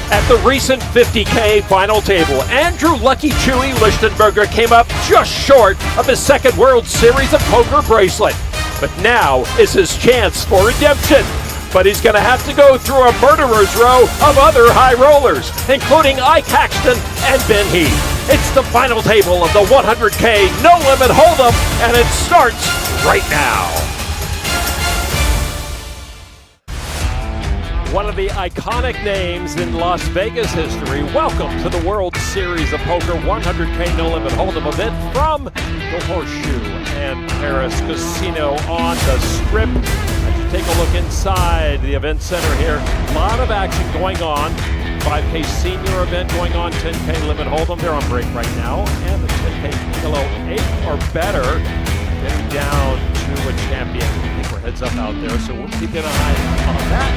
At the recent 50K final table, Andrew Lucky Chewy Lichtenberger came up just short of his second World Series of Poker bracelet. But now is his chance for redemption. But he's going to have to go through a murderer's row of other high rollers, including Ike Haxton and Ben Heath. It's the final table of the 100K No Limit Hold'em, and it starts right now. One of the iconic names in Las Vegas history. Welcome to the World Series of Poker 100K No Limit Hold'em event from the Horseshoe and Paris Casino on the Strip. As you take a look inside the event center here, a lot of action going on. 5K senior event going on, 10K limit hold'em. They're on break right now, and the 10K kilo 8 or better getting down to a champion. I think we're heads up out there, so we'll keep an eye on that.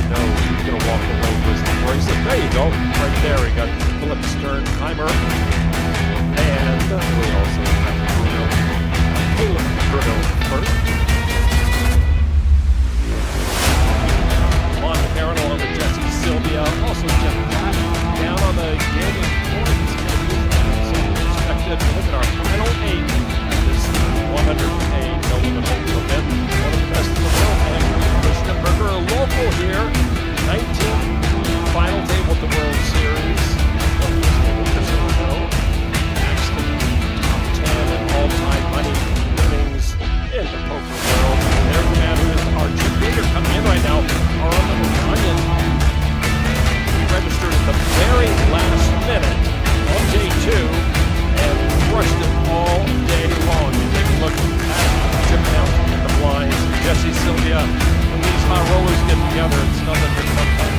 No, he's going to walk away with the bracelet. There you go. Right there, we got Philip Stern timer. And we also have Bruno first. Lon Karen along with Jesse Sylvia. Also Jeff Platt down on the gaming floor. He's going to be some perspective. Look at our final 8 at this 100K No Limit Hold'em event. One of the best in the world. And Lichtenberger, a local here, 19th final table at the World Series. Haxton, top 10 in all-time money winnings in the poker world. There's the man who is our chip leader coming in right now, Aram Oganyan. He registered at the very last minute on day 2 and crushed it all day long. You take a look at the chip count and the blinds. Jesse Sylvia. High rollers get together, it's nothing but sometimes.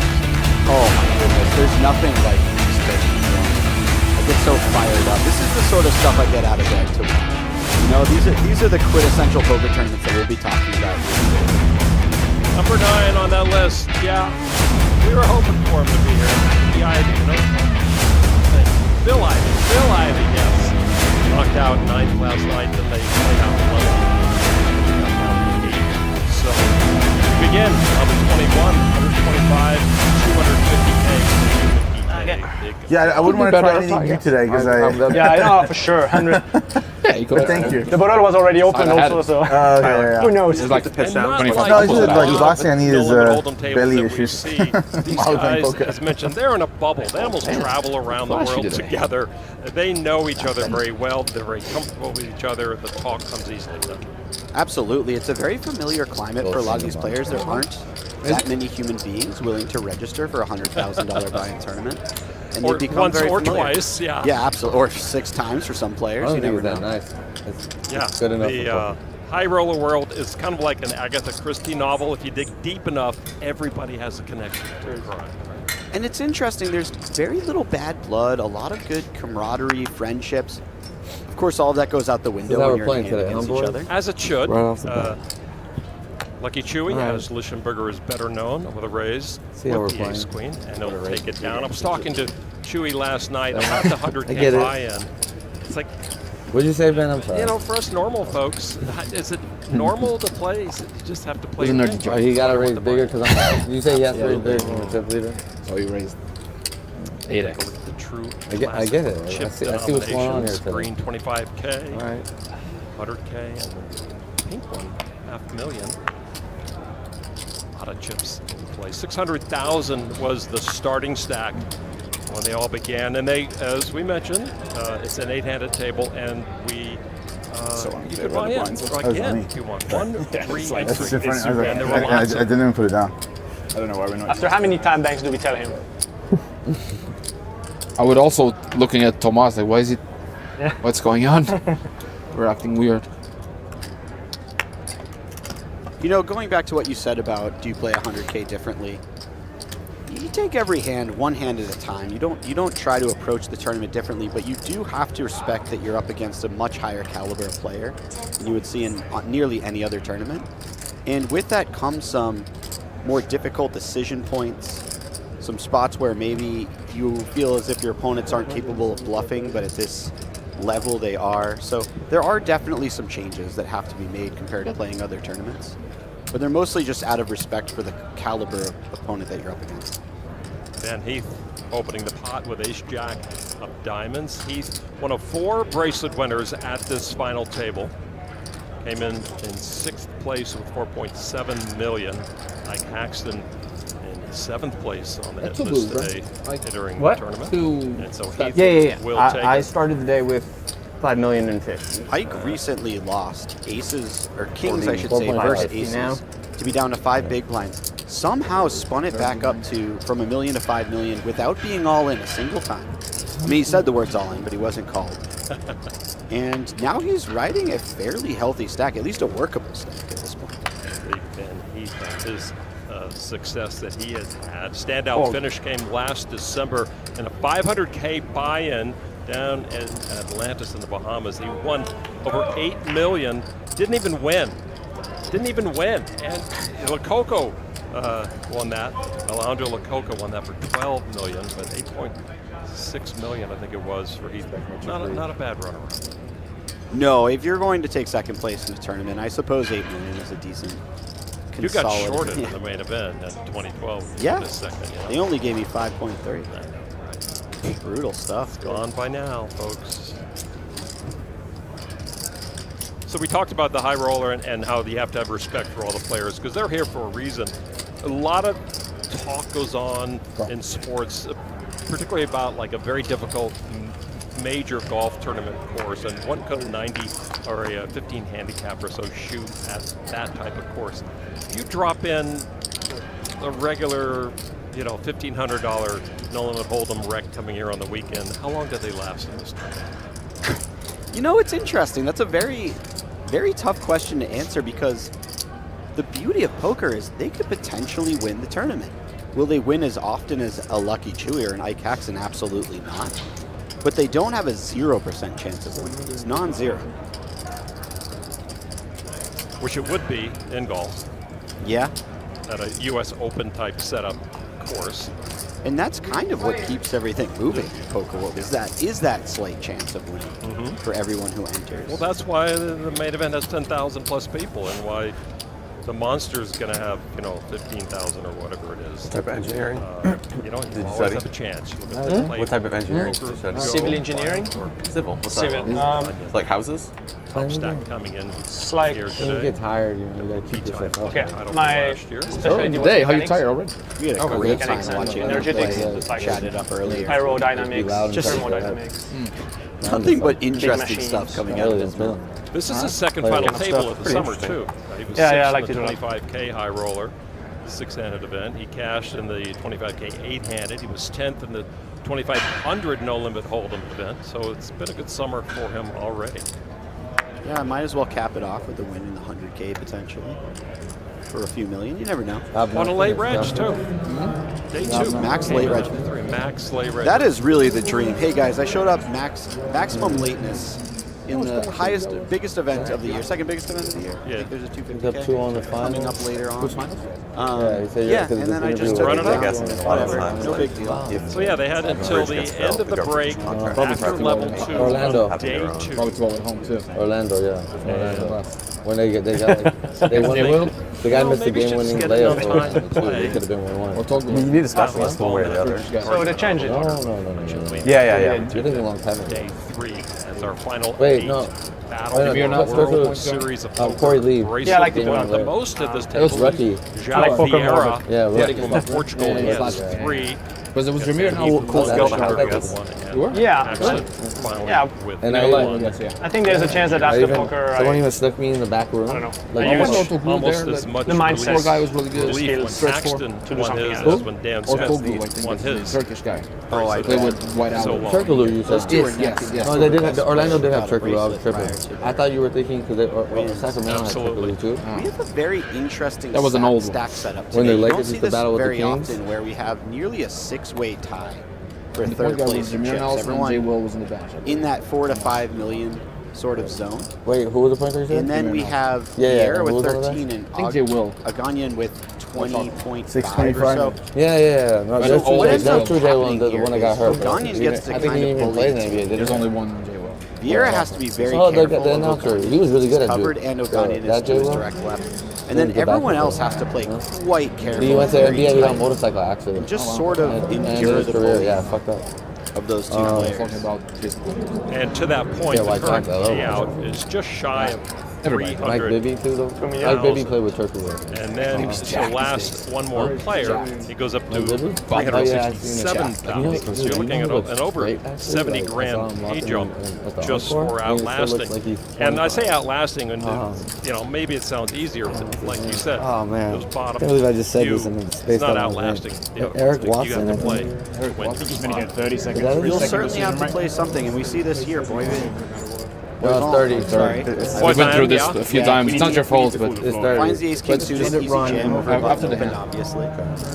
Oh my goodness, there's nothing like this. I get so fired up. This is the sort of stuff I get out of bed to watch. You know, these are the quintessential poker tournaments that we'll be talking about. Number 9 on that list, yeah. We were hoping for him to be here. The Ivy, you know? Bill Ivy, yes. Knocked out 9th last night, then they played out 11. So begin on the 21, 125, 250K. Yeah, I wouldn't want to try anything new today because yeah, I know for sure. 100. Yeah, you could. Thank you. The bottle was already open also, so yeah. who knows? It's like the pitch down. No, it's just like the last thing I need is belly issues. These guys, as mentioned, they're in a bubble. They almost travel around the world together. They know each other very well. They're very comfortable with each other. The talk comes easily to them. Absolutely. It's a very familiar climate for a lot of these players. There aren't that many human beings willing to register for a $100,000 buy-in tournament. And or they become once very or familiar. Twice, yeah. Yeah, absolutely. Or 6 times for some players. You never know. Nice. It's good enough. The high roller world is kind of like an Agatha Christie novel. If you dig deep enough, everybody has a connection to a crime. And it's interesting. There's very little bad blood, a lot of good camaraderie, friendships. Of course, all of that goes out the window when you're playing against each other. As it should. Right off the bat. Lucky Chewy, as Lichtenberger is better known, with a raise with the ace queen, and he'll take it down. I was talking to Chewy last night about the 100K buy-in. It's like, what did you say, Ben? I'm sorry. you know, for us normal folks, is it normal to play? You just have to play. Oh, he got to raise bigger because I'm. You say he has to raise bigger than the tip leader? Oh, he raised 8x. The true. I get it. I see what's going on here. Green 25K. All right. 100K, and the pink one, $500,000. A lot of chips in play. 600,000 was the starting stack when they all began, and they, as we mentioned, it's an 8-handed table, and we you could buy in again if you want 1, 3, and 3. I didn't even put it down. I don't know why we're not. After how many time banks do we tell him? I would also looking at Tomas like, why is it? Yeah. What's going on? We're acting weird. You know, going back to what you said about do you play 100K differently, you take every hand one hand at a time. You don't try to approach the tournament differently, but you do have to respect that you're up against a much higher caliber of player than you would see in nearly any other tournament. And with that comes some more difficult decision points, some spots where maybe you feel as if your opponents aren't capable of bluffing, but at this level they are. So there are definitely some changes that have to be made compared to playing other tournaments. But they're mostly just out of respect for the caliber of opponent that you're up against. Van Heath opening the pot with ace-jack of diamonds. Heath, one of 4 bracelet winners at this final table. Came in 6th place with 4.7 million. Like Haxton in 7th place on the hit list today during the tournament. And so Heath will take I it. started the day with 5 million and 50. Ike recently lost aces, or kings, I should say, versus aces, to be down to 5 big blinds. Somehow spun it back up to from $1 million to 5 million without being all in a single time. I mean, he said the words all in, but he wasn't called. And now he's riding a fairly healthy stack, at least a workable stack at this point. Van Heath and his success that he has had. Standout finish came last December in a 500K buy-in down in Atlantis in the Bahamas. He won over 8 million, didn't even win. And Lococo won that. Alejandro Lococo won that for 12 million, but 8.6 million I think it was for Heath. Not a bad runner. No, if you're going to take second place in the tournament, I suppose 8 million is a decent You got shorted in the main event in 2012. Yeah, second, they only gave me 5.3. I know, right? Brutal stuff. It's gone by now, folks. So we talked about the high roller and how you have to have respect for all the players because they're here for a reason. A lot of talk goes on in sports, particularly about like a very difficult major golf tournament course, and one could 90 or a 15 handicap or so shoot at that type of course. If you drop in a regular, $1,500 no limit hold'em wreck coming here on the weekend, how long do they last in this tournament? It's interesting. That's a very, very tough question to answer because the beauty of poker is they could potentially win the tournament. Will they win as often as a Lucky Chewy or an Ike Haxton? Absolutely not. But they don't have a 0% chance of winning. It's non-zero. Which it would be in golf. Yeah. At a U.S. Open type setup course. And that's kind of what keeps everything moving in Poker World, is that slight chance of winning for everyone who enters. Well, that's why the main event has 10,000 plus people, and why the Monster's going to have 15,000 or whatever it is. What type of engineering? You always study? have a chance. You look at the What type of engineering? Civil engineering? Civil. What's that? Civil. Like houses? Top stack coming in It's like here You today. get tired, you gotta keep yourself up. Okay, I don't know my last year. specialty was Today, how you mechanics. tired already? We had a great time Mechanics and watching energetics. them It's like chat it up earlier. aerodynamics, loud and thermodynamics. Nothing but interesting machines. stuff coming out of this month. This is his second Play final kind of table stuff. of the Pretty summer, interesting. too. He was Yeah, I sixth like in the to do that. 25K high roller, 6-handed event. He cashed in the 25K 8-handed. He was 10th in the 2,500 no limit hold'em event. So it's been a good summer for him already. Yeah, I might as well cap it off with a win in the 100K potentially for a few million. You never know. On a late reg, too. Day 2. Max late reg. Max late reg. That is really the dream. Hey guys, I showed up maximum lateness in the biggest event of the year, second biggest event of the year. Yeah. I think there's a He's up 250K 2 on the final. coming up later on. Yeah, he said Yeah, 'cause and the then I interview just was took Run it it up. down. Whatever, no big deal. So yeah, they had until the end of the break after level 2 Orlando. on day 2. Probably 12 at home too. Orlando, yeah. Orlando. When they got they won. The guy missed the maybe game-winning just get enough layup. time to play. It could have been 1-1. Or Togo. You need a specialist one way or the other. So they change it. No. Yeah. You're thinking a long time ago. Day 3 as our final Wait, 8 no. battle Wait, of no, the no, World no. Series of Corey Lee. bracelet. Yeah, I like to do Won that. the most at this That was table. Rookie. Joao like Poker VIeira Mobile. Yeah, Rookie. from Portugal. He Yeah, has yeah. 3. Because it was Jameer and Heath cool skill Lichtenberger shot, I had guess. one, You were? Yeah, Haxton finally Yeah. with And no I like- one. Yes, yeah. I think there's a chance that I after even, poker, someone even slipped me in the back room. I don't know. Like, I Almost use Otto Glue Almost there, as like, much the mindset. Poor guy was really good. relief when Skills. Haxton To do won something his, else. as when Dan Or Smith Togo, I think won that's the his. Turkish guy. Oh, I They bet. would white out. So long. Turkaloo, you said? Yes. No, they didn't. Orlando did have Got a Turkaloo. I was bracelet tripping. prior to I thought you were thinking because Sacramento had Absolutely. Turkaloo too. We have a very interesting That was an old one. stack setup today. When the You Lakers don't see used to this battle with the very Kings. often where we have nearly a 6-way tie for The third point guard was place in Jameer chips. Nelson and Jay Everyone Will was in the bench. in that 4 to 5 million sort of zone. Wait, who was the point guard you said? And then we have Yeah, Viera who with was one of that? 13 and I think Jay Will. Oganyan with 20.5 or 625. so. Yeah. No, But there's all two. ends There's up two Jay Will, the happening one that here got is hurt. bro. Oganyan gets to I think kind he of even bully played in the the team. NBA. There's didn't only he? one Jay Will. Viera has to be very Oh, careful. the announcer. He was really good at Covered it. and Oganyan that is to his J-Will? direct left. And then everyone else has to play quite carefully. He went to very NBA, he got a tight, motorcycle accident. and just sort of And endure his the career, bullying yeah, fucked up. of those two Talking players. about his And to that point, Yeah, the White current Sox, I love payout is just shy of Everybody. Mike 300. Bibby too, though. Mike Bibby played with Turkey. And then to last one more player, it goes up to Bibby? Oh, yeah, I seen it. 367,000. So you're looking at an over 70 grand pay jump just for outlasting. And I say outlasting, and you know, maybe it sounds easier, but like you said, Oh, man. those bottom I can't believe I just said few, this and it's it's based not on my outlasting. brain. You know, Eric you Watson, have to I play. think. When He's going to get 30 seconds. that You'll Second certainly have to play something, and we see this here, Boivin. No, 30. Sorry. We went through this a few times. It's not your fault, but It's 30. Finds the ace king suited, easy jam over after the open, hand. obviously.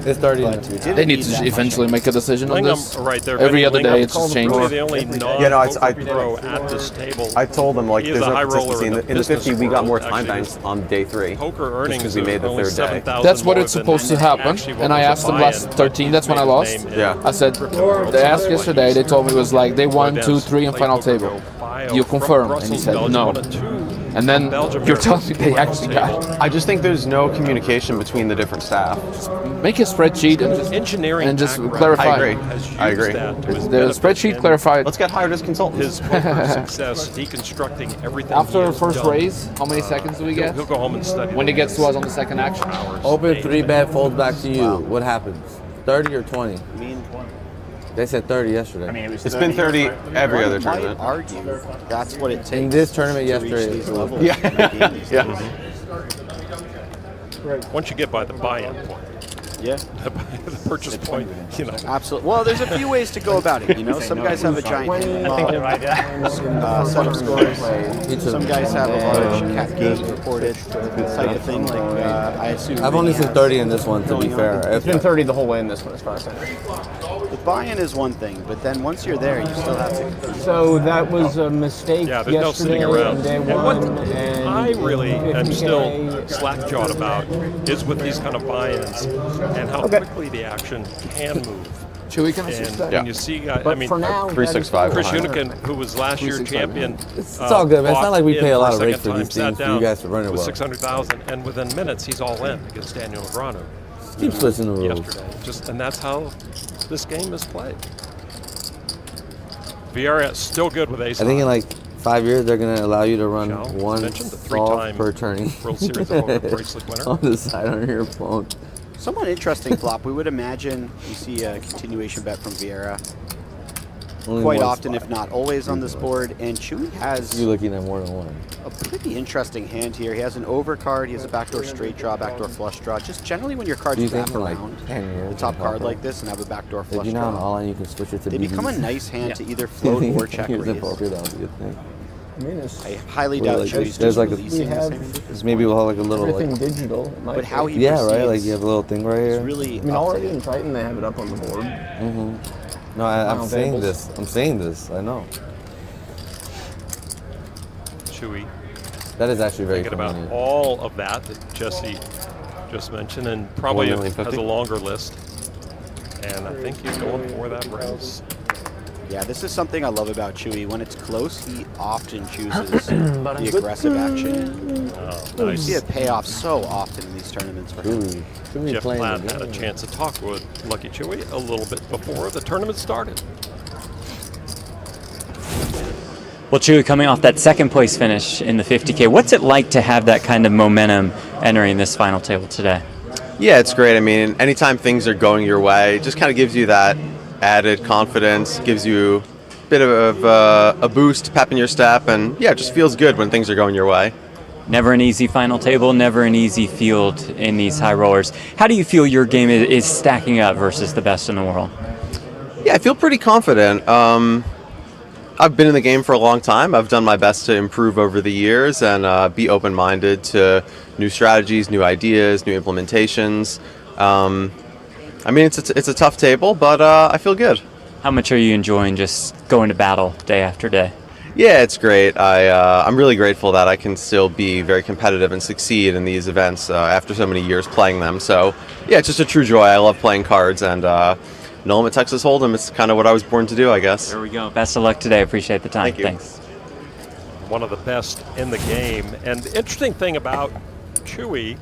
It's 30. they need to eventually make a decision on Lingham, this. right there. Every Vinny other day, Lingham, it's just changing. really the only Yeah, no, pro at this table. I told them, like, He is there's a no high roller consistency. In the business 50, we got more world. time Actually, banks on day 3. Poker earnings because we made the are only third day. 7,000 That's what more it's than supposed to happen. actually what And I was asked them the last buy-in. 13, that's when I lost. Yeah. I said, they asked yesterday, they told me it was like day 1, 2, 3 and final table. You confirm? And he said no. And then you're telling me they actually got it. I just think there's no communication between the different staff. Make a spreadsheet and just engineering and just background clarify. I agree. has used I agree. that to his The benefit spreadsheet in clarified. Let's get hired as consultants. his poker success, deconstructing everything. After he the has first done. raise, how many seconds do we get? He'll go home and study When he gets to us on the second action. Open 3-bet, folds back to you. What happens? 30 or 20? I mean, They said 30 yesterday. I mean, it was It's been 30 every other one might tournament. argue that's what it takes. In this tournament to reach yesterday, these it was- levels. Yeah. Once you get by the buy-in point, Yeah, the purchase point, you know. absolutely. Well, there's a few ways to go about it. You know, some guys have a giant hand set of scores. Some guys have a large cat gate reported type of thing. Like I assume. I've only Vinny seen has. 30 in this one, to be fair. It's been 30 the whole way in this one, as far as I know. The buy-in is one thing, but then once you're there, you still have to. So that was a mistake Yeah, there's no yesterday sitting around. on day And one. what and I really am 50K. still slack-jawed about is with these kind of buy-ins and how quickly the action can move. Chewy, can I And switch that? when you see, I But mean, for now, 365 Chris behind. Unikin, who was last year 365. champion, It's all good, man. It's not like we bought pay a in lot of for rates second for these time, sat things for you down guys to run it with well. 600,000, and within minutes he's all in against Daniel Negreanu Keep switching the rules. yesterday. And that's how this game is played. Vieira still good with ace. I think in like 5 years, they're going to allow you to run Joao one mentioned the solve three-time per turning. World Series of Poker bracelet winner. On the side on your phone. Somewhat interesting flop. We would imagine you see a continuation bet from Vieira Only quite one often, spot. if not always, on this board. And Chewy has You're looking at more than one. a pretty interesting hand here. He has an overcard, he has a backdoor straight draw, backdoor flush draw. Just generally when your Do you cards think wrap in like around 10 years? the top in card poker, like this and have a backdoor If flush you're not on draw, all in, you can switch it to they BBs. become a nice hand to either float or check Years in raise. poker, that would be a thing. I mean, it's I highly Well, doubt like, Chewy's there's just like a- releasing We this have- hand at this Maybe we'll point. have like a little everything like, digital. It might But how be. he yeah, right? proceeds Like you have a little thing right is here. really I mean, up to already him. in Triton, they have it up on the board. No, I'm Final saying tables. this. I'm saying this. I know. Chewy That is actually very thinking about convenient. all of that Jesse just mentioned, and probably 1,050,000. has a longer list. And I think he's going for that raise. Yeah, this is something I love about Chewy. When it's close, he often chooses the aggressive action. You Nice. see it pay off so often in these tournaments for him. Ooh, Chewy Jeff playing Platt the had a game. chance to talk with Lucky Chewy a little bit before the tournament started. Well, Chewy, coming off that second place finish in the 50K, what's it like to have that kind of momentum entering this final table today? Yeah, it's great. I mean, anytime things are going your way, it just kind of gives you that added confidence, gives you a bit of a boost, pep in your step, and yeah, it just feels good when things are going your way. Never an easy final table, never an easy field in these high rollers. How do you feel your game is stacking up versus the best in the world? Yeah, I feel pretty confident. I've been in the game for a long time. I've done my best to improve over the years and be open-minded to new strategies, new ideas, new implementations. I mean, it's a tough table, but I feel good. How much are you enjoying just going to battle day after day? Yeah, it's great. I'm really grateful that I can still be very competitive and succeed in these events after so many years playing them. So, yeah, it's just a true joy. I love playing cards, and No Limit Texas Hold'em, it's kind of what I was born to do, I guess. There we go. Best of luck today. Appreciate the time. Thank you. Thanks. One of the best in the game. And the interesting thing about Chewy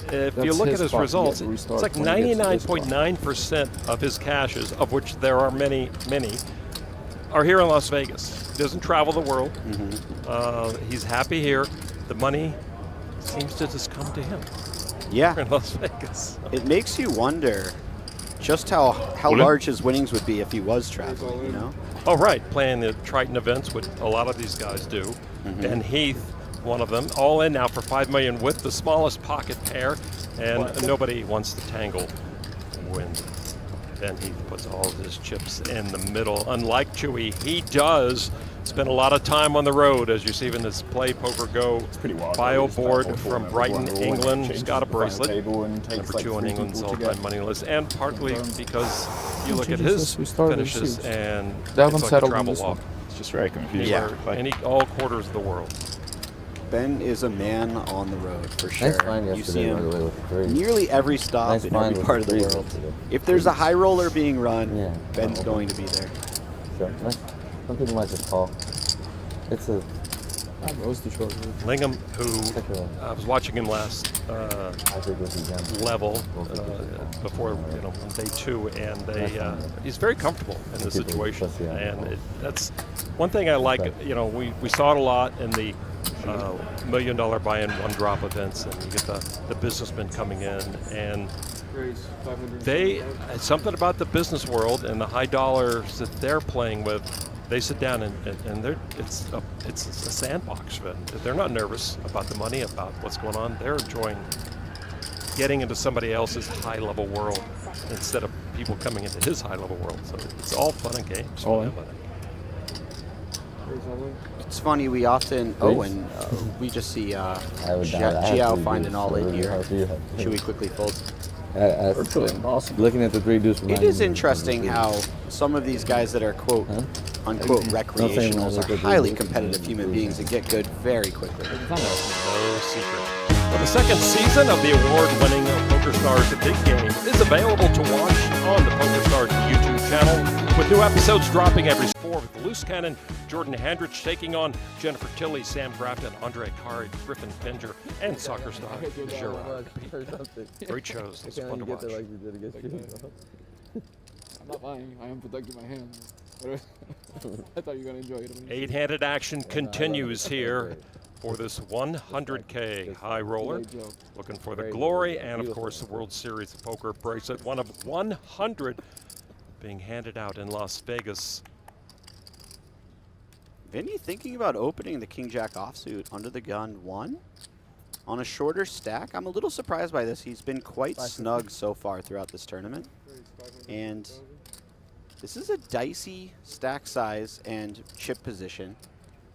if you That's look at his his spot to results, get it's restart like when he gets to this 99.9% of his cashes, of which there are many, are here in Las Vegas. He doesn't travel the world. He's happy here. The money seems to just come to him. Yeah. In Las Vegas. It makes you wonder just how large his winnings would be if he was traveling, you know? Oh, right. Playing the Triton events, what a lot of these guys do. And Heath, one of them, all in now for $5 million with the smallest pocket pair, and nobody wants to tangle when Ben Heath puts all of his chips in the middle. Unlike Chewy, he does spend a lot of time on the road, as you see in this Play PokerGo bio board from Brighton, England. He's got a bracelet, number 2 on England's all-time money list, and partly because you look at his finishes and That it's one's like a settled travel in this walk. It's just very confusing. Yeah. All quarters of the world. Ben is a man on the road for sure. Nice find You see yesterday, by the way, him with the threes. nearly every stop Nice in find every with part of the threes world. yesterday. If there's a high roller being run, Yeah. Ben's going to be there. So, nice. Some people might just call. It's a Lingham, who I was watching him last level before on day 2, and he's very comfortable in this situation. And that's one thing I like. We saw it a lot in the $1 million buy-in one drop events, and you get the businessmen coming in, and it's something about the business world and the high dollars that they're playing with. They sit down and it's a sandbox for them. They're not nervous about the money, about what's going on. They're enjoying getting into somebody else's high-level world instead of people coming into his high-level world. So it's all fun and games. It's funny, we often, we just see Joao find an all-in here. Should we quickly fold? Looking at the 3 deuce. It is interesting how some of these guys that are quote unquote recreationals are highly competitive human beings that get good very quickly. No secret. Well, the second season of the award-winning PokerStars Big Game is available to watch on the PokerStars YouTube channel, with new episodes dropping every 4 with Loose Cannon, Jordan Handrich taking on Jennifer Tilley, Sam Grafton, Andre Kari, Griffin Pinger, and soccer star Gerard. Great shows. It's fun to watch. I'm not lying. I am protecting my hand. I thought you were going to enjoy it. 8-handed action continues here for this 100K high roller. Looking for the glory and, of course, the World Series of Poker bracelet. One of 100 being handed out in Las Vegas. Vinny thinking about opening the King-Jack offsuit under the gun 1 on a shorter stack. I'm a little surprised by this. He's been quite snug so far throughout this tournament. And this is a dicey stack size and chip position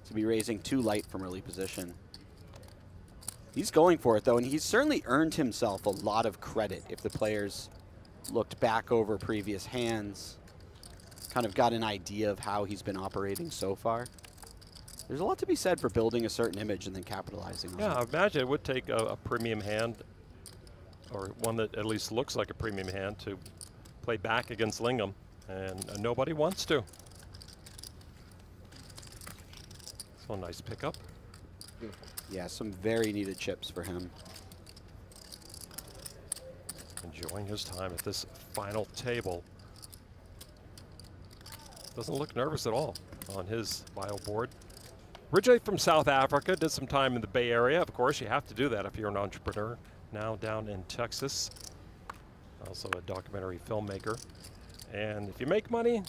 to be raising 2 light from early position. He's going for it, though, and he's certainly earned himself a lot of credit if the players looked back over previous hands, kind of got an idea of how he's been operating so far. There's a lot to be said for building a certain image and then capitalizing on it. Yeah, I imagine it would take a premium hand, or one that at least looks like a premium hand, to play back against Lingham, and nobody wants to. So a nice pickup. Yeah, some very needed chips for him. Enjoying his time at this final table. Doesn't look nervous at all on his bio board. Originally from South Africa, did some time in the Bay Area. Of course, you have to do that if you're an entrepreneur. Now down in Texas. Also a documentary filmmaker. And if you make money,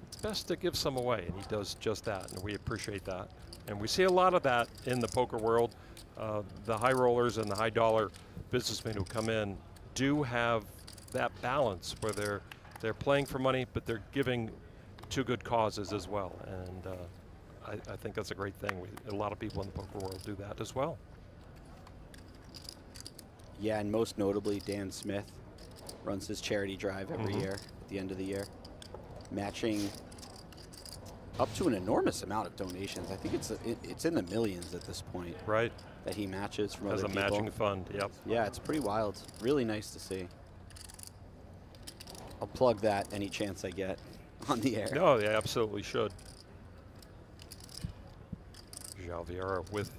it's best to give some away, and he does just that, and we appreciate that. And we see a lot of that in the poker world. The high rollers and the high dollar businessmen who come in do have that balance where they're playing for money, but they're giving to good causes as well. And I think that's a great thing. A lot of people in the poker world do that as well. Yeah, and most notably, Dan Smith runs his charity drive every year at the end of the year, matching up to an enormous amount of donations. I think it's in the millions at this point. Right. That he matches from as other a people. matching fund. Yep. Yeah, it's pretty wild. Really nice to see. I'll plug that any chance I get on the air. No, they absolutely should. Joao VIeira with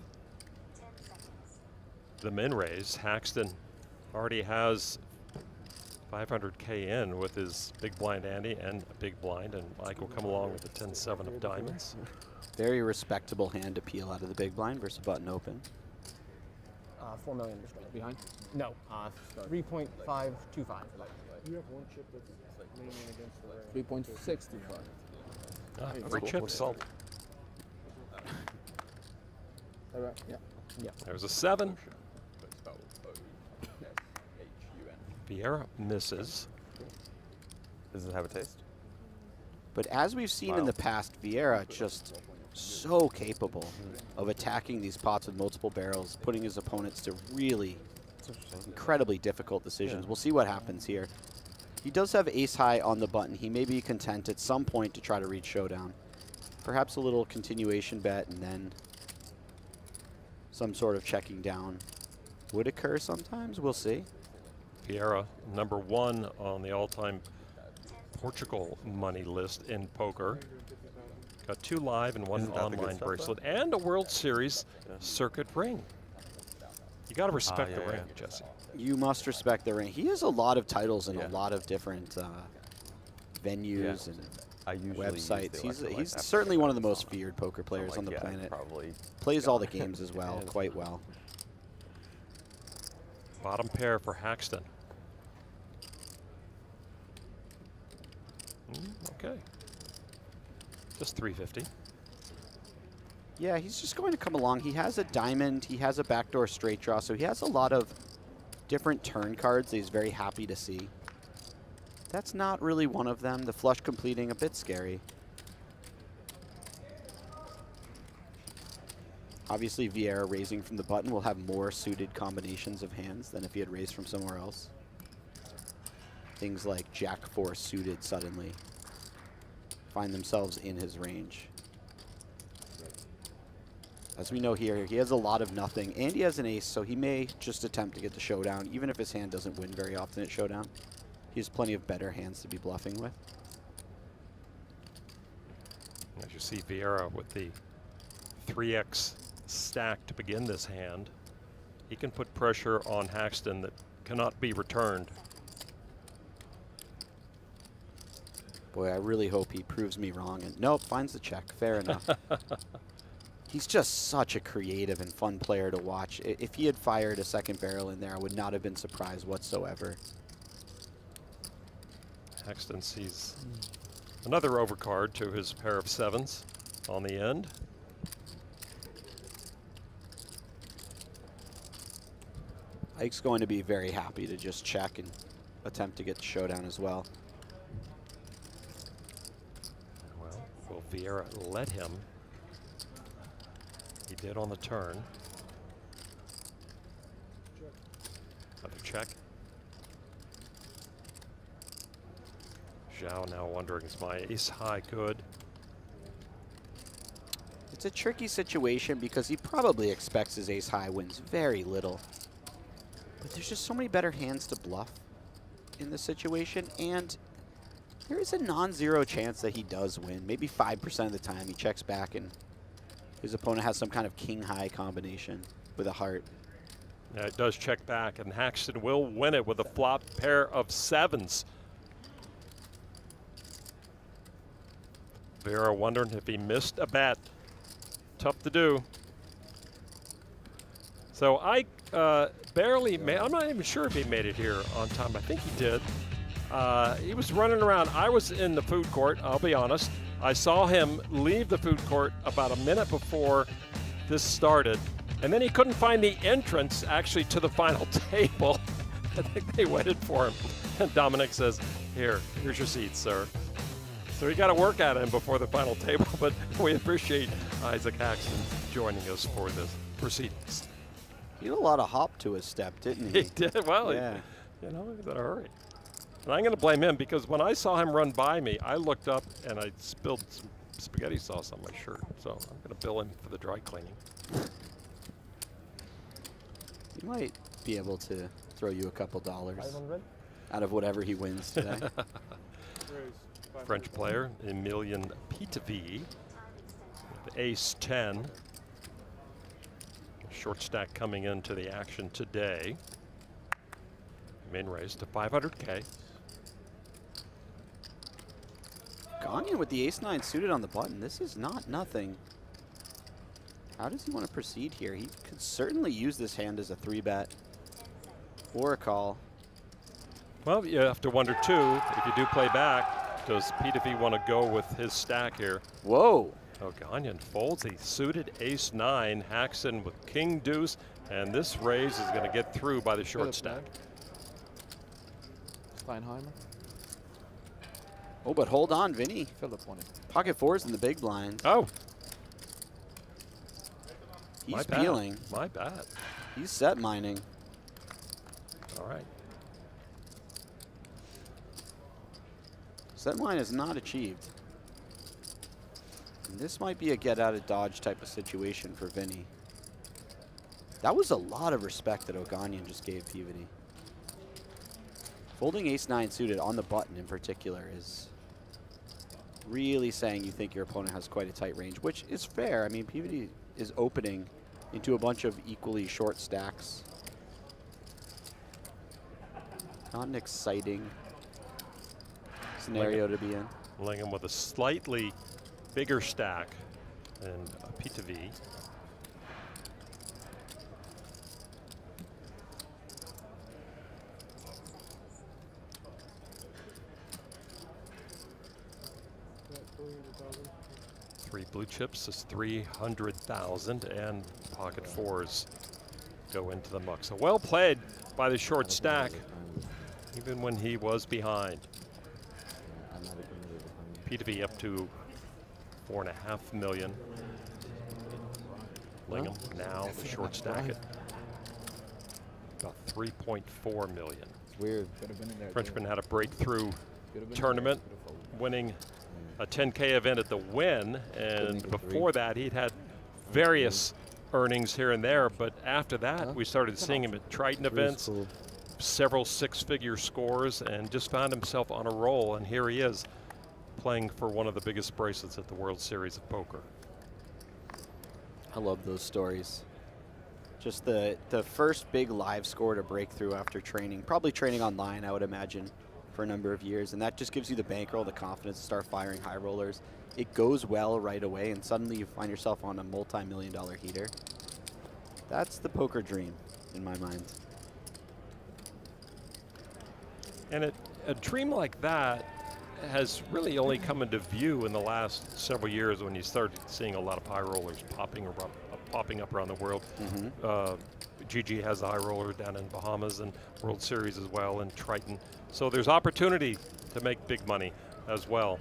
the min raise. Haxton already has 500K in with his big blind ante and a big blind, and Mike will come along with the 10-7 of diamonds. Very respectable hand to peel out of the big blind versus button open. 4 million to start. Behind? No, 3.525. You have one chip that's leaning against the 3.625. Free chips. Yeah. There's a 7. Vieira misses. Does it have a taste? But as we've seen in the past, Vieira just so capable of attacking these pots with multiple barrels, putting his opponents to really incredibly difficult decisions. We'll see what happens here. He does have ace high on the button. He may be content at some point to try to reach showdown. Perhaps a little continuation bet and then some sort of checking down would occur sometimes. We'll see. Vieira, #1 on the all-time Portugal money list in poker. Got 2 live and 1 online bracelet and a World Series circuit ring. You got to respect the ring, Jesse. You must respect the ring. He has a lot of titles in a lot of different venues and websites. He's certainly one of the most feared poker players on the planet. Plays all the games as well, quite well. Bottom pair for Haxton. Okay. Just 350. Yeah, he's just going to come along. He has a diamond. He has a backdoor straight draw, so he has a lot of different turn cards that he's very happy to see. That's not really one of them. The flush completing, a bit scary. Obviously, Vieira raising from the button will have more suited combinations of hands than if he had raised from somewhere else. Things like Jack-4 suited suddenly find themselves in his range. As we know here, he has a lot of nothing, and he has an ace, so he may just attempt to get the showdown, even if his hand doesn't win very often at showdown. He has plenty of better hands to be bluffing with. As you see, Vieira with the 3x stack to begin this hand. He can put pressure on Haxton that cannot be returned. Boy, I really hope he proves me wrong. And nope, finds the check. Fair enough. He's just such a creative and fun player to watch. If he had fired a second barrel in there, I would not have been surprised whatsoever. Haxton sees another overcard to his pair of 7s on the end. Ike's going to be very happy to just check and attempt to get the showdown as well. Well, will Vieira let him? He did on the turn. Another check. Joao now wondering, is my ace high good? It's a tricky situation because he probably expects his ace high wins very little. But there's just so many better hands to bluff in this situation, and there is a non-zero chance that he does win. Maybe 5% of the time he checks back and his opponent has some kind of king-high combination with a heart. Yeah, it does check back, and Haxton will win it with a flop pair of 7s. Vieira wondering if he missed a bet. Tough to do. So I barely made, I'm not even sure if he made it here on time. I think he did. He was running around. I was in the food court, I'll be honest. I saw him leave the food court about a minute before this started, and then he couldn't find the entrance actually to the final table. I think they waited for him. And Dominic says, here's your seat, sir. So he got to work at him before the final table, but we appreciate Isaac Haxton joining us for this proceedings. He had a lot of hop to his step, didn't he? He did. Well, yeah. He was in a hurry. And I'm going to blame him because when I saw him run by me, I looked up and I spilled some spaghetti sauce on my shirt. So I'm going to bill him for the dry cleaning. He might be able to throw you a couple dollars out of whatever he wins today. French player, Emilien Pitavy, with ace 10. Short stack coming into the action today. Main raise to 500K. Oganyan with the ace-9 suited on the button. This is not nothing. How does he want to proceed here? He could certainly use this hand as a 3-bet or a call. Well, you have to wonder, too, if you do play back, does Pitavy want to go with his stack here? Whoa. Oganyan folds a suited ace-9, Haxton with king-deuce, and this raise is going to get through by the short stack. Steinheimer. Oh, but hold on, Vinny. Philip won it. Pocket fours in the big blind. Oh. He's peeling. My bad. He's set mining. All right. Set mine is not achieved. And this might be a get out of dodge type of situation for Vinny. That was a lot of respect that Oganyan just gave Pitavy. Folding ace-9 suited on the button in particular is really saying you think your opponent has quite a tight range, which is fair. I mean, Pitavy is opening into a bunch of equally short stacks. Not an exciting scenario to be in. Lingham with a slightly bigger stack than Pitavy. Three blue chips is 300,000, and pocket fours go into the muck. So well played by the short stack, even when he was behind. Pitavy up to 4.5 million. Lingham now the short stack at about 3.4 million. Weird. Frenchman had a breakthrough tournament, winning a 10K event at the Win, and before that he'd had various earnings here and there, but after that we started seeing him at Triton events, several six-figure scores, and just found himself on a roll, and here he is playing for one of the biggest bracelets at the World Series of Poker. I love those stories. Just the first big live score to break through after training, probably training online, I would imagine, for a number of years, and that just gives you the bankroll, the confidence to start firing high rollers. It goes well right away, and suddenly you find yourself on a multi-million-dollar heater. That's the poker dream, in my mind. And a dream like that has really only come into view in the last several years when you started seeing a lot of high rollers popping up around the world. GG has a high roller down in Bahamas and World Series as well, and Triton. So there's opportunity to make big money as well.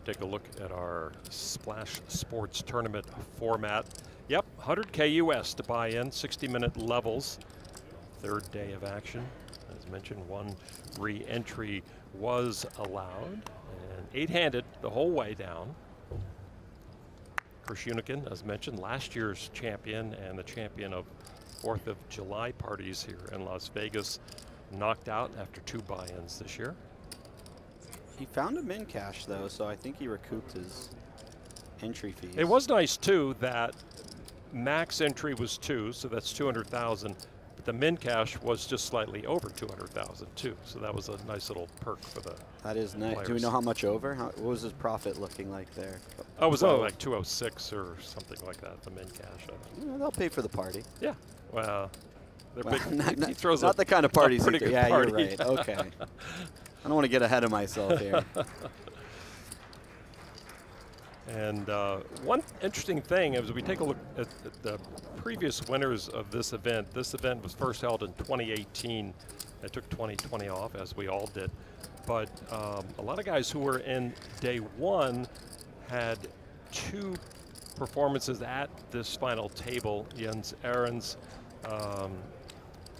Take a look at our Splash Sports Tournament format. Yep, 100K US to buy in, 60-minute levels. Third day of action. As mentioned, one re-entry was allowed, and 8-handed the whole way down. Kershunikin, as mentioned, last year's champion and the champion of 4th of July parties here in Las Vegas, knocked out after 2 buy-ins this year. He found a min cash though, so I think he recouped his entry fees. It was nice too that max entry was 2, so that's 200,000. But the min cash was just slightly over 200,000 too, so that was a nice little perk for the. That is nice. players. Do we know how much over? What was his profit looking like there? Oh, it was only like 206 or something like that. The min cash. Yeah, they'll pay for the party. Yeah. Well, they're Well, big. He throws not the kind of parties. pretty good Yeah, party. you're right. Okay. I don't want to get ahead of myself here. And one interesting thing, as we take a look at the previous winners of this event was first held in 2018. It took 2020 off, as we all did. But a lot of guys who were in day one had 2 performances at this final table. Jens Ahrens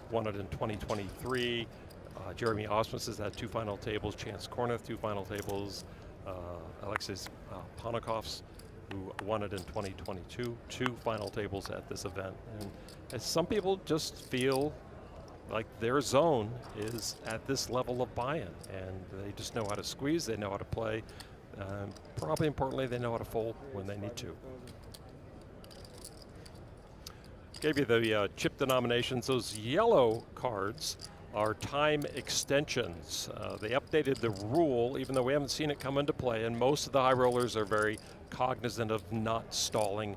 won it in 2023. Jeremy Osmus has had 2 final tables. Chance Kornuth, 2 final tables. Alexis Ponikovs, who won it in 2022, 2 final tables at this event. And some people just feel like their zone is at this level of buy-in, and they just know how to squeeze, they know how to play. Probably importantly, they know how to fold when they need to. Gave you the chip denominations. Those yellow cards are time extensions. They updated the rule, even though we haven't seen it come into play, and most of the high rollers are very cognizant of not stalling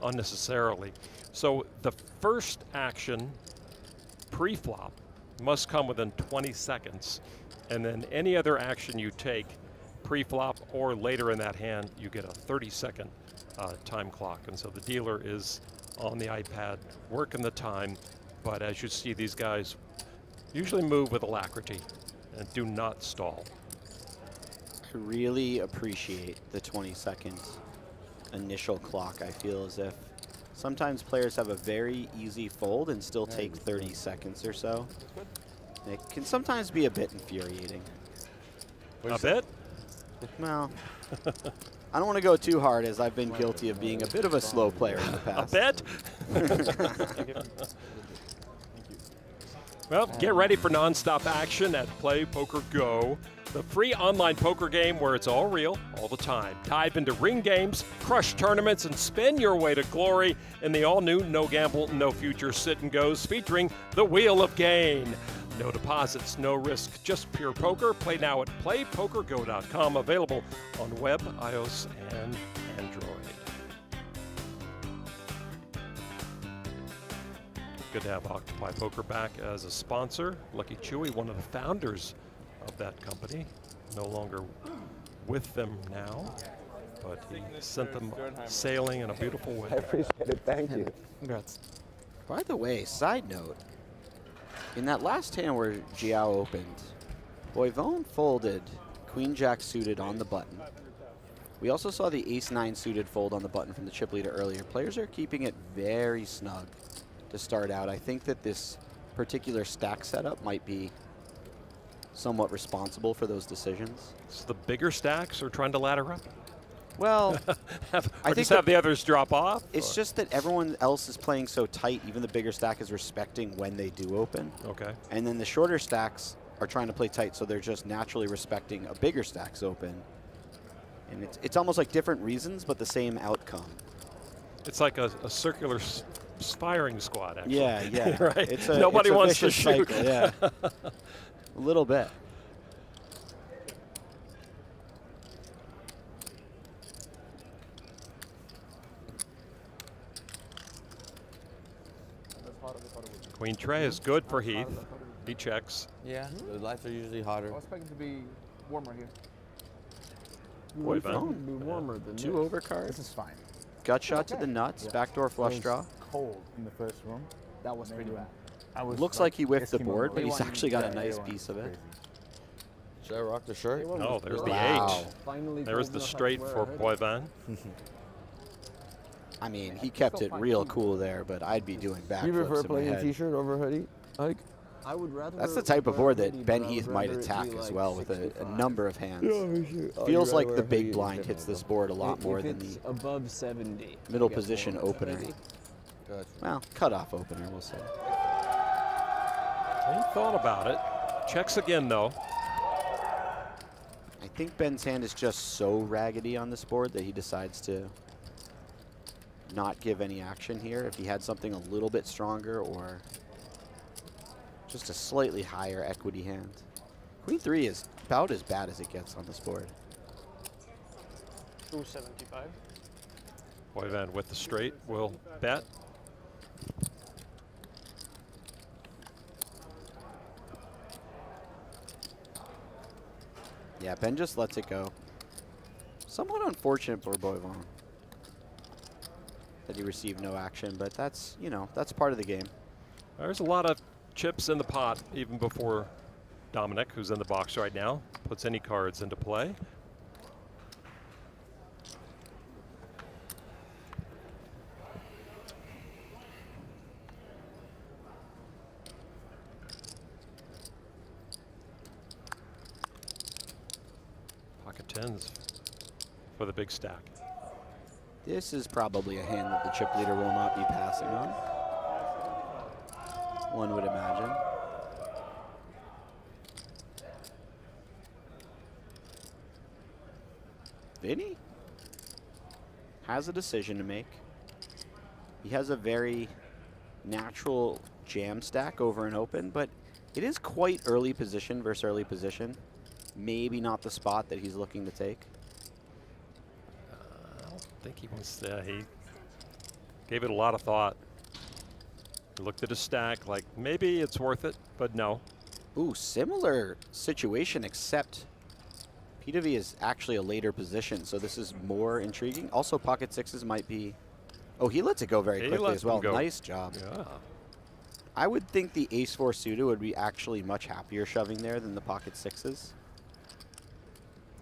unnecessarily. So the first action, pre-flop, must come within 20 seconds, and then any other action you take, pre-flop or later in that hand, you get a 30-second time clock. And so the dealer is on the iPad working the time, but as you see, these guys usually move with alacrity and do not stall. I really appreciate the 20-second initial clock. I feel as if sometimes players have a very easy fold and still take 30 seconds or so. It can sometimes be a bit infuriating. A bit? Well, I don't want to go too hard, as I've been guilty of being a bit of a slow player in the past. A bit? Well, get ready for non-stop action at PokerGO, the free online poker game where it's all real, all the time. Dive into ring games, crush tournaments, and spin your way to glory in the all-new No Gamble, No Future Sit and Goes featuring the Wheel of Gain. No deposits, no risk, just pure poker. Play now at playpokergo.com. Available on web, iOS, and Android. Good to have Octopi Poker back as a sponsor. Lucky Chewy, one of the founders of that company, no longer with them now, but he sent them sailing in a beautiful way. I appreciate it. Thank you. Congrats. By the way, side note, in that last hand where Joao opened, Boivin folded Queen-Jack suited on the button. We also saw the Ace-9 suited fold on the button from the chip leader earlier. Players are keeping it very snug to start out. I think that this particular stack setup might be somewhat responsible for those decisions. So the bigger stacks are trying to ladder up? Well, I think have the others drop off? It's just that everyone else is playing so tight, even the bigger stack is respecting when they do open. Okay. And then the shorter stacks are trying to play tight, so they're just naturally respecting a bigger stack's open. And it's almost like different reasons, but the same outcome. It's like a circular firing squad, actually. Yeah, yeah. Right? Nobody wants to shoot. Cycle, yeah. A little bit. Queen tray is good for Heath. He checks. Yeah, the lights are usually hotter. I was expecting to be warmer here. Boivin. Be warmer than Two this. overcards. This is fine. Gut shot to the nuts. Yeah. Backdoor flush It was draw. Cold in the first room. That was pretty bad. Looks like he whiffed the board, but he's actually got a nice piece of it. Should I rock the shirt? No, there's the Wow. 8. There's the straight for Boivin. I mean, he kept it real cool there, but I'd be doing backflips You prefer in my playing a head. t-shirt over hoodie? Like, I would rather. That's the type of board that hoodie, Ben but I Heath would might rather it attack be as like well with a 65. number of hands. Oh, Feels you'd like rather the wear a big hoodie blind than hits different this board a lot more than it's the above 70. middle I guess position more opener. 70. Gotcha. Well, cutoff opener, we'll say. He thought about it. Checks again, though. I think Ben's hand is just so raggedy on this board that he decides to not give any action here. If he had something a little bit stronger or just a slightly higher equity hand. Queen 3 is about as bad as it gets on this board. 275. Boivin with the straight will bet. Yeah, Ben just lets it go. Somewhat unfortunate for Boivin that he received no action, but that's, you know, that's part of the game. There's a lot of chips in the pot even before Dominic, who's in the box right now, puts any cards into play. Pocket tens for the big stack. This is probably a hand that the chip leader will not be passing on. One would imagine. Vinny has a decision to make. He has a very natural jam stack over and open, but it is quite early position versus early position. Maybe not the spot that he's looking to take. I don't think he wants. He gave it a lot of thought. He looked at his stack, like maybe it's worth it, but no. Ooh, similar situation, except Pitavy is actually a later position, so this is more intriguing. Also, pocket sixes might be. Oh, he lets it go very quickly as well. Nice job. Yeah. I would think the ace-4 suited would be actually much happier shoving there than the pocket sixes.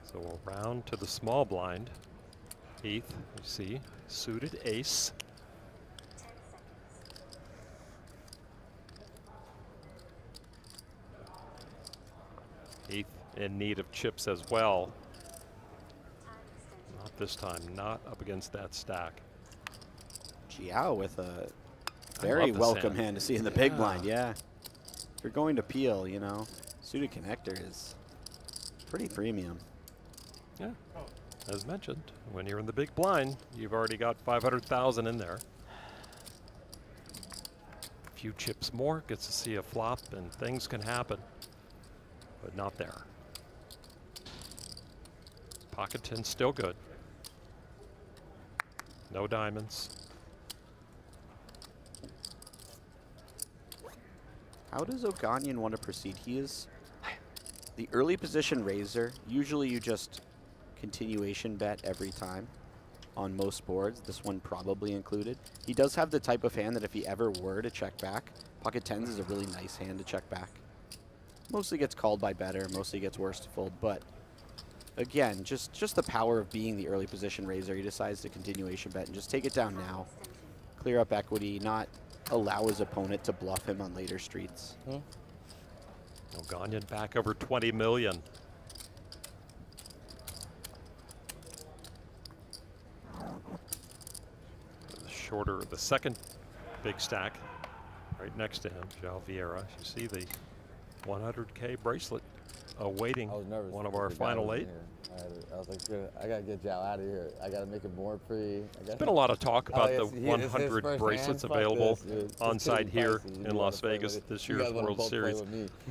So we'll round to the small blind. Heath, you see, suited ace. Heath in need of chips as well. Not this time, not up against that stack. Joao with a very welcome hand to see in the big blind, yeah. If you're going to peel, you know, suited connector is pretty premium. Yeah, as mentioned, when you're in the big blind, you've already got 500,000 in there. A few chips more, gets to see a flop, and things can happen, but not there. Pocket 10 still good. No diamonds. How does Oganyan want to proceed? He is the early position raiser. Usually you just continuation bet every time on most boards, this one probably included. He does have the type of hand that if he ever were to check back, pocket 10s is a really nice hand to check back. Mostly gets called by better, mostly gets worse to fold, but again, just the power of being the early position raiser. He decides to continuation bet and just take it down now. Clear up equity, not allow his opponent to bluff him on later streets. Oganyan back over 20 million. Shorter, the second big stack right next to him, Joao VIeira. You see the 100K bracelet awaiting one of our final 8. I was like, I gotta get Joao out of here. I gotta make it more free. There's been a lot of talk about the 100 bracelets available on site here in Las Vegas this year's World Series.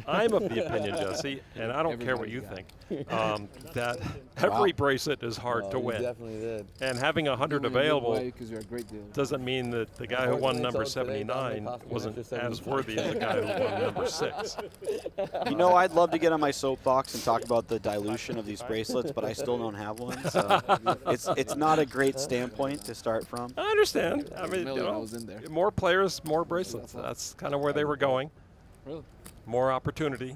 I'm of the opinion, Jesse, and I don't care what you think, that every bracelet is hard to win. Definitely did. And having 100 available You're a great deal. doesn't mean that the guy who won number 79 wasn't as worthy as the guy who won number 6. You know, I'd love to get on my soapbox and talk about the dilution of these bracelets, but I still don't have one, so it's not a great standpoint to start from. I understand. I mean, you know, more players, more bracelets. That's kind of where they were going. Really? More opportunity.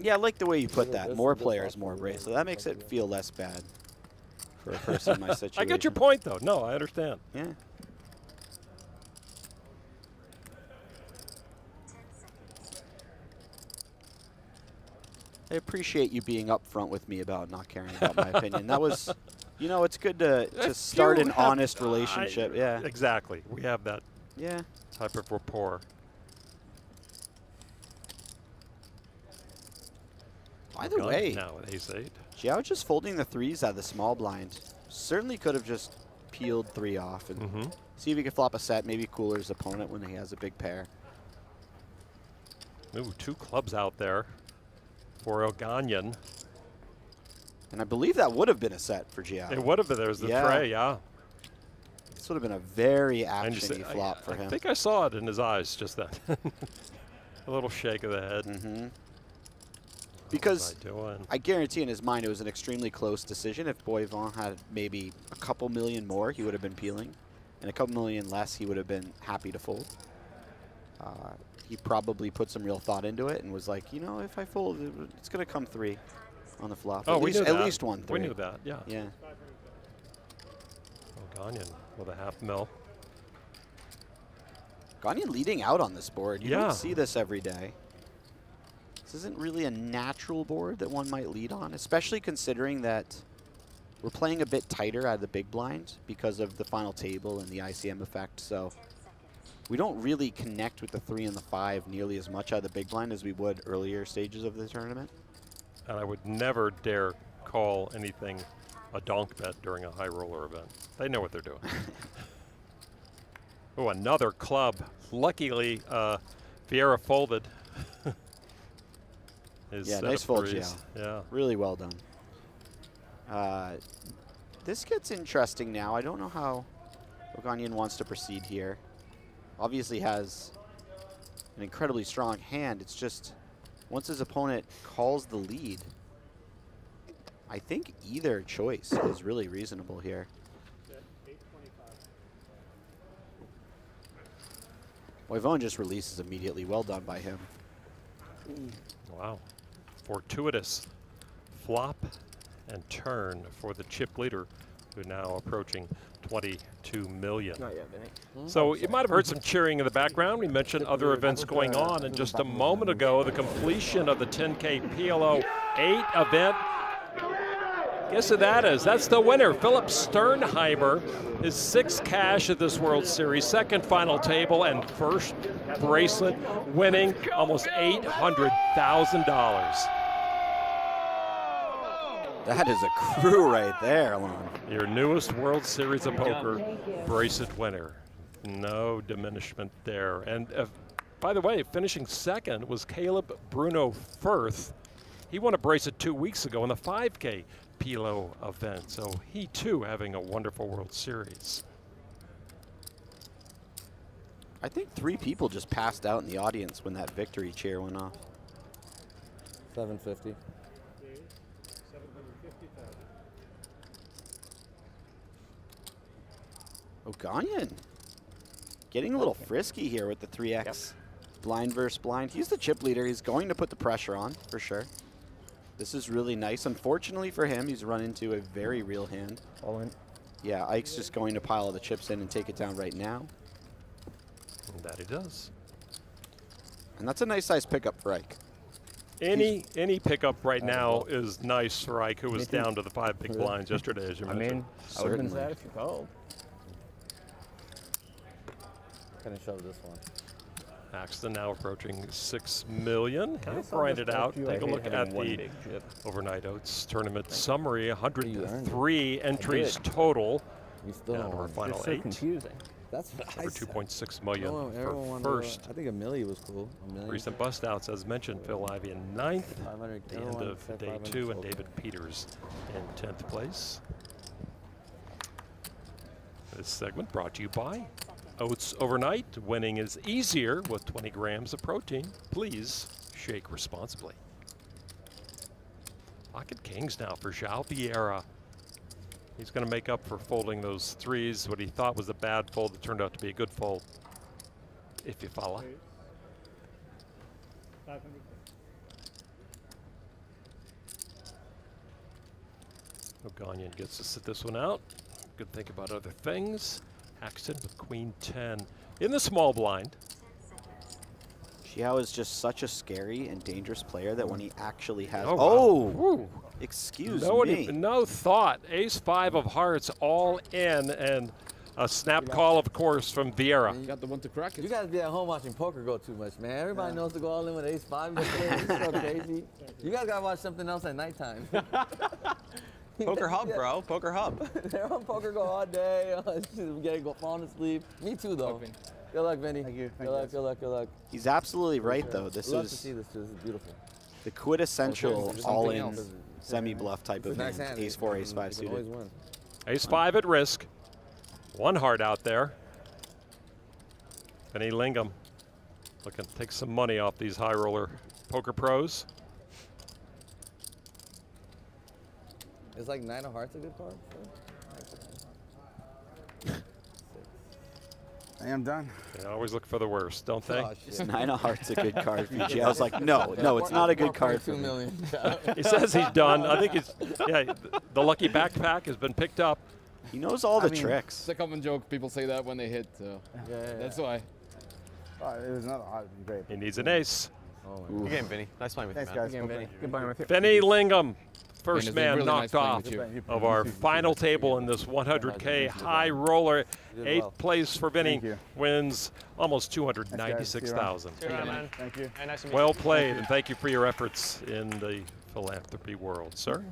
Yeah, I like the way you put that. More players, more bracelets. That makes it feel less bad for a person in my situation. I get your point, though. No, I understand. Yeah. I appreciate you being upfront with me about not caring about my opinion. That was, you know, it's good to start an honest relationship. Yeah. Exactly. We have that Yeah. type of rapport. By the way, now with ace-8. Joao just folding the 3s out of the small blind. Certainly could have just peeled 3 off and see if he could flop a set, maybe cooler his opponent when he has a big pair. Ooh, 2 clubs out there for Oganyan. And I believe that would have been a set for Joao. It would have been. There's the tray, yeah. This would have been a very action-y flop for him. I think I saw it in his eyes just then. A little shake of the head. Because I guarantee in his mind it was an extremely close decision. If Boivin had maybe a couple million more, he would have been peeling. And a couple million less, he would have been happy to fold. He probably put some real thought into it and was like, you know, if I fold, it's going to come 3 on the flop. Oh, at least 1 3. We knew that, yeah. Yeah. Oganyan with a half mil. Oganyan leading out on this board. You don't see this every day. This isn't really a natural board that one might lead on, especially considering that we're playing a bit tighter out of the big blind because of the final table and the ICM effect. So we don't really connect with the 3 and the 5 nearly as much out of the big blind as we would earlier stages of the tournament. And I would never dare call anything a donk bet during a high roller event. They know what they're doing. Oh, another club Luckily, Vieira folded. Yeah, nice fold, Joao. Yeah. Really well done. This gets interesting now. I don't know how Oganyan wants to proceed here. Obviously has an incredibly strong hand. It's just once his opponent calls the lead, I think either choice is really reasonable here. Boivin just releases immediately. Well done by him. Wow. Fortuitous flop and turn for the chip leader, who now approaching 22 million. Not yet, Vinny. So you might have heard some cheering in the background. We mentioned other events going on, and just a moment ago, the completion of the 10K PLO 8 event. Guess who that is? That's the winner, Philip Sternheimer. His 6th cash at this World Series, 2nd final table, and 1st bracelet, winning almost $800,000. That is a crew right there, Alon. Your newest World Series of Poker bracelet winner. No diminishment there. And by the way, finishing 2nd was Caleb Bruno Firth. He won a bracelet 2 weeks ago in the 5K PLO event. So he too having a wonderful World Series. I think 3 people just passed out in the audience when that victory cheer went off. 750. Oganyan getting a little frisky here with the 3x blind versus blind. He's the chip leader. He's going to put the pressure on for sure. This is really nice. Unfortunately for him, he's run into a very real hand. All in. Yeah, Ike's just going to pile the chips in and take it down right now. And that he does. And that's a nice size pickup for Ike. Any pickup right now is nice for Ike, who was down to the 5 big blinds yesterday, as you mentioned. I would have been sad if you called. Gonna shove this one. Haxton now approaching 6 million. Kind of grinded out. Take a look at the Overnight Oats tournament summary. 103 entries total. You still down to our final It's so 8. confusing. That's what Over 2.6 million for first. I think Emilien was cool. Recent bust outs, as mentioned, Phil Ivey in 9th. 500. The end of day 2, and David Peters in 10th place. This segment brought to you by Oats Overnight. Winning is easier with 20 grams of protein. Please shake responsibly. Pocket kings now for Joao VIeira. He's going to make up for folding those 3s. What he thought was a bad fold, it turned out to be a good fold, if you follow. Oganyan gets to sit this one out. Good think about other things. Haxton with Queen 10 in the small blind. Joao is just such a scary and dangerous player that when he actually has... Excuse me. No thought. Ace-5 of hearts all in, and a snap call, of course, from Vieira. You got the one to crack it. You guys be at home watching PokerGO too much, man. Everybody knows to go all in with ace-5. It's so crazy. You guys gotta watch something else at nighttime. Poker Hub, bro. Poker Hub. They're on PokerGO all day. We gotta go falling asleep. Me too, though. Good luck, Vinny. Thank you. Good luck, good luck, good luck. He's absolutely right, though. This Love is to see this too. This is beautiful. the quintessential Something all-in else. semi-bluff type of Nice hand. hand. Ace-4, Ace-5 You can always suited. win. Ace-5 at risk. 1 heart out there. Vinny Lingham looking to take some money off these high roller poker pros. It's like 9 of hearts a good card. I am done. They always look for the worst, don't they? Oh, shit. 9 of hearts a good card for you. I was like, no, it's not a good card for 2 me. million. He says he's done. I think it's, yeah, the lucky backpack has been picked up. He knows all the tricks. It's a common joke. People say that when they hit, so that's why. It was another hard. Great. He needs an ace. Good game, Vinny. Nice playing with Thanks, you, man. guys. Again, Vinny. Goodbye with you. Vinny Lingham, first it's man really knocked nice off playing with of our final table in this 100K high roller. 8th place for Vinny, Thank you. wins almost 296,000. Cheers, man. Thank you. Hey, nice to meet Well you. played, and thank you for your efforts in the philanthropy world, sir.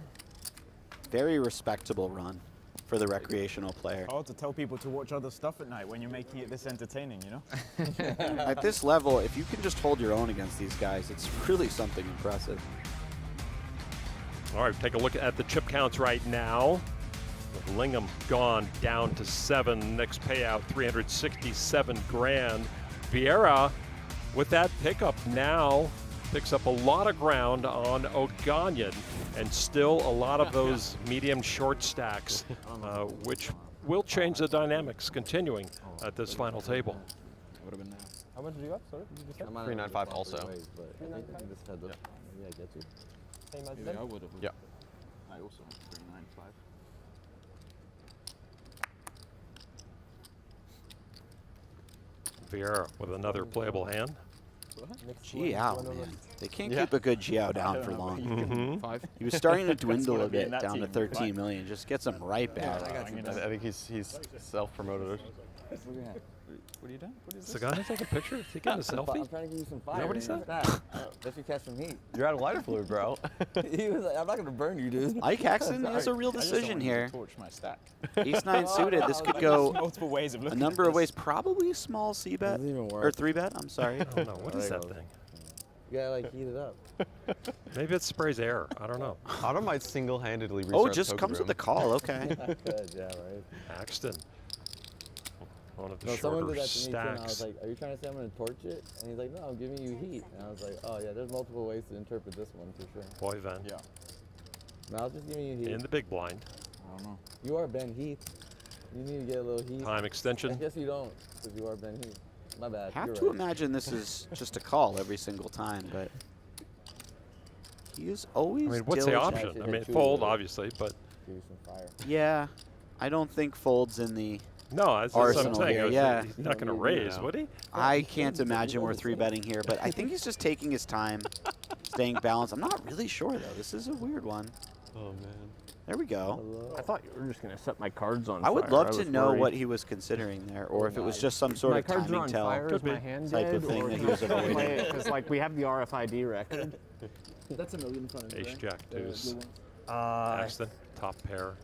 Very respectable run. for the recreational player. Hard to tell people to watch other stuff at night when you're making it this entertaining, you know? At this level, if you can just hold your own against these guys, it's really something impressive. All right, take a look at the chip counts right now. With Lingham gone down to 7. Next payout, 367 grand. Vieira, with that pickup now, picks up a lot of ground on Oganyan, and still a lot of those medium short stacks, which will change the dynamics continuing at this final table. How much did you have? Sorry, did you say? 395 also. Same as Yeah, I them? would have. Yeah. I also went 395. Vieira with another playable hand. Jiao, man. They can't keep a good Jiao down for long. Mm-hmm. He was starting to dwindle a bit down to 13 million. Just gets him right back. I think he's self-promoted. What are you doing? What is Is the guy to take a picture? Is he getting a selfie? I'm trying to give you some fire. Is that what he said? That's you catch some heat. You're out of lighter fluid, bro. He was like, I'm not going to burn you, dude. Ike Haxton has a real I just don't decision want here. to torch my stack. Ace-9 suited. This could go Multiple ways of a looking number at of ways. this. Probably small C-bet. Doesn't even work. Or 3-bet, I'm sorry. I don't know. What is that thing? You gotta like heat it up. Maybe it sprays air. I don't know. Autumn might single-handedly restart Oh, the just poker comes room. with the call. Okay. Good, yeah, right. Haxton. One of the No, someone shorter did that to me too, and I was stacks. like, "Are you trying to say I'm gonna torch it?" And he's like, "No, I'm giving you heat." And I was like, "Oh yeah, there's multiple ways to interpret this one for sure." Boivin Yeah. No, I was just giving you heat. in the big blind. I don't know. You are Ben Heath. You need to get a little heat. Time I extension. guess you don't, because you are Ben Heath. My bad. Have You're to right. imagine this is just a call every single time, but he is always I mean, what's the diligent. option? I Hit mean, two fold, with it. obviously, but Give you some fire. Yeah, I don't think folds in the... no, that's what I'm Arsenal saying. here, yeah. He's not going to raise, would he? I can't imagine we're 3-betting here, but I think he's just taking his time, staying balanced. I'm not really sure, though. This is a weird one. Oh, man. There we go. I thought you were just going to set my cards on I would fire. love was to know worried. what he was considering there, or if it was just some sort My of cards are timing on tell fire. Is be. my hand type dead, of thing or that he was avoiding. Because like we have the RFID record. That's $1 million in front of you, Ace right? Jack The deuce. blue one. Haxton, top pair.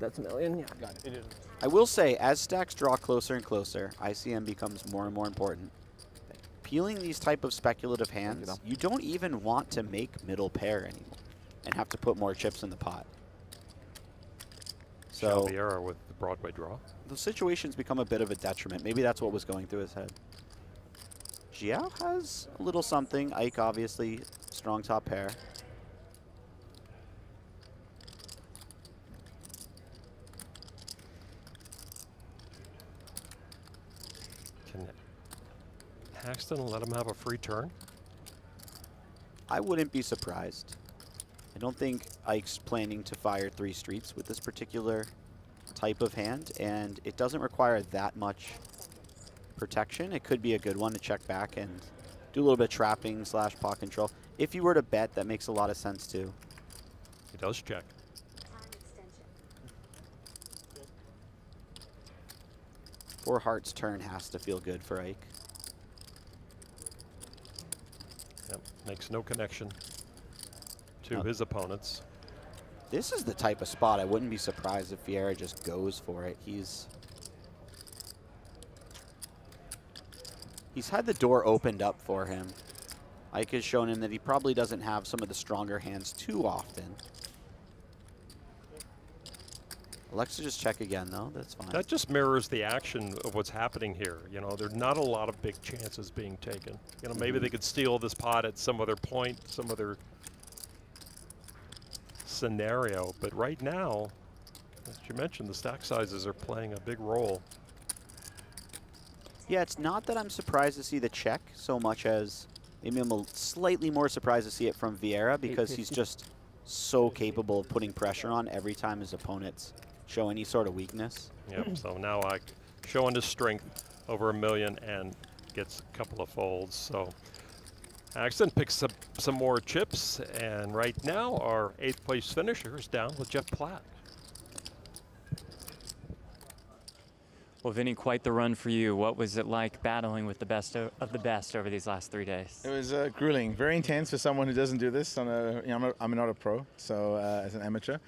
That's $1 million. Yeah. Got it. I will say, as stacks draw closer and closer, ICM becomes more and more important. Peeling these type of speculative hands, you don't even want to make middle pair anymore and have to put more chips in the pot. Joao So VIeira with the Broadway draw. the situations become a bit of a detriment. Maybe that's what was going through his head. Jiao has a little something. Ike, obviously, strong top pair. Can Haxton let him have a free turn? I wouldn't be surprised. I don't think Ike's planning to fire 3 streets with this particular type of hand, and it doesn't require that much protection. It could be a good one to check back and do a little bit of trapping / pot control. If you were to bet, that makes a lot of sense too. He does check. 4 hearts turn has to feel good for Ike. Yep. Makes no connection to No. his opponents. This is the type of spot I wouldn't be surprised if Vieira just goes for it. He's had the door opened up for him. Ike has shown him that he probably doesn't have some of the stronger hands too often. Alexa just check again, though. That's fine. That just mirrors the action of what's happening here. You know, there's not a lot of big chances being taken. You know, maybe they could steal this pot at some other point, some other scenario. But right now, as you mentioned, the stack sizes are playing a big role. Yeah, it's not that I'm surprised to see the check so much as maybe I'm slightly more surprised to see it from Vieira because he's just so capable of putting pressure on every time his opponents show any sort of weakness. Yep, so now Ike showing his strength over $1 million and gets a couple of folds. So Haxton picks up some more chips, and right now our 8th place finisher is down with Jeff Platt. Well, Vinny, quite the run for you. What was it like battling with the best of the best over these last 3 days? It was grueling, very intense for someone who doesn't do this. I'm not a pro, so as an amateur.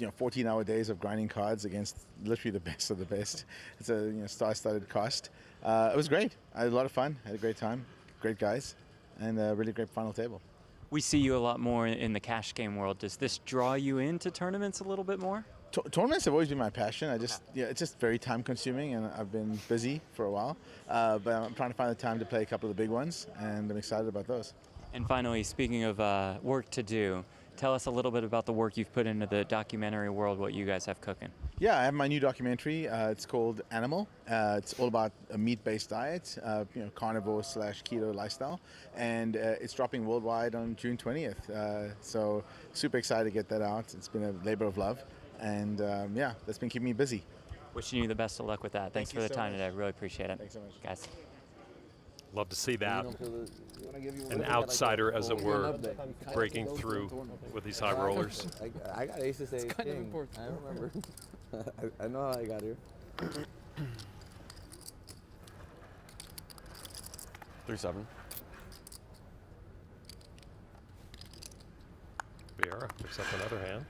14-hour days of grinding cards against literally the best of the best. It's a star-studded cost. It was great. I had a lot of fun. I had a great time. Great guys, and a really great final table. We see you a lot more in the cash game world. Does this draw you into tournaments a little bit more? Tournaments have always been my passion. It's just very time-consuming, and I've been busy for a while. But I'm trying to find the time to play a couple of the big ones, and I'm excited about those. And finally, speaking of work to do, tell us a little bit about the work you've put into the documentary world, what you guys have cooking. Yeah, I have my new documentary. It's called Animal. It's all about a meat-based diet, carnivore/keto lifestyle, and it's dropping worldwide on June 20th. So super excited to get that out. It's been a labor of love, and that's been keeping me busy. Wishing you the best of luck with that. Thanks for the time today. I really appreciate it. Thanks so much. Guys. Love to see that. An outsider, as it were, breaking through with these high rollers. I got aces, ace, king. I remember. I know how I got here. 3-7. Vieira picks up another hand.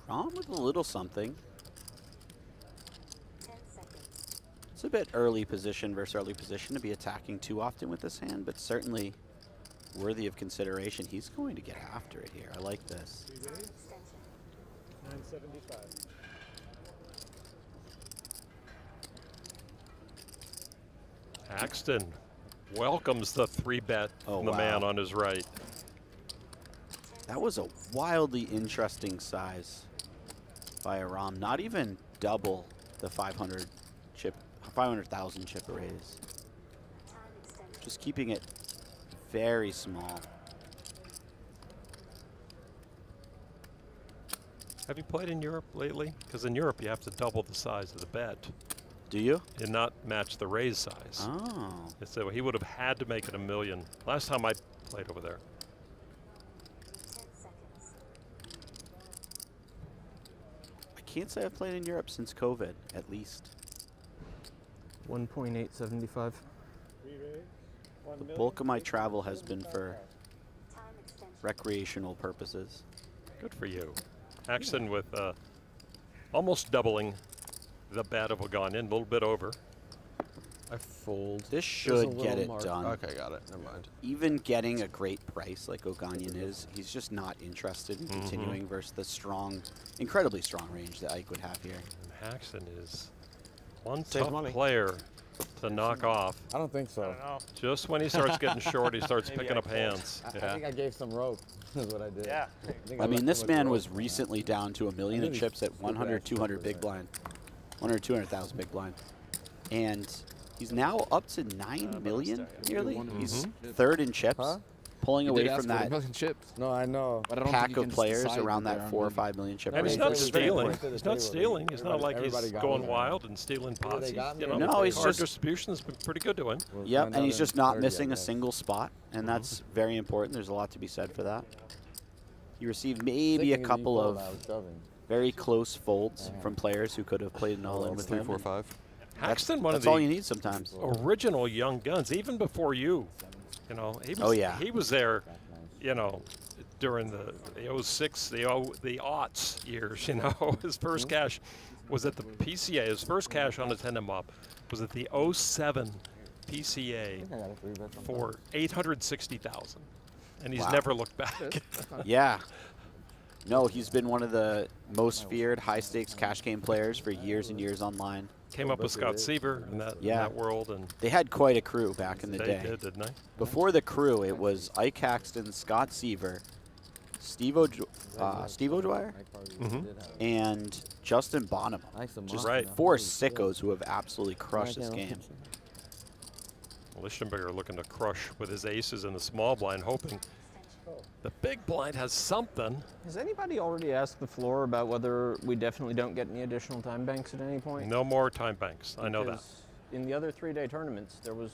Rom with a little something. It's a bit early position versus early position to be attacking too often with this hand, but certainly worthy of consideration. He's going to get after it here. I like this. 975. Haxton welcomes the 3-bet from the man on his right. That was a wildly interesting size by Aram. Not even double the 500,000 chip raise. Just keeping it very small. Have you played in Europe lately? Because in Europe you have to double the size of the bet. Do you? And not match the raise size. Oh. So he would have had to make it $1 million. Last time I played over there. I can't say I've played in Europe since COVID, at least. 1.875. The bulk of my travel has been for recreational purposes. Good for you. Haxton with almost doubling the bet of Oganyan, a little bit over. I fold. This should get it mark. done. Okay, got it. Never mind. Even getting a great price like Oganyan is, he's just not interested in continuing versus the strong, incredibly strong range that Ike would have here. And Haxton is one tough player to knock off. I don't think so. Just when he starts getting short, he starts picking up hands. I think I gave some rope, is what I did. Yeah. I mean, this man was recently down to $1 million in chips at 100, 200 big blind. 100, 200,000 big blind. And he's now up to 9 million nearly. He's third in chips, pulling away from that No, I know. But I don't pack think you of can players decide around what that they're 4 or on. 5 million chip And he's range. not It's very stealing. important to the He's not table. stealing. It's not like he's Everybody got going me. wild and stealing pots. got me. No, he's card just- distribution's been pretty good to him. Yep, and he's just not missing a single spot, and that's very important. There's a lot to be said for that. He received maybe a couple of very close folds from players who could have played an all-in with 3, him. 4, 5. Haxton, one of That's all you the need sometimes. original young guns, even before you. You know, he was, he was there, you know, during the 06, the aughts years, you know. His first cash was at the PCA. His first cash on his Hendon mob was at the 07 PCA for 860,000. And he's never looked back. Yeah. No, he's been one of the most feared high-stakes cash game players for years and years online. Came up with Scott Seaver in that world. And they had quite a crew back in the they day. did, didn't they? Before the crew, it was Ike Haxton, Scott Seaver, Steve O'Dwyer, and Justin Bonham. Just 4 sickos who have absolutely crushed this game. Lichtenberger looking to crush with his aces in the small blind, hoping the big blind has something. Has anybody already asked the floor about whether we definitely don't get any additional time banks at any point? No more time banks. I know that. In the other 3-day tournaments, there was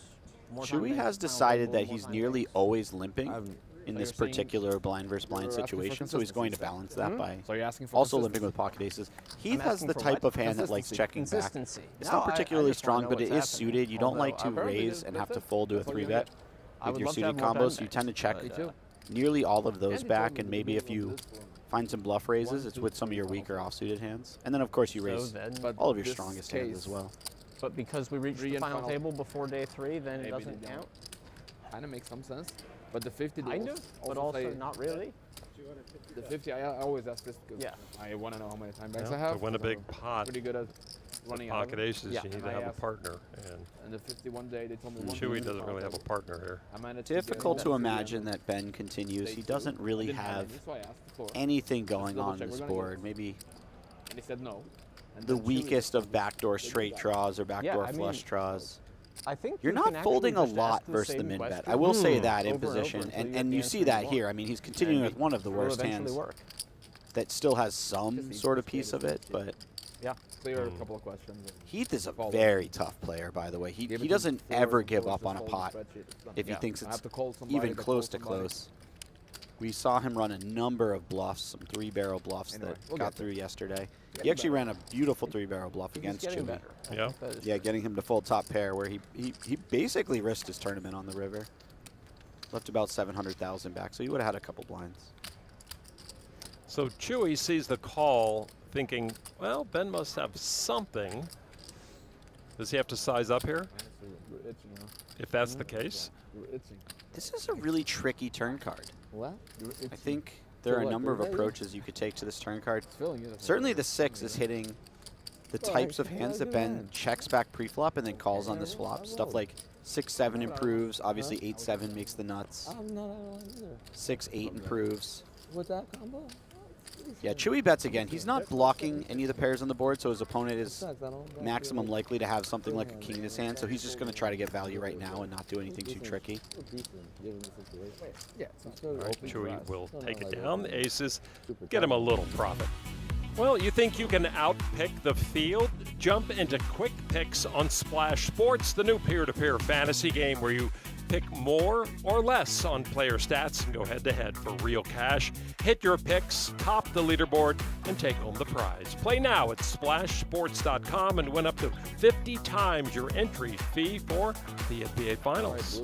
more time Chewy banks. has decided that he's nearly always limping in this particular blind versus blind situation, so he's going to balance that by So you're asking for also limping with pocket aces. Heath has the type of hand that likes checking back. It's not particularly strong, but it is suited. You don't like to raise and have to fold to a 3-bet with your suited combos, so you tend to check nearly all of those back, and maybe if you find some bluff raises, it's with some of your weaker offsuited hands. And then, of course, you raise all of your strongest hands as well. But because we reached the final table before day 3, then it doesn't count? Kind of makes some sense. But the 50 Kind of, but also not really. The 50, I always ask this because I want to know how many time banks I have. To win a big pot, pretty good at running pocket aces, you need to have a partner. And the 51 day, they told me Chewy doesn't really have a partner here. Difficult to imagine that Ben continues. He doesn't really have anything going on this board. Maybe he said no. The weakest of backdoor straight draws or backdoor flush draws. I think you're not folding a lot versus the min bet. I will say that in position, and you see that here. I mean, he's continuing with one of the worst hands that still has some sort of piece of it, but clear a couple of questions. Heath is a very tough player, by the way. He doesn't ever give up on a pot if he thinks it's even close to close. We saw him run a number of bluffs, some 3-barrel bluffs that got through yesterday. He actually ran a beautiful 3-barrel bluff against Chewy. Yeah, getting him to fold top pair, where he basically risked his tournament on the river. Left about 700,000 back, so he would have had a couple blinds. So Chewy sees the call, thinking, well, Ben must have something. Does he have to size up here? If that's the case. This is a really tricky turn card. What? I think there are a number of approaches you could take to this turn card. Certainly the 6 is hitting the types of hands that Ben checks back pre-flop and then calls on this flop. Stuff like 6-7 improves. Obviously 8-7 makes the nuts. 6-8 improves. With that combo? Yeah, Chewy bets again. He's not blocking any of the pairs on the board, so his opponent is maximum likely to have something like a king in his hand, so he's just going to try to get value right now and not do anything too tricky. All right, Chewy will take it down. The aces get him a little profit. Well, you think you can outpick the field? Jump into Quick Picks on Splash Sports, the new peer-to-peer fantasy game where you pick more or less on player stats and go head-to-head for real cash. Hit your picks, top the leaderboard, and take home the prize. Play now at splashsports.com and win up to 50 times your entry fee for the NBA Finals.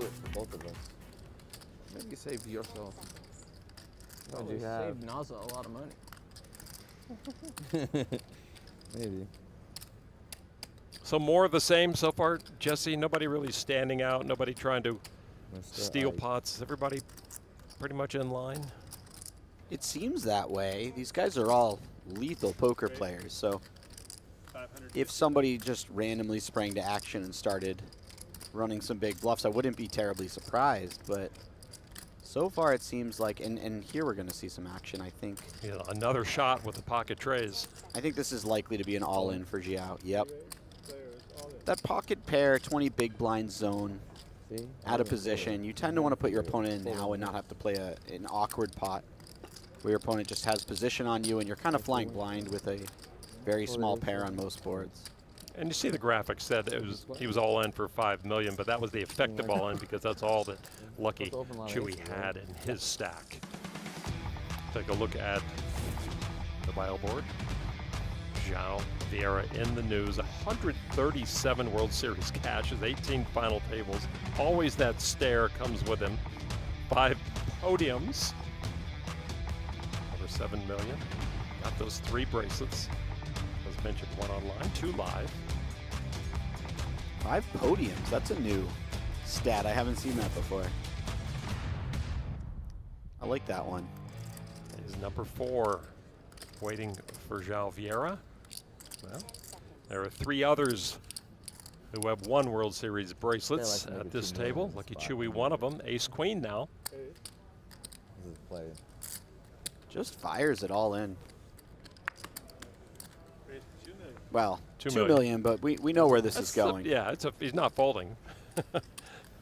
Maybe save yourself. What do you have? Save Naza a lot of money. Maybe. So more of the same so far, Jesse? Nobody really standing out, nobody trying to steal pots. Everybody pretty much in line? It seems that way. These guys are all lethal poker players, so if somebody just randomly sprang to action and started running some big bluffs, I wouldn't be terribly surprised, but so far it seems like, and here we're going to see some action, I think. Yeah, another shot with the pocket trays. I think this is likely to be an all-in for Joao. Yep. That pocket pair, 20 big blind zone, out of position. You tend to want to put your opponent in now and not have to play an awkward pot where your opponent just has position on you and you're kind of flying blind with a very small pair on most boards. And you see the graphic said he was all in for $5 million, but that was the effective all in because that's all that Lucky Chewy had in his stack. Take a look at the bio board. Joao VIeira in the news, 137 World Series cashes, 18 final tables. Always that stare comes with him. 5 podiums, over 7 million. Got those 3 bracelets. As mentioned, 1 online, 2 live. 5 podiums, that's a new stat. I haven't seen that before. I like that one. Is number 4 waiting for Joao VIeira. Well, there are 3 others who have 1 World Series bracelets at this table. Lucky Chewy, one of them. Ace Queen now. Just fires it all in. Well, 2 million, but we know where this is going. Yeah, he's not folding.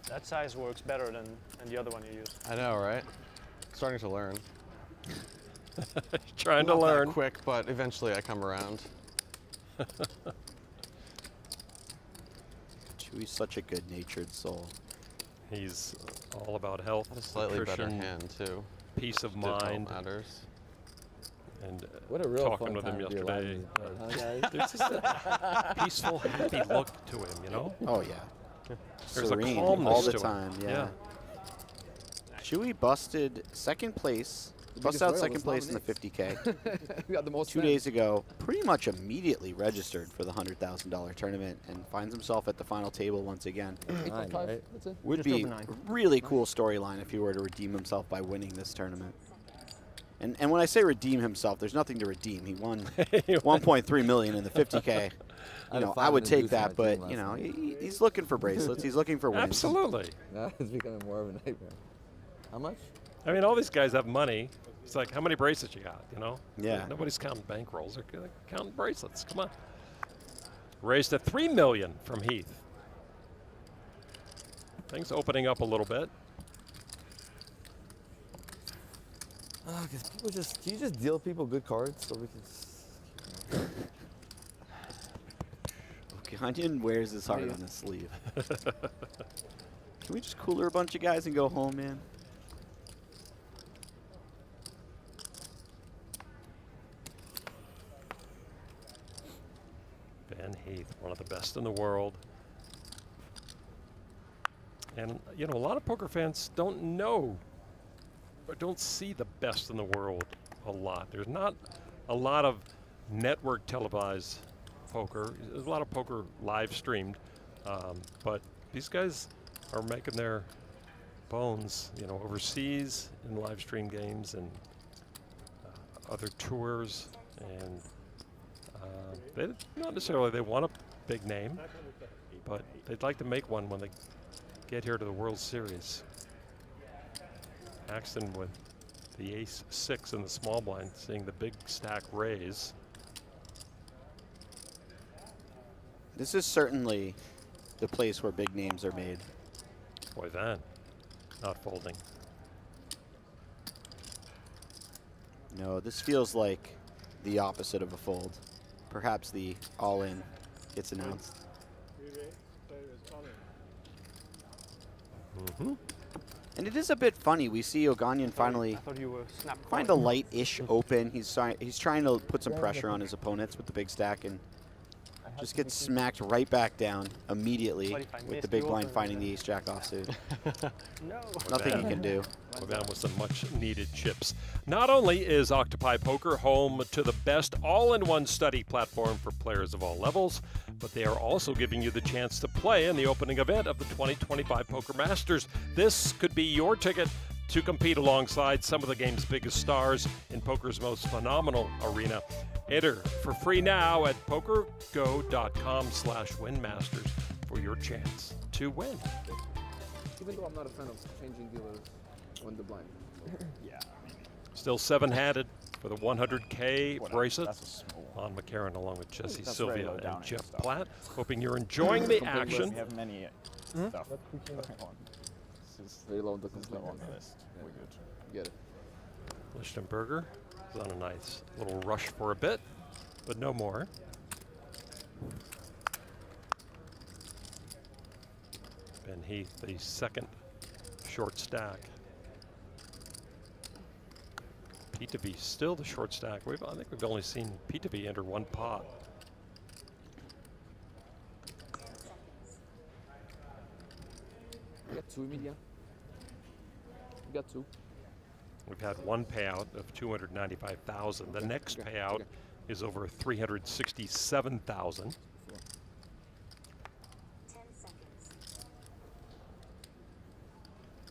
That size works better than the other one you used. I know, right? Starting to learn. Trying to learn. Not quick, but eventually I come around. Chewy's such a good-natured soul. He's all about health, A slightly better nutrition, hand too. peace of Did well mind. matters. And What a real talking fun with him time to be yesterday, alive, huh, guys? there's just a peaceful, happy look to him, you know? Oh, yeah. There's Serene a calmness all the to him. time, yeah. Chewy busted second place. Busted out second place in the 50K. We got the most 2 days ago, pretty much immediately registered for the $100,000 tournament and finds himself at the final table once again. Right? Would Just be over 9. really cool storyline if he were to redeem himself by winning this tournament. And when I say redeem himself, there's nothing to redeem. He won 1.3 million in the 50K. You know, I would take that, but you know, he's looking for bracelets. He's looking for wins. Absolutely. Now it's becoming more of a nightmare. How much? I mean, all these guys have money. It's like, how many bracelets you got, you know? Yeah. Nobody's counting bankrolls. They're counting bracelets. Come on. Raised to $3 million from Heath. Things opening up a little bit. Because people can you just deal people good cards so we can Oganyan wears his heart on his sleeve. Can we just cooler a bunch of guys and go home, man? Ben Heath, one of the best in the world. And, you know, a lot of poker fans don't know or don't see the best in the world a lot. There's not a lot of network televised poker. There's a lot of poker live streamed, but these guys are making their bones, you know, overseas in live stream games and other tours, and they not necessarily they want a big name, but they'd like to make one when they get here to the World Series. Haxton with the ace-6 in the small blind, seeing the big stack raise. This is certainly the place where big names are made. Boivin not folding. No, this feels like the opposite of a fold. Perhaps the all-in gets announced. Mm-hmm. And it is a bit funny. We see Oganyan finally find a light-ish open. He's trying to put some pressure on his opponents with the big stack and just gets smacked right back down immediately with the big blind finding the ace-jack offsuit. Nothing he can do. Boivin with some much-needed chips. Not only is Octopi Poker home to the best all-in-one study platform for players of all levels, but they are also giving you the chance to play in the opening event of the 2025 Poker Masters. This could be your ticket to compete alongside some of the game's biggest stars in poker's most phenomenal arena. Enter for free now at PokerGo.com/winmasters for your chance to win. Even though I'm not a fan of changing dealers on the blind. Yeah. Still 7-handed for the 100K bracelet on McCarron along with Jesse Sylvia and Jeff Platt. Hoping you're enjoying the action. We have many stuff. This is very low on the list. We're good. Get it. Lichtenberger is on a nice little rush for a bit, but no more. Ben Heath, the second short stack. Pitavy still the short stack. I think we've only seen Pitavy enter one pot. You got 2 Emilien. You got 2. We've had one payout of $295,000. The next payout is over $367,000.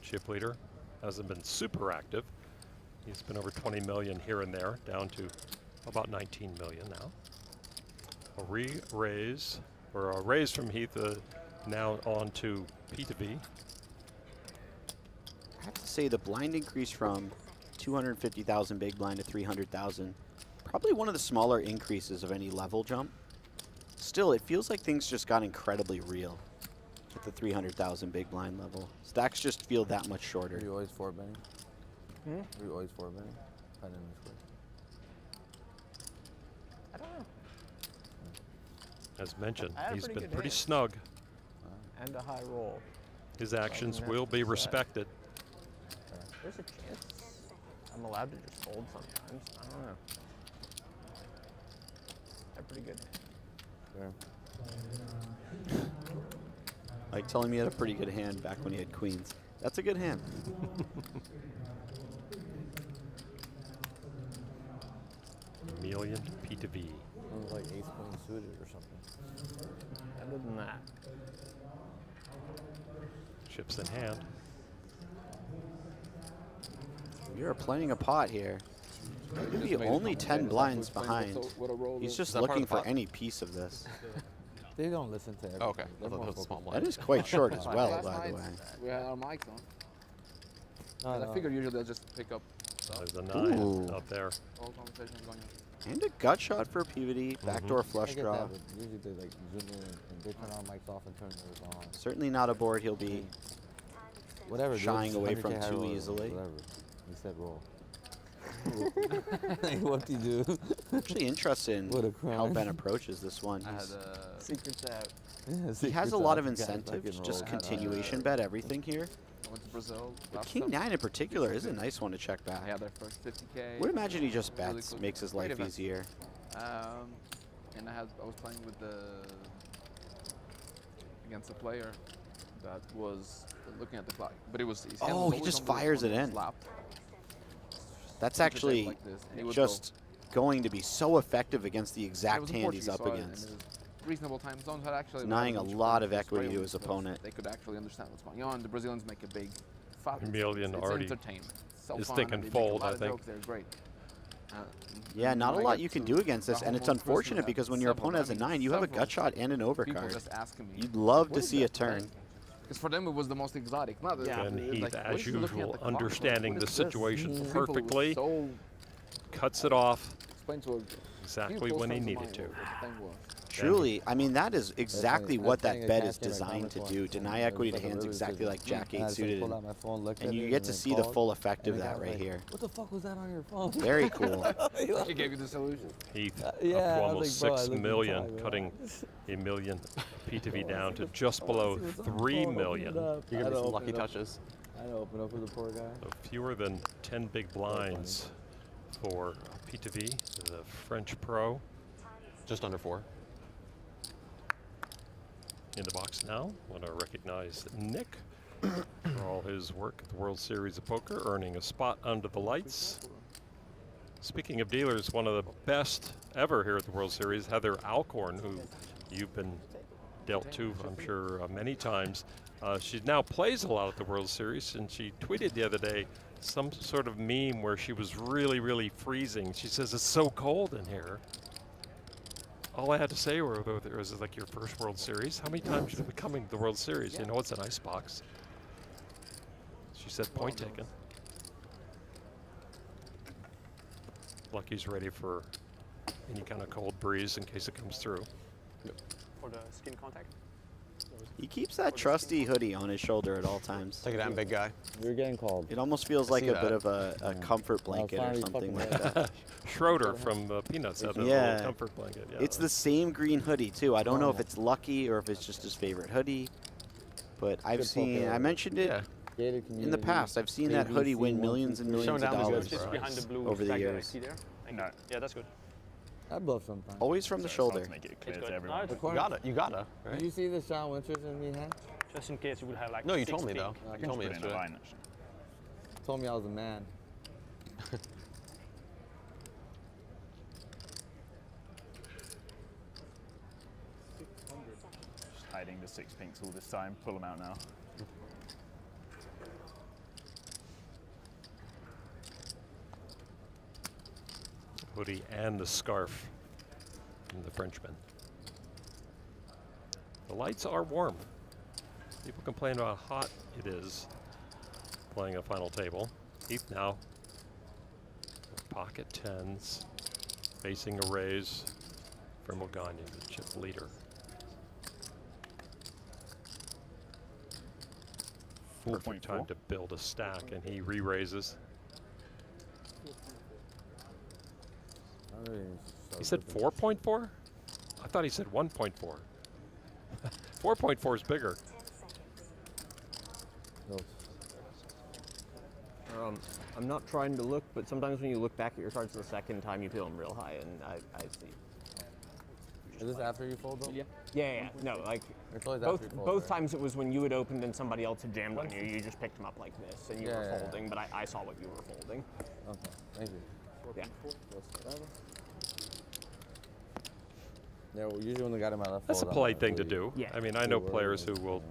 Chip leader hasn't been super active. He's been over 20 million here and there, down to about 19 million now. A raise from Heath, now on to Pitavy. I have to say the blind increase from 250,000 big blind to 300,000, probably one of the smaller increases of any level jump. Still, it feels like things just got incredibly real at the 300,000 big blind level. Stacks just feel that much shorter. Are you always 4-betting? Are you always 4-betting? I didn't know. I don't know. As mentioned, I had a he's pretty been good pretty hand. snug. And a high roll. His actions will be respected. There's a chance I'm allowed to just fold sometimes. I don't know. They're pretty good. Like telling me he had a pretty good hand back when he had queens. That's a good hand. Emilien Pitavy. Sounds like ace-queen suited or something. Other than that. Chips in hand. You're playing a pot here. Maybe only 10 blinds behind. He's just looking for any piece of this. They don't listen to everything. Oh, okay. I thought that was a small blind. That is quite short as well, Last by the night, way. we had our mics on. And I figured usually they'll just pick up There's a 9 Ooh. up there. all conversations going on. And a gut shot for Peavy. Backdoor flush I get draw. that, but usually they like zoom in and they turn our mics off and turn theirs on. Certainly not a board he'll be Whatever. shying dude, away 100K from high too roll, easily. Whatever. He said roll. What do you do? Actually interested What a in how crime. Ben approaches this one. I had He's- Secrets out. he has a lot of incentives, just continuation bet everything here. I went to Brazil. The last King summer. 9 in particular is a nice one to check back. I had their first 50K. Would imagine he just really bets, cool- makes his great life event. easier. And I was playing with against a player that was looking at the clock, but it was. His hand Oh, was he always just on the- fires on it his in. lap. That's He would just actually aim like this, and he would just going to be so effective against the It exact was in hand he's Portuguese, up so against. and it was reasonable time zones had actually Denying a allowed lot of Portuguese equity to Australians his because opponent. They could actually understand what's going on. The Brazilians make a big fuss. Emilien It's already entertainment. It's so is fun, thinking and they make fold, a lot I of think. jokes. They're great. Yeah, not a I lot get you can to do against this, and it's Christmas unfortunate at because when your several- opponent has a 9, you have a several gut shot and an People overcard. just asking me. You'd love "What to is see a that turn. bet?" Because for them it was the most exotic. Not the, And it was Heath, like, what as is he looking at usual, the clock? understanding What the is this? situation People were perfectly, so cuts it off explain to a exactly few close when he friends of needed mine to. what the thing was. Truly, I mean, that is exactly funny. what That's that funny, bet I is can't designed to comment do. on it. Deny It was equity to like a hands really exactly good- like Jack I 8 just suited. pulled out my phone, looked And at you it, get and to then see the called, full effect of and the that guy right was here. like, what the fuck was that on your phone? Very cool. She gave you the solution. Heath yeah, up to I was almost like, bro, I 6 looked million, inside, cutting Emilien Pitavy down to just below 3 million. You're gonna be some lucky touches. I had to open up for the poor guy. So fewer than 10 big blinds for Pitavy, the French pro. Just under 4. In the box now, want to recognize Nick for all his work at the World Series of Poker, earning a spot under the lights. Speaking of dealers, one of the best ever here at the World Series, Heather Alcorn, who you've been dealt to, I'm sure, many times. She now plays a lot at the World Series, and she tweeted the other day some sort of meme where she was really, really freezing. She says, it's so cold in here. All I had to say was like, your first World Series? How many times have you been coming to the World Series? You know, it's an ice box. She said, point taken. Lucky's ready for any kind of cold breeze in case it comes through. For the skin contact. He keeps that trusty hoodie on his shoulder at all times. Take it down, big guy. You're getting called. It almost feels like see a that. bit of a comfort blanket or finally something fucking like that. Schroeder from Peanuts had a Yeah. little comfort blanket. Yeah. It's the same green hoodie too. I don't know if it's Lucky or if it's just his favorite hoodie, but I've Good seen, poker. I mentioned it Yeah. Gated in the community, past. I've seen that hoodie win ABC, millions and 1, 2, 3. millions of Showing down the dollars goods. Just behind the blue over the flag that I years. see there. No. Yeah, that's good. I bluff sometimes. Always from the It's hard shoulder. to make it It's clear good. to everyone. No, it's You gotta, Did right? you see the Sean Winters in me hand? just in case you would have like. No, you 6 told me pink. though. I You can told me just put it in a yesterday. line, actually. Told me I was a man. Just hiding the 6 pinks all this time. Pull them out now. hoodie and the scarf from the Frenchman. The lights are warm. People complain about how hot it is playing a final table. Heath now with pocket tens, facing a raise from Oganyan, the chip leader. Perfect time to build a stack, and he re-raises. He said 4.4? I thought he said 1.4. 4.4 is bigger. I'm not trying to look, but sometimes when you look back at your cards the second time, you feel them real high, and I see. Is this after you fold them? Yeah. No, like It's always after you fold, both right? times it was when you had opened and somebody else had jammed on you. You just picked them up like this, and you were Yeah. folding. But I saw what you were folding. Okay, thank you. Yeah. Yeah, well, usually when the guy to my left That's a fold, polite I'm thing to really- do. Yeah. I mean, I know players who will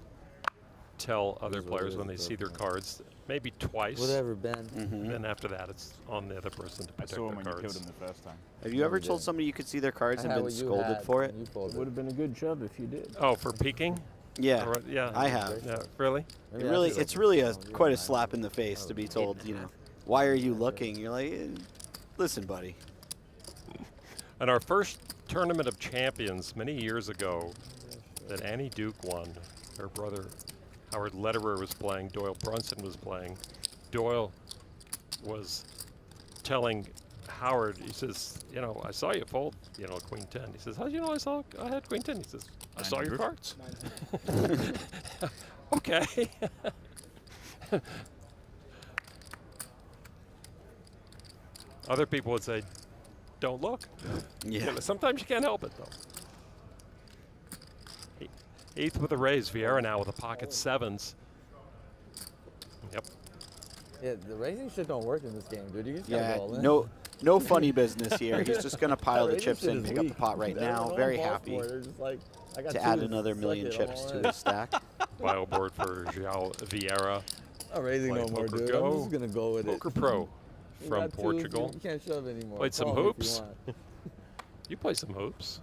tell other players when they see their cards, maybe twice. Whatever, Ben. And then after that, it's on the other person to I protect saw him their when you killed cards. him the first time. Have you ever told somebody you could see their cards I and had been what you scolded had, for it? you folded. It would have been a good shove if you did. Oh, for peeking? Yeah, Or- yeah. I have. Yeah, really? Maybe It I really, should it's open really this one. quite a slap in the face to be told, you know, why are you looking? You're like, listen, buddy. And our first tournament of champions many years ago that Annie Duke won, her brother Howard Lederer was playing, Doyle Brunson was playing. Doyle was telling Howard, he says, you know, I saw you fold, you know, Queen 10. He says, how do you know I had Queen 10? He says, I saw your cards. Okay. Other people would say, don't look. Yeah. You know, sometimes you can't help it, though. Heath with a raise. Vieira now with a pocket sevens. Yep. Yeah, the raising shit don't work in this game, dude. You just gotta Yeah, go all in. no funny business here. He's just going to pile the Raising chips shit in, is pick up the weak. pot right They're now. all Very balls happy for it. They're just like, I got to two, add another suck million it, chips I'm to all in. his stack. Wild board for Joao VIeira. Not raising no Playing more, dude. PokerGO. I'm just gonna go with Poker it. Pro You from got two, Portugal. You can't shove anymore. Played some Call me if you hoops. want. You play some hoops,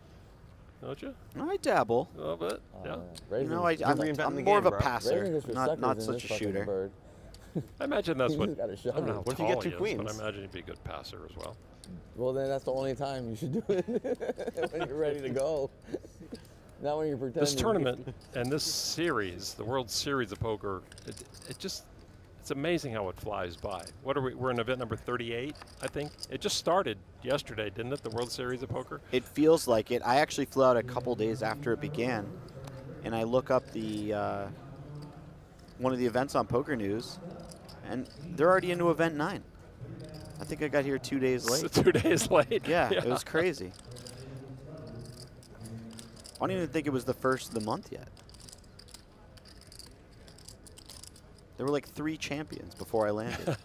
don't you? I dabble. A little bit, yeah. You Raising know, is- I'm reinventing the more of game, a bro. passer, raising is for not suckers in such this a fucking shooter. bird. I imagine that's You what. just gotta I shove don't know it. how What if you tall get two he is, queens? but I imagine he'd be a good passer as well. Well, then that's the only time you should do it when you're ready to go. Not when you're pretending. This tournament and this series, the World Series of Poker, it's amazing how it flies by. What are we? We're in event number 38, I think. It just started yesterday, didn't it? The World Series of Poker. It feels like it. I actually flew out a couple days after it began, and I look up the one of the events on Poker News, and they're already into event 9. I think I got here 2 days late. 2 days late. Yeah, it was crazy. I don't even think it was the first of the month yet. There were like 3 champions before I landed.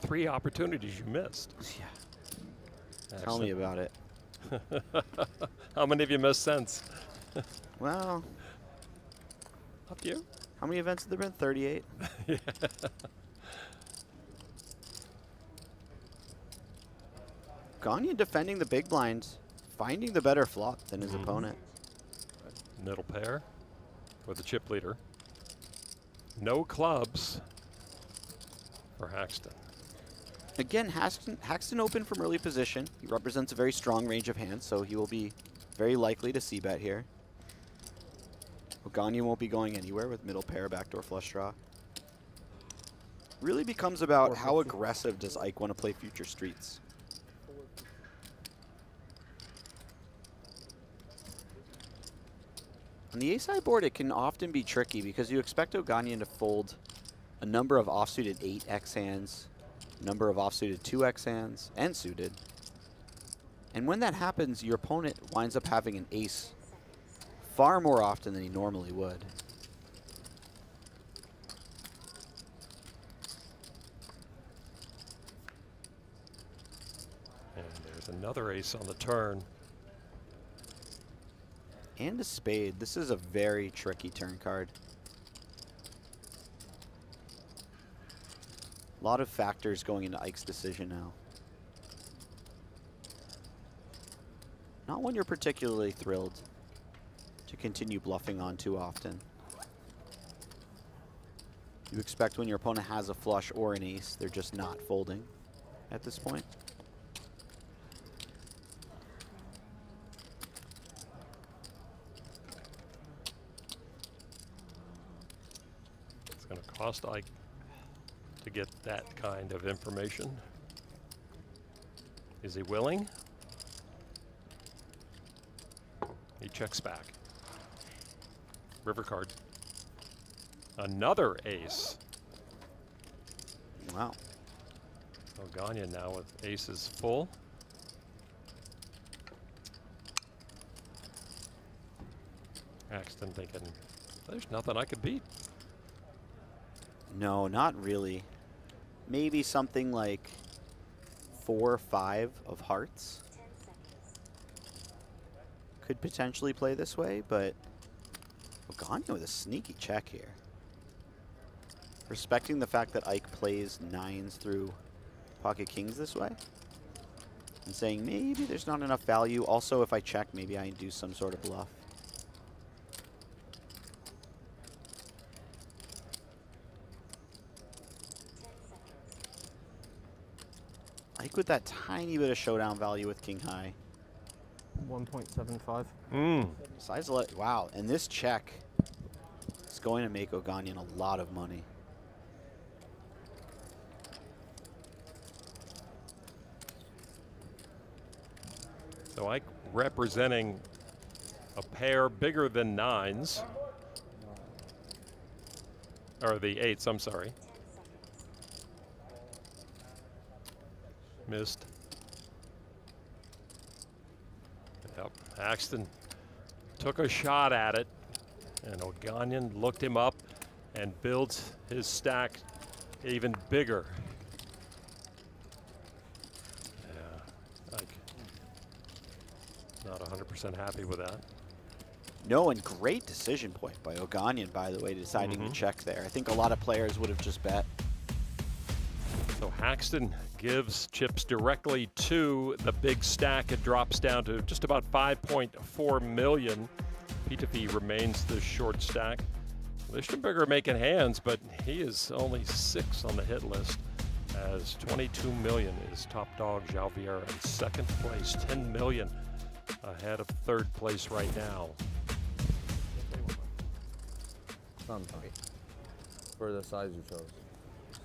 3 opportunities you missed. Yeah. Tell me about it. How many have you missed since? Well, Up to you. how many events have there been? 38. Yeah. Oganyan defending the big blinds, finding the better flop than his opponent. Middle pair for the chip leader. No clubs for Haxton. Again, Haxton open from early position. He represents a very strong range of hands, so he will be very likely to c-bet here. Oganyan won't be going anywhere with middle pair, backdoor flush draw. Really becomes about how aggressive does Ike want to play future streets. On the ace-high board, it can often be tricky because you expect Oganyan to fold a number of offsuited 8x hands, number of offsuited 2x hands, and suited. And when that happens, your opponent winds up having an ace far more often than he normally would. And there's another ace on the turn. And a spade. This is a very tricky turn card. A lot of factors going into Ike's decision now. Not one you're particularly thrilled to continue bluffing on too often. You expect when your opponent has a flush or an ace, they're just not folding at this point. It's going to cost Ike to get that kind of information. Is he willing? He checks back. River card. Another ace. Wow. Oganyan now with aces full. Haxton thinking, there's nothing I could beat. No, not really. Maybe something like 4 or 5 of hearts. Could potentially play this way, but Oganyan with a sneaky check here. Respecting the fact that Ike plays 9s through pocket kings this way. And saying maybe there's not enough value. Also, if I check, maybe I do some sort of bluff. Ike with that tiny bit of showdown value with king high. 1.75. Size wow, and this check is going to make Oganyan a lot of money. So Ike representing a pair bigger than 9s. Or the 8s, I'm sorry. Missed. Yep, Haxton took a shot at it, and Oganyan looked him up and builds his stack even bigger. Yeah, Ike not 100% happy with that. No, and great decision point by Oganyan, by the way, deciding to check there. I think a lot of players would have just bet. So Haxton gives chips directly to the big stack. It drops down to just about 5.4 million. Pitavy remains the short stack. Lichtenberger making hands, but he is only 6 on the hit list, as 22 million is top dog Joao VIeira in second place, 10 million ahead of third place right now. Sometimes. For the size you chose.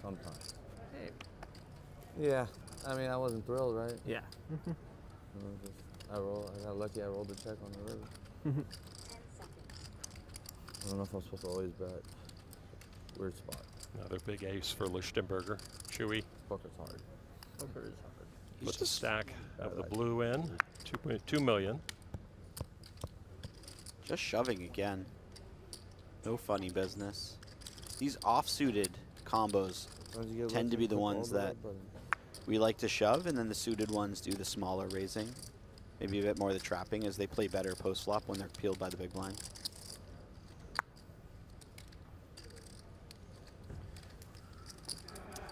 Sometimes. Hey. Yeah. I mean, I wasn't thrilled, right? Yeah. I got lucky. I rolled the check on the river. I don't know if I'm supposed to always bet. Weird spot. Another big ace for Lichtenberger. Chewy. Poker's hard. Poker is hard. Puts a stack of the blue in. 2.2 million. Just shoving again. No funny business. These offsuited combos tend to be the ones that we like to shove, and then the suited ones do the smaller raising. Maybe a bit more of the trapping, as they play better post-flop when they're peeled by the big blind.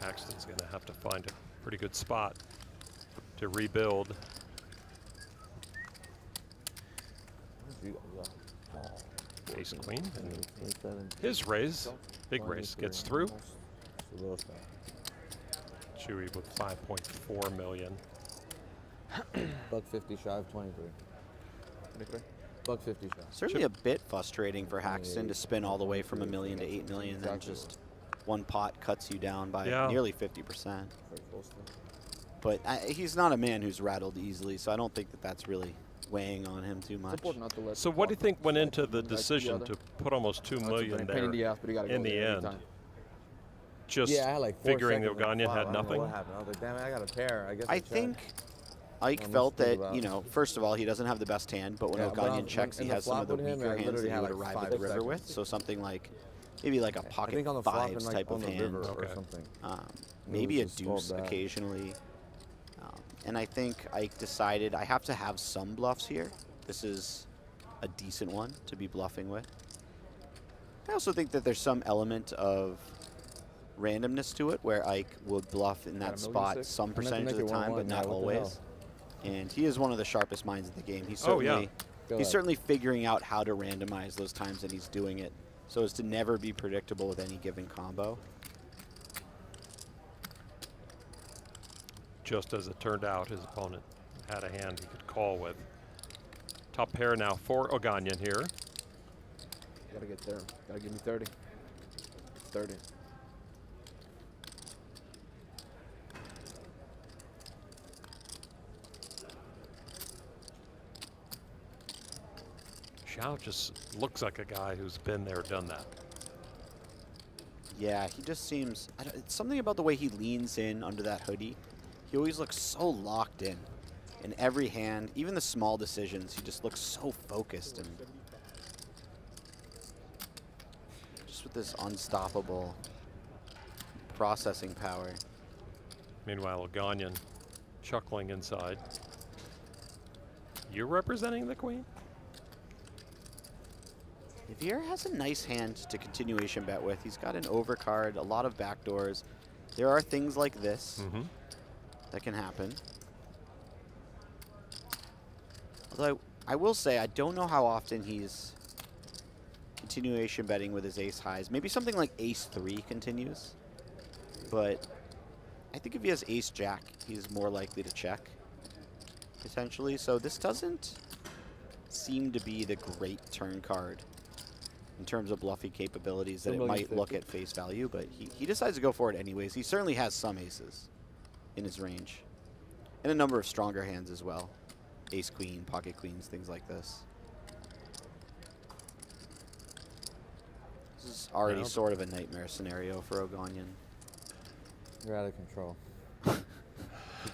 Haxton's going to have to find a pretty good spot to rebuild. Ace queen, and his raise, big raise, gets through. Chewy with 5.4 million. $1.50 shy of 23. $1.50 shy. Certainly a bit frustrating for Haxton to spin all the way from $1 million to $8 million, and then just one pot cuts you down by nearly 50%. But he's not a man who's rattled easily, so I don't think that that's really weighing on him too much. So what do you think went into the decision to put almost $2 million there in the end? Just figuring that Oganyan had nothing? What happened? I was like, damn it, I got a pair. I guess I think Ike felt that, you know, first of all, he doesn't have the best hand, but when Oganyan checks, he has some of the weaker hands that he would arrive at the river with. So something like, maybe like a pocket fives type of hand. Maybe a deuce occasionally. And I think Ike decided, I have to have some bluffs here. This is a decent one to be bluffing with. I also think that there's some element of randomness to it, where Ike would bluff in that spot some percentage of the time, but not always. And he is one of the sharpest minds in the game. He's certainly, he's certainly figuring out how to randomize those times, and he's doing it so as to never be predictable with any given combo. Just as it turned out, his opponent had a hand he could call with. Top pair now for Oganyan here. Gotta get there. Gotta give me 30. 30. Joao just looks like a guy who's been there, done that. Yeah, he just seems, it's something about the way he leans in under that hoodie. He always looks so locked in every hand, even the small decisions, he just looks so focused and just with this unstoppable processing power. Meanwhile, Oganyan chuckling inside. You're representing the queen? Vieira has a nice hand to continuation bet with. He's got an overcard, a lot of backdoors. There are things like this that can happen. Although I will say, I don't know how often he's continuation betting with his ace highs. Maybe something like ace 3 continues. But I think if he has ace jack, he's more likely to check, potentially. So this doesn't seem to be the great turn card in terms of bluffy capabilities that it might look at face value, but he decides to go for it anyways. He certainly has some aces in his range, and a number of stronger hands as well. Ace queen, pocket queens, things like this. This is already sort of a nightmare scenario for Oganyan. You're out of control.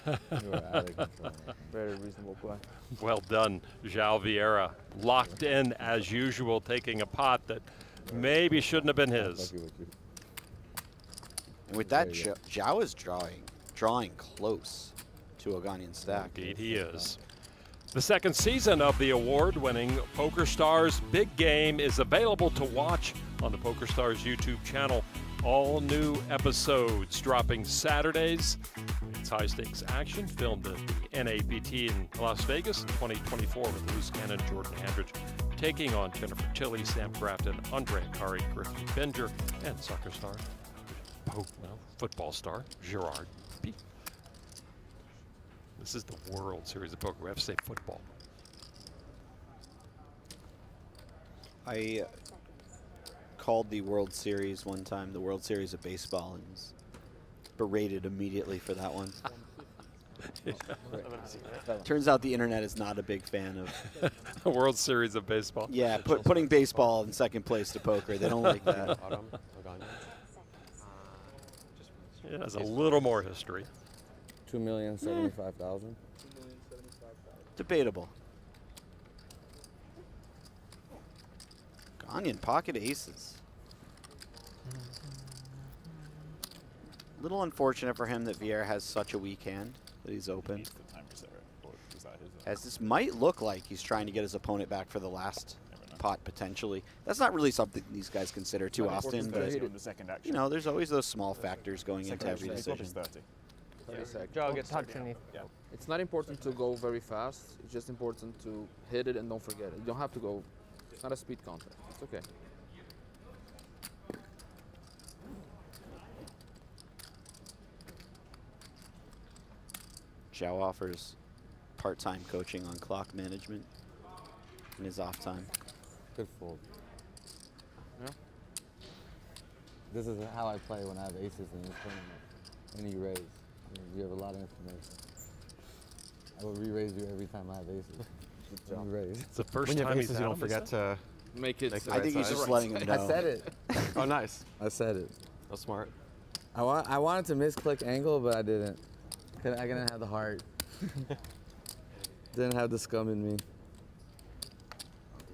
You're out of control. Very reasonable play. Well done, Joao VIeira. Locked in as usual, taking a pot that maybe shouldn't have been his. And with that, Joao is drawing close to Oganyan's stack. Indeed he is. The second season of the award-winning PokerStars Big Game is available to watch on the PokerStars YouTube channel. All new episodes dropping Saturdays. It's high-stakes action filmed at the NAPT in Las Vegas in 2024 with Loose Cannon Jordan Handrich taking on Jennifer Tilly, Sam Grafton, Andre Akari, Griffin Bender, and soccer star, football star, Gerard P. This is the World Series of Poker. We have to say football. I called the World Series one time the World Series of Baseball and was berated immediately for that one. Turns out the internet is not a big fan of the World Series of Baseball. Yeah, putting baseball in second place to poker. They don't like that. It has a little more history. 2,075,000. Debatable. Oganyan pocket aces. Little unfortunate for him that Vieira has such a weak hand that he's open. As this might look like he's trying to get his opponent back for the last pot, potentially. That's not really something these guys consider too often, but you know, there's always those small factors going into every decision. Joe gets touch underneath. It's not important to go very fast. It's just important to hit it and don't forget it. You don't have to go. It's not a speed contest. It's okay. Joao offers part-time coaching on clock management in his off time. Good fold. Yeah. This is how I play when I have aces in this tournament. And you raise. You have a lot of information. I will re-raise you every time I have aces. You raise. It's the first when you have time aces, you don't forget to make it. I think he's just letting him know. I said it. Oh, nice. I said it. That's smart. I wanted to misclick angle, but I didn't. I didn't have the heart. Didn't have the scum in me.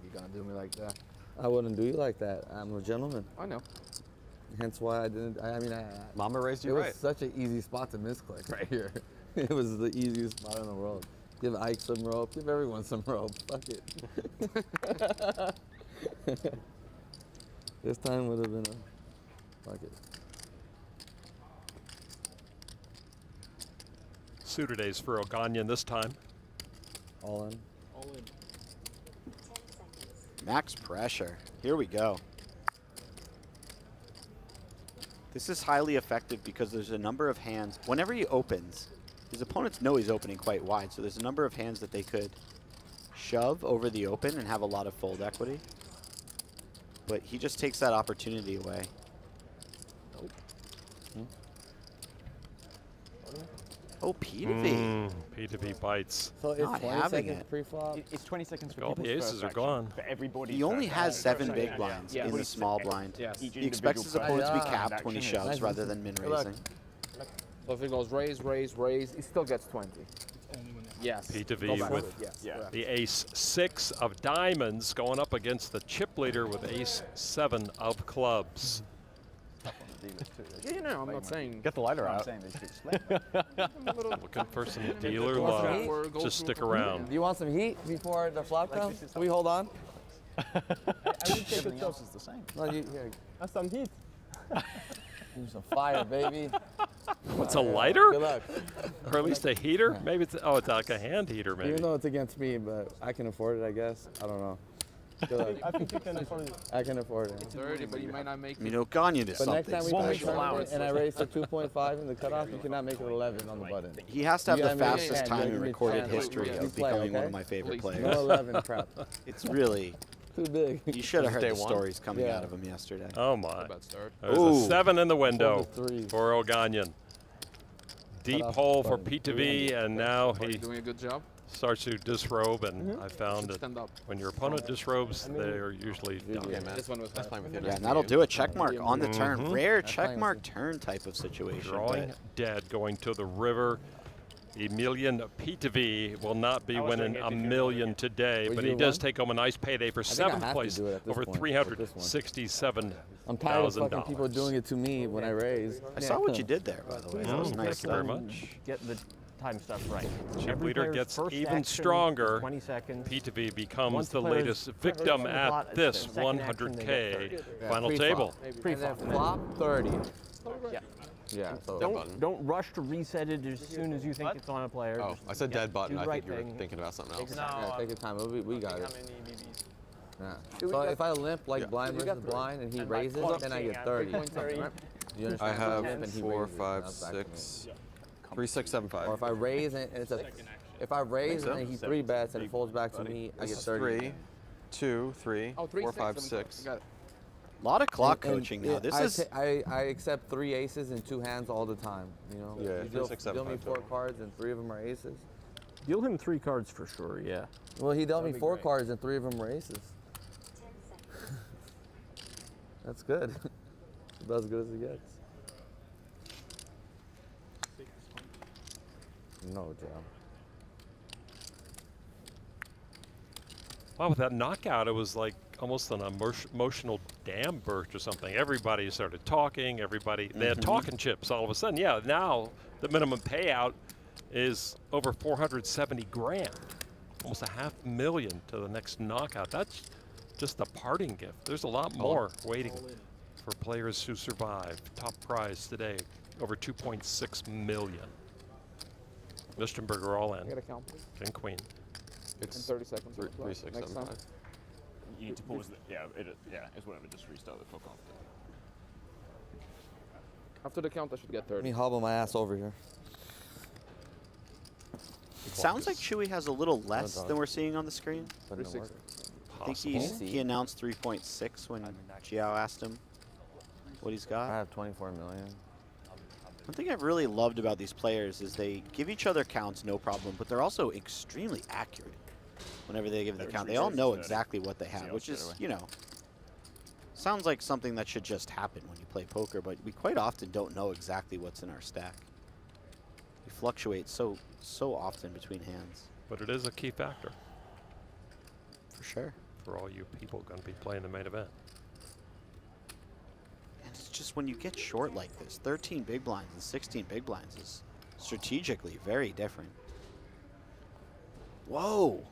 You're gonna do me like that? I wouldn't do you like that. I'm a gentleman. I know. Hence why I didn't. I mean, Mama raised you right. It was such an easy spot to misclick right here. It was the easiest spot in the world. Give Ike some rope. Give everyone some rope. Fuck it. This time would have been a fuck it. Suitor days for Oganyan this time. All in. All in. Max pressure. Here we go. This is highly effective because there's a number of hands. Whenever he opens, his opponents know he's opening quite wide, so there's a number of hands that they could shove over the open and have a lot of fold equity. But he just takes that opportunity away. Oh, Pitavy. Pitavy bites. So it's Not 20 having seconds it. pre-flop. It's 20 seconds for All the people's aces first are action, gone. For everybody. He only has 7 big blinds Yeah. in the small blind. Yes. He expects his opponent to be capped when he Action is- shoves Nice. rather than min Good luck. raising. So if it goes raise, raise, raise, he still gets 20. Yes. Pitavy Go back. with Yes. Yeah. correct. the ace-6 of diamonds going up against the chip leader with ace-7 of clubs. Yeah, you know, I'm not saying. Get the lighter I'm out. saying they should split. Looking for some dealer Go love. through- Just stick around. Do you want some heat before the flop comes? Can we hold on? Everything else is the same. No, you here. That's some heat. Use some fire, baby. What's a lighter? Good luck. Or at least a heater? Maybe it's, oh, it's like a hand heater, maybe. Even though it's against me, but I can afford it, I guess. I don't know. Good luck. I think you can afford it. I can afford it. 30, but you might not make I mean, it. Oganyan is But next something time we One play week special. allowance. and I raise to 2.5 in the cutoff, you cannot make it 11 on the button. He has to have You the gotta make fastest it time hand, in you need recorded hand. history You of play, becoming one okay? of my favorite Please. No players. 11 crap. It's really, Too big. you should have heard Day the one? stories coming Yeah. out of him yesterday. Oh, my. Bad start. There's Ooh. a 7 in the window Fold to 3. for Oganyan. Deep off hole the for button. Pitavy, and now Are you he doing a good job? starts to disrobe, and I found that Stand up. when your opponent disrobes, they are usually done. Okay, man. This one was Nice high. playing with you. Yeah, and that'll do it. Check mark on the turn. Mhm. Rare That's check fine mark with turn type of situation. Drawing but dead, going to the river. Emilien Pitavy will not be I was winning doing a it if you million today, Was but you he at does one? take home a nice payday for think I 7th have to place, do it at this over point, with this one. $367,000. I'm tired of fucking people doing it to me when I raise. I saw what you did there, by the way. That was Mm, nice. thank you very much. Get the time stuff right. Chip Every leader player's gets first even action is stronger. 20 seconds. Pitavy becomes Once the players latest press victim the at bot, this the second action, they get 100K 30. final Pre-flop. table. And then flop 30. Yeah. Yeah, so Don't rush to reset it as soon as you think it's on a player. Oh, Just I said get- dead button. do the I right think you were thing. thinking about something else. yeah, take your time. We got How it. many BBs? Yeah. So if I limp like blind versus blind and he And by raises, then I get 30. You understand? I have Limp and he 4, raises, 5, that's back to me. 6, 3, 6, 7, 5. Or if I raise and it's a, if I raise so. and he 3 bets and it folds back to me, I This get is 30. 3, 2, 3, Oh, 4, 5, 6. Got it. A lot of clock And- coaching now. yeah, This I is I accept 3 aces in 2 hands all the time. You know, Yeah, you 3, 6, 7, deal me 5 4 total. cards and 3 of them are aces. Deal him 3 cards for sure, yeah. Well, he dealt me be 4 great. cards and 3 of them were aces. That's good. About as good as it gets. No, Joe. Wow, with that knockout, it was like almost an emotional dam burst or something. Everybody started talking. Everybody, they had talking chips all of a sudden. Yeah, now the minimum payout is over 470 grand, almost $500,000 to the next knockout. That's just a parting gift. There's a lot more waiting for players who survive. Top prize today, over 2.6 million. Lichtenberger all I in. gotta count this. King queen. In 30 seconds. 3, 6, 7, Next time. 5. You need to pause the, yeah, it's whatever, just restart the clock after. After the count, I should get Let 30. me hobble my ass over here. It sounds like Chewy has a little less than we're seeing on the screen. But it work. I think he announced 3.6 when Joao asked him what he's I got. have 24 million. One thing I've really loved about these players is they give each other counts, no problem, but they're also extremely accurate whenever they give the count. They all know exactly what they have, which is, you know, sounds like something that should just happen when you play poker, but we quite often don't know exactly what's in our stack. We fluctuate so often between hands. But it is a key factor For sure. for all you people going to be playing the main event. And it's just when you get short like this, 13 big blinds and 16 big blinds is strategically very different. Whoa!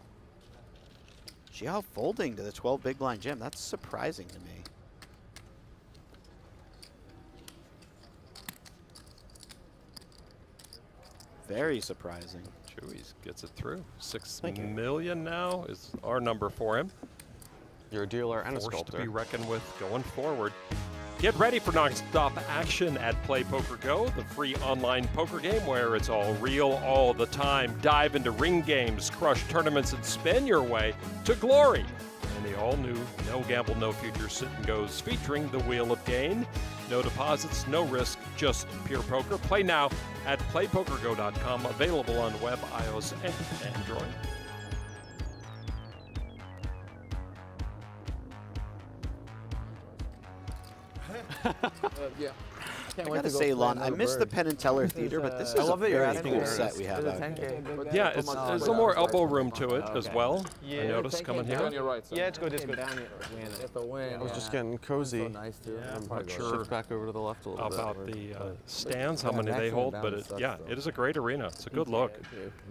Joao folding to the 12 big blind jam. That's surprising to me. Very surprising. Chewy gets it through. 6 million now is our number for him. You're a dealer and a Force sculptor. to be reckoned with going forward. Get ready for non-stop action at Play Poker Go, the free online poker game where it's all real all the time. Dive into ring games, crush tournaments, and spin your way to glory. in the all-new No Gamble, No Future Sit and Goes featuring the Wheel of Gain. No deposits, no risk, just pure poker. Play now at playpokergo.com, available on web, iOS, and Android. Yeah. I gotta say, Lon, I miss the Penn and Teller Theater, but this is a very cool set we have out here. Yeah, there's a little more elbow room to it as well. I noticed coming here. Yeah, it's good, it's good. I was just getting cozy. I'm not sure back over to the left a little about bit. the stands, how many they hold, but it is a great arena. It's a good look.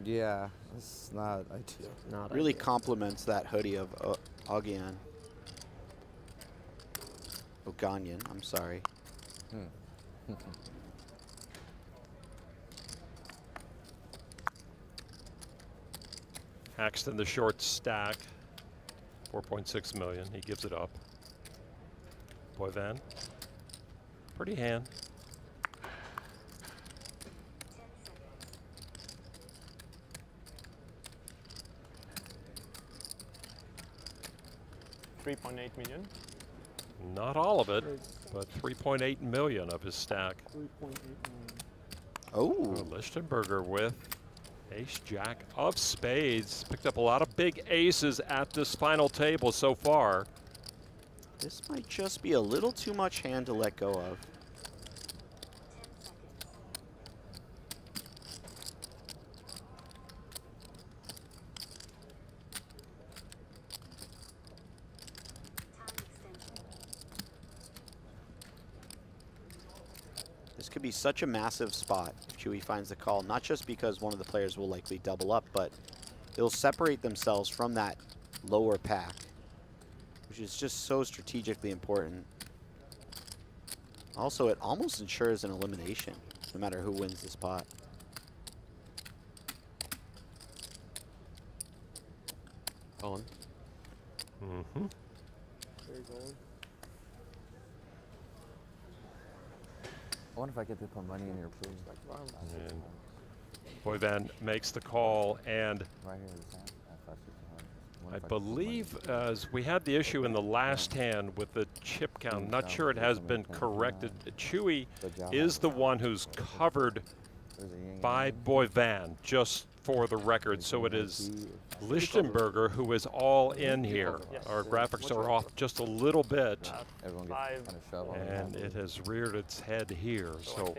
Yeah, it's not ideal. Really complements that hoodie of Oganyan. Oganyan, I'm sorry. Haxton, the short stack, 4.6 million. He gives it up. Boivin, pretty hand. $3.8 million. Not all of it, but 3.8 million of his stack. Oh. Lichtenberger with ace-jack of spades. Picked up a lot of big aces at this final table so far. This might just be a little too much hand to let go of. This could be such a massive spot if Chewy finds the call, not just because one of the players will likely double up, but they'll separate themselves from that lower pack, which is just so strategically important. Also, it almost ensures an elimination, no matter who wins the spot. Colin. Mm-hmm. I wonder if I get to put money in your pool. And Boivin makes the call, and Right here is hand. I believe as we had the issue in the last hand with the chip count, not sure it has been corrected. Chewy is the one who's covered by Boivin, just for the record. So it is Lichtenberger who is all in here. Our graphics are off just a little bit, and it has reared its head here. So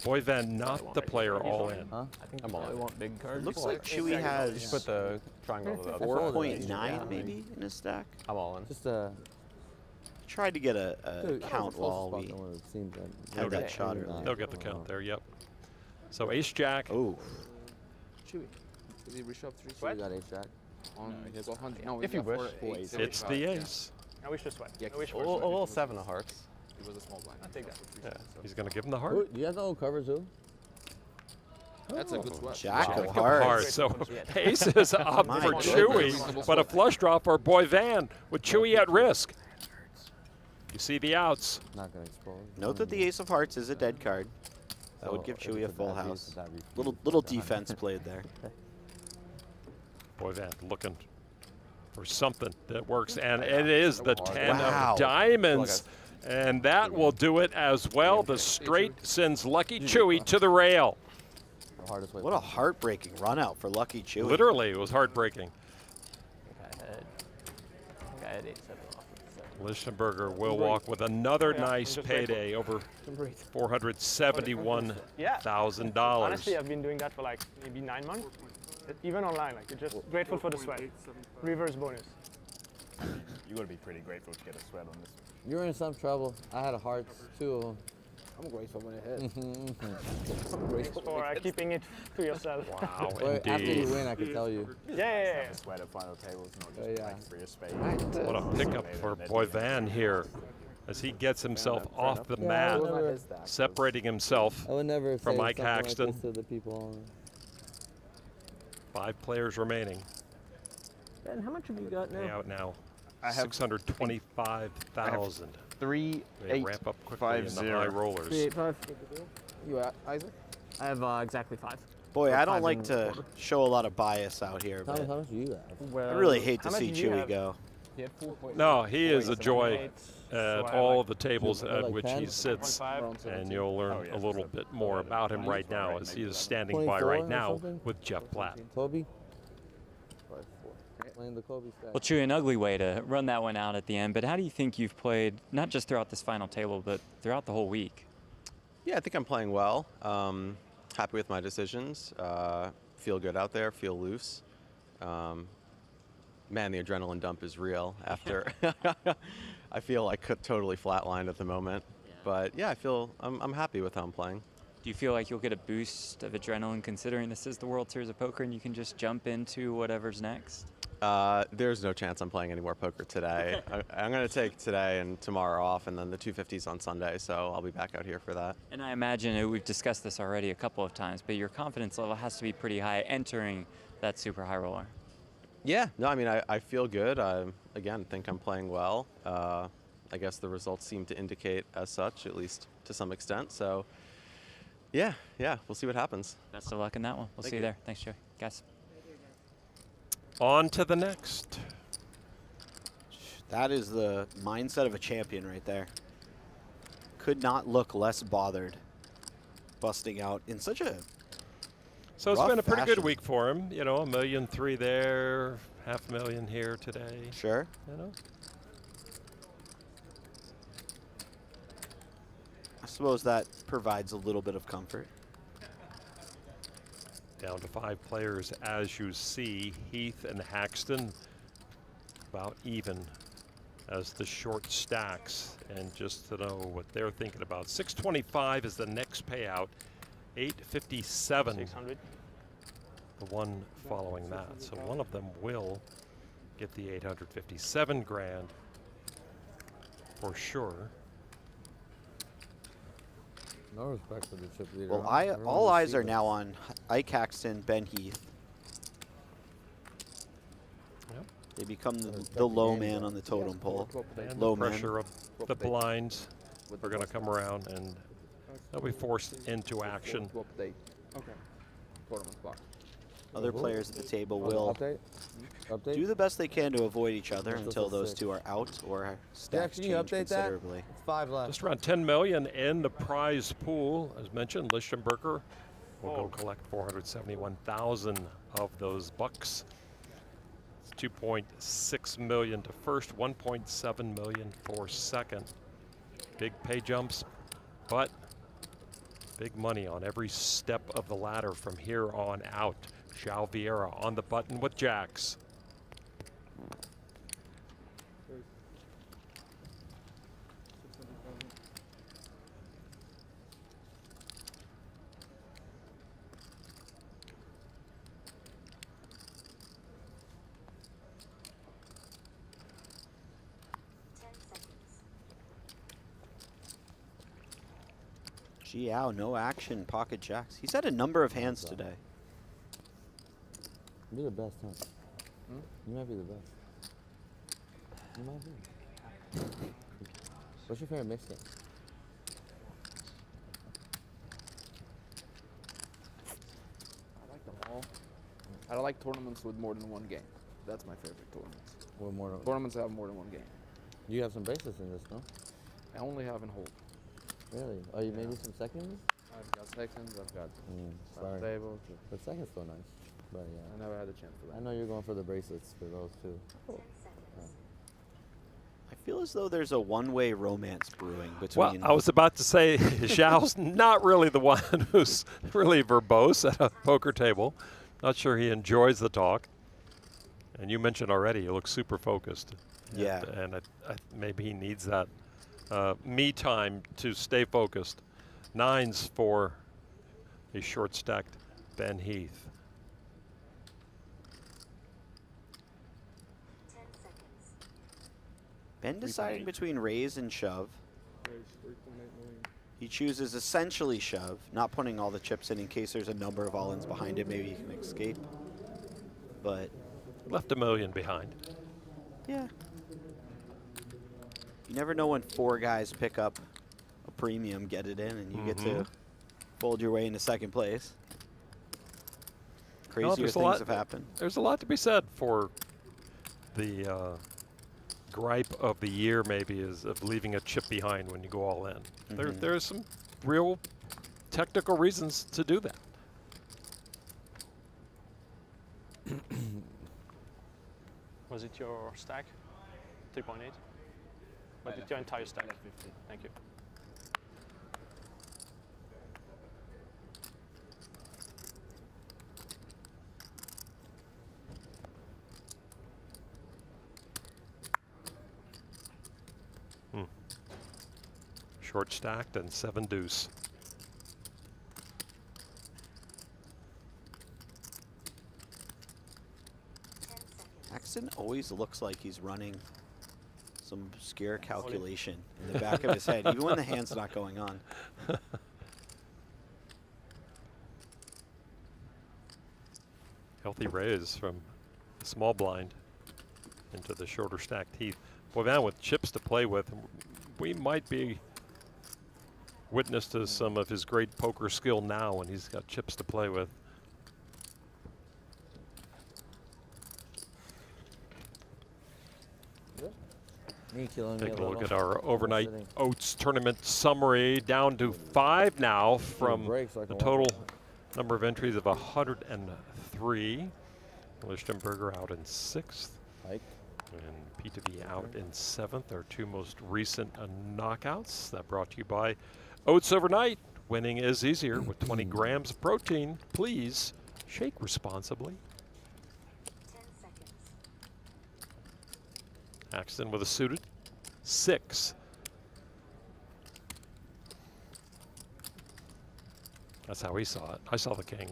Boivin, not the player all in. I think I'm all in. Want big cards. It looks like Chewy has Put the triangle to the other 4.9 maybe in his stack. I'm all in. Just Tried to get a count while we had that shot earlier. They'll get the count there, yep. So ace-jack. Oh. Chewy. Did he reshove 3? Sweat? got ace jack. If you wish. It's the ace. I wish to sweat. Yeah, I wish A little 7 of hearts. It was a small blind. I'll take that. Yeah. He's going to give him the heart. Do you have the old cover too? That's a good sweat. Jack of Jack hearts. So ace is up My for goodness. Chewy, but a flush draw for Boivin with Chewy at risk. You see the outs. Not gonna expose. Note that the ace of hearts is a dead card. That would give Chewy a full house. Little defense played there. Boivin looking for something that works, and it is the 10 Wow. of diamonds. And that will do it as well. The straight sends Lucky Chewy to the rail. What a heartbreaking run out for Lucky Chewy. Literally, it was heartbreaking. I had 8-7 off. Lichtenberger will walk with another nice payday, over $471,000. Honestly, I've been doing that for like maybe 9 months. Even online, like you're just grateful for the sweat. Reverse bonus. You gotta be pretty grateful to get a sweat on this. You're in some trouble. I had a hearts, 2 of them. I'm grateful when it hits. Thanks for keeping it to yourself. Wow, Wait, after you indeed. win, I can tell you. Yeah. Sweat at final table is not just Yeah. playing for your spade. What a pickup for Boivin here as he gets himself off the mat, separating himself I would never from say Mike something like Haxton. this to the people. 5 players remaining. Ben, how much have you got now? Out now. I have 625,000. 3, They 8, ramp up quickly 5, in the 0. high rollers. 385. You at Isaac? I have exactly 5. Boy, I don't 5 like and to quarter. show a lot of bias out here, How but much do you have? I really hate to How much see do you Chewy have? go. No, he is a joy at all the tables at which he sits, and you'll learn a little bit more about him right now as he is standing by right now with Jeff Platt. Kobe. Playing the Kobe stack. Well, Chewy, an ugly way to run that one out at the end, but how do you think you've played, not just throughout this final table, but throughout the whole week? Yeah, I think I'm playing well. Happy with my decisions. Feel good out there, feel loose. Man, the adrenaline dump is real after. I feel like totally flatlined at the moment. Yeah. But yeah, I'm happy with how I'm playing. Do you feel like you'll get a boost of adrenaline considering this is the World Series of Poker and you can just jump into whatever's next? There's no chance I'm playing any more poker today. I'm going to take today and tomorrow off, and then the 250's on Sunday, so I'll be back out here for that. And I imagine, we've discussed this already a couple of times, but your confidence level has to be pretty high entering that super high roller. Yeah, no, I mean, I feel good. I, again, think I'm playing well. I guess the results seem to indicate as such, at least to some extent. So, yeah, we'll see what happens. Best of luck in that one. We'll see you there. Thanks, Joey. Guys. On to the next. That is the mindset of a champion right there. Could not look less bothered busting out in such a So it's been a pretty good week for him. You know, $1.3 million there, $500,000 here today. Sure. You know. I suppose that provides a little bit of comfort. Down to 5 players, as you see. Heath and Haxton about even as the short stacks. And just to know what they're thinking about, 625 is the next payout. 857. 600. The one following that. So one of them will get the 857 grand for sure. No respect for the chip leader. Well, all eyes are now on Ike Haxton, Ben Heath. Yep. They become the low man on the totem pole. And low the pressure of the blinds are going to come around and they'll be forced into action. Okay. Tournament block. Other players at the table will do the best they can to avoid each other until those two are out or stacks change considerably. It's 5 left. Just around 10 million in the prize pool. As mentioned, Lichtenberger will go collect 471,000 of those bucks. It's 2.6 million to first, 1.7 million for second. Big pay jumps, but big money on every step of the ladder from here on out. Joao VIeira on the button with jacks. Joao, no action, pocket jacks. He's had a number of hands today. You're the best, huh? You might be the best. You might be. What's your favorite mixtape? I like them all. I like tournaments with more than one game. That's my favorite tournaments. Or more than tournaments that have more than one game. You have some bracelets in this, no? I only have in hold. Really? Are you maybe some seconds? I've got seconds. I've got tables. But seconds still nice. But yeah. I never had a chance for that. I know you're going for the bracelets for those too. Cool. I feel as though there's a one-way romance brewing between. Well, I was about to say, Zhao's not really the one who's really verbose at a poker table. Not sure he enjoys the talk. And you mentioned already, he looks super focused. Yeah. And maybe he needs that me time to stay focused. 9s for a short-stacked Ben Heath. Ben deciding between raise and shove. He chooses essentially shove, not putting all the chips in case there's a number of all-ins behind him. Maybe he can escape. But left $1 million behind. Yeah. You never know when 4 guys pick up a premium, get it in, and you get to fold your way into second place. Crazier things have happened. There's a lot to be said for the gripe of the year maybe is of leaving a chip behind when you go all in. There's some real technical reasons to do that. Was it your stack? 3.8? But it's your entire stack. Thank you. Short stacked and 7 deuce. Haxton always looks like he's running some scare calculation in the back of his head, even when the hand's not going on. Healthy raise from the small blind into the shorter stacked Heath. Boivin with chips to play with. We might be witness to some of his great poker skill now when he's got chips to play with. Take a look at our overnight Oats tournament summary. Down to 5 now from the total number of entries of 103. Lichtenberger out in 6th. And Pitavy out in 7th. Our 2 most recent knockouts. That brought to you by Oats Overnight. Winning is easier with 20 grams of protein. Please shake responsibly. Haxton with a suited 6. That's how he saw it. I saw the king.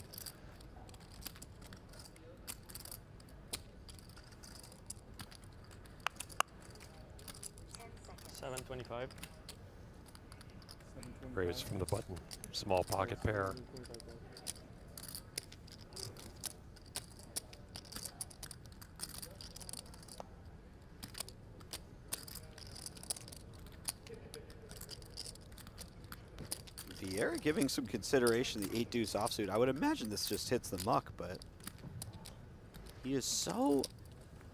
$7.25. Raise from the button. Small pocket pair. Vieira giving some consideration the 8 deuce offsuit. I would imagine this just hits the muck, but he is so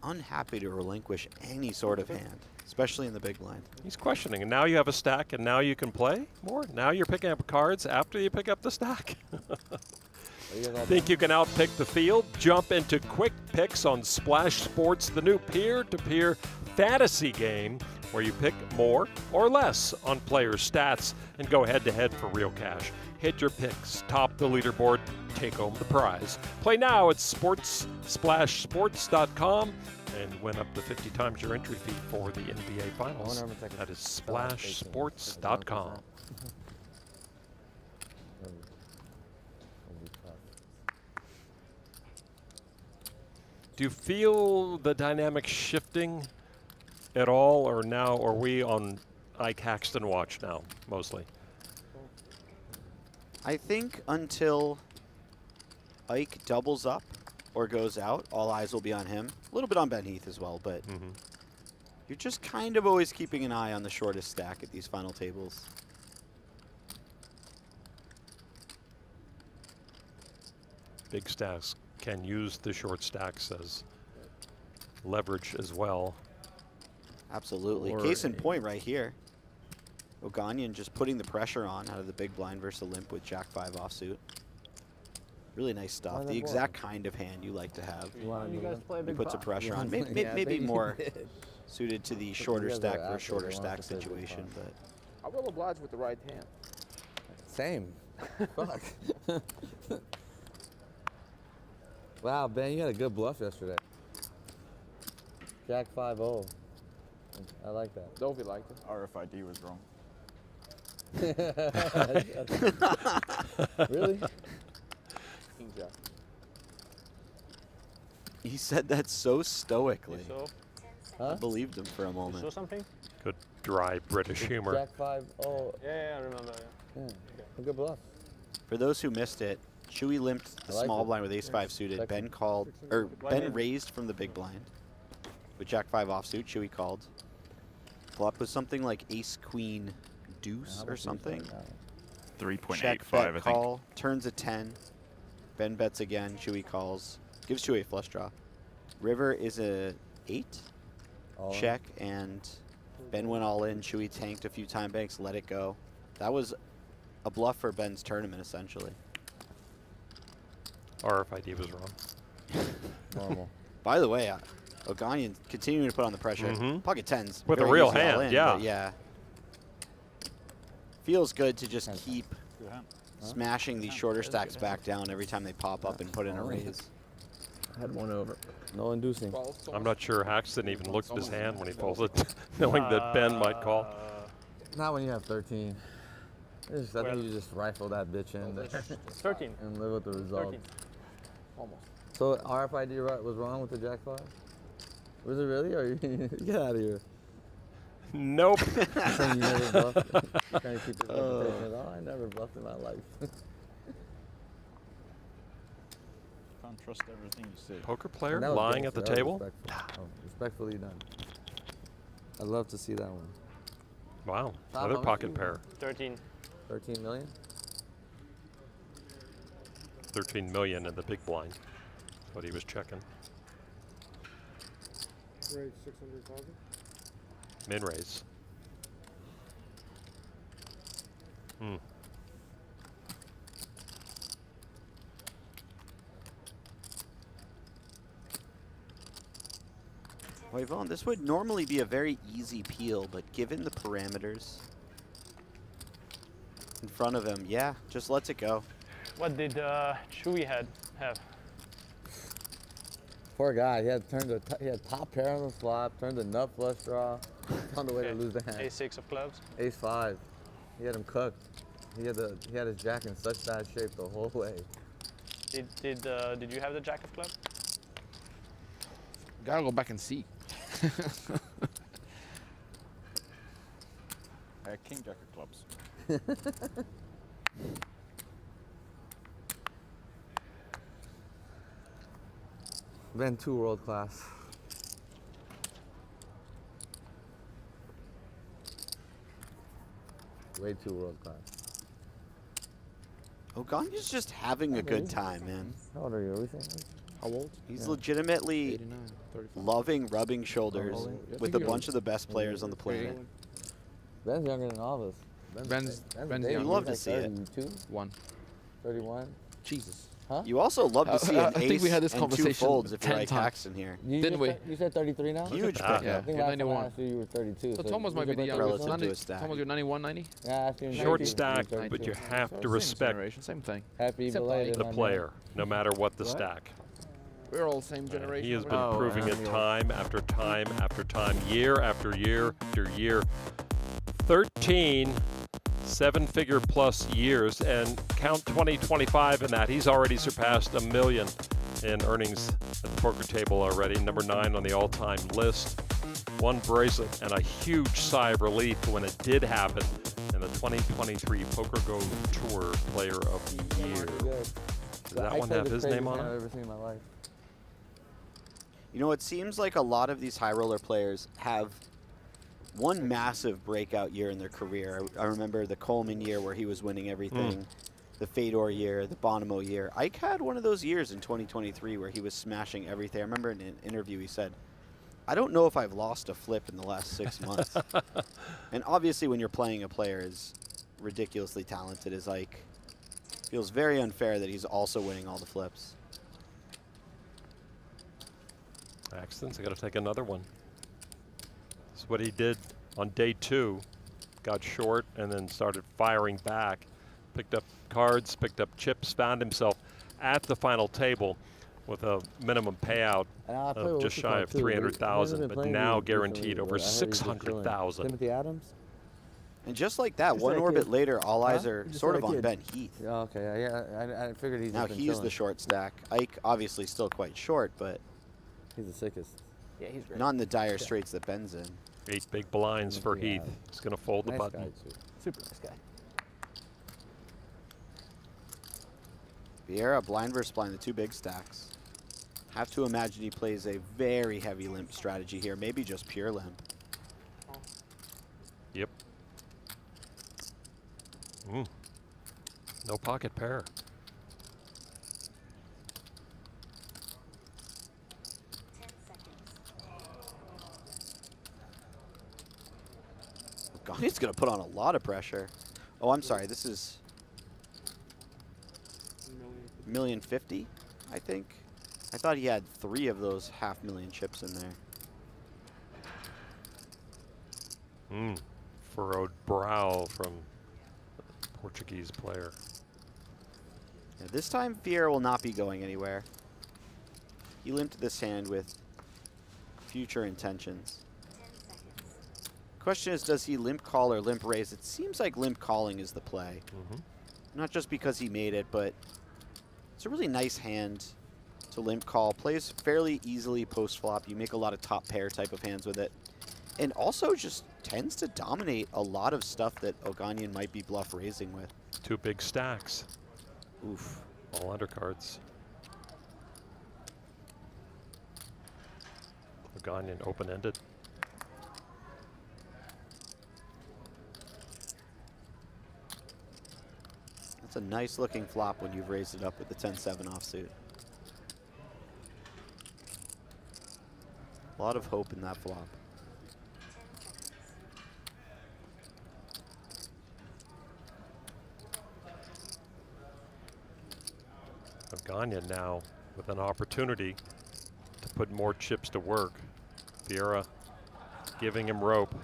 unhappy to relinquish any sort of hand, especially in the big blind. He's questioning, and now you have a stack, and now you can play more. Now you're picking up cards after you pick up the stack. Think you can outpick the field? Jump into quick picks on Splash Sports, the new peer-to-peer fantasy game where you pick more or less on players' stats and go head-to-head for real cash. Hit your picks, top the leaderboard, take home the prize. Play now at splashsports.com and win up to 50 times your entry fee for the NBA Finals. That is splashsports.com. Do you feel the dynamic shifting at all, or now are we on Ike Haxton watch now, mostly? I think until Ike doubles up or goes out, all eyes will be on him. A little bit on Ben Heath as well, but you're just kind of always keeping an eye on the shortest stack at these final tables. Big stacks can use the short stacks as leverage as well. Absolutely. Case in point right here. Oganyan just putting the pressure on out of the big blind versus a limp with Jack-5 offsuit. Really nice stuff. The exact kind of hand you like to have. You guys play a big Puts a pressure on. Maybe more suited to the shorter stack versus shorter stack situation, but I will oblige with the right hand. Same. Fuck. Wow, Ben, you had a good bluff yesterday. Jack 5-0. I like that. Dovey liked it. RFID was wrong. Really? King Jack. he said that so stoically. Huh? I believed him for a moment. You saw something? Good dry British humor. Jack 5. Oh. Yeah, I remember. Yeah. A good bluff. For those who missed it, Chewy limped the small blind with ace-5 suited. Ben called, or Ben raised from the big blind with Jack-5 offsuit. Chewy called. Flop was something like ace-queen deuce or something. 3.85, bet, I think. call, turns a 10. Ben bets again. Chewy calls. Gives Chewy a flush draw. River is a 8. check, and Ben went all in. Chewy tanked a few time banks, let it go. That was a bluff for Ben's tournament, essentially. RFID was wrong. Normal. By the way, Oganyan continuing to put on the pressure. Pocket tens. With a very real easy all hand, in, yeah. but yeah. Feels good to just keep smashing these shorter stacks back down every time they pop up and put in a raise. I had one over. No inducing. I'm not sure Haxton even looked at his hand when he pulls it, knowing that Ben might call. Not when you have 13. I think you just rifle that bitch in. 13. And live with the result. 13. Almost. So RFID was wrong with the Jack 5? Was it really? Or get out of here. Nope. So you never bluffed? Trying to keep this reputation. Oh, I never bluffed in my life. Can't trust everything you say. Poker player lying at the table? Respectfully done. I'd love to see that one. Wow, another pocket pair. 13. 13 million? 13 million in the big blind. That's what he was checking. Raise 600,000. Min raise. Boivin, this would normally be a very easy peel, but given the parameters in front of him, yeah, just lets it go. What did Chewy have? Poor guy. He had he had top pair on the flop, turned the nut flush draw, found a way to lose the hand. Ace-6 of clubs. Ace-5. He had him cooked. He had his jack in such bad shape the whole way. Did you have the jack of clubs? Gotta go back and see. King jack of clubs. Ben too world class. Way too world class. Oganyan's just having a good time, man. How old are you? Are we saying? How old? He's legitimately 89, 35. loving rubbing shoulders with a bunch of the best players on the planet. Ben's younger than all of us. Ben's You young. love to see it. 32? 31. Jesus. Huh? You also love to see an I think we had this ace and two conversation folds if you're 10 like times. Haxton here. Didn't we? You said 33 now? Huge that. pickup. Yeah, I think last time I 91. asked you were 32. So Thomas might be the Relative youngest. to his stack. Thomas, you're 91, 90? Yeah, I asked you in Short 92. stack, You were but you 32. have to respect Same thing. Happy Except belated, the my man. player, no matter what the stack. We're all same generation. He has been whatever. proving it time after time after time, year after year after year. 13 seven-figure plus years, and count 2025 in that. He's already surpassed $1 million in earnings at the poker table already. Number 9 on the all-time list. One bracelet and a huge sigh of relief when it did happen in the 2023 PokerGO Tour Player of the Year. Does that one have his name on I've it? ever seen in my life. You know, it seems like a lot of these high roller players have one massive breakout year in their career. I remember the Coleman year where he was winning everything, the Fedor year, the Bonomo year. Ike had one of those years in 2023 where he was smashing everything. I remember in an interview he said, I don't know if I've lost a flip in the last 6 months. And obviously when you're playing a player as ridiculously talented as Ike, it feels very unfair that he's also winning all the flips. Haxton's got to take another one. This is what he did on day 2. Got short and then started firing back. Picked up cards, picked up chips, found himself at the final table with a minimum payout of just shy of 300,000, but now guaranteed over 600,000. Timothy Adams? And just like that, one orbit later, all eyes are sort of on Ben Heath. Yeah, okay, yeah, I figured he's Now just been he's chilling. the short stack. Ike obviously still quite short, but He's the sickest. Yeah, he's great. not in the dire straits that Ben's in. 8 big blinds for Heath. He's going to fold the Nice button. guy, too. Super nice guy. Vieira, blind versus blind, the 2 big stacks. Have to imagine he plays a very heavy limp strategy here, maybe just pure limp. Yep. No pocket pair. He's going to put on a lot of pressure. Oh, I'm sorry. This is $1,050,000, I think. I thought he had 3 of those $500,000 chips in there. Furrowed brow from the Portuguese player. Yeah, this time, Vieira will not be going anywhere. He limped this hand with future intentions. Question is, does he limp call or limp raise? It seems like limp calling is the play. Not just because he made it, but it's a really nice hand to limp call. Plays fairly easily post-flop. You make a lot of top pair type of hands with it. And also just tends to dominate a lot of stuff that Oganyan might be bluff raising with. 2 big stacks. Oof. All undercards. Oganyan open-ended. It's a nice looking flop when you've raised it up with the 10-7 offsuit. A lot of hope in that flop. Oganyan now with an opportunity to put more chips to work. Vieira giving him rope.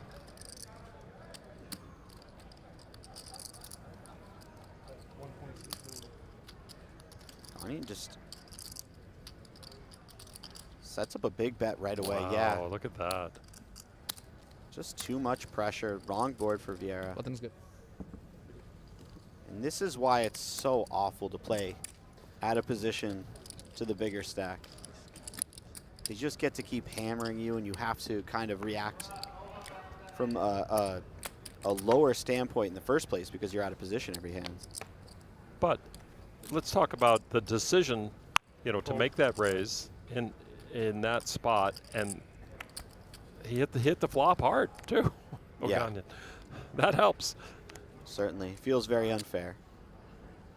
Oganyan just sets up a big bet right away. Wow, yeah. Look at that. Just too much pressure. Wrong board for Vieira. Button's good. And this is why it's so awful to play out of position to the bigger stack. They just get to keep hammering you, and you have to kind of react from a lower standpoint in the first place because you're out of position every hand. But let's talk about the decision, you know, to make that raise in that spot, and he hit the flop hard too. Yeah. Oganyan. That helps. Certainly. Feels very unfair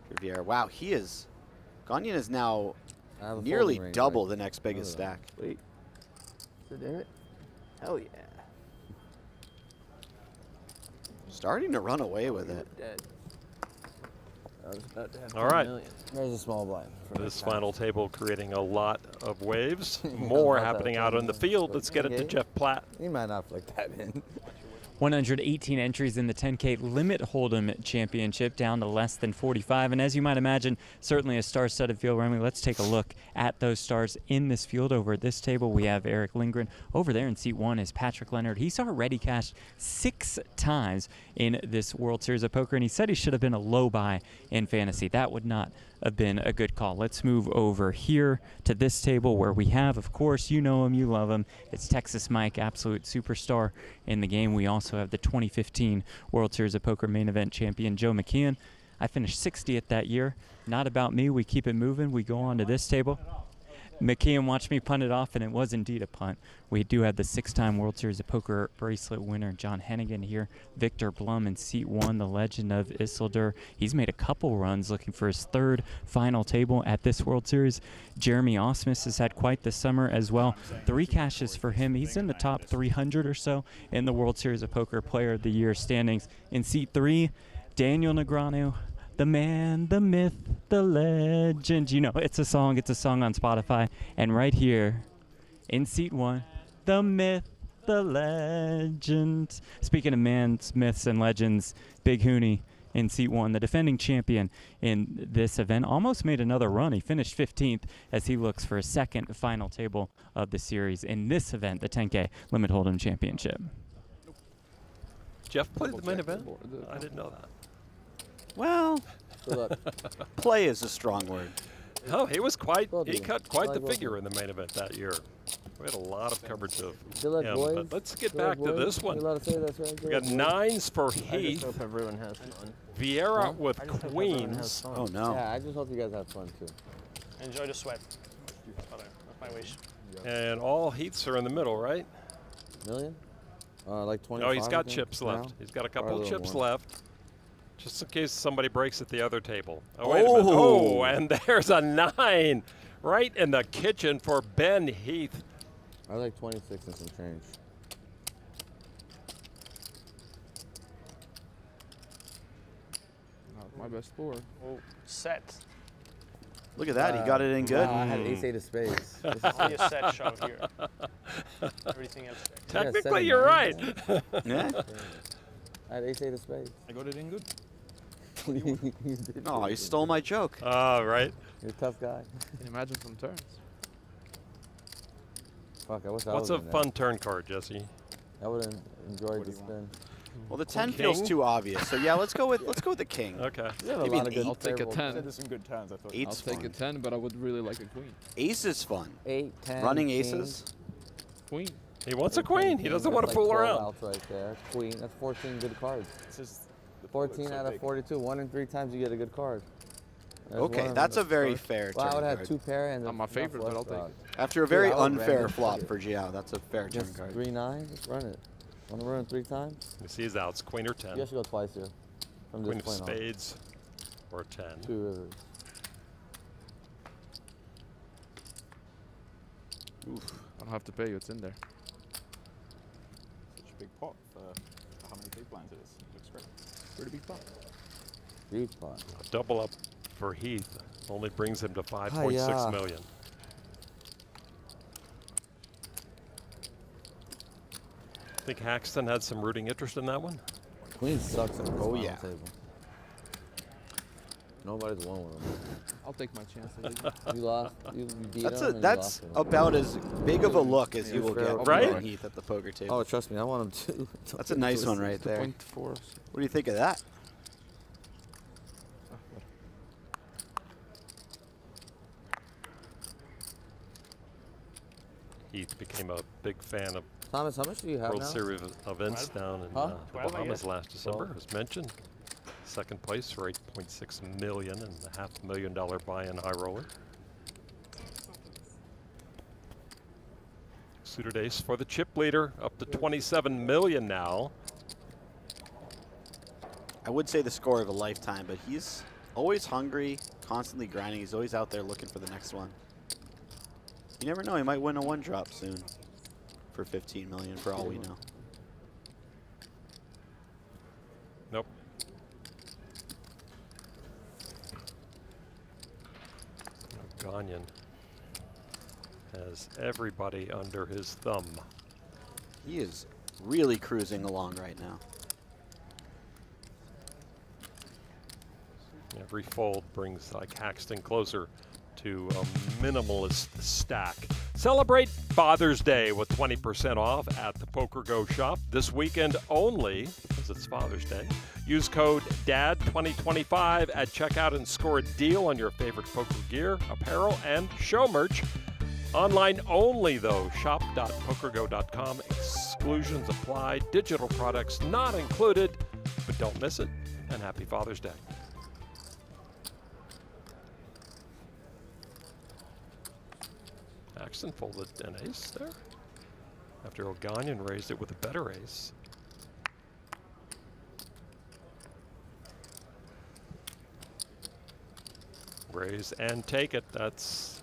for Vieira. Wow, Oganyan is now nearly double the next biggest stack. Wait. Is it in it? Hell yeah. Starting to run away with it. Dead. I was about to have All right. There's a small blind. This final table creating a lot of waves. More happening out on the field. Let's get it to Jeff Platt. He might not flick that in. 118 entries in the 10K Limit Hold'em Championship, down to less than 45. And as you might imagine, certainly a star-studded field. Remy, let's take a look at those stars in this field. Over at this table, we have Eric Lindgren. Over there in seat 1 is Patrick Leonard. He's already cashed 6 times in this World Series of Poker, and he said he should have been a low buy in fantasy. That would not have been a good call. Let's move over here to this table where we have, of course, you know him, you love him. It's Texas Mike, absolute superstar in the game. We also have the 2015 World Series of Poker main event champion, Joe McKeon. I finished 60th that year. Not about me. We keep it moving. We go on to this table. McKeon watched me punt it off, and it was indeed a punt. We do have the 6-time World Series of Poker bracelet winner, John Hennigan here. Victor Blum in seat 1, the legend of Isildur. He's made a couple runs looking for his 3rd final table at this World Series. Jeremy Osmus has had quite the summer as well. 3 cashes for him. He's in the top 300 or so in the World Series of Poker Player of the Year standings. In seat 3, Daniel Negreanu. The man, the myth, the legend. You know, it's a song on Spotify. And right here in seat 1, the myth, the legend. Speaking of mans, myths, and legends, Big Hooney in seat 1, the defending champion in this event, almost made another run. He finished 15th as he looks for a 2nd final table of the series in this event, the 10K Limit Hold'em Championship. Jeff played the main event? I didn't know that. Well, play is a strong word. Oh, he was he cut quite the figure in the main event that year. We had a lot of coverage of him, but let's get back to this one. We got 9s for Heath. I just hope everyone has fun. Vieira with queens. Oh, no. Yeah, I just hope you guys have fun, too. Enjoy the sweat. That's my wish. And all Heaths are in the middle, right? Million? Like 25? Oh, he's got chips left. He's got a couple of chips left. Just in case somebody breaks at the other table. Oh, wait a minute. Oh, and there's a 9 right in the kitchen for Ben Heath. I like 26 and some change. my best board. Oh, set. Look at that, he got it in good. I had ace-8 of spades. This is only a set shove here. Everything else check. Technically, you're right. Yeah. I had ace-8 of spades. I got it in good. Oh, you stole my joke. Oh, right. You're a tough guy. Can you imagine some turns? Fuck, I wish I What's was a in fun turn card, Jesse? I would have enjoyed the spin. Well, the 10 feels too obvious. So yeah, let's go with the king. Okay. Maybe an 8. I'll take a 10. There's some good turns, I thought. Eight's I'll take a 10, but I would really like a queen. Ace is fun. 8, 10. Running king. aces. Queen. He wants a queen. He doesn't want to That's fool like 12 around. outs right there. Queen. That's 14 good cards. It's just the 14 so out of big. 42. 1 in 3 times you get a good card. There's one Okay, of that's them. a very fair Well, I turn would have card. 2 pair and Not my favorite, but I'll take it. After a very Dude, I would unfair run it. flop for Joao, that's a fair turn Just card. 3-9. Just run it. Want to run it 3 times? You see his outs, queen or 10. You should go twice here. From Queen this of point on. spades or 10. 2 rivers. Oof. I don't have to pay you. It's in there. Such a big pot for how many big blinds it is. Looks great. Pretty big pot. Huge pot. A double up for Heath only brings him to 5.6 Hi-ya. million. Think Haxton had some rooting interest in that one? Queen sucks at the Oh, final yeah. table. Nobody's won with him. I'll take my chances. You lost. You beat That's him. and you that's lost him. about as big of a look as you will fair get Right? from Heath at the poker table. Oh, trust me, I want him to. That's a nice one right there. 2.4. What do you think of that? Heath became a big fan of Thomas, how much do you have World now? Series events down in Huh? the 12, I Bahamas guess. last December, 12. as mentioned. Second place for 8.6 million and a $500,000 buy-in high roller. Suited ace for the chip leader, up to 27 million now. I would say the score of a lifetime, but he's always hungry, constantly grinding. He's always out there looking for the next one. You never know, he might win a 1-drop soon for 15 million for all we know. Nope. Oganyan has everybody under his thumb. He is really cruising along right now. Every fold brings like Haxton closer to a minimalist stack. Celebrate Father's Day with 20% off at the PokerGO shop this weekend only, because it's Father's Day. Use code DAD2025 at checkout and score a deal on your favorite poker gear, apparel, and show merch. Online only, though. Shop.pokergo.com. Exclusions apply. Digital products not included. But don't miss it. And happy Father's Day. Haxton folded an ace there after Oganyan raised it with a better ace. Raise and take it. That's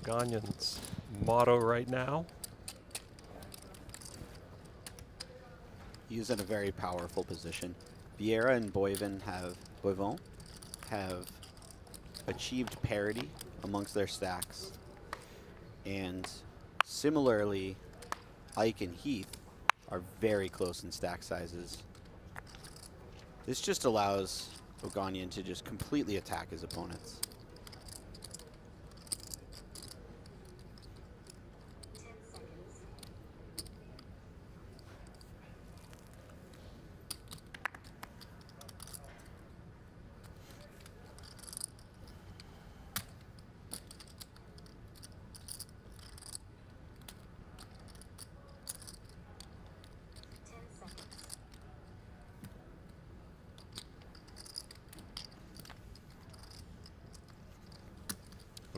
Oganyan's motto right now. He's in a very powerful position. Vieira and Boivin have achieved parity amongst their stacks. And similarly, Ike and Heath are very close in stack sizes. This just allows Oganyan to just completely attack his opponents.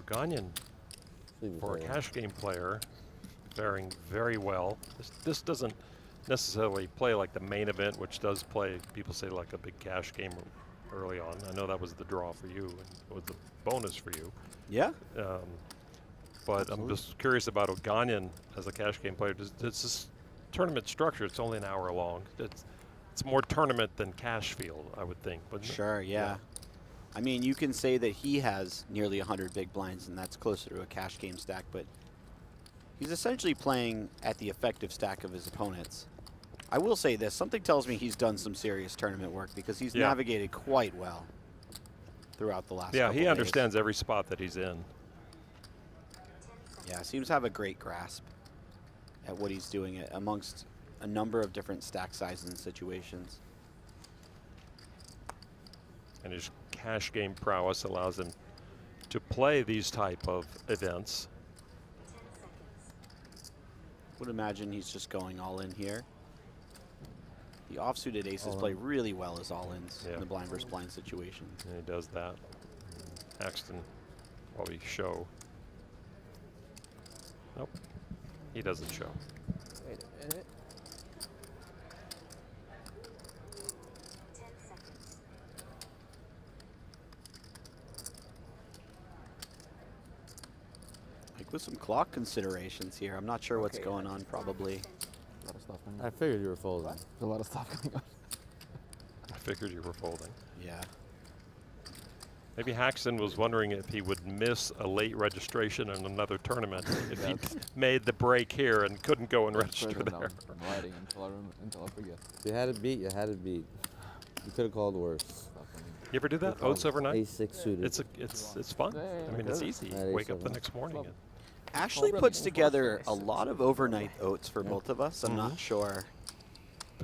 Oganyan, for a cash game player, faring very well. This doesn't necessarily play like the main event, which does play, people say, like a big cash game early on. I know that was the draw for you, and it was the bonus for you. Yeah. But Absolutely. I'm just curious about Oganyan as a cash game player. Does this tournament structure, it's only an hour long. It's more tournament than cash field, I would think. But Sure, yeah. I mean, you can say that he has nearly 100 big blinds, and that's closer to a cash game stack, but he's essentially playing at the effective stack of his opponents. I will say this, something tells me he's done some serious tournament work because he's navigated quite well throughout the last couple he days. understands every spot that he's in. Yeah, seems to have a great grasp at what he's doing amongst a number of different stack sizes and situations. And his cash game prowess allows him to play these type of events. Would imagine he's just going all in here. The offsuited aces play really well as all-ins in the blind versus blind situation. And he does that. Haxton, while we show. Nope, he doesn't show. Wait a minute. Like with some clock considerations here, I'm not sure what's going on probably. A lot of stuff going on. I figured you were folding. There's a lot of stuff going on. I figured you were folding. Yeah. Maybe Haxton was wondering if he would miss a late registration in another tournament if he made the break here and couldn't go and register there. I'm writing until I forget. You had it beat. You had it beat. You could have called worse. You ever do that? Oats overnight? A6 suited. It's fun. I mean, it's easy. You wake up the next morning. And Ashley puts together a lot of overnight oats for both of us. I'm not sure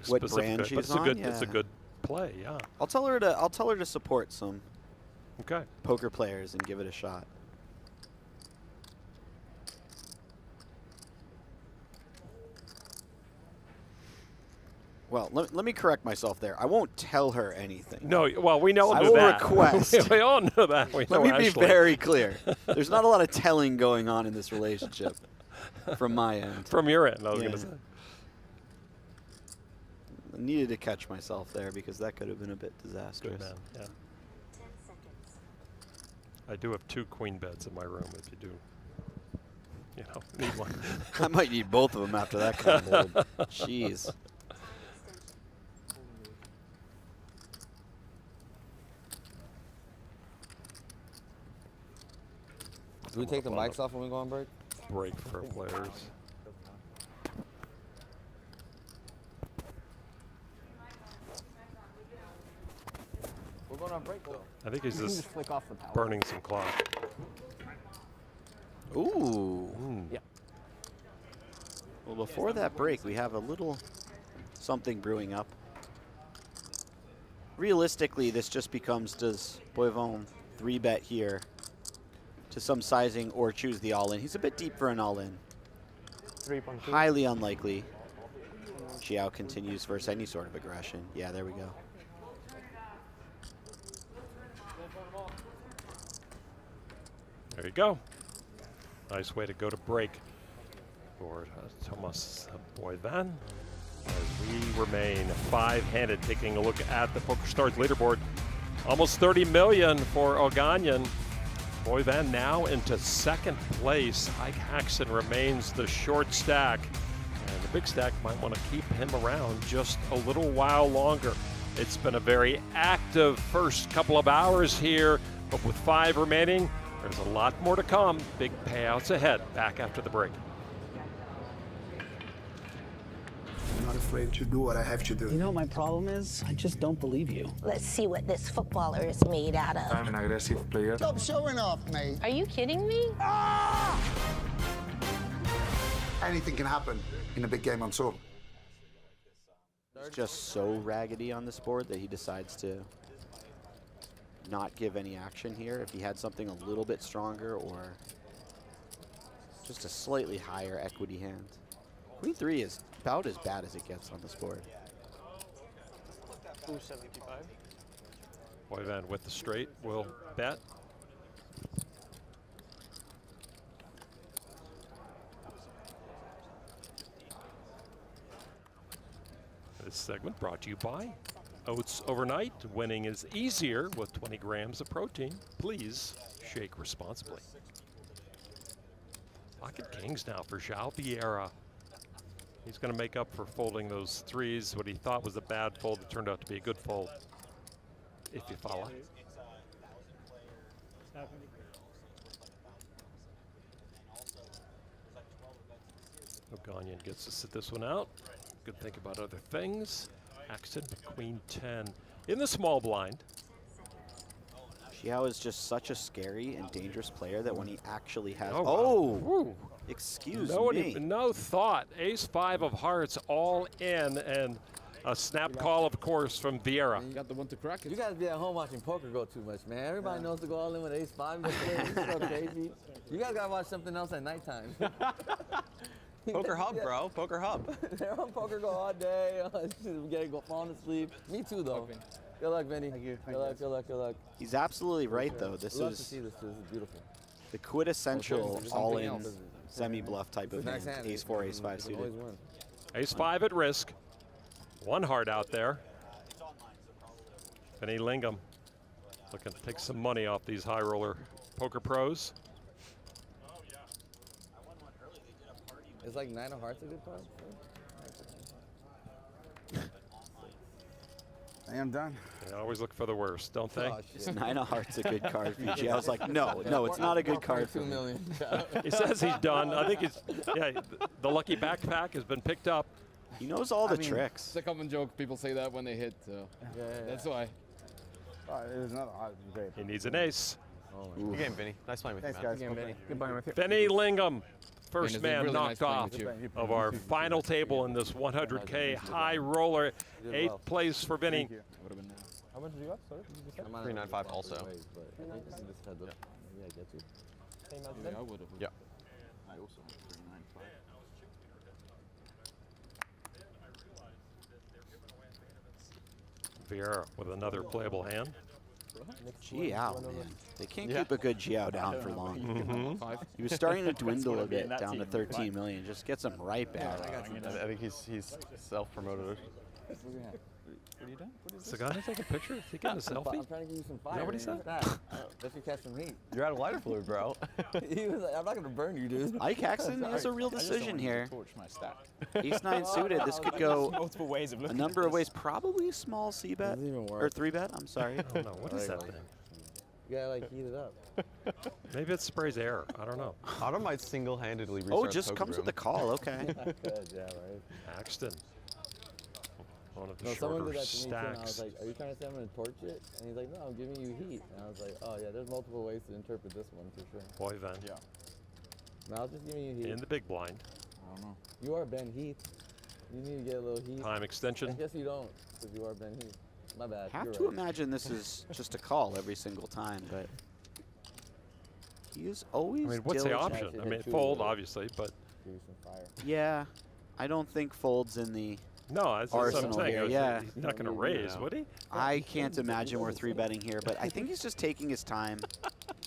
what brand she's on. It's a good play. Yeah. I'll tell her to support some poker players and give it a shot. Well, let me correct myself there. I won't tell her anything. No, well, we know I that. will request. We all know that. Let me be very clear. There's not a lot of telling going on in this relationship from my end. From your end, I was going to say. I needed to catch myself there because that could have been a bit disastrous. Good man, yeah. I do have 2 queen beds in my room if you do, need one. I might need both of them after that kind of hold. Jeez. Do we take the mics off when we go on break? Break for players. We're going on break though. I think he's just flick off the power. burning some clock. Ooh. Yeah. Well, before that break, we have a little something brewing up. Realistically, this just becomes, does Boivin 3-bet here to some sizing or choose the all-in? He's a bit deep for an all-in. 3.2. Highly unlikely. Joao continues versus any sort of aggression. Yeah, there we go. There you go. Nice way to go to break for Thomas Boivin. As we remain 5-handed, taking a look at the PokerStars leaderboard. Almost 30 million for Oganyan. Boivin now into 2nd place. Haxton remains the short stack. And the big stack might want to keep him around just a little while longer. It's been a very active first couple of hours here, but with 5 remaining, there's a lot more to come. Big payouts ahead. Back after the break. I'm not afraid to do what I have to do. You know what my problem is? I just don't believe you. Let's see what this footballer is made out of. I'm an aggressive player. Stop showing off, mate. Are you kidding me? Anything can happen in a big game on tour. It's just so raggedy on this board that he decides to not give any action here. If he had something a little bit stronger or just a slightly higher equity hand. Queen 3 is about as bad as it gets on this board. 275. Boivin with the straight will bet. This segment brought to you by Oats Overnight. Winning is easier with 20 grams of protein. Please shake responsibly. Pocket kings now for Joao VIeira. He's going to make up for folding those 3s. What he thought was a bad fold, it turned out to be a good fold, if you follow. Oganyan gets to sit this one out. Good think about other things. Haxton, Queen 10 in the small blind. Joao is just such a scary and dangerous player that when he actually has... Oh, excuse me. me. No thought. Ace-5 of hearts all in, and a snap call, of course, from Vieira. You got the one to crack it. You guys be at home watching PokerGO too much, man. Everybody knows to go all in with ace-5. It's so crazy. You guys got to watch something else at nighttime. Poker Hub, bro. Poker Hub. They're on PokerGO all day. Falling asleep. Me too, though. Good luck, Vinny. Thank you. Good luck, good luck, good luck. He's absolutely right, though. This Love is to see this. This is beautiful. the quintessential all-in semi-bluff type of hand. Ace-4, Ace-5 suited. Ace-5 at risk. One heart out there. Vinny Lingham looking to take some money off these high roller poker pros. It's like 9 of hearts a good card. I am done. They always look for the worst, don't they? Oh, Is 9 of hearts a good card for you? I was like, no, it's not a good card for me. He says he's done. I think he's, the lucky backpack has been picked up. He knows all the tricks. It's a common joke. People say that when they hit, so that's why. It was not hard. It was great. He needs an ace. Good game, Vinny. Nice playing with you, man. Thanks, guys. Vinny. Goodbye, my Vinny Lingham, first man really knocked nice playing off with you. of our final table in this 100K high roller. 8th place for Vinny. How much did you got? Sorry, did you say? 395 also. Maybe I get you. Same as Yeah, I would have. Yeah. I also have 395. Vieira with another playable hand. Joao, man. They can't keep a good Joao down for long. Mm-hmm. He was starting to dwindle a bit down to 13 million. Just gets him right back. I think he's self-promoted. What are you doing? Is the guy to take a picture? Is he getting a selfie? I'm trying to give you some fire. Is that what he said? Just you catch some heat. You're out of lighter fluid, bro. He was like, I'm not going to burn you, dude. Ike Haxton has a real decision here. Torch my stack. Ace-9 suited. This could go Multiple ways of a looking number at of ways. Probably a small C-bet. Doesn't even work. Or 3-bet, I'm sorry. I don't know. What is that thing? You got to like heat it up. Maybe it sprays air. I don't know. Autumn might single-handedly restart Oh, just comes with the call. Okay. Good, yeah, right. Axton. One of the No, someone shorter did that to me too, and I was stacks. like, are you trying to say I'm going to torch it? And he's like, no, I'm giving you heat. And I was like, oh, yeah, there's multiple ways to interpret this one for sure. Boivin. Yeah. No, I was just giving you heat. In the big blind. I don't know. You are Ben Heath. You need to get a little heat. Time I extension. guess you don't, because you are Ben Heath. My bad. Have You're to right. imagine this is just a call every single time, but he is always I mean, what's the diligent. option? I mean, fold, obviously, but. Give you some fire. Yeah, I don't think folds in the No, that's what I'm arsenal saying. here. Yeah, He's not going to raise, would he? I can't imagine we're 3-betting here, but I think he's just taking his time,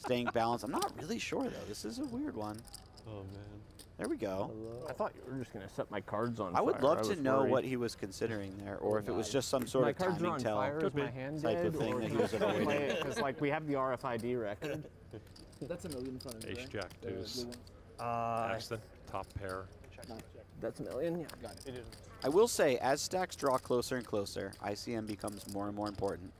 staying balanced. I'm not really sure, though. This is a weird one. Oh, man. There we go. I thought you were just going to set my cards on I would fire. love to was know worried. what he was considering there, or if it was just some sort My of cards are timing on tell fire. Is my hand type dead, of thing or that he was avoiding. Because like we have the RFID record. That's a million in front of me. Ace Jack deuce. Uh, Axton, top pair. that's a million. Yeah. Got it. I will say, as stacks draw closer and closer, ICM becomes more and more important.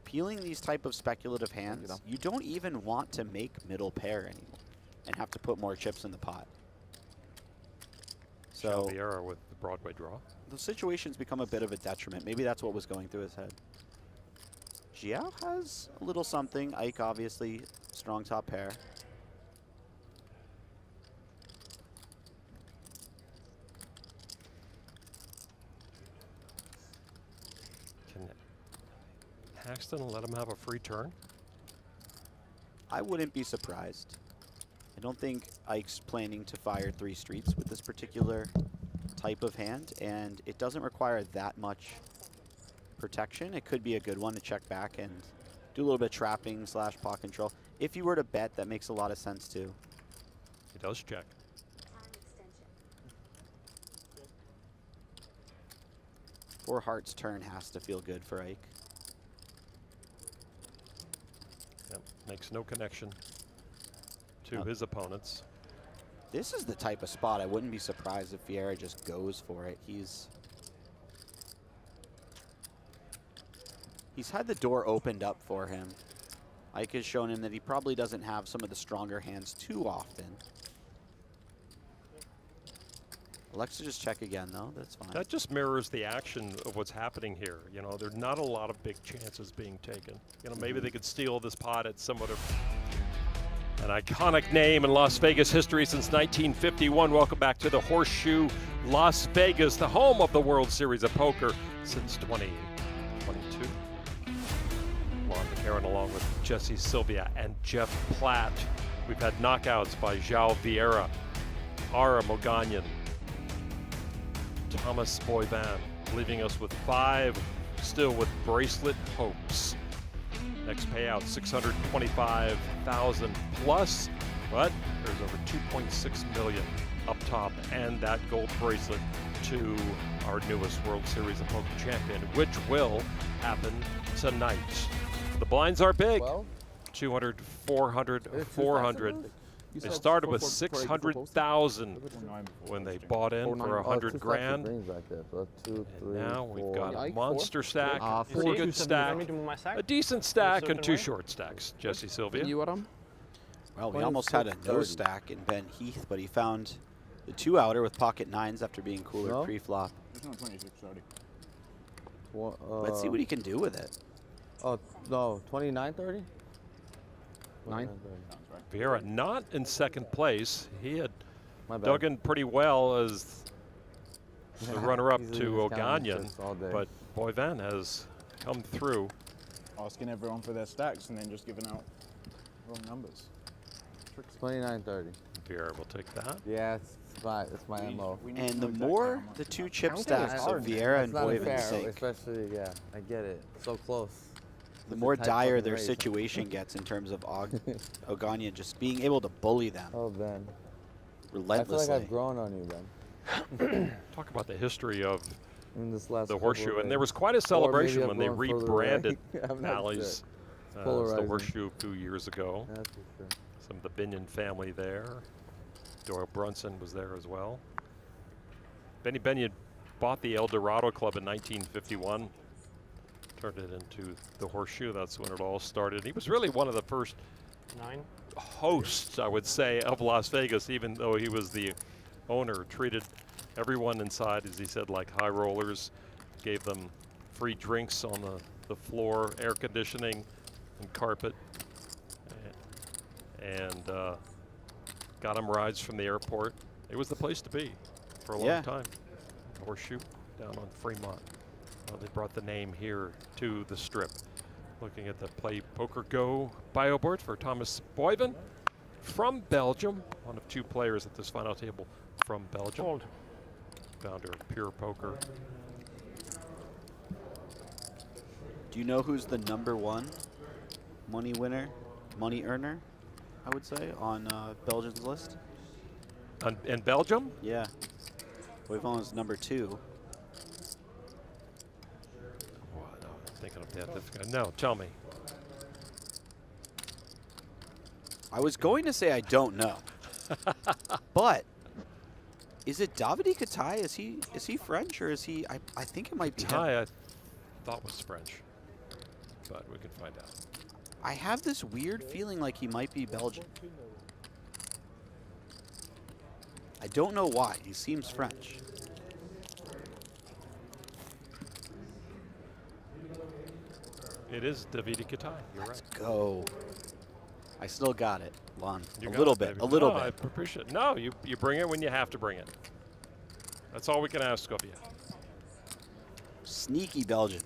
Peeling these type of speculative hands, you don't even want to make middle pair anymore and have to put more chips in the pot. Joao So VIeira with the Broadway draw. the situation's become a bit of a detriment. Maybe that's what was going through his head. Joao has a little something. Ike, obviously, strong top pair. Can Haxton let him have a free turn? I wouldn't be surprised. I don't think Ike's planning to fire 3 streets with this particular type of hand, and it doesn't require that much protection. It could be a good one to check back and do a little bit of trapping / pot control. If you were to bet, that makes a lot of sense too. He does check. 4 hearts turn has to feel good for Ike. Yep. Makes no connection to his opponents. This is the type of spot I wouldn't be surprised if Vieira just goes for it. He's had the door opened up for him. Ike has shown him that he probably doesn't have some of the stronger hands too often. Alexa just check again, though. That's fine. That just mirrors the action of what's happening here. You know, there's not a lot of big chances being taken. You know, maybe they could steal this pot at somewhat of an iconic name in Las Vegas history since 1951. Welcome back to the Horseshoe Las Vegas, the home of the World Series of Poker since 2022. Lon McCarron along with Jesse Sylvia and Jeff Platt. We've had knockouts by Joao VIeira, Aram Oganyan, Thomas Boivin, leaving us with 5 still with bracelet hopes. Next payout, $625,000 plus, but there's over $2.6 million up top, and that gold bracelet to our newest World Series of Poker champion, which will happen tonight. The blinds are big. 200, 400, 400. They started with 600,000 when they bought in for 100 grand. And now we've got a monster stack, a good stack, a decent stack, and 2 short stacks. Jesse Sylvia. Well, we almost had a no stack in Ben Heath, but he found the 2 outer with pocket 9s after being cooler pre-flop. Let's see what he can do with it. Oh, no, 29-30? 9? VIeira not in second place. He had dug in pretty well as the runner-up to Oganyan, but Boivin has come through. Asking everyone for their stacks and then just giving out wrong numbers. 29-30. VIeira will take that. Yeah, it's my MO. And the more the 2 chip stacks of VIeira and Boivin sink, especially, yeah, I get it. So close. The more dire their situation gets in terms of Oganyan just being able to bully them. Oh, Ben. Relentlessly. I feel like I've grown on you, Ben. Talk about the history of in this last the Horseshoe, and there was quite a celebration when they rebranded Bally's as the Horseshoe a few years ago. That's for sure. Some of the Binion family there. Doyle Brunson was there as well. Benny Binion bought the El Dorado Club in 1951. Turned it into the Horseshoe. That's when it all started. He was really one of the first hosts, I would say, of Las Vegas, even though he was the owner. Treated everyone inside, as he said, like high rollers. Gave them free drinks on the floor, air conditioning and carpet. And got them rides from the airport. It was the place to be for a long time. The Horseshoe down on Fremont. They brought the name here to the Strip. Looking at the Play PokerGO bio board for Thomas Boivin from Belgium, one of 2 players at this final table from Belgium. Founder of Pure Poker. Do you know who's the #1 money winner, money earner, I would say, on Belgium's list? In Belgium? Yeah. Boivin is #2. Thinking of that. No, tell me. I was going to say I don't know, but is it Davide Katai? Is he French or is he? I think it might be Katai. I thought was French, but we can find out. I have this weird feeling like he might be Belgian. I don't know why. He seems French. It is Davide Katai. You're Let's right. go. I still got it, Lon. You a got little it, bit. baby. A little no, bit. I appreciate it. No, you bring it when you have to bring it. That's all we can ask of you. Sneaky Belgian,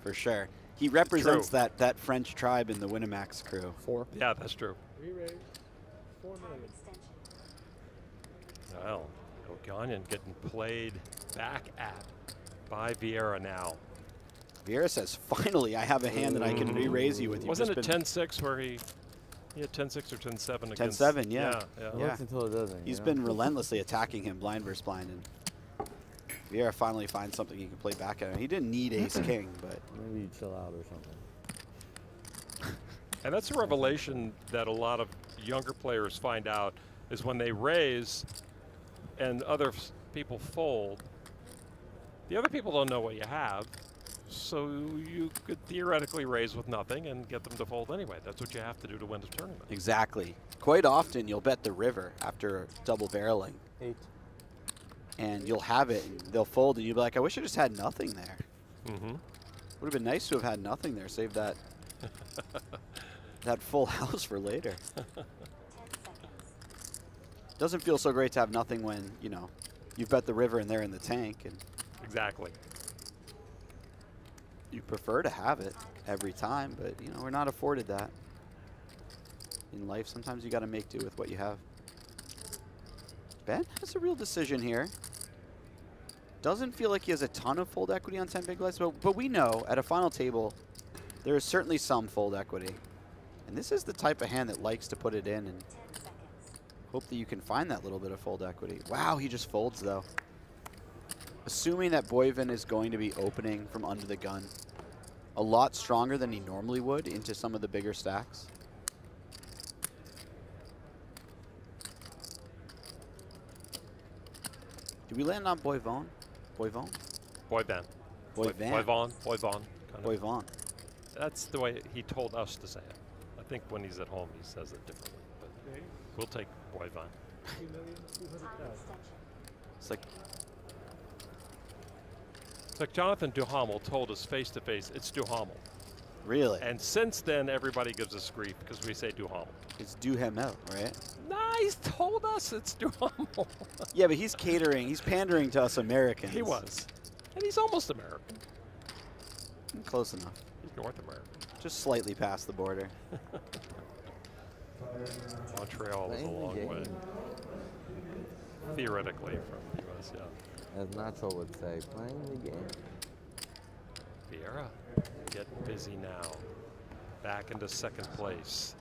for sure. He represents that French tribe in the Winamax crew. 4. Yeah, that's true. Re-raise. 4 million. Well, Oganyan getting played back at by VIeira now. VIeira says, finally, I have a hand that I can re-raise you with. Wasn't it 10-6 where he had 10-6 or 10-7 against? 10-7, yeah. Works until it doesn't. He's been relentlessly attacking him blind versus blind, and VIeira finally finds something he can play back at him. He didn't need ace-king, but... Maybe you chill out or something. And that's a revelation that a lot of younger players find out, is when they raise and other people fold, the other people don't know what you have. So you could theoretically raise with nothing and get them to fold anyway. That's what you have to do to win the tournament. Exactly. Quite often you'll bet the river after double barreling. 8. And you'll have it, and they'll fold, and you'll be like, I wish I just had nothing there. Mm-hmm. Would have been nice to have had nothing there. Save that that full house for later. Doesn't feel so great to have nothing when, you know, you've bet the river and they're in the tank. And exactly. You prefer to have it every time, but, you know, we're not afforded that. In life, sometimes you got to make do with what you have. Ben has a real decision here. Doesn't feel like he has a ton of fold equity on 10 big blinds, but we know at a final table, there is certainly some fold equity. And this is the type of hand that likes to put it in and hope that you can find that little bit of fold equity. Wow, he just folds though. Assuming that Boivin is going to be opening from under the gun a lot stronger than he normally would into some of the bigger stacks. Do we land on Boivin? Boivin? Boivin. Boivin. Boivin. Boivin. That's the way he told us to say it. I think when he's at home, he says it differently. But we'll take Boivin. It's like Jonathan Duhamel told us face to face, it's Duhamel. Really? And since then, everybody gives us grief because we say Duhamel. It's Duhamel, right? Nah, he's told us it's Duhamel. Yeah, but he's catering. He's pandering to us Americans. He was. And he's almost American. Close enough. He's North American. Just slightly past the border. Montreal is a long way. Theoretically from the U.S., yeah. As Nacho would say, playing the game. VIeira getting busy now. Back into second place.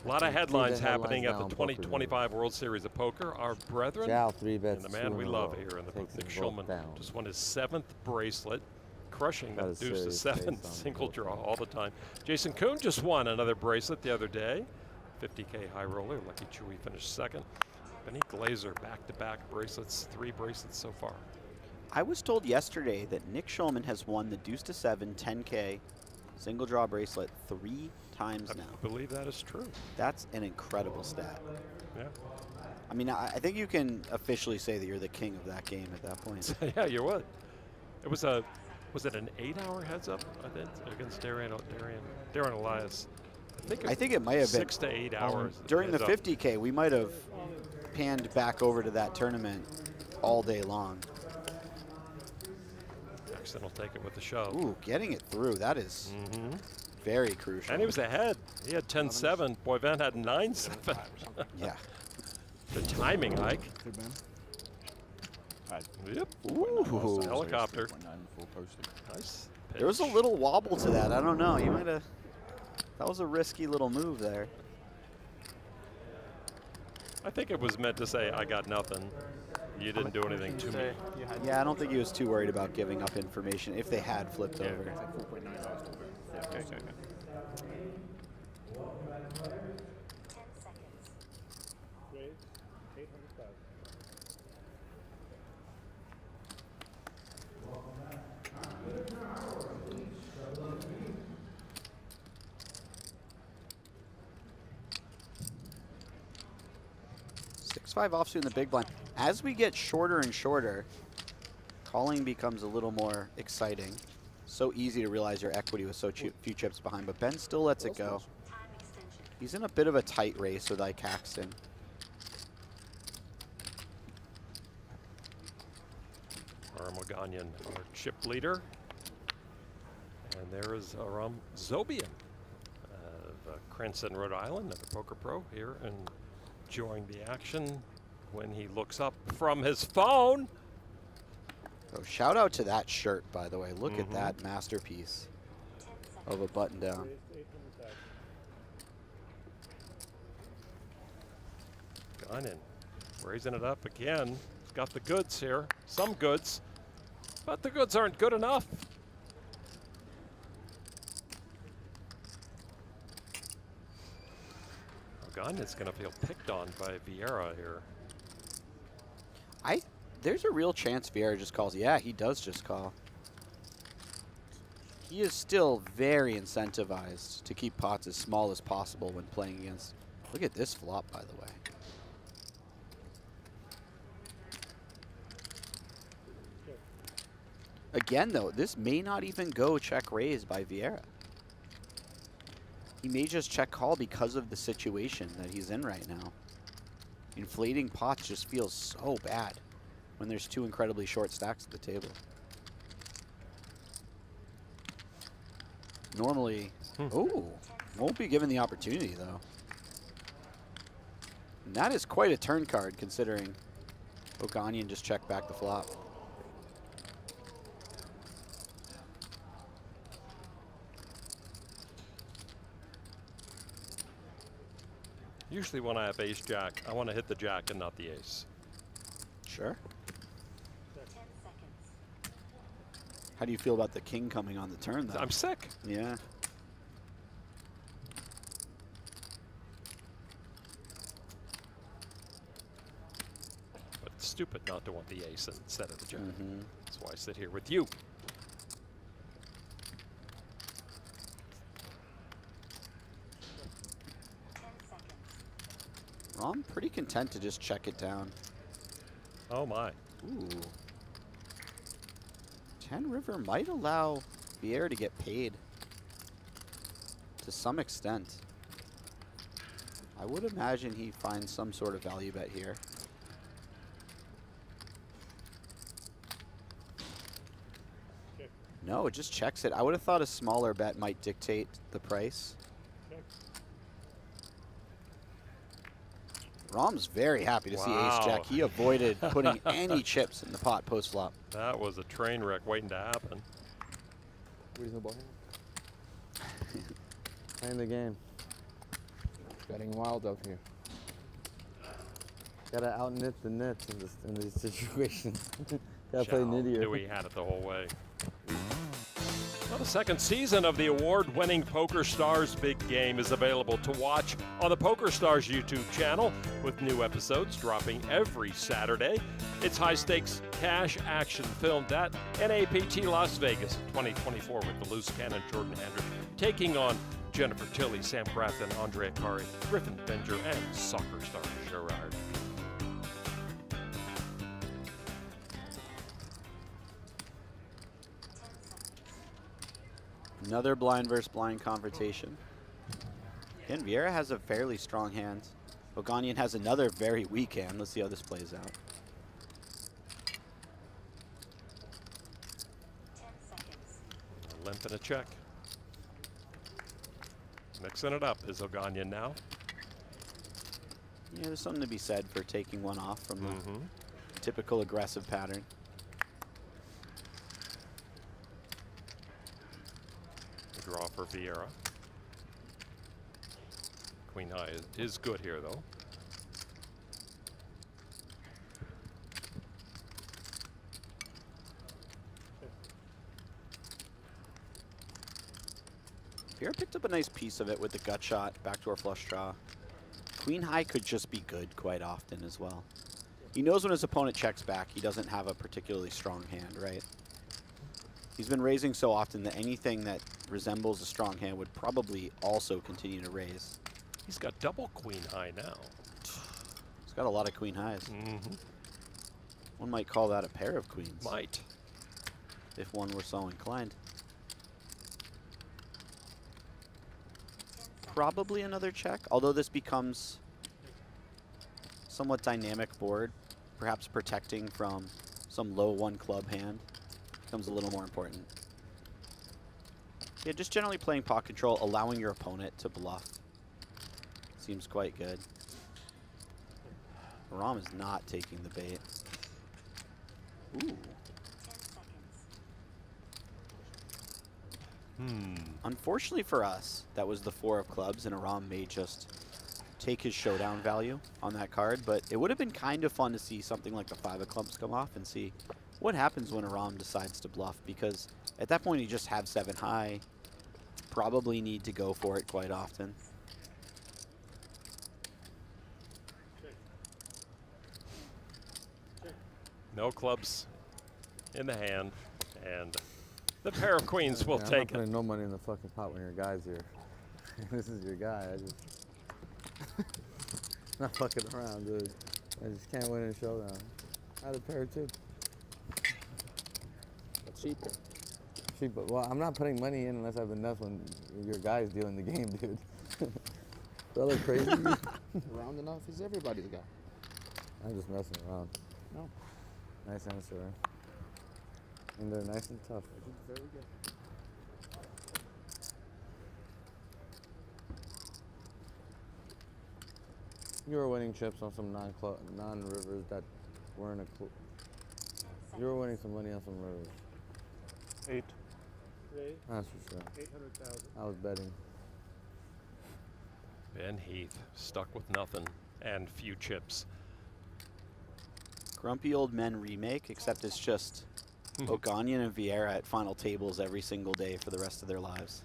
A lot of headlines happening at the 2025 World Series of Poker. Our brethren Joao 3-bets and the man we love here in the book, Nick Schulman, just won his 7th bracelet, crushing that deuce to 7 single draw all the time. Jason Kuhn just won another bracelet the other day. 50K high roller. Lucky Chewy finished second. Benny Glazer back-to-back bracelets, 3 bracelets so far. I was told yesterday that Nick Schulman has won the deuce to 7 10K single draw bracelet 3 times now. I believe that is true. That's an incredible stat. Yeah. I mean, I think you can officially say that you're the king of that game at that point. Yeah, you would. It was it an 8-hour heads up, I think, against Darren Elias? I think it might have been 6 to 8 hours. During the 50K, we might have panned back over to that tournament all day long. Haxton will take it with the shove. Ooh, getting it through. That is very crucial. And he was ahead. He had 10-7. Boivin had 9-7. Yeah. The timing, Ike. Yep. Ooh. Helicopter. Nice. There was a little wobble to that. I don't know. You might have. That was a risky little move there. I think it was meant to say, I got nothing. You didn't do anything to me. Yeah, I don't think he was too worried about giving up information if they had flipped over. Okay. 6-5 offsuit in the big blind. As we get shorter and shorter, calling becomes a little more exciting. So easy to realize your equity with so few chips behind, but Ben still lets it go. He's in a bit of a tight race with Ike Haxton. Aram Oganyan, our chip leader. And there is Aram Zobian of Cranston, Rhode Island, another poker pro here, and enjoying the action when he looks up from his phone. So shout out to that shirt, by the way. Look at that masterpiece of a button down. Gunnin raising it up again. He's got the goods here, some goods, but the goods aren't good enough. Oganyan's going to feel picked on by VIeira here. There's a real chance VIeira just calls. Yeah, he does just call. He is still very incentivized to keep pots as small as possible when playing against. Look at this flop, by the way. Again, though, this may not even go check raise by Vieira. He may just check call because of the situation that he's in right now. Inflating pots just feels so bad when there's two incredibly short stacks at the table. Normally, ooh, won't be given the opportunity though. And that is quite a turn card considering Oganyan just checked back the flop. Usually when I have ace jack, I want to hit the jack and not the ace. Sure. How do you feel about the king coming on the turn, though? I'm sick. Yeah. But it's stupid not to want the ace instead of the jack. That's why I sit here with you. I'm pretty content to just check it down. Oh my. Ooh. 10 river might allow Vieira to get paid to some extent. I would imagine he finds some sort of value bet here. No, it just checks it. I would have thought a smaller bet might dictate the price. Rom's very happy to see ace jack. He avoided putting any chips in the pot post flop. That was a train wreck waiting to happen. Reasonable hand. Playing the game. Getting wild up here. Gotta out-nit the nets in these situations. Gotta play nittier. Knew he had it the whole way. Well, the second season of the award-winning PokerStars Big Game is available to watch on the PokerStars YouTube channel, with new episodes dropping every Saturday. It's high-stakes cash action filmed at NAPT Las Vegas 2024 with the loose cannon Jordan Hendrick taking on Jennifer Tilley, Sam Grafton, Andrea Kari, Griffin Benger, and soccer star Gerard. Another blind versus blind confrontation. Again, Vieira has a fairly strong hand. Oganyan has another very weak hand. Let's see how this plays out. A limp and a check. Mixing it up is Oganyan now. Yeah, there's something to be said for taking one off from the typical aggressive pattern. Draw for Vieira. Queen high is good here, though. Vieira picked up a nice piece of it with the gut shot, backdoor flush draw. Queen high could just be good quite often as well. He knows when his opponent checks back, he doesn't have a particularly strong hand, right? He's been raising so often that anything that resembles a strong hand would probably also continue to raise. He's got double queen high now. He's got a lot of queen highs. One might call that a pair of queens. Might. If one were so inclined. Probably another check, although this becomes somewhat dynamic board, perhaps protecting from some low one club hand becomes a little more important. Yeah, just generally playing pot control, allowing your opponent to bluff seems quite good. Aram is not taking the bait. Ooh. Unfortunately for us, that was the 4 of clubs, and Aram may just take his showdown value on that card, but it would have been kind of fun to see something like the 5 of clubs come off and see what happens when Aram decides to bluff, because at that point you just have 7 high, probably need to go for it quite often. No clubs in the hand, and The pair of queens will I'm take not it. putting no money in the fucking pot when your guy's here. This is your guy. I just not fucking around, dude. I just can't win in a showdown. I had a pair too. That's cheaper. Cheaper. Well, I'm not putting money in unless I have enough when your guy's dealing the game, dude. Do I look crazy? Round enough is everybody's guy. I'm just messing around. No. Nice answer, right? And they're nice and tough. Very good. You were winning chips on some non-rivers that weren't a clue. You were winning some money on some rivers. 8. That's for sure. 800,000. I was betting. Ben Heath stuck with nothing and few chips. Grumpy Old Men remake, except it's just Oganyan and Vieira at final tables every single day for the rest of their lives,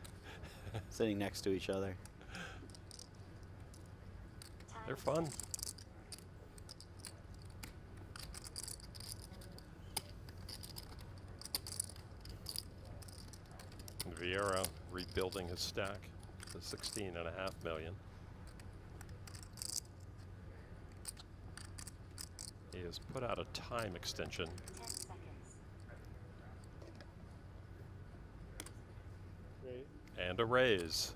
sitting next to each other. They're fun. And Vieira rebuilding his stack to 16.5 million. He has put out a time extension. 10 seconds. And a raise.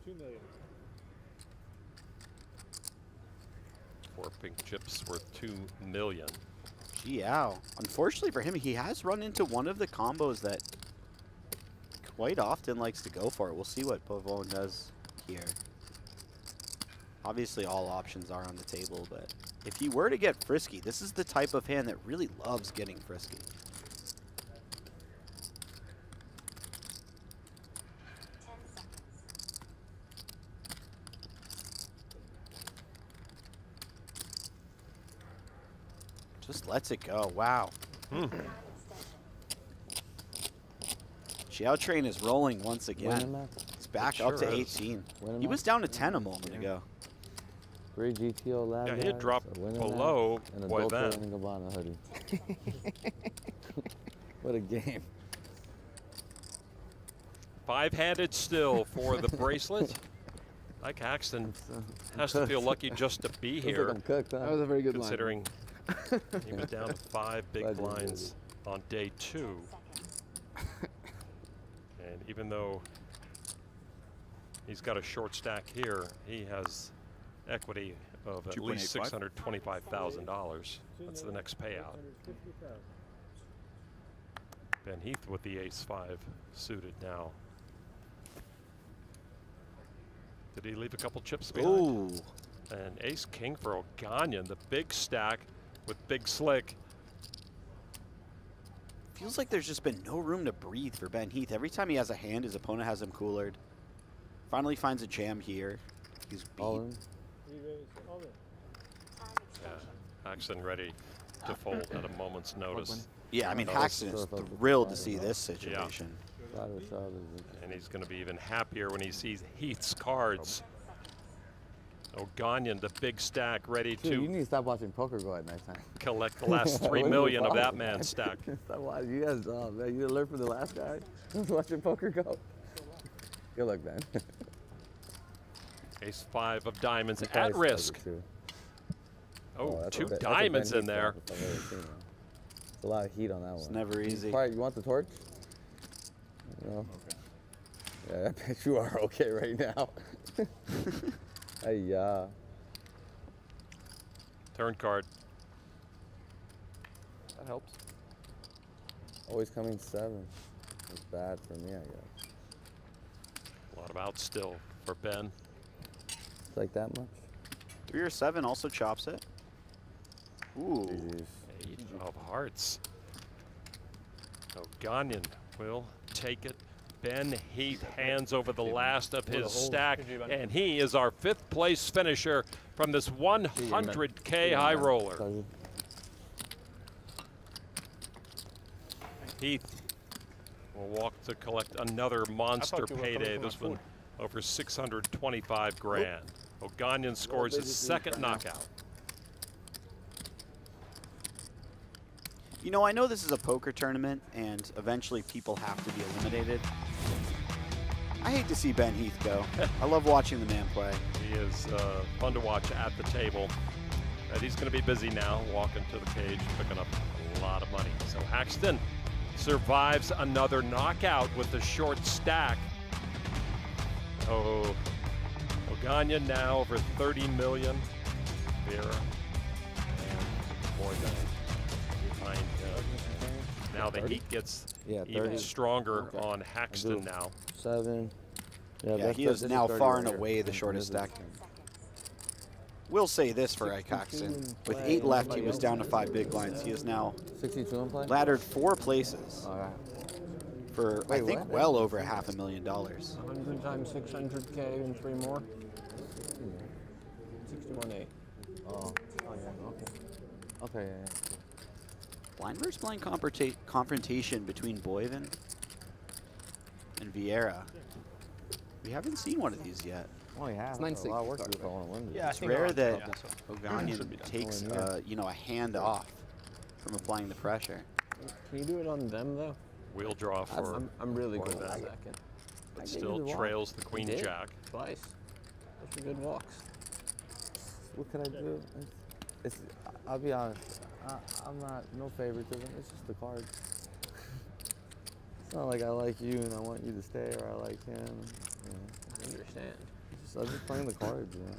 2 million. 4 pink chips worth 2 million. Gee, ow. Unfortunately for him, he has run into one of the combos that quite often likes to go for it. We'll see what Boivin does here. Obviously, all options are on the table, but if he were to get frisky, this is the type of hand that really loves getting frisky. Just lets it go. Wow. Xiao Train is rolling once again. It's back up to 18. He was down to 10 a moment ago. Great GTO lab. Yeah, he had dropped below and a Boivin. Dolce and Gabbana hoodie. What a game. 5-handed still for the bracelet. Mike Haxton has to feel lucky just to be here. I'm cooked, huh? That was a very good considering he was down to 5 big blinds on day 2. And even though he's got a short stack here, he has equity of at least $625,000. That's the next payout. Ben Heath with the ace-5 suited now. Did he leave a couple chips behind? Ooh. And ace-king for Oganyan, the big stack with big slick. Feels like there's just been no room to breathe for Ben Heath. Every time he has a hand, his opponent has him coolered. Finally finds a jam here. He's beat. Yeah, Haxton ready to fold at a moment's notice. Yeah, I mean, Haxton is thrilled to see this situation. Yeah. And he's going to be even happier when he sees Heath's cards. Oganyan, the big stack, ready Dude, to you need to stop watching PokerGO at nighttime. collect the last 3 million of that man's stack. Stop watching. You guys, man, you learned from the last guy. Watching PokerGO. Good luck, man. Ace-5 of diamonds at risk. Oh, that's 2 that's diamonds Ben in there. Heath I've ever seen, man. It's a lot of heat on that one. It's never easy. You want the torch? No. Okay. Yeah, I bet you are okay right now. Hey, Turn card. That helps. Always coming 7. It's bad for me, I guess. A lot of outs still for Ben. It's like that much? 3 or 7 also chops it. Ooh. 8 of hearts. Oganyan will take it. Ben Heath hands over the last of his stack, and he is our 5th place finisher from this 100K high roller. Heath will walk to collect another monster payday. This one over 625 grand. Oganyan scores his 2nd knockout. You know, I know this is a poker tournament, and eventually people have to be eliminated. I hate to see Ben Heath go. I love watching the man play. He is fun to watch at the table. And he's going to be busy now, walking to the cage, picking up a lot of money. So Haxton survives another knockout with the short stack. Oh, Oganyan now over 30 million. Vieira and Boivin behind him. Now the heat gets even stronger on Haxton now. 7. Yeah, he is now far and away the shortest stack. We'll say this for Haxton. With 8 left, he was down to 5 big blinds. He is now 62 in play? laddered 4 places for, I think, well over $500,000. 100 times 600K and 3 more. 61.8. Oh, yeah, okay. Okay, yeah. Blind versus blind confrontation between Boivin and Vieira. We haven't seen one of these yet. Oh, yeah. It's a lot of work to do if I want to win. It's rare that Oganyan takes, you know, a hand off from applying the pressure. Can you do it on them though? Wheel draw for. I'm really good Boivin, at second. but still trails the queen jack. Twice. Those are good walks. What could I do? I'll be honest. I'm not, no favoritism. It's just the cards. It's not like I like you and I want you to stay, or I like him. You know. I understand. I'm just playing the cards, you know.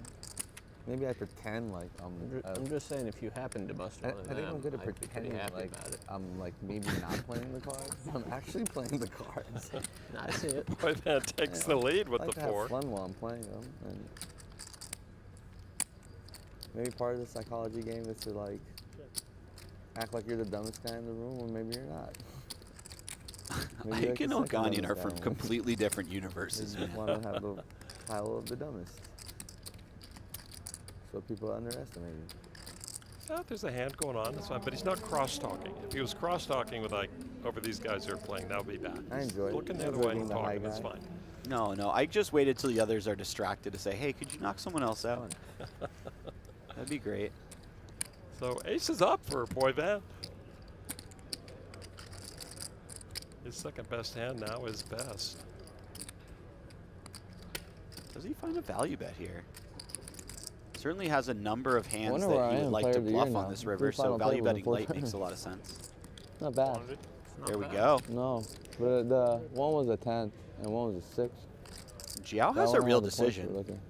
Maybe I pretend like I'm just saying, if you happen to bust one of them, I think I'm good at I'd be pretty pretending happy like about it. I'm like maybe not playing the cards. I'm actually playing the cards. I see it. Boivin takes the lead with I like the to 4. have fun while I'm playing them, and maybe part of the psychology game is to like act like you're the dumbest guy in the room, or maybe you're not. Ike and Oganyan are from completely different universes, You man. want to have the pile of the dumbest, so people underestimate you. So there's a hand going on, that's fine, but he's not cross-talking. If he was cross-talking with like over these guys who are playing, that would be bad. I enjoy it. Looking the I other enjoy way being and the high talking, that's guy. fine. No, I just waited till the others are distracted to say, hey, could you knock someone else out? That'd be great. So ace is up for Boivin. His second best hand now is best. Does he find a value bet here? Certainly has a number of hands Wonder where that I he would am, like player to of the bluff year on now. this river, so Final value table betting before light makes a tournament. lot of sense. Not bad. There we go. No, but the one was a 10th and one was a 6. Jiao That has a one real had the points decision. we're looking.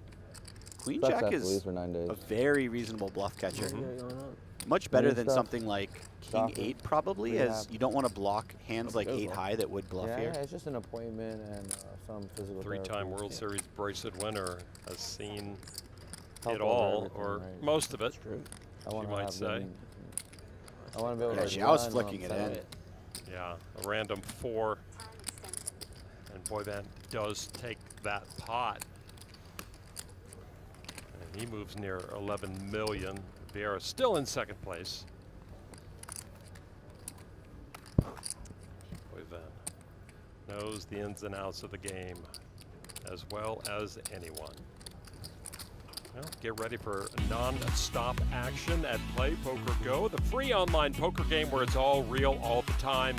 Queen That's Jack at is least for 9 days. a very reasonable bluff catcher. Mm-hmm. Much better Good than stuff. something like King Chocolate. 8 probably, Pretty as happy. you don't want to block hands like Good 8 one. high that would bluff Yeah, here. it's just an appointment and some physical Three-time therapy. World Series bracelet winner has seen Help it over all, everything, or right? most of it, I want you might say. I want to be able to. Yeah, Xiao's run flicking it outside. in. Yeah, a random 4. And Boivin does take that pot. And he moves near 11 million. Vieira still in second place. Boivin knows the ins and outs of the game as well as anyone. Well, get ready for non-stop action at Play Poker Go, the free online poker game where it's all real all the time.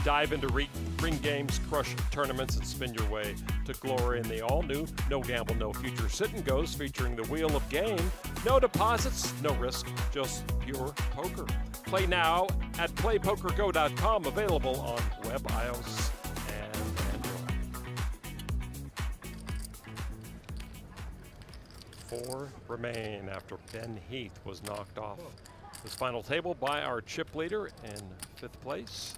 Dive into ring games, crush tournaments, and spin your way to glory in the all-new No Gamble, No Future Sit and Goes featuring the Wheel of Game. No deposits, no risk, just pure poker. Play now at playpokergo.com, available on web, iOS, and Android. 4 remain after Ben Heath was knocked off this final table by our chip leader in 5th place.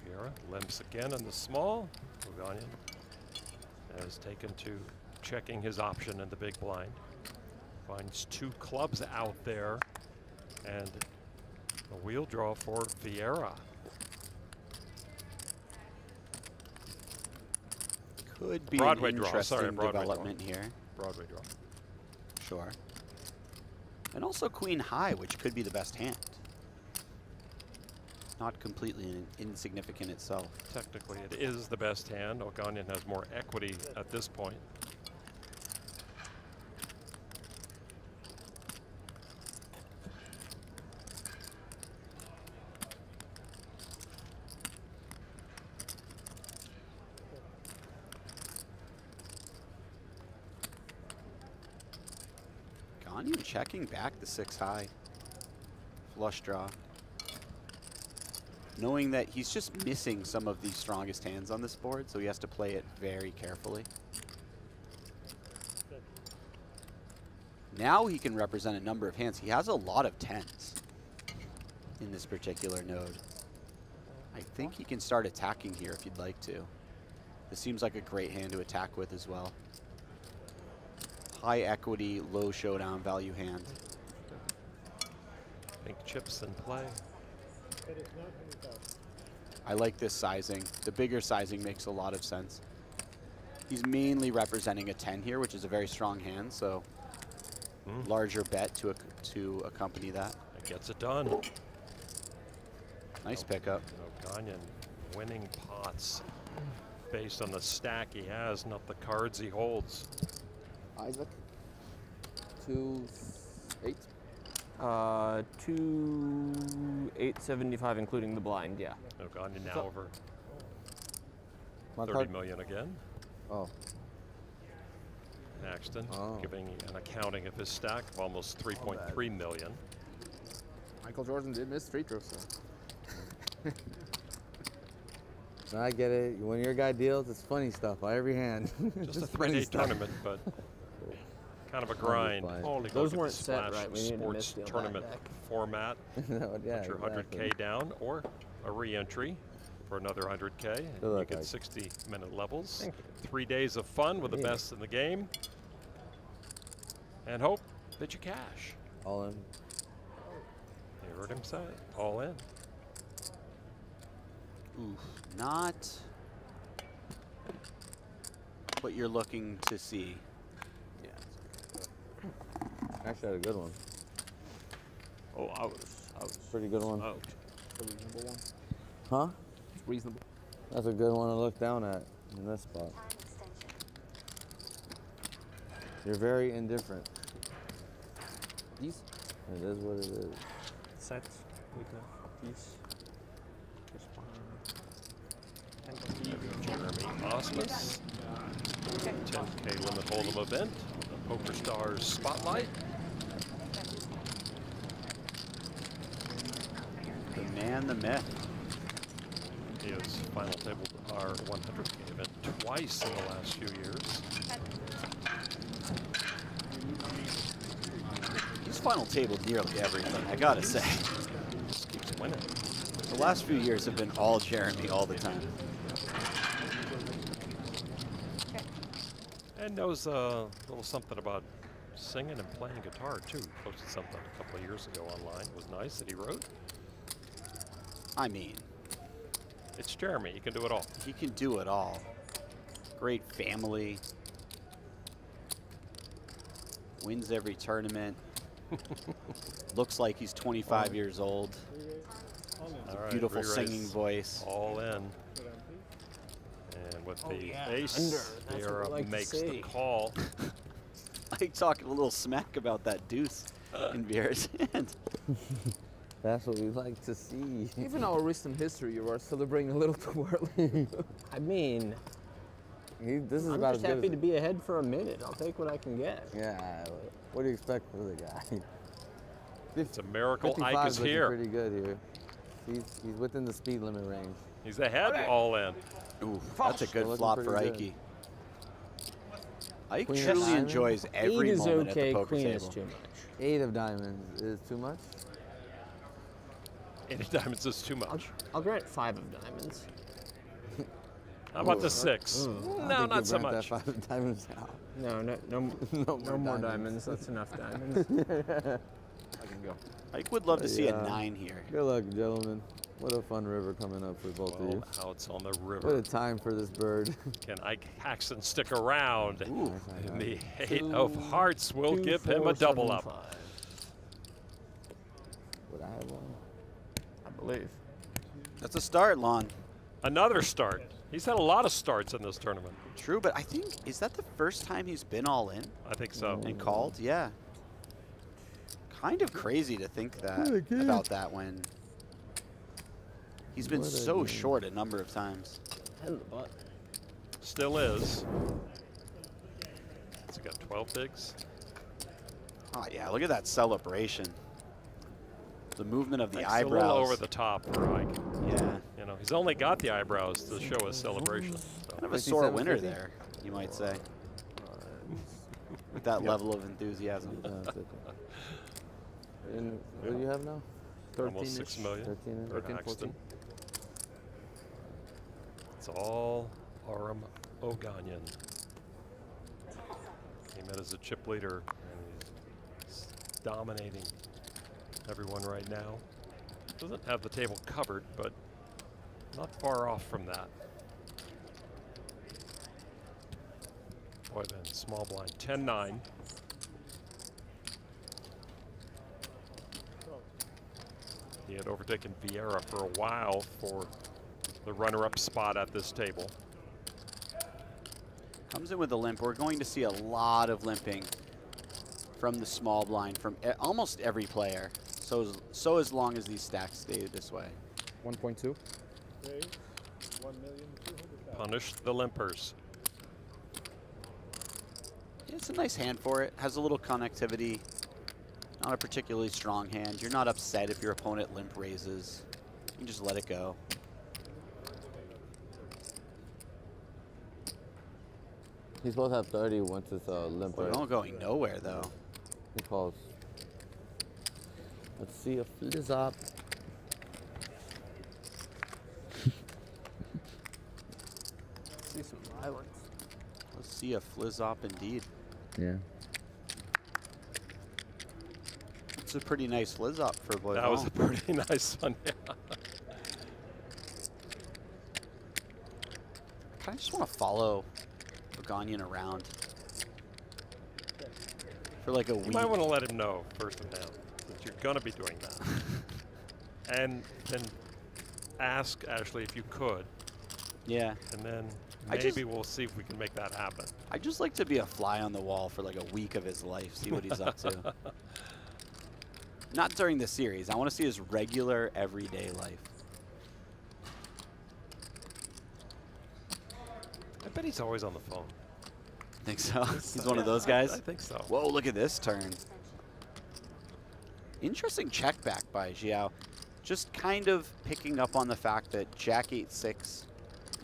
Vieira limps again in the small. Oganyan has taken to checking his option in the big blind. Finds 2 clubs out there and a wheel draw for Vieira. Could be Broadway an draw. interesting Sorry, Broadway development draw. here. Broadway draw. Sure. And also Queen High, which could be the best hand. Not completely insignificant itself. Technically, it is the best hand. Oganyan has more equity at this point. Oganyan checking back the 6 high. Flush draw. Knowing that he's just missing some of the strongest hands on this board, so he has to play it very carefully. Now he can represent a number of hands. He has a lot of 10s in this particular node. I think he can start attacking here if you'd like to. This seems like a great hand to attack with as well. High equity, low showdown value hand. Pink chips in play. I like this sizing. The bigger sizing makes a lot of sense. He's mainly representing a 10 here, which is a very strong hand, so larger bet to accompany that. It gets it done. Nice pickup. Oganyan winning pots based on the stack he has, not the cards he holds. Isaac, 2-8. 2,875, including the blind, yeah. Oganyan now over My 30 card- million again. Oh. Haxton giving an accounting of his stack of almost 3.3 million. Michael Jordan did miss free throws, so. No, I get it. When your guy deals, it's funny stuff by every hand. Just a 3-day tournament, but kind of a grind. Only Those go weren't to the set Splash right. We need to Sports misdeal that tournament deck. format. No, yeah, Put your 100K down or a re-entry for another 100K. And you luck, get Ike. 60-minute levels. 3 days of fun with the best in the game. And hope that you cash. All in. You heard him say it. All in. Oof, not what you're looking to see. Actually had a good one. Oh, I was Pretty good one. out. A reasonable one. Huh? Reasonable. That's a good one to look down at in this spot. You're very indifferent. These? It is what it is. Sets with the piece. Jeremy Osmus. 10K limit hold'em event. The Poker Stars Spotlight. The man, the myth. He has final table our 100K event twice in the last few years. He's final table nearly everything, I gotta say. Just keeps winning. The last few years have been all Jeremy all the time. And knows a little something about singing and playing guitar too. He posted something a couple of years ago online. It was nice that he wrote. I mean, it's Jeremy. He can do it all. He can do it all. Great family. Wins every tournament. Looks like he's 25 years old. All right, Beautiful re-raise. singing voice. All in. And with the ace, That's Viera what I like to makes see. the call. Like talking a little smack about that deuce in Viera's hand. That's what we like to see. Even our recent history, you are celebrating a little too early. I mean, This is I'm about just as good happy as to be ahead for a minute. I'll take what I can get. Yeah. What do you expect for the guy? It's a miracle 55 Ike is looking here. Pretty good here. He's within the speed limit range. He's ahead, all in. Ooh, that's a good Looking flop for pretty Ike. good. Ike Queen of truly diamonds? enjoys every 8 is moment okay, at the poker queen table. is too much. 8 of diamonds is too much? 8 of diamonds is too much. I'll grant 5 of diamonds. How about the 6? No, not so much. 5 of diamonds now. No more diamonds. That's enough diamonds. I can go. Ike would love to see a 9 here. Good luck, gentlemen. What a fun river coming up for both of you. How it's on the What river. a time for this bird. Can Ike Haxton stick around? Ooh. And the 8 of hearts will give him a double up. Would I have one? I believe. That's a start, Lon. Another start. He's had a lot of starts in this tournament. True, but I think, is that the first time he's been all in I think so. and called? Yeah. Kind of crazy to think that about that when he's been so short a number of times. And the butt. Still is. Has he got 12 bigs? Oh yeah, look at that celebration. The movement of the It's eyebrows. a little over the top for Ike. Yeah. You know, he's only got the eyebrows to show his celebration. So. Kind of a sore winner there, you might say. With that level of enthusiasm. And what do you have now? Almost 6 million. 13, for 14. Haxton. It's all Aram Oganyan. Came in as a chip leader, and he's dominating everyone right now. Doesn't have the table covered, but not far off from that. Boivin, small blind, 10-9. He had overtaken Vieira for a while for the runner-up spot at this table. Comes in with a limp. We're going to see a lot of limping from the small blind from almost every player. So as long as these stacks stay this way. 1.2. Punish the limpers. It's a nice hand for it. Has a little connectivity. Not a particularly strong hand. You're not upset if your opponent limp raises. You can just let it go. He's supposed to have 30 once it's limp. We're not going nowhere though. He calls. Let's see a flizz up. See some violence. Let's see a flizzop indeed. Yeah. It's a pretty nice flizzop for Boivin. That was a pretty nice one, yeah. I kind of just want to follow Oganyan around for like a week. You might want to let him know first and now that you're going to be doing that. And then ask Ashley if you could. Yeah. And then maybe we'll see if we can make that happen. I'd just like to be a fly on the wall for like a week of his life, see what he's up to. Not during the series. I want to see his regular, everyday life. I bet he's always on the phone. Think so? He's one of those guys? I think so. Whoa, look at this turn. Interesting check back by Joao. Just kind of picking up on the fact that Jack 8-6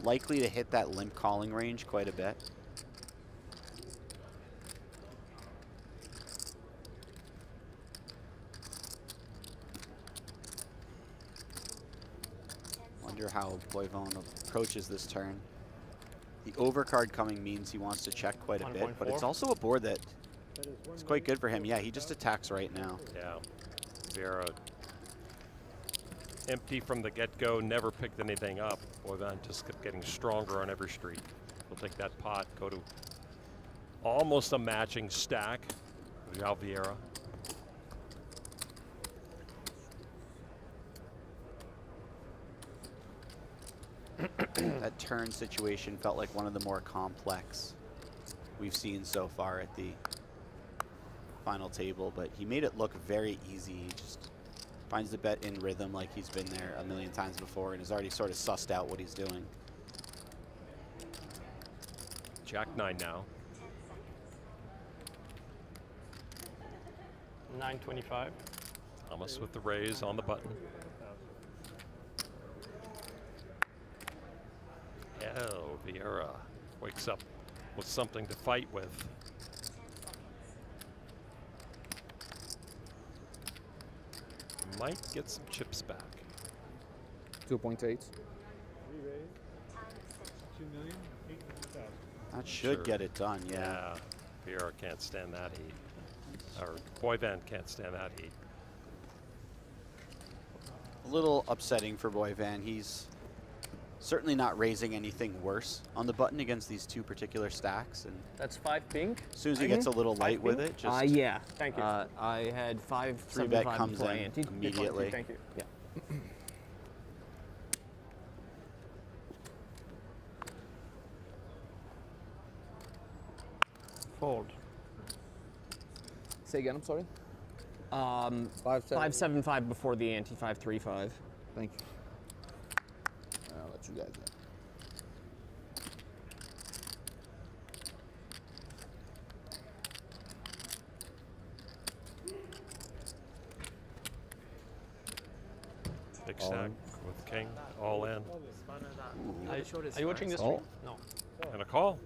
likely to hit that limp calling range quite a bit. Wonder how Boivin approaches this turn. The overcard coming means he wants to check quite a bit, but it's also a board that is quite good for him. Yeah, he just attacks right now. Yeah. Vieira empty from the get-go, never picked anything up. Boivin just kept getting stronger on every street. He'll take that pot, go to almost a matching stack. Joao VIeira. That turn situation felt like one of the more complex we've seen so far at the final table, but he made it look very easy. He just finds the bet in rhythm like he's been there a million times before and has already sort of sussed out what he's doing. Jack 9 now. 925. Thomas with the raise on the button. Oh, Vieira wakes up with something to fight with. Might get some chips back. 2.8. That should get it done, yeah. Vieira can't stand that heat. Or Boivin can't stand that heat. A little upsetting for Boivin. He's certainly not raising anything worse on the button against these two particular stacks. And that's 5 pink. As soon as he gets a little light with it, just yeah. Thank you. I had 5 some bet comes in immediately. Thank you. Yeah. Fold. Say again, I'm sorry. 575 before the ante, 535. Thank you. I'll let you guys know. Mike Sack with king, all in. Are you watching this stream? No. And a call.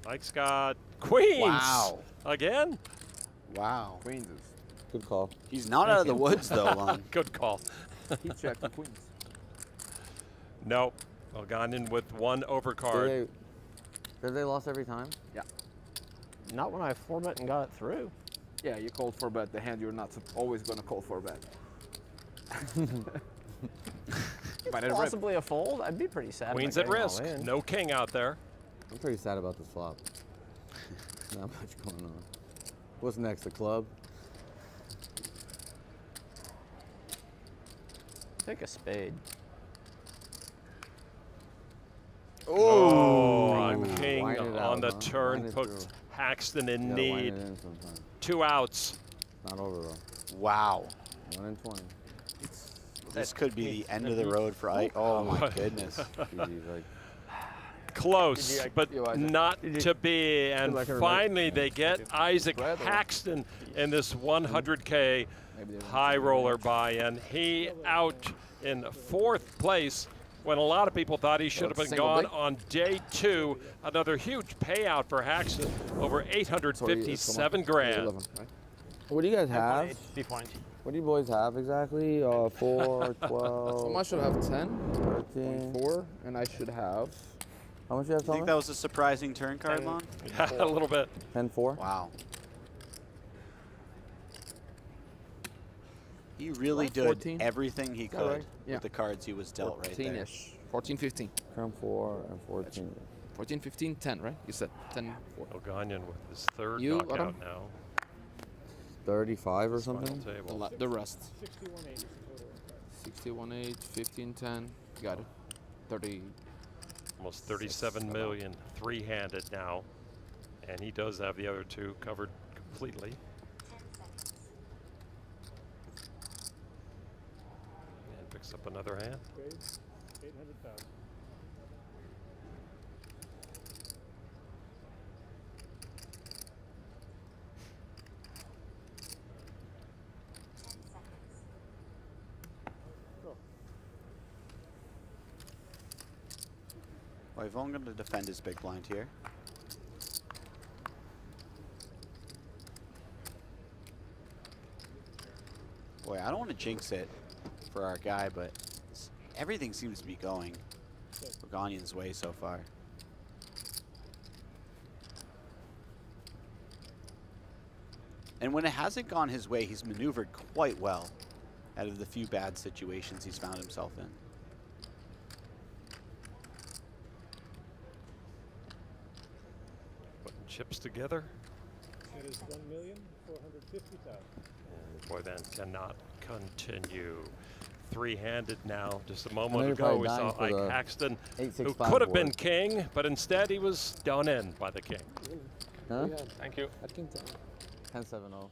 Mike's got queens. Wow. Again? Wow. Queens is Good call. He's not out of the woods, though, Lon. Good call. he checked the queens. Nope. Oganyan with one overcard. Did they lost every time? Yeah. Not when I 4-bet and got it through. Yeah, you called for bet. The hand you're not always going to call for bet. Possibly a fold. I'd be pretty sad. Queens about at getting risk. all in. No king out there. I'm pretty sad about this flop. Not much going on. What's next? The club? Take a spade. Oh, king Wind it on out, the huh? turn Wind it puts through. Haxton in Gotta wind need. it in sometime. 2 outs. Not over though. Wow. 1 in 20. This could be the end of the road for Ike. Oh, my goodness. Close, but not to be. And finally, they get Isaac Haxton in this 100K high roller buy-in. He out in 4th place when a lot of people thought he should have been gone on day 2. Another huge payout for Haxton, over 857 grand. What do you guys have? D20. What do you boys have exactly? 4, 12. Thomas should have 10, 13. 4, and I should have. How much you have, You think that was a surprising turn card, Lon? Yeah, a little bit. 10-4. Wow. He really did 14? everything he could right? Yeah. with the cards he was dealt right there. 14-ish. 14, 15. Turn 4 and 14. 14, 15, 10, right? You said 10, 4. Oganyan with his 3rd You, knockout Aram? now. 35 or Final something? table. The rest. 61.8. 61.8, 15, 10. Got it. 30. Almost 37 million, 3-handed now. And he does have the other 2 covered completely. And picks up another hand. Spade, 800,000. Boivin going to defend his big blind here. Boy, I don't want to jinx it for our guy, but everything seems to be going Oganyan's way so far. And when it hasn't gone his way, he's maneuvered quite well out of the few bad situations he's found himself in. Putting chips together. That is 1,450,000. And Boivin cannot continue. 3-handed now. Just a moment you're ago, probably we saw dying for Ike the Haxton, 8-6-5 who could have been board. king, but instead he was done in by the king. Huh? Thank you. 10-7-0.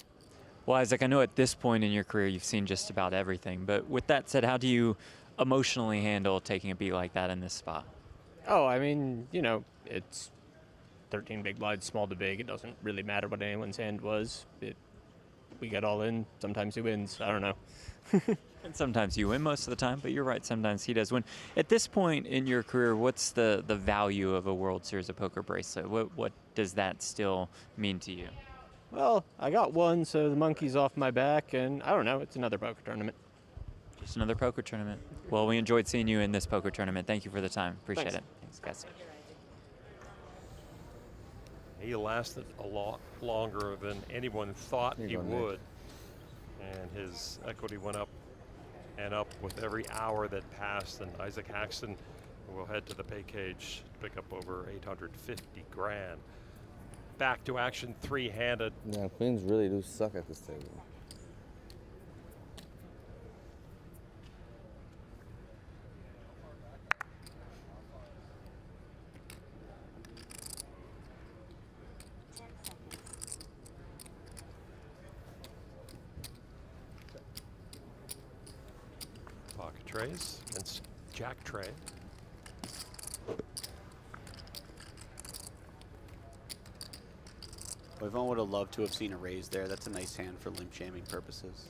Well, Isaac, I know at this point in your career you've seen just about everything, but with that said, how do you emotionally handle taking a beat like that in this spot? Oh, I mean, you know, it's 13 big blinds, small to big. It doesn't really matter what anyone's hand was. We get all in. Sometimes he wins. I don't know. And sometimes you win most of the time, but you're right, sometimes he does win. At this point in your career, what's the value of a World Series of Poker bracelet? What does that still mean to you? Well, I got one, so the monkey's off my back, and I don't know, it's another poker tournament. Just another poker tournament. Well, we enjoyed seeing you in this poker tournament. Thank you for the time. Appreciate Thanks. it. Thanks, guys. He lasted a lot longer than anyone thought he would. And his equity went up and up with every hour that passed. And Isaac Haxton will head to the pay cage to pick up over 850 grand. Back to action, 3-handed. Yeah, queens really do suck at this table. Pocket trays and jack tray. Boivin would have loved to have seen a raise there. That's a nice hand for limp shaming purposes.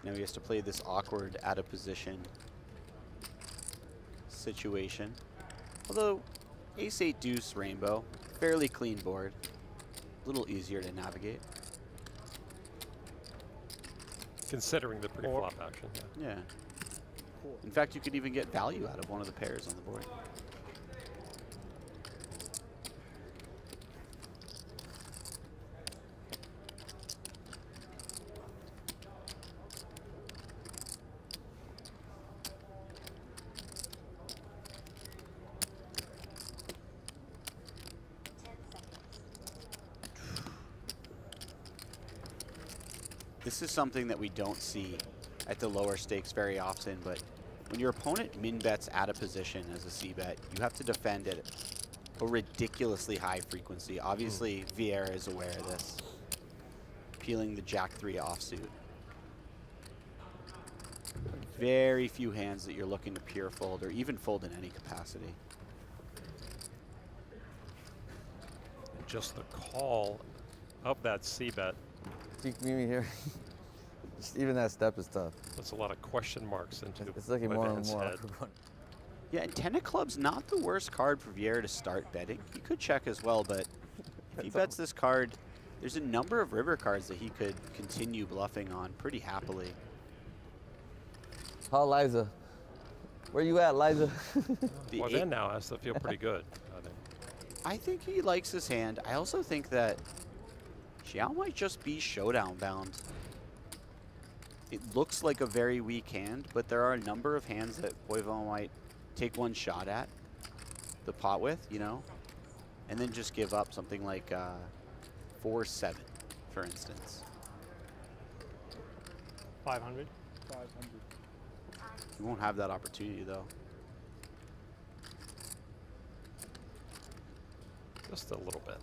Now he has to play this awkward out of position situation. Although ace-8 deuce rainbow, fairly clean board. A little easier to navigate. Considering the pre-flop action. Yeah. In fact, you could even get value out of one of the pairs on the board. This is something that we don't see at the lower stakes very often, but when your opponent min bets out of position as a c-bet, you have to defend at a ridiculously high frequency. Obviously, Vieira is aware of this. Peeling the Jack-3 offsuit. Very few hands that you're looking to pure fold or even fold in any capacity. And just the call of that c-bet. You can meet me here. Just even that step is tough. That's a lot of question marks into it's looking more and more. head. Yeah, and 10 of clubs, not the worst card for Vieira to start betting. He could check as well, but if he bets this card, there's a number of river cards that he could continue bluffing on pretty happily. Call Liza. Where you at, Liza? Boivin now has to feel pretty good, I think. I think he likes his hand. I also think that Joao might just be showdown bound. It looks like a very weak hand, but there are a number of hands that Boivin might take one shot at the pot with, you know, and then just give up something like 4-7, for instance. 500. 500. You won't have that opportunity, though. Just a little bit.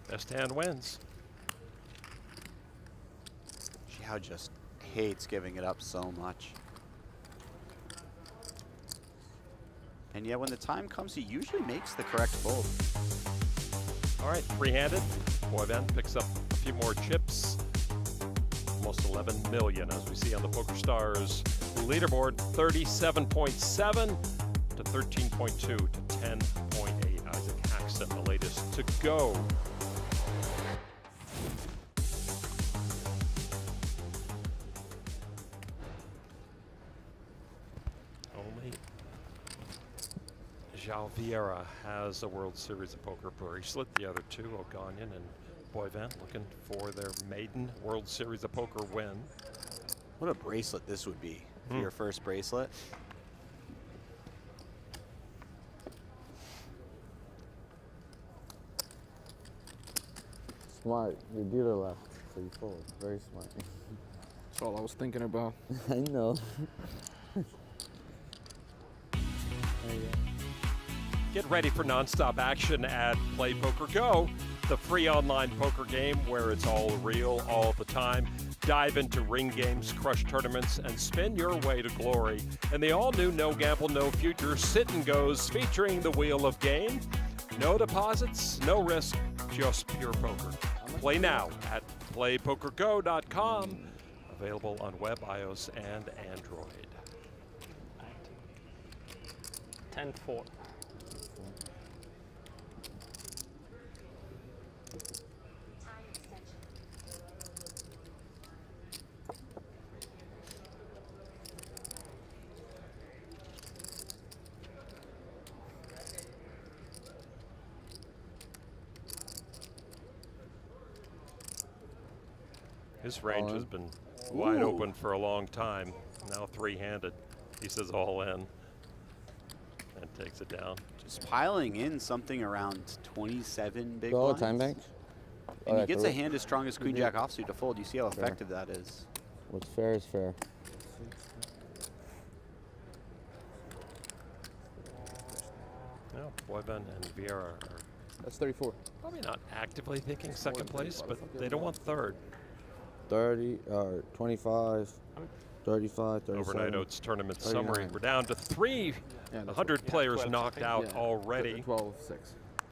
Best hand wins. Joao just hates giving it up so much. And yet when the time comes, he usually makes the correct fold. All right, three-handed. Boivin picks up a few more chips. Almost 11 million, as we see on the PokerStars leaderboard. 37.7 to 13.2 to 10.8. Isaac Haxton, the latest to go. Only Joao VIeira has a World Series of Poker bracelet. The other two, Oganyan and Boivin, looking for their maiden World Series of Poker win. What a bracelet this would be for your first bracelet. Smart. Your dealer left, so you fold. Very smart. That's all I was thinking about. I know. Get ready for nonstop action at Play Poker Go, the free online poker game where it's all real all the time. Dive into ring games, crush tournaments, and spin your way to glory. And the all-new No Gamble, No Future Sit and Goes featuring the Wheel of Game. No deposits, no risk, just pure poker. Play now at playpokergo.com. Available on web, iOS, and Android. 10-4. His range has been wide open for a long time. Now three-handed. He says all in and takes it down. Just piling in something around 27 big Go blinds. time bank. And he gets a hand as strong as Queen Jack offsuit to fold. You see how effective that is. What's fair is fair. Well, Boivin and Vieira are That's 34. probably not actively thinking second place, but they don't want third. 30 or 25, 35, 37. Overnight Oats tournament 39. summary. We're down to 300 players knocked out already. 12-6.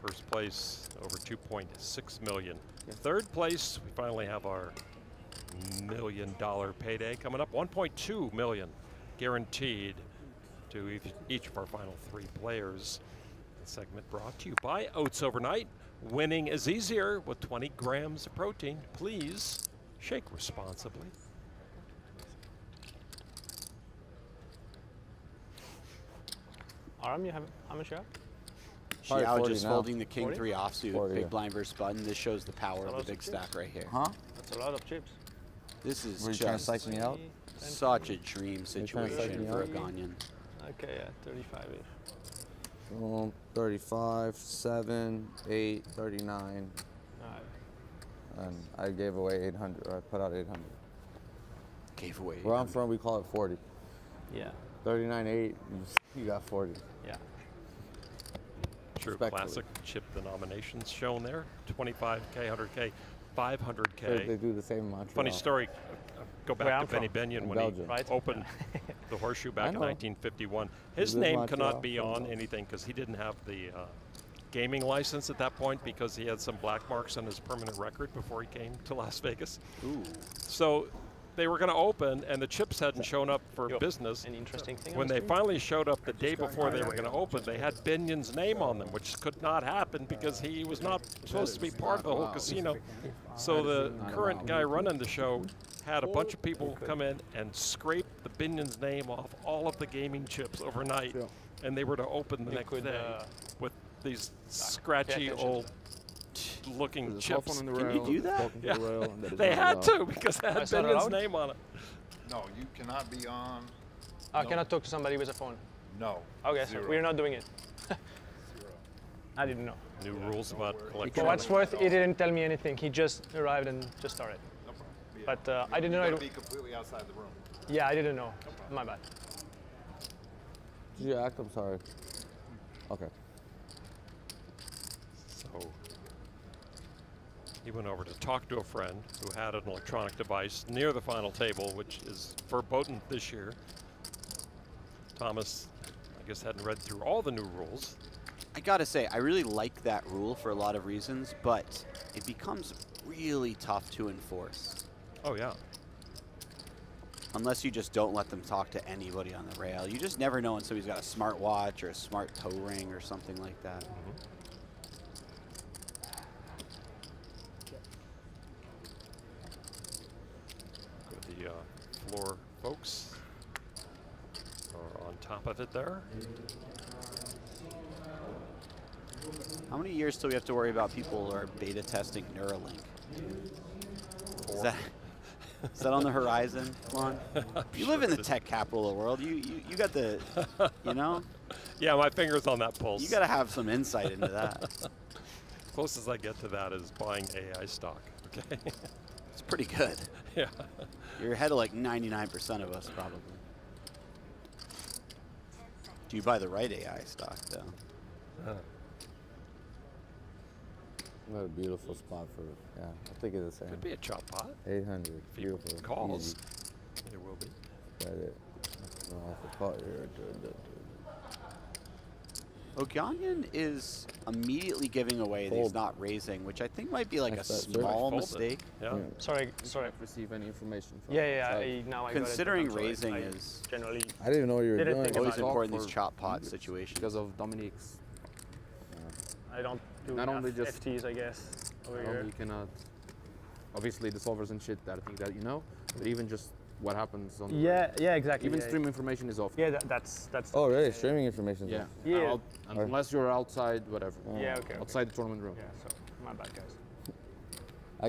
First place over 2.6 million. Third place, we finally have our $1 million payday coming up. 1.2 million guaranteed to each of our final 3 players. The segment brought to you by Oats Overnight. Winning is easier with 20 grams of protein. Please shake responsibly. Aram, you have how much you have? Xiao just now. folding the king 40? 3 offsuit, 40, big yeah. blind versus button. This shows the power of the big chips. stack right here. Huh? That's a lot of chips. This is Were you trying to just psych me out? such a dream trying to psych situation me for out? Oganyan. Okay, yeah, 35-ish. 35, 7, 8, 39. Alright. And I gave away 800, or I put out 800. Gave away. Where I'm from, we call it 40. Yeah. 39, 8, you got 40. Yeah. True Respectfully. classic chip denominations shown there. 25K, 100K, 500K. They do the same in Montreal. Funny story, go Where back I'm to Vinny from. Lingham In when Belgium. he Right? opened the horseshoe back I in know. 1951. His live in name cannot Montreal. be on anything because he didn't have the gaming license at that point because he had some black marks on his permanent record before he came to Las Vegas. Ooh. So they were going to open and the chips hadn't shown up for business. Any interesting thing When on they the finally showed up the day before they were going to open, they had Binion's name on them, which could not happen because he was not supposed to be part of the whole casino. So the current guy running the show had a bunch of people come in and scrape the Binion's name off all of the gaming chips overnight, and they were to open the next day with these scratchy old looking chips. Can you do that? Yeah. They had to because they had That's not Binion's allowed? name on it. No, you cannot be on. I cannot talk to somebody with a phone. No. Okay, so Zero. we're not doing it. I didn't know. New rules about For collecting. what's worth, he didn't tell me anything. He just arrived and just started. No problem. But I didn't know. You It, gotta be completely outside the room. yeah, I didn't know. My bad. Did you act? I'm sorry. Okay. So he went over to talk to a friend who had an electronic device near the final table, which is verboten this year. Thomas, I guess, hadn't read through all the new rules. I gotta say, I really like that rule for a lot of reasons, but it becomes really tough to enforce. Oh, yeah. Unless you just don't let them talk to anybody on the rail. You just never know when somebody's got a smart watch or a smart toe ring or something like that. The floor folks are on top of it there. How many years till we have to worry about people who are beta testing Neuralink? Is that on the horizon, Lon? You live in the tech capital of the world. You got the, you know? Yeah, my finger's on that pulse. You got to have some insight into that. Closest I get to that is buying AI stock, okay? It's pretty good. Yeah. You're ahead of like 99% of us, probably. Do you buy the right AI stock, though? What a beautiful spot for it. Yeah, I think it's the same. Could be a chop pot. 800. Beautiful. Calls. Easy. It will be. Got it. No, I forgot here. Oganyan is immediately giving away that he's not raising, which I think might be like a That's that small folded. mistake. Yeah. Sorry. Receive any information from Yeah. Now I Considering got it. raising I is generally. I didn't even know what you were Didn't doing. think always about it. important in these chop pot situations. because of Dominique's. I don't do Not enough only just- FTs, I guess, over here. You cannot. Obviously, the solvers and shit that I think that you know, but even just what happens on. Yeah, exactly. Even yeah. stream information is off. Yeah, that's. Oh, really? Streaming information? Yeah. Yeah. Unless you're outside, whatever. Yeah. Okay. Outside the tournament room. Yeah. So my bad, guys. I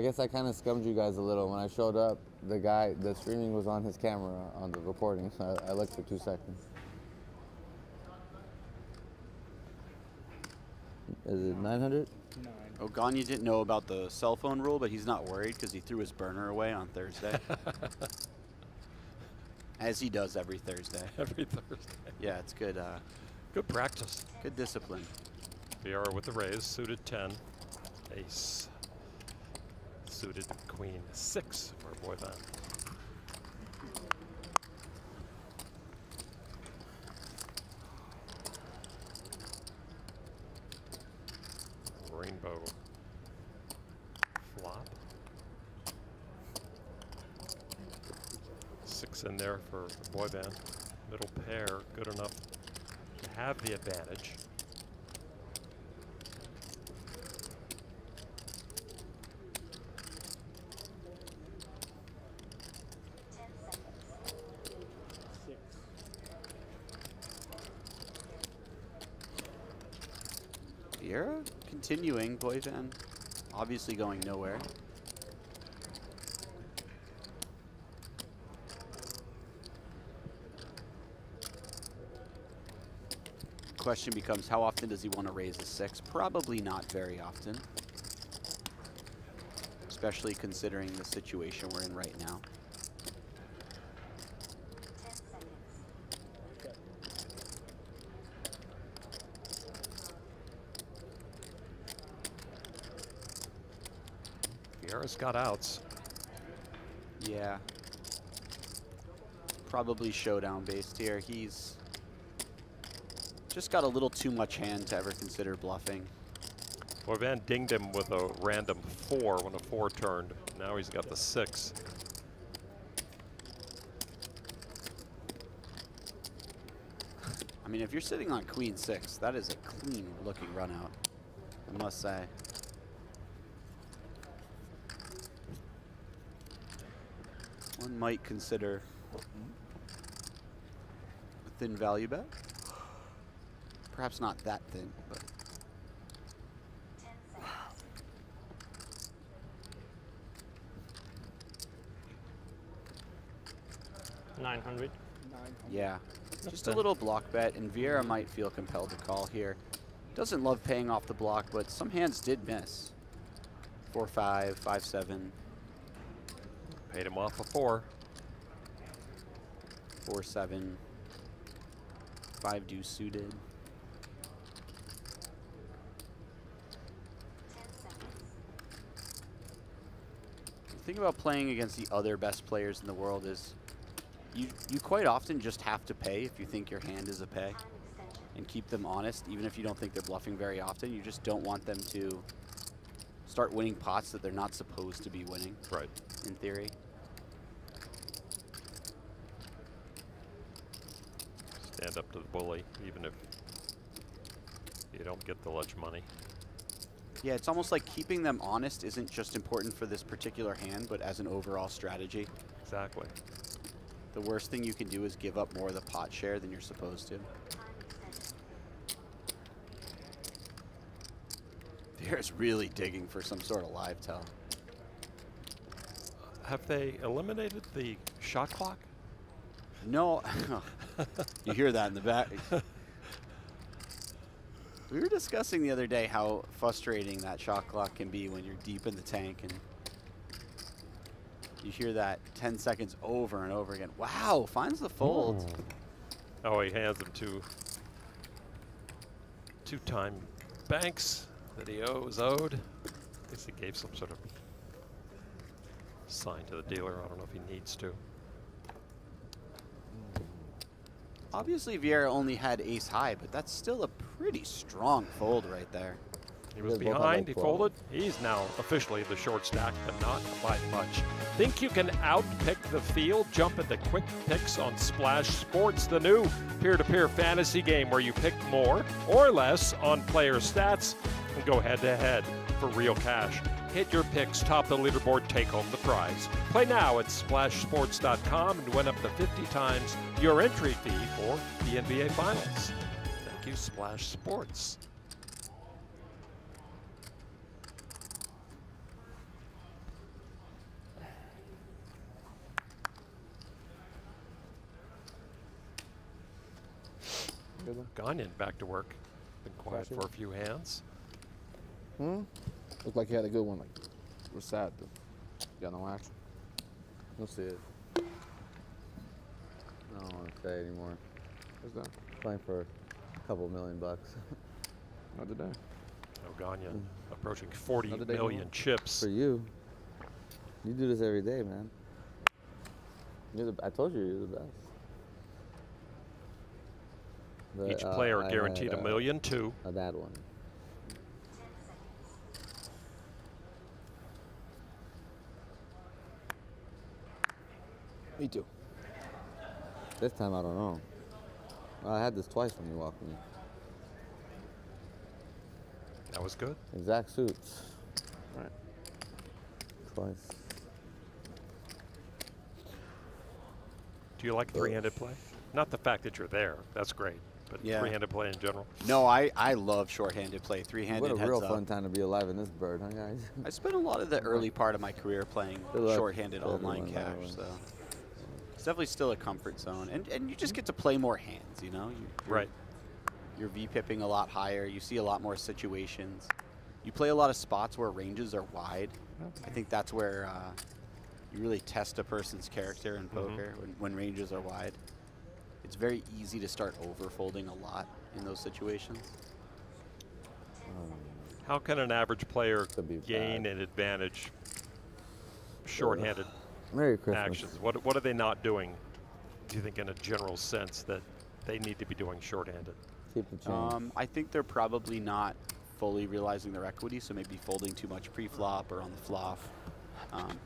guess I kind of scummed you guys a little. When I showed up, the streaming was on his camera on the recording. So I looked for 2 seconds. Is it 900? Oganyan didn't know about the cell phone rule, but he's not worried because he threw his burner away on Thursday. As he does every Thursday. Every Thursday. Yeah, it's good. Good practice. Good discipline. Vieira with the raise, suited 10, ace. Suited queen 6 for Boivin. Rainbow flop. 6 in there for Boivin. Middle pair, good enough to have the advantage. Vieira continuing, Boivin obviously going nowhere. Question becomes, how often does he want to raise a 6? Probably not very often, especially considering the situation we're in right now. Vieira's got outs. Yeah. Probably showdown based here. He's just got a little too much hand to ever consider bluffing. Boivin dinged him with a random 4 when a 4 turned. Now he's got the 6. I mean, if you're sitting on queen 6, that is a clean looking run out, I must say. One might consider a thin value bet. Perhaps not that thin, but. $900. Yeah, just a little block bet, and Vieira might feel compelled to call here. Doesn't love paying off the block, but some hands did miss. 4-5, 5-7. Paid him off a 4. 4-7. 5 deuce suited. The thing about playing against the other best players in the world is you quite often just have to pay if you think your hand is a pay, and keep them honest, even if you don't think they're bluffing very often. You just don't want them to start winning pots that they're not supposed to be winning. Right. In theory. Stand up to the bully, even if you don't get the ledge money. Yeah, it's almost like keeping them honest isn't just important for this particular hand, but as an overall strategy. Exactly. The worst thing you can do is give up more of the pot share than you're supposed to. Vieira's really digging for some sort of live tell. Have they eliminated the shot clock? No. You hear that in the back. We were discussing the other day how frustrating that shot clock can be when you're deep in the tank and you hear that 10 seconds over and over again. Wow, finds the fold. Oh, he hands him two-time banks that he owed. I guess he gave some sort of sign to the dealer. I don't know if he needs to. Obviously, Vieira only had ace high, but that's still a pretty strong fold right there. He was behind, he folded. He's now officially the short stack, but not by much. Think you can outpick the field? Jump into quick picks on Splash Sports, the new peer-to-peer fantasy game where you pick more or less on player stats and go head-to-head for real cash. Hit your picks, top the leaderboard, take home the prize. Play now at splashsports.com and win up to 50 times your entry fee for the NBA Finals. Thank you, Splash Sports. Oganyan back to work. Been quiet for a few hands. Looked like he had a good one. Like, we're sad though. Got no action. We'll see it. I don't want to say anymore. What's that? Playing for Couple $1 million. Another day. Oganyan approaching 40 Another day million more. chips. For you. You do this every day, man. I told you you're the best. But, Each player I guaranteed had, $1.2 million. A bad one. Me too. This time, I don't know. I had this twice when you walked me. That was good. Exact suits. Right. Twice. Do you like three-handed play? Not the fact that you're there. That's great. But Yeah. three-handed play in general. No, I love short-handed play. Three-handed What a heads real up. fun time to be alive in this bird, huh, guys? I spent a lot of the early part of my career playing Good luck short-handed to online everyone, by the cash, way. so it's definitely still a comfort zone. And you just get to play more hands, you know? Right. You're V-pipping a lot higher. You see a lot more situations. You play a lot of spots where ranges are wide. I think that's where you really test a person's character in poker, when ranges are wide. It's very easy to start over-folding a lot in those situations. How can an average player gain an advantage short-handed Merry Christmas. actions? What are they not doing, do you think, in a general sense, that they need to be doing short-handed? Keep the change. I think they're probably not fully realizing their equity, so maybe folding too much pre-flop or on the flop.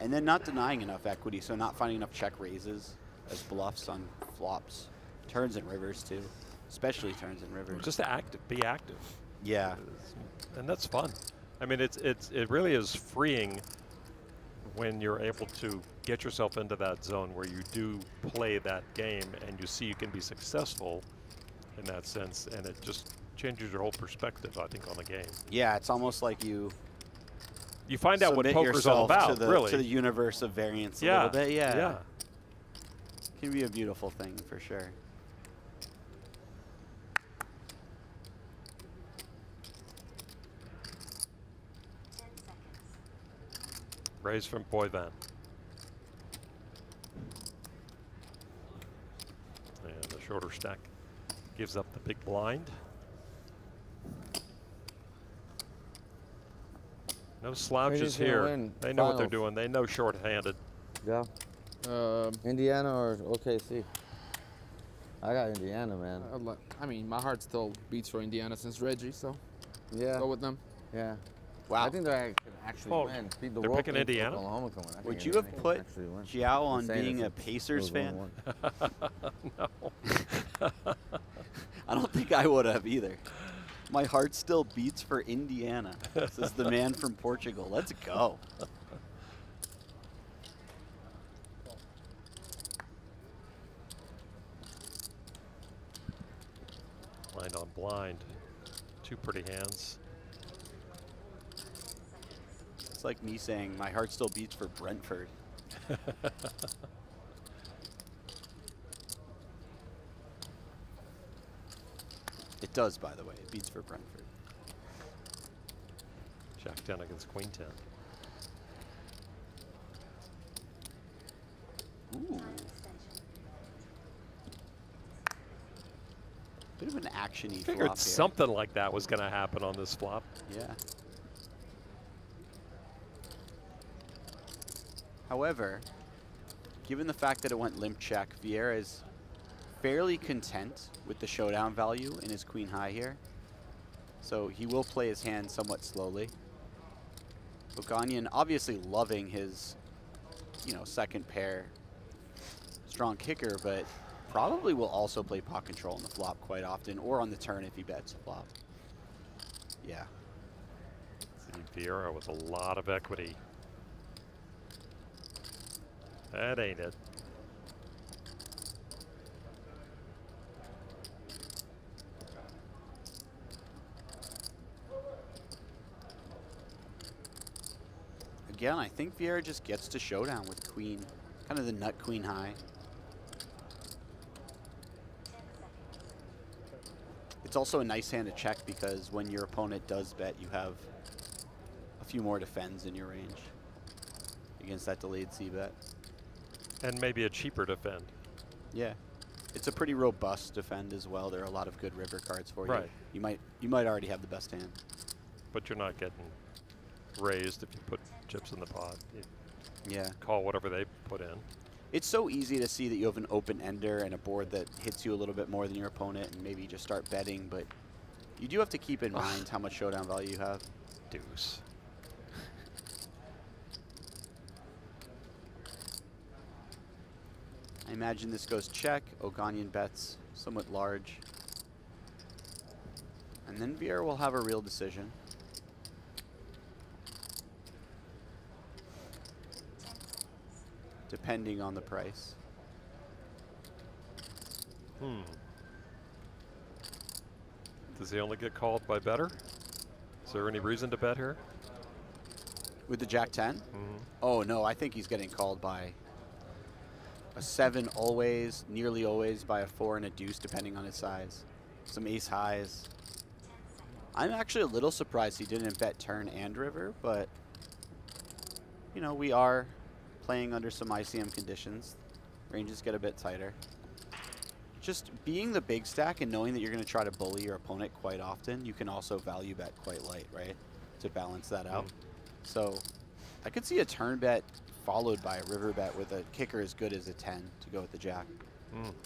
And then not denying enough equity, so not finding enough check raises as bluffs on flops. Turns and rivers, too. Especially turns and rivers. Just be active. Yeah. And that's fun. I mean, it really is freeing when you're able to get yourself into that zone where you do play that game and you see you can be successful in that sense, and it just changes your whole perspective, I think, on the game. Yeah, it's almost like you find out what submit poker's all yourself about, to the, really. to the universe of variance a Yeah, little bit. Yeah. yeah. It can be a beautiful thing, for sure. Raise from Boivin. And the shorter stack gives up the big blind. No slouches gonna here. win They know what they're finals? doing. They know short-handed. Yeah. Indiana or OKC? I got Indiana, man. I mean, my heart still beats for Indiana since Reggie, so Yeah. go with them. Yeah. Wow. I think they can actually win. Beat the They're world picking team for Indiana? Oklahoma can win. I Would think you have Indiana put can actually win. Joao on Insane being if a it Pacers was fan? 1-1. No. I don't think I would have either. My heart still beats for Indiana. This is the man from Portugal. Let's go. Blind on blind. Two pretty hands. It's like me saying my heart still beats for Brentford. It does, by the way. It beats for Brentford. Jack 10 against Queen 10. Ooh. Bit of an action-y flop Figured here. something like that was going to happen on this flop. Yeah. However, given the fact that it went limp check, Vieira is fairly content with the showdown value in his queen high here. So he will play his hand somewhat slowly. Oganyan obviously loving his, second pair strong kicker, but probably will also play pot control on the flop quite often, or on the turn if he bets the flop. Yeah. And Vieira with a lot of equity. That ain't it. Again, I think Vieira just gets to showdown with queen, kind of the nut queen high. It's also a nice hand to check because when your opponent does bet, you have a few more defends in your range against that delayed C bet. And maybe a cheaper defend. Yeah. it's a pretty robust defend as well. There are a lot of good river cards for Right. you. You might already have the best hand. But you're not getting raised if you put chips in the pot. You Yeah. call whatever they put in. It's so easy to see that you have an open ender and a board that hits you a little bit more than your opponent, and maybe you just start betting, but you do have to keep in mind how much showdown value you have. Deuce. I imagine this goes check. Oganyan bets somewhat large. And then Vieira will have a real decision. Depending on the price. Does he only get called by better? Is there any reason to bet here? With the Jack 10? Oh, no, I think he's getting called by a 7 always, nearly always by a 4 and a deuce, depending on his size. Some ace highs. I'm actually a little surprised he didn't bet turn and river, but, you know, we are playing under some ICM conditions. Ranges get a bit tighter. Just being the big stack and knowing that you're going to try to bully your opponent quite often, you can also value bet quite light, right? To balance that out. So I could see a turn bet followed by a river bet with a kicker as good as a 10 to go with the jack.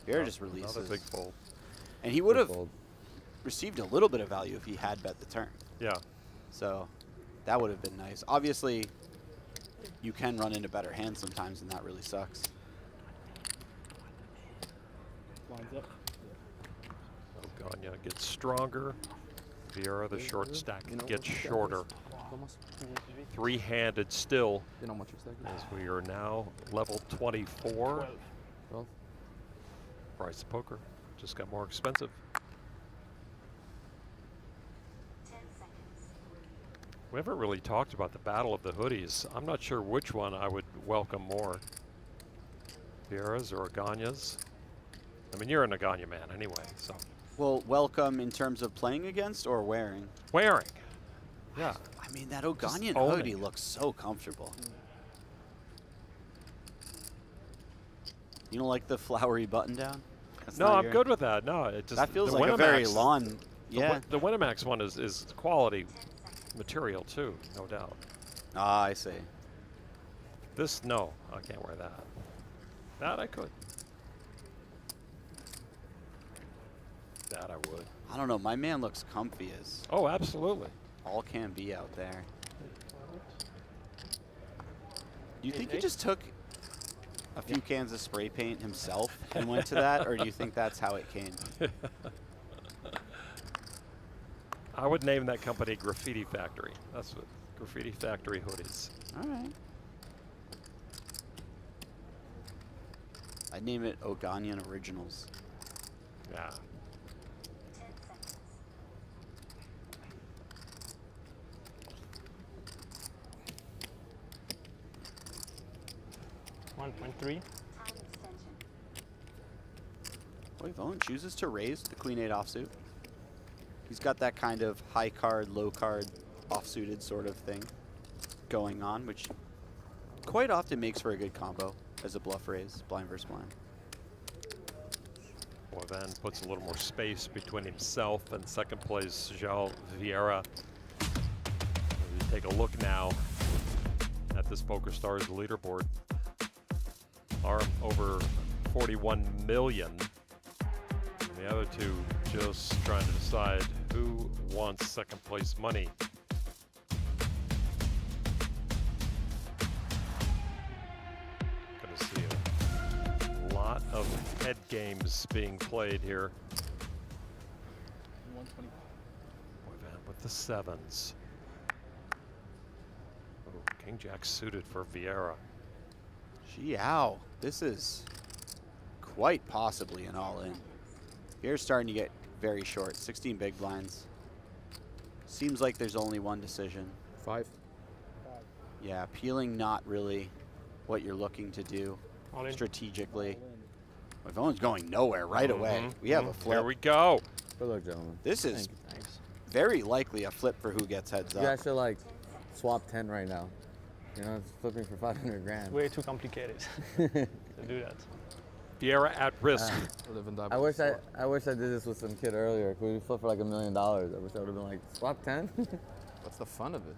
Vieira just releases. Another big fold. And he would have received a little bit of value if he had bet the turn. Yeah. So that would have been nice. Obviously, you can run into better hands sometimes, and that really sucks. Lines up. Oganyan gets stronger. Vieira, the short stack, gets shorter. Three-handed still, as we are now level 24. Price of poker just got more expensive. We haven't really talked about the battle of the hoodies. I'm not sure which one I would welcome more. Vieira's or Oganyan's? I mean, you're an Oganyan man anyway, so. Well, welcome in terms of playing against or wearing? Wearing. Yeah. I mean, that Oganyan owning hoodie it. looks so comfortable. You don't like the flowery button down? No, I'm good with that. No, it just that feels the like a very Winamax- lawn. Yeah. The Winamax one is quality material too, no doubt. Ah, I see. This, no, I can't wear that. That I could. That I would. I don't know. My man looks comfy as Oh, absolutely. all can be out there. Do you think he just took a few cans of spray paint himself and went to that, or do you think that's how it came? I would name that company Graffiti Factory. That's what Graffiti Factory hoodies. All right. I'd name it Oganyan Originals. Yeah. $1.3. Boivin chooses to raise the Queen 8 offsuit. He's got that kind of high card, low card, offsuited sort of thing going on, which quite often makes for a good combo as a bluff raise, blind versus blind. Boivin puts a little more space between himself and second place Joao VIeira. We take a look now at this PokerStars leaderboard. Aram over 41 million. And the other two just trying to decide who wants second place money. Gonna see a lot of head games being played here. 125. Boivin with the sevens. Oh, King Jack suited for Vieira. Ow, this is quite possibly an all-in. Here's starting to get very short. 16 big blinds. Seems like there's only one decision. 5. Yeah, peeling not really what you're looking to do All in. strategically. My phone's going nowhere right away. We have a flip. Here we go. Good luck, gentlemen. This is very likely a flip for who gets heads You up. guys should like swap 10 right now. You know, it's flipping for 500 grand. Way too complicated to do that. Vieira at risk. I wish I did this with some kid earlier. Could we flip for like $1 million? I wish I would have been like, swap 10. What's the fun of it?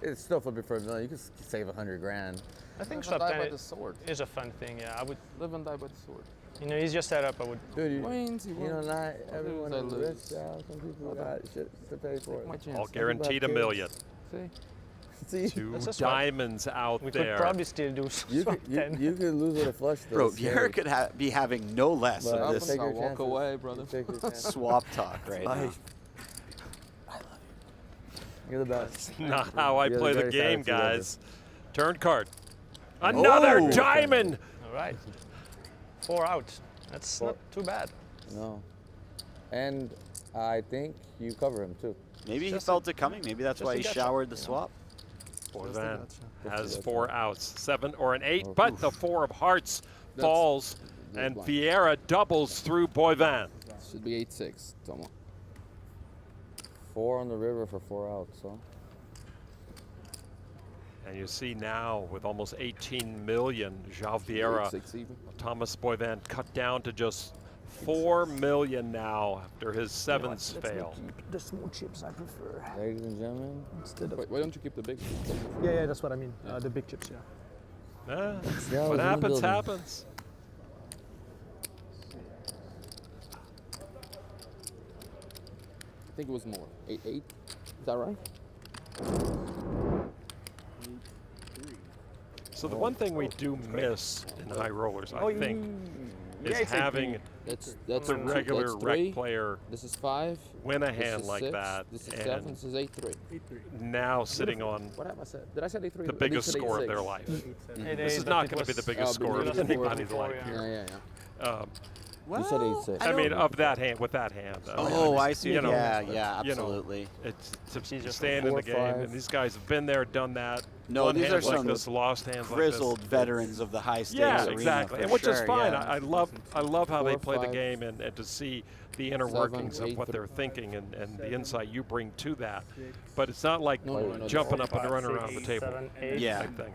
It's still flipping for $1 million. You could save 100 grand. I think Live and swap die by 10 the sword. is a fun thing. Yeah, I would. Live and die by the sword. You know, he's just set up. I would. Dude, you Wins, know, not everyone I is lose. rich, y'all. Some people got shit to pay for it. My chance. All guaranteed $1 million. See? Two That's a swap. diamonds out We there. could probably still do swap 10. You could lose with a flush, though. Bro, It's scary. Vieira could be having no less But of just this take your Walk chances. away, brother. Just take your chances. swap talk right now. Life. You're the best. Not how I You're play the very game, savage together. guys. Turn card. Another Oh. diamond. All right. 4 out. That's not too bad. No. And I think you cover him, too. Maybe he Just felt it coming. Maybe that's just why a he gotcha. showered the swap. Boivin has 4 outs, 7 or an Oh, 8, but the 4 of hearts falls, and blind. Vieira doubles through Boivin. Should be 8-6, Tomo. 4 on the river for 4 outs, so. And you see now, with almost 18 million, Joao VIeira, 8-6 even. Thomas Boivin cut down to just 4 million now after his 7s fail. Keep the small chips. I prefer Ladies and gentlemen. instead of. Wait, why don't you keep the big chips? Yeah, that's what I mean. The big chips. Yeah. Yeah, Yeah, I was what in the happens, building. happens. I think it was more. 8-8. Is that right? So the one thing we do miss in high rollers, I think, is it's like having That's the regular that's rec 3. player This is 5. win a This hand is like 6, that, This is and 7. This is 8-3. now sitting on What have I said? Did I say 8-3? the biggest score of their life. This is not going to be the biggest score of anybody's life. Yeah. You said 8-6. I mean, of that hand, with that hand. Oh, I see. You know, yeah, you know, absolutely. it's to stand in the game, and these guys have been there, done that. No, won these are hands like some this, lost hands grizzled like this. veterans of the high stakes Yeah, arena. exactly, for and which is sure, fine. yeah. I love how they 4, play the 5, game and to see the inner 7, workings of 8, what 3. they're thinking and the insight you bring to that. But it's not like No, jumping 4, up and 5, running 6, around the table. 7, 8. Yeah. Type thing.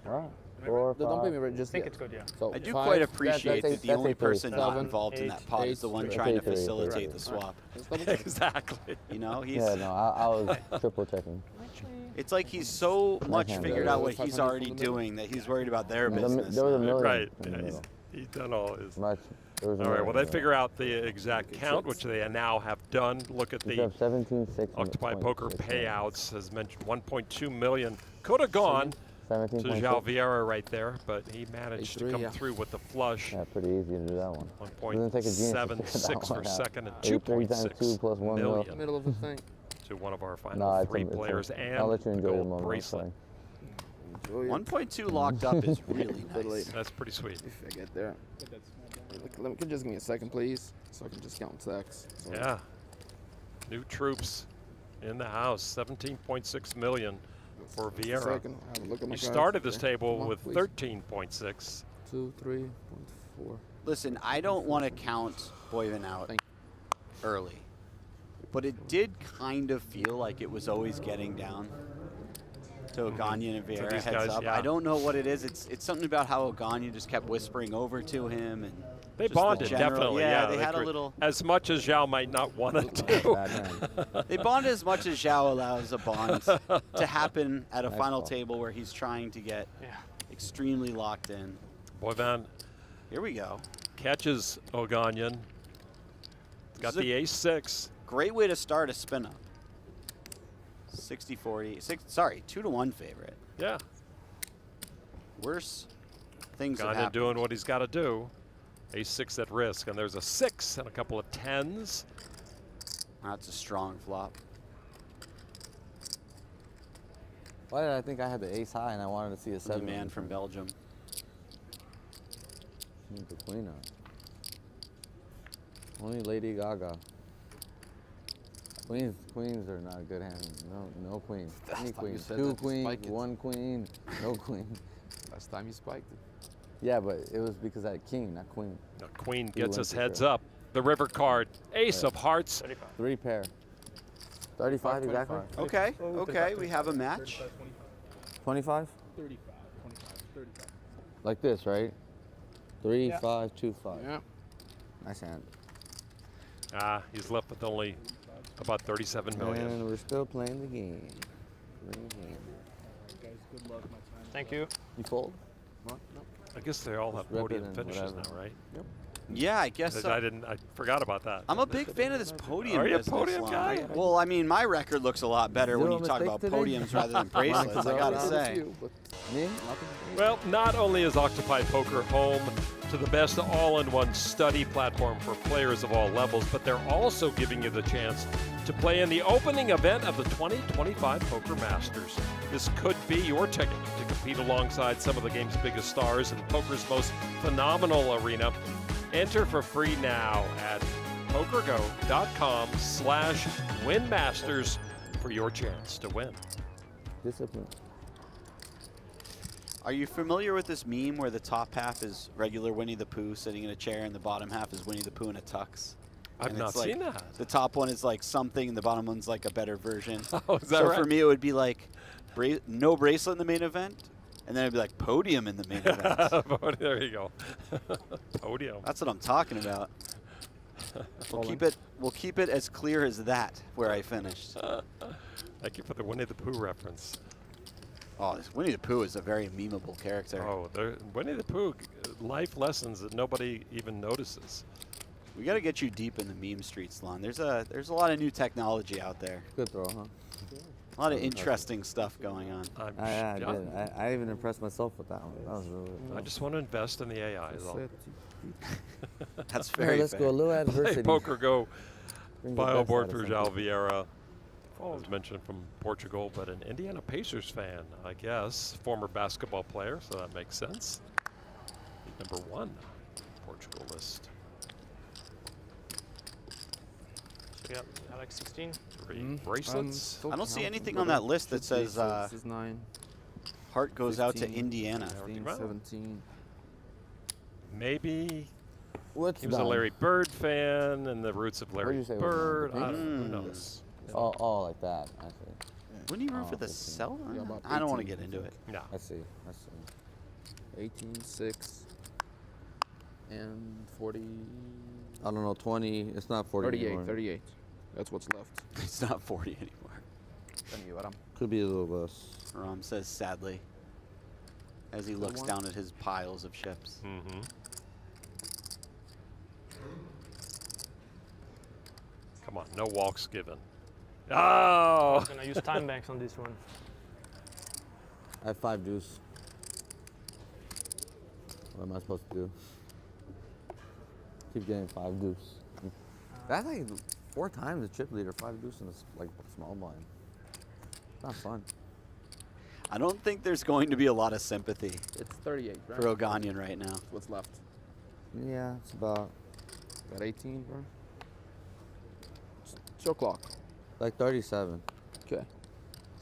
All right. 4, 5. Don't pay me right just I think yet. it's good. Yeah. So I do 5, quite appreciate that's that the only 8-3. person not 7, involved in that 8, pot is the one trying to That's 8-3. facilitate Right. the swap. Exactly. You know, he's Yeah, no, I was triple checking. it's like he's so much hand figured there. out what he's already doing that he's worried about their business. There was a million. Right. in the Yeah, middle. he's done all his. Much. There was a All right. million Well, they in the figure out the exact count, which they now have done. Look at middle. You the have 17, 6, Octopi Poker payouts. As mentioned, 1.2 million could have gone to 17.6. Joao VIeira right there, but he managed to 8-3, come yeah. through with the flush. Yeah, pretty easy to do that one. Doesn't take a genius to figure that 1.76 one for out. second and 8, 3 times 2 2.6 plus 1 mil. million Middle of the thing. to one of our final No, it's 3 a, players it's a, and I'll let you the enjoy your gold moment. bracelet. Enjoy it. 1.2 locked up is really But nice. later. That's pretty sweet. If I get there. Could just give me a second, please, so I can just count stacks. So Yeah. New troops in the house. 17.6 million for just a Vieira. second, I'll have a look at my He cards. started this Okay. table Come on, with please. 13.6. 2, 3.4. Listen, I don't want to count Boivin out early, but it did kind of feel like it was always getting down to Oganyan and Vieira these heads guys, up. yeah. I don't know what it is. It's something about how Oganyan just kept whispering over to him, and They just the bonded, general- definitely. Yeah, Yeah, they had a could- little. As much as Zhao might not want to do. Bad hand. They bond as much as Zhao allows a bond to happen at a Nice final ball. table where he's trying to get extremely locked in. Boivin Here we go. catches Oganyan. Got This is the ace-6. Great way to start a spin up. 60-40. 2-1 favorite. Yeah. Worse things have Oganyan happened. doing what he's got to do. Ace-6 at risk, and there's a 6 and a couple of 10s. That's a strong flop. Why did I think I had the ace high and I wanted to see a The 7? man from Belgium. Need the queen out. Only Lady Gaga. Queens are not a good hand. No queen. Any you queen. said 2 that to queen, spike it. 1 queen, no queen. Last time you spiked it. Yeah, but it was because I had king, not queen. The queen He gets went us for heads sure. up. The river card, ace Right. of hearts. 3 pair. 35 exactly? Okay, okay, we have a match. 25? 35, 25, 35. Like this, right? 3, Yeah. 5, 2, 5. Yeah. Nice hand. He's left with only about 37 million. And we're still playing the game. Guys, good luck, my time. Thank you. You fold? What? No. I guess they all have Just rip it podium and finishes whatever. now, right? Yep. Yeah, I guess so. I forgot about that. I'm a big fan of this podium Are you a business, podium Lon. guy? Well, I mean, my record looks a lot better when Zero you talk about mistakes today? podiums rather than bracelets, I gotta say. Me? Well, not only is Octopi Poker home to the best all-in-one study platform for players of all levels, but they're also giving you the chance to play in the opening event of the 2025 Poker Masters. This could be your ticket to compete alongside some of the game's biggest stars in poker's most phenomenal arena. Enter for free now at pokergo.com/winmasters for your chance to win. Discipline. Are you familiar with this meme where the top half is regular Winnie the Pooh sitting in a chair and the bottom half is Winnie the Pooh in a tux? I've And not it's like, seen that. The top one is like something, and the bottom one's like a better version. Oh, is that so right? for me, it would be like no bracelet in the main event, and then it'd be like podium in the main event. There you go. Podium. That's what I'm talking about. We'll keep it as clear as that where I finished. Thank you for the Winnie the Pooh reference. Oh, this Winnie the Pooh is a very memeable character. Oh, Winnie the Pooh, life lessons that nobody even notices. We got to get you deep in the meme streets, Lon. There's a lot of new technology out there. Good throw, huh? A lot of interesting stuff going on. I did. I even impressed myself with that one. That was really. I just want to invest in the AI. Is all. That's very Let's go a little adversity. PokerGo Bring the bio best board out of for some Joao people. Vieira. Was mentioned from Portugal, but an Indiana Pacers fan, I guess. Former basketball player, so that makes sense. Number 1 Portugal list. So we got like 16. 3 bracelets. I don't see anything on that list that says This is 9. heart goes out to 15, Indiana. 16, 17. Maybe What's he was a done? Larry Bird fan and the roots of What'd Larry you say was Bird. done? Who knows? Oh, like that. I see. Wouldn't you root for the 15. cell? Yeah, about I don't want to 18, get into it. No. I see. 18, 6, and 40. I don't know. 20. It's not 40 38. anymore. 38. That's what's left. It's not 40 anymore. Then you, Aram. Could be a little less. Ram says sadly as he looks down at his piles of chips. Mm-hmm. Come on, no walks given. Oh! I'm gonna use time banks on this one. I have 5 deuce. What am I supposed to do? Keep getting 5 deuce. That's like 4 times the chip leader, 5 deuce in a like small blind. Not fun. I don't think there's going to be a lot of sympathy It's 38, right? for Oganyan right now. What's left? Yeah, it's about 18, bro. Show clock. like 37. Okay.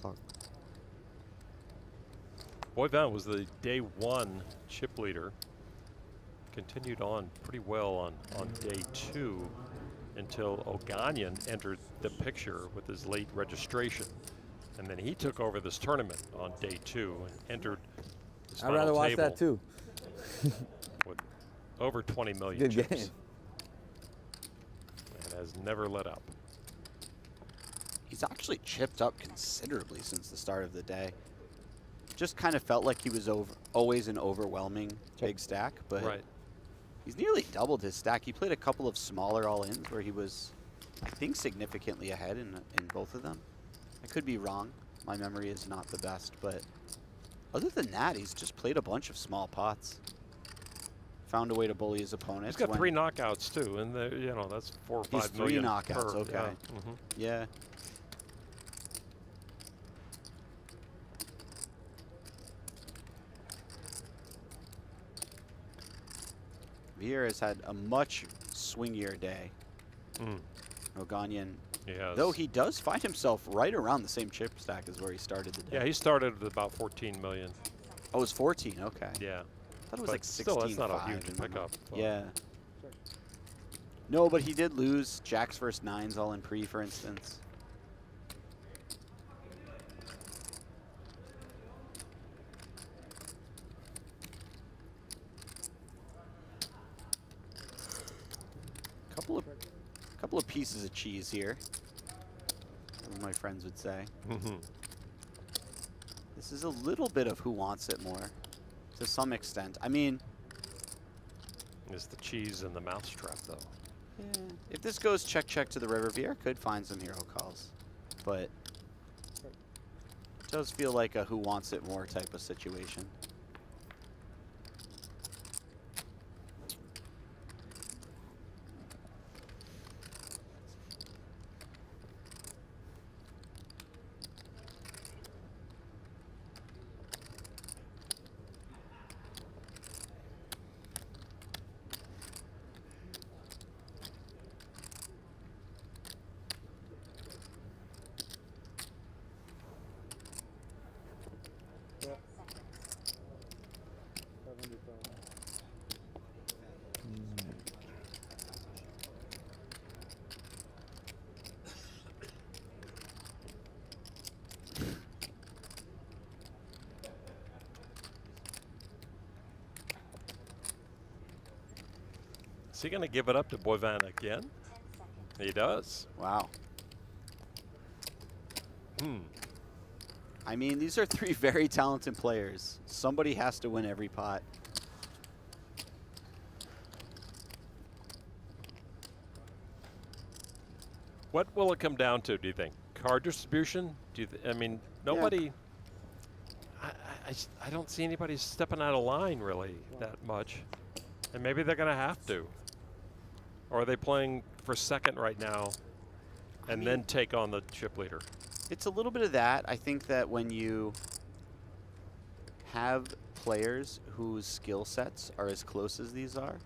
Clock. Boivin was the day 1 chip leader. Continued on pretty well on day 2 until Oganyan entered the picture with his late registration. And then he took over this tournament on day 2 and entered his I'd final rather watch table that too. with over 20 million Good chips. game. And has never let up. He's actually chipped up considerably since the start of the day. Just kind of felt like he was always an overwhelming big stack, but Right. he's nearly doubled his stack. He played a couple of smaller all-ins where he was, I think, significantly ahead in both of them. I could be wrong. My memory is not the best, but other than that, he's just played a bunch of small pots. Found a way to bully his opponents. He's got 3 knockouts too, and that's 4 or 5 He's 3 million knockouts. per, Okay. Yeah. Mhm. Yeah. Vieira has had a much swingier day. Oganyan, though he does find himself right around the same chip stack as where he started the day. Yeah, he started with about 14 million. Oh, it was 14. Okay. Yeah. I thought it was But like 16. still, that's not a huge pickup. Yeah. No, but he did lose Jack's first 9s all in pre, for instance. Couple of pieces of cheese here, as my friends would say. This is a little bit of who wants it more, to some extent. I mean, is the cheese in the mousetrap, though. Yeah. If this goes check to the river, Viera could find some hero calls, but it does feel like a who wants it more type of situation. Is he going to give it up to Boivin again? He does. Wow. I mean, these are three very talented players. Somebody has to win every pot. What will it come down to, do you think? Card distribution? I mean, nobody... Yeah. I don't see anybody stepping out of line, really, that much. And maybe they're going to have to. Or are they playing for second right now and then take on the chip leader? It's a little bit of that. I think that when you have players whose skill sets are as close as these are,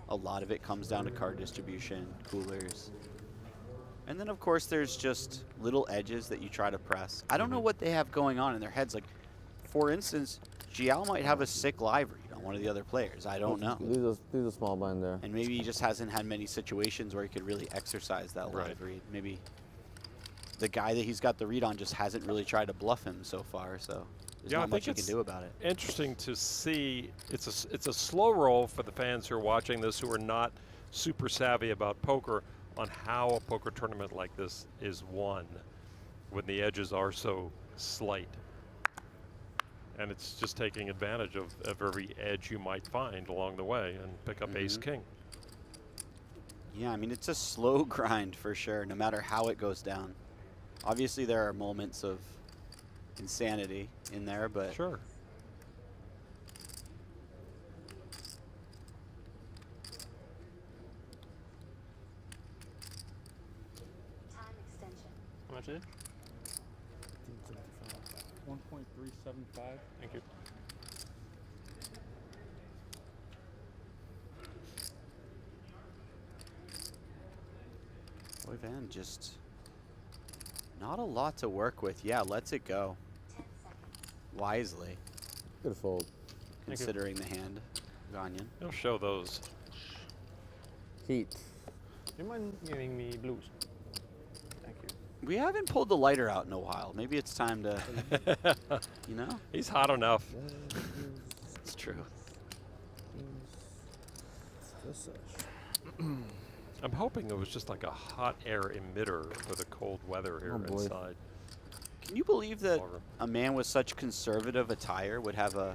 a lot of it comes down to card distribution, coolers. And then, of course, there's just little edges that you try to press. I don't know what they have going on in their heads. Like, for instance, Joao might have a sick live read on one of the other players. I don't know. Leave a small blind there. And maybe he just hasn't had many situations where he could really exercise that live read. Maybe the guy that he's got the read on just hasn't really tried to bluff him so far, so there's not much you can do about it. Interesting to see. It's a slow roll for the fans who are watching this who are not super savvy about poker on how a poker tournament like this is won when the edges are so slight. And it's just taking advantage of every edge you might find along the way and pick up ace-king. Yeah, I mean, it's a slow grind for sure, no matter how it goes down. Obviously, there are moments of insanity in there, but... Sure. How much is it? 1.375. Thank you. Boivin just not a lot to work with. Yeah, lets it go. Wisely. Good fold. Considering the hand, Oganyan. He'll show those. Heath. Do you mind giving me blues? Thank you. We haven't pulled the lighter out in a while. Maybe it's time to, you know? He's hot enough. It's true. I'm hoping it was just like a hot air emitter for the cold weather here inside. Can you believe that a man with such conservative attire would have a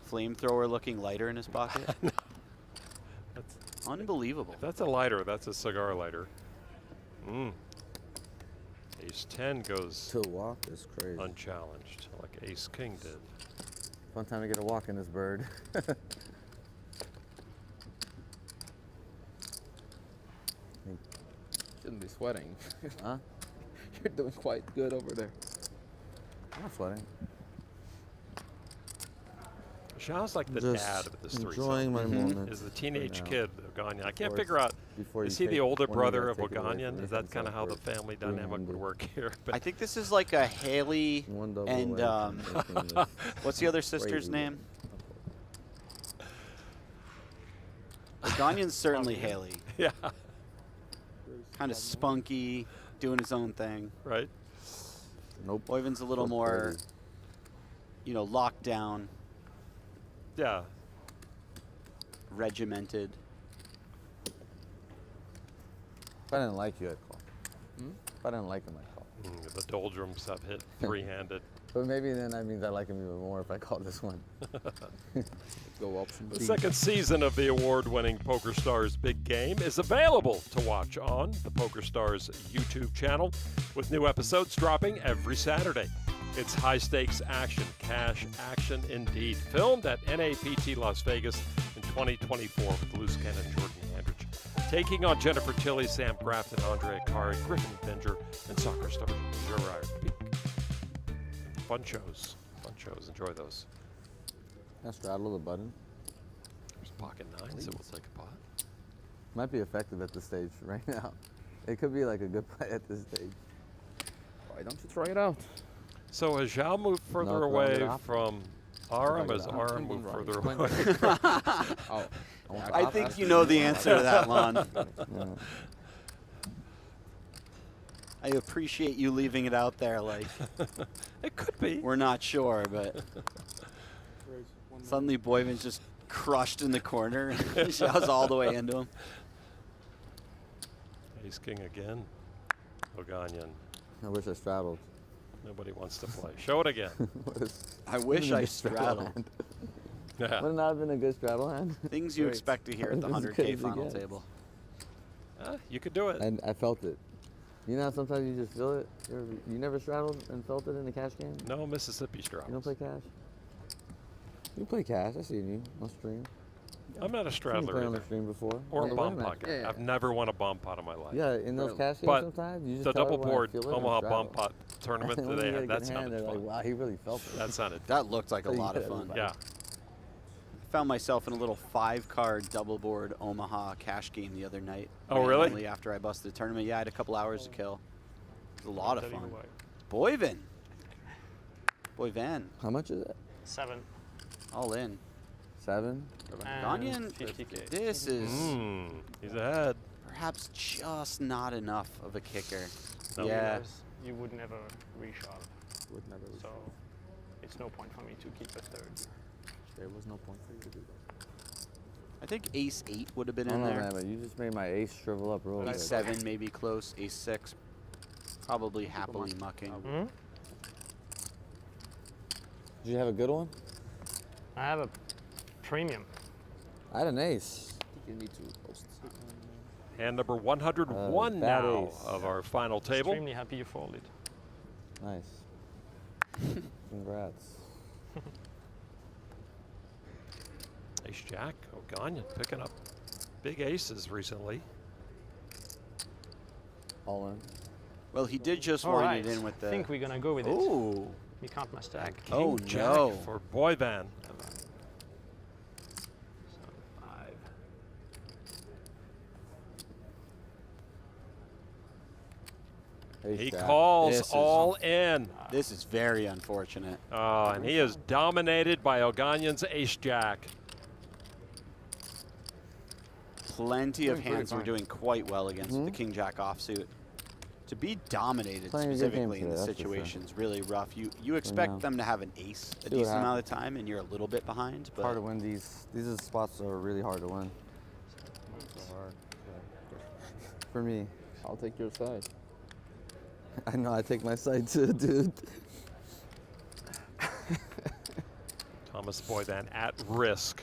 flamethrower-looking lighter in his pocket? That's unbelievable. If that's a lighter, that's a cigar lighter. Ace-10 goes to walk is crazy. Unchallenged, like ace-king did. Fun time to get a walk in this bird. Shouldn't be sweating. Huh? You're doing quite good over there. I'm not sweating. Joao's like the Just dad of this threesome. enjoying my moment Is the teenage right kid, Oganyan. I can't Before figure out, before is you he the take older one, you brother gotta of take it away Oganyan? from Is me. that kind of how the It's family doing dynamic one would big. work here? But I think this is like a Haley One double and away. what's the other sister's name? Oganyan's certainly Haley. Yeah. Kind of spunky, doing his own thing. Right. Nope. Boivin's a little So more, crazy. you know, locked down, Yeah. regimented. If I didn't like you, I'd call. If I didn't like him, I'd call. The doldrums have hit three-handed. But maybe then that means I like him even more if I call this one. Go option The B. second season of the award-winning PokerStars Big Game is available to watch on the PokerStars YouTube channel, with new episodes dropping every Saturday. It's high-stakes action, cash action indeed. Filmed at NAPT Las Vegas in 2024 with loose cannon Jordan Andrich, taking on Jennifer Tilly, Sam Grafton, Andre Akari, Griffin Binger, and soccer star Gerard Peak. Fun shows. Enjoy those. Can I straddle the button? There's pocket nines, so we'll take a pot. Might be effective at this stage right now. It could be like a good play at this stage. Why don't you try it out? So has Joao moved further away from Aram? Has Aram moved further away? I think you know the answer to that, Lon. I appreciate you leaving it out there like it could be. We're not sure, but suddenly Boivin's just crushed in the corner. Joao's all the way into him. Ace King again. Oganyan. I wish I straddled. Nobody wants to play. Show it again. I wish I straddled. Yeah. Would it not have been a good straddle hand? Things you expect to hear at the 100K final table. You could do it. And I felt it. You know how sometimes you just feel it? You never straddled and felt it in the cash game? No Mississippi straddles. You don't play cash? You play cash. I seen you on stream. I'm not a straddler you play on either. the stream before. Or Yeah, a bomb wait a pot guy. minute. I've never won a bomb pot in my life. Yeah, in those cash games But sometimes you just the tell double everyone I board feel it and Omaha straddle. bomb pot tournament And that when they you had, get that a good hand, sounded they're fun. like, wow, he really felt it. That sounded That looked like a So you lot of get fun. everybody. Yeah. Found myself in a little 5-card double board Omaha cash game the other night. Oh, really? Randomly after I busted the tournament. Yeah, I had a couple hours to kill. It was a lot of fun. Boivin. How much is it? 7. All in. 7? Oganyan, 50K. this is he's ahead. perhaps just not enough of a kicker. No. Yeah. Because you would never reshove. So it's no point for me to keep a third. There was no point for you to do that. I think ace 8 would have been I in don't know, there. man, but you just made my ace shrivel up real Ace good. 7 maybe close. Ace 6 probably happily mucking. Did you have a good one? I have a premium. I had an ace. You need to post. Hand number 101 bad now ace. of our final table. Extremely happy you folded. Nice. Congrats. Ace Jack, Oganyan picking up big aces recently. All in. Well, he did just All wind right. it in with the. I think we're gonna go with it. Ooh. We can't my stack. Oh, King Jack no. for Boivin. 5. Ace He jack. calls This is- all in. This is very unfortunate. And he is dominated by Oganyan's Ace Jack. Plenty of Doing pretty hands were fine. doing quite well against the King Jack offsuit. To be dominated Playing a good specifically game in this today, that's for sure. situation is really rough. You expect know. them to have an ace a See what decent amount happens. of time, and you're a little bit behind. It's But hard to win these. These spots are really hard to win. For me. I'll take your side. I know, I take my side too, dude. Thomas Boivin at risk.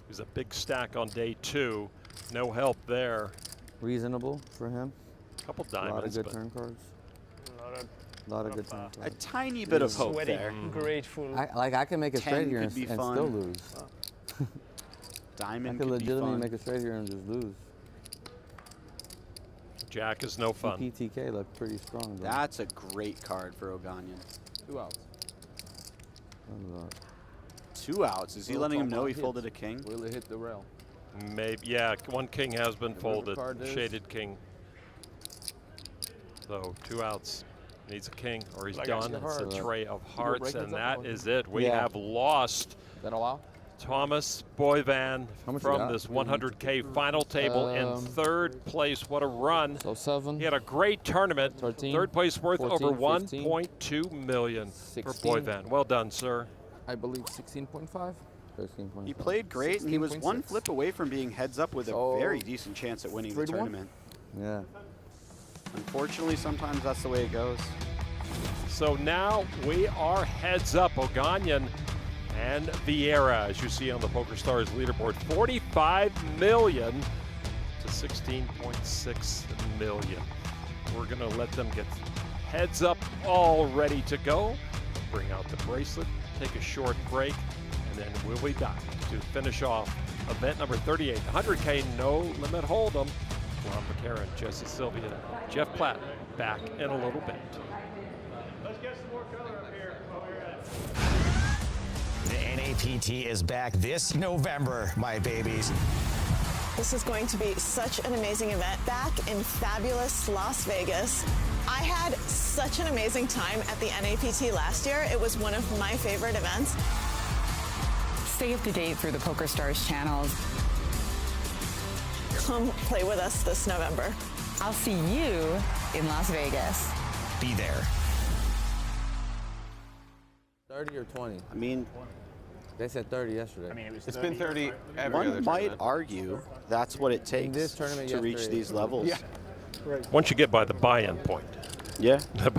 He's a big stack on day 2. No help there. Reasonable for him. Couple A lot of diamonds, good but turn cards. A A lot of good turn a cards. tiny bit of hope Sweaty, there. grateful. I can make a 10 straight here could and, be and fun. still lose. I Diamond could could be legitimately fun. make a straight here and just lose. Jack is no fun. PTK looked pretty strong though. That's a great card for Oganyan. 2 outs. 2 outs. Is he Well, letting him Tom know he hits. folded a king? Will it hit the rail? Maybe, yeah, one king has been The river folded. card is- Shaded king. So 2 outs. Needs a king or he's Like done. a It's a heart. tray of You hearts, break and this up that or- is it. We Yeah. have lost Is that allow? Thomas Boivin How much you from got? this 100K final table in 3rd place. What a run. So 7. He had a great tournament. 13, 3rd place worth 14, over 15, 1.2 million for 16. Boivin. Well done, sir. I believe 16.5. 13 He played great, and he was 1 16.6. flip away from being heads up with a So, very decent chance at winning the 3 to 1? tournament. Yeah. Unfortunately, sometimes that's the way it goes. So now we are heads up. Oganyan and Vieira, as you see on the PokerStars leaderboard, 45 million to 16.6 million. We're going to let them get heads up, all ready to go. Bring out the bracelet, take a short break, and then we'll be back to finish off event number 38, 100K No Limit Hold'em. Ron McCarron, Jesse Sylvia, Jeff Platt, back in a little bit. Let's get some more color up here. The NAPT is back this November, my babies. This is going to be such an amazing event back in fabulous Las Vegas. I had such an amazing time at the NAPT last year. It was one of my favorite events. Stay up to date through the PokerStars channels. Come play with us this November. I'll see you in Las Vegas. Be there. 30 or 20? I mean, they said 30 yesterday. I mean, It's been 30 every one other might tournament. argue that's what it takes this tournament to reach yesterday, these levels. Yeah. Right. Once you get by the buy-in point, Yeah. the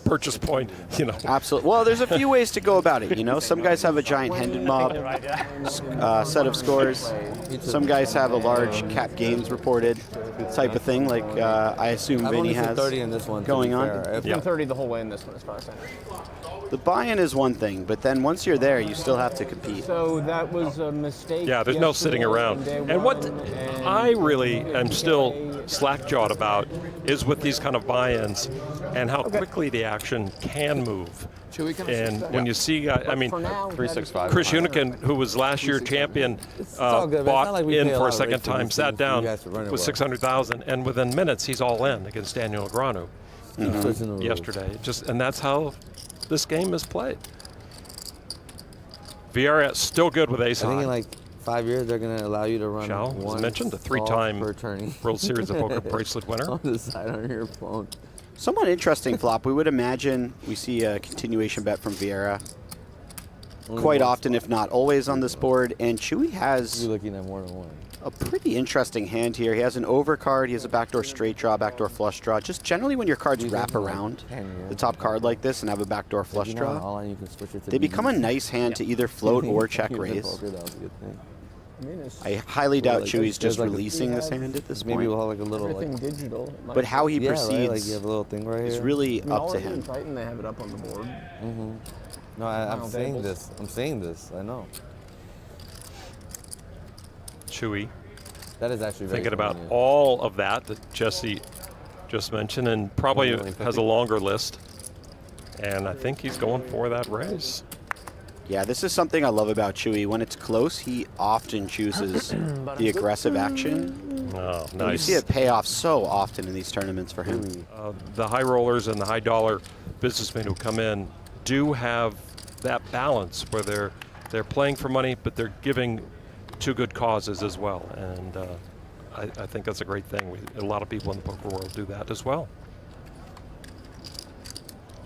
purchase point, you know. Absolutely. Well, there's a few ways to go about it. You know, some guys have a giant Hendon mob set of scores. Some guys have a large cap gains reported type of thing, like I assume I've Vinny only seen has 30 in this one, to going be on. fair. It's been 30 the whole way in this one, as far as I know. The buy-in is one thing, but then once you're there, you still have to compete. So that was a mistake. Yeah, there's no sitting around. And what I really am still slack-jawed about is with these kind of buy-ins and how quickly the action can move. And when you see, I mean, 365. Chris Hunican, who was last year champion, all good, but it's bought not like we in pay a for lot a of second race time, fees sat for down you guys to run it with well. 600,000, and within minutes he's all in against Daniel Negreanu yesterday. And that's how this game is played. Vieira still good with ace I think high. in like 5 years they're going to allow you to run Joao, one as mentioned, a off three-time per tourney. World Series of Poker bracelet winner. On the side on your phone. Somewhat interesting flop. We would imagine we see a continuation bet from Vieira quite often, if not always, on this board. And Chewy has You're looking at more than one. a pretty interesting hand here. He has an overcard, he has a backdoor straight draw, backdoor flush draw. Just generally when your cards wrap around the top card like this and have a backdoor flush draw, they become a nice hand to either float or check raise. I highly doubt Chewy's just releasing this hand at this point. Maybe we'll have like a little Everything digital. But how he yeah, proceeds right? Like you have a little thing right is here. really I mean, up all to of them in him. Titan, they have it up on the board. No, I'm Final saying tables. this. I'm saying this. I know. Chewy. That is actually very Thinking about funny. all of that Jesse just mentioned, and probably has a longer list. And I think he's going for that raise. Yeah, this is something I love about Chewy. When it's close, he often chooses the aggressive action. Oh, And nice. you see it pay off so often in these tournaments for him. The high rollers and the high dollar businessmen who come in do have that balance where they're playing for money, but they're giving to good causes as well. And I think that's a great thing. A lot of people in the poker world do that as well.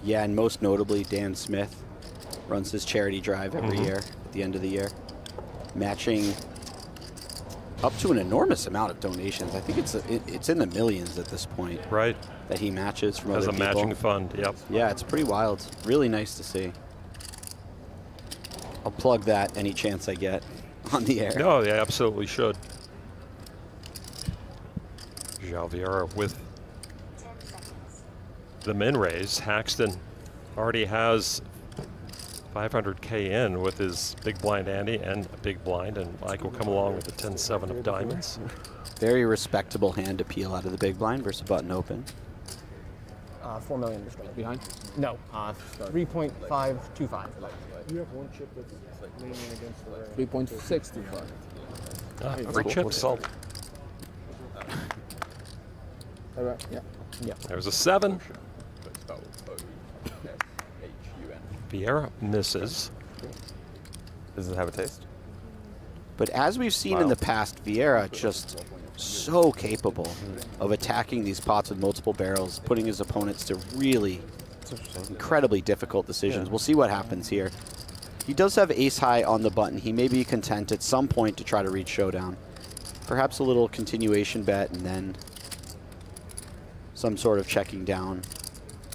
Yeah, and most notably, Dan Smith runs his charity drive every year at the end of the year, matching up to an enormous amount of donations. I think it's in the millions at this point. Right. That he matches from As other a people. matching fund, yep. Yeah, it's pretty wild. Really nice to see. I'll plug that any chance I get on the air. No, they absolutely should. Joao VIeira with the min raise. Haxton already has 500K in with his big blind ante and a big blind, and Mike will come along with the 10-7 of diamonds. Very respectable hand to peel out of the big blind versus button open. 4 million to start. Behind? No. 3.525. You have one chip that's leaning against the rail. 3.625. Free chips. Yeah. There's a 7. VIeira misses. Does it have a taste? But as we've seen in the past, Vieira just so capable of attacking these pots with multiple barrels, putting his opponents to really incredibly difficult decisions. We'll see what happens here. He does have ace high on the button. He may be content at some point to try to reach showdown. Perhaps a little continuation bet and then some sort of checking down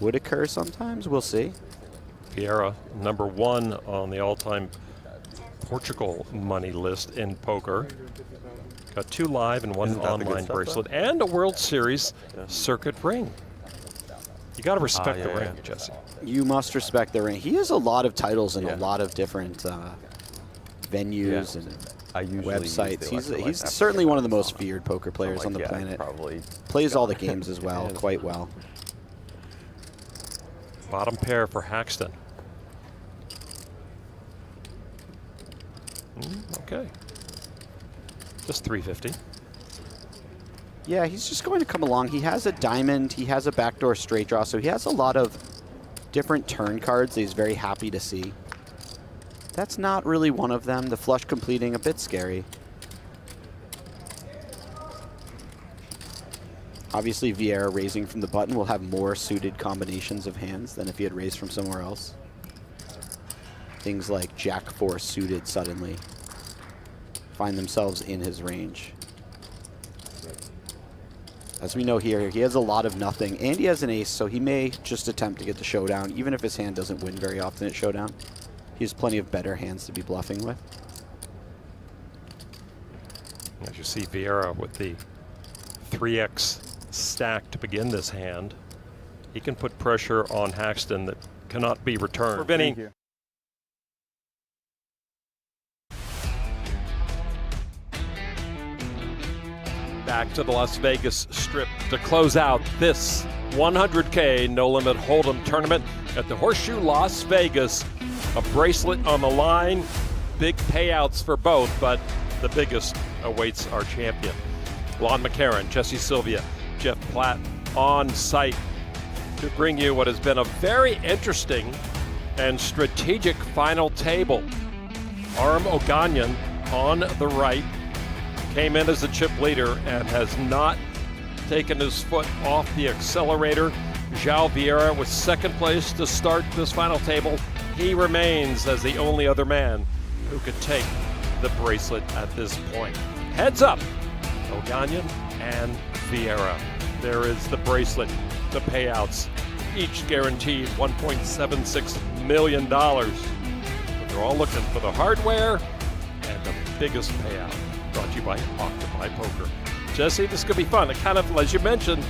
would occur sometimes. We'll see. Vieira, #1 on the all-time Portugal money list in poker. Got 2 live and 1 online bracelet and a World Series circuit ring. You got to respect the ring, Jesse. You must respect the ring. He has a lot of titles in a lot of different venues and websites. He's certainly one of the most feared poker players on the planet. Plays all the games as well, quite well. Bottom pair for Haxton. Okay. Just 350. Yeah, he's just going to come along. He has a diamond. He has a backdoor straight draw, so he has a lot of different turn cards that he's very happy to see. That's not really one of them. The flush completing, a bit scary. Obviously, Vieira raising from the button will have more suited combinations of hands than if he had raised from somewhere else. Things like Jack-4 suited suddenly find themselves in his range. As we know here, he has a lot of nothing, and he has an ace, so he may just attempt to get the showdown, even if his hand doesn't win very often at showdown. He has plenty of better hands to be bluffing with. As you see, Vieira with the 3x stack to begin this hand. He can put pressure on Haxton that cannot be returned. For Vinny. Back to the Las Vegas Strip to close out this 100K No Limit Hold'em tournament at the Horseshoe Las Vegas. A bracelet on the line, big payouts for both, but the biggest awaits our champion. Lon McCarron, Jesse Sylvia, Jeff Platt on site to bring you what has been a very interesting and strategic final table. Aram Oganyan on the right came in as the chip leader and has not taken his foot off the accelerator. Joao VIeira was second place to start this final table. He remains as the only other man who could take the bracelet at this point. Heads up, Oganyan and Vieira. There is the bracelet, the payouts, each guaranteed $1.76 million. But they're all looking for the hardware and the biggest payout. Brought to you by Octopi Poker. Jesse, this could be fun. It kind of, as you mentioned,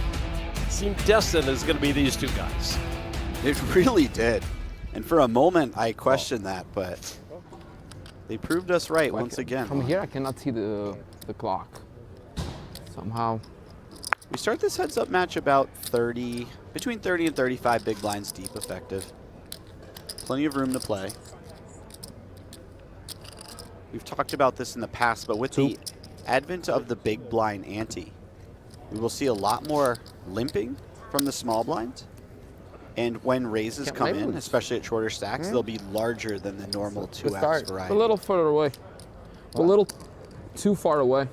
seemed destined as going to be these two guys. It really did. And for a moment, I questioned that, but they proved us right once again. From here, I cannot see the clock. Somehow. We start this heads-up match about between 30 and 35 big blinds deep effective. Plenty of room to play. We've talked about this in the past, but with the advent of the big blind ante, we will see a lot more limping from the small blind. And when raises come in, especially at shorter stacks, they'll be larger than the normal 2x variety. A little further away. A little too far away.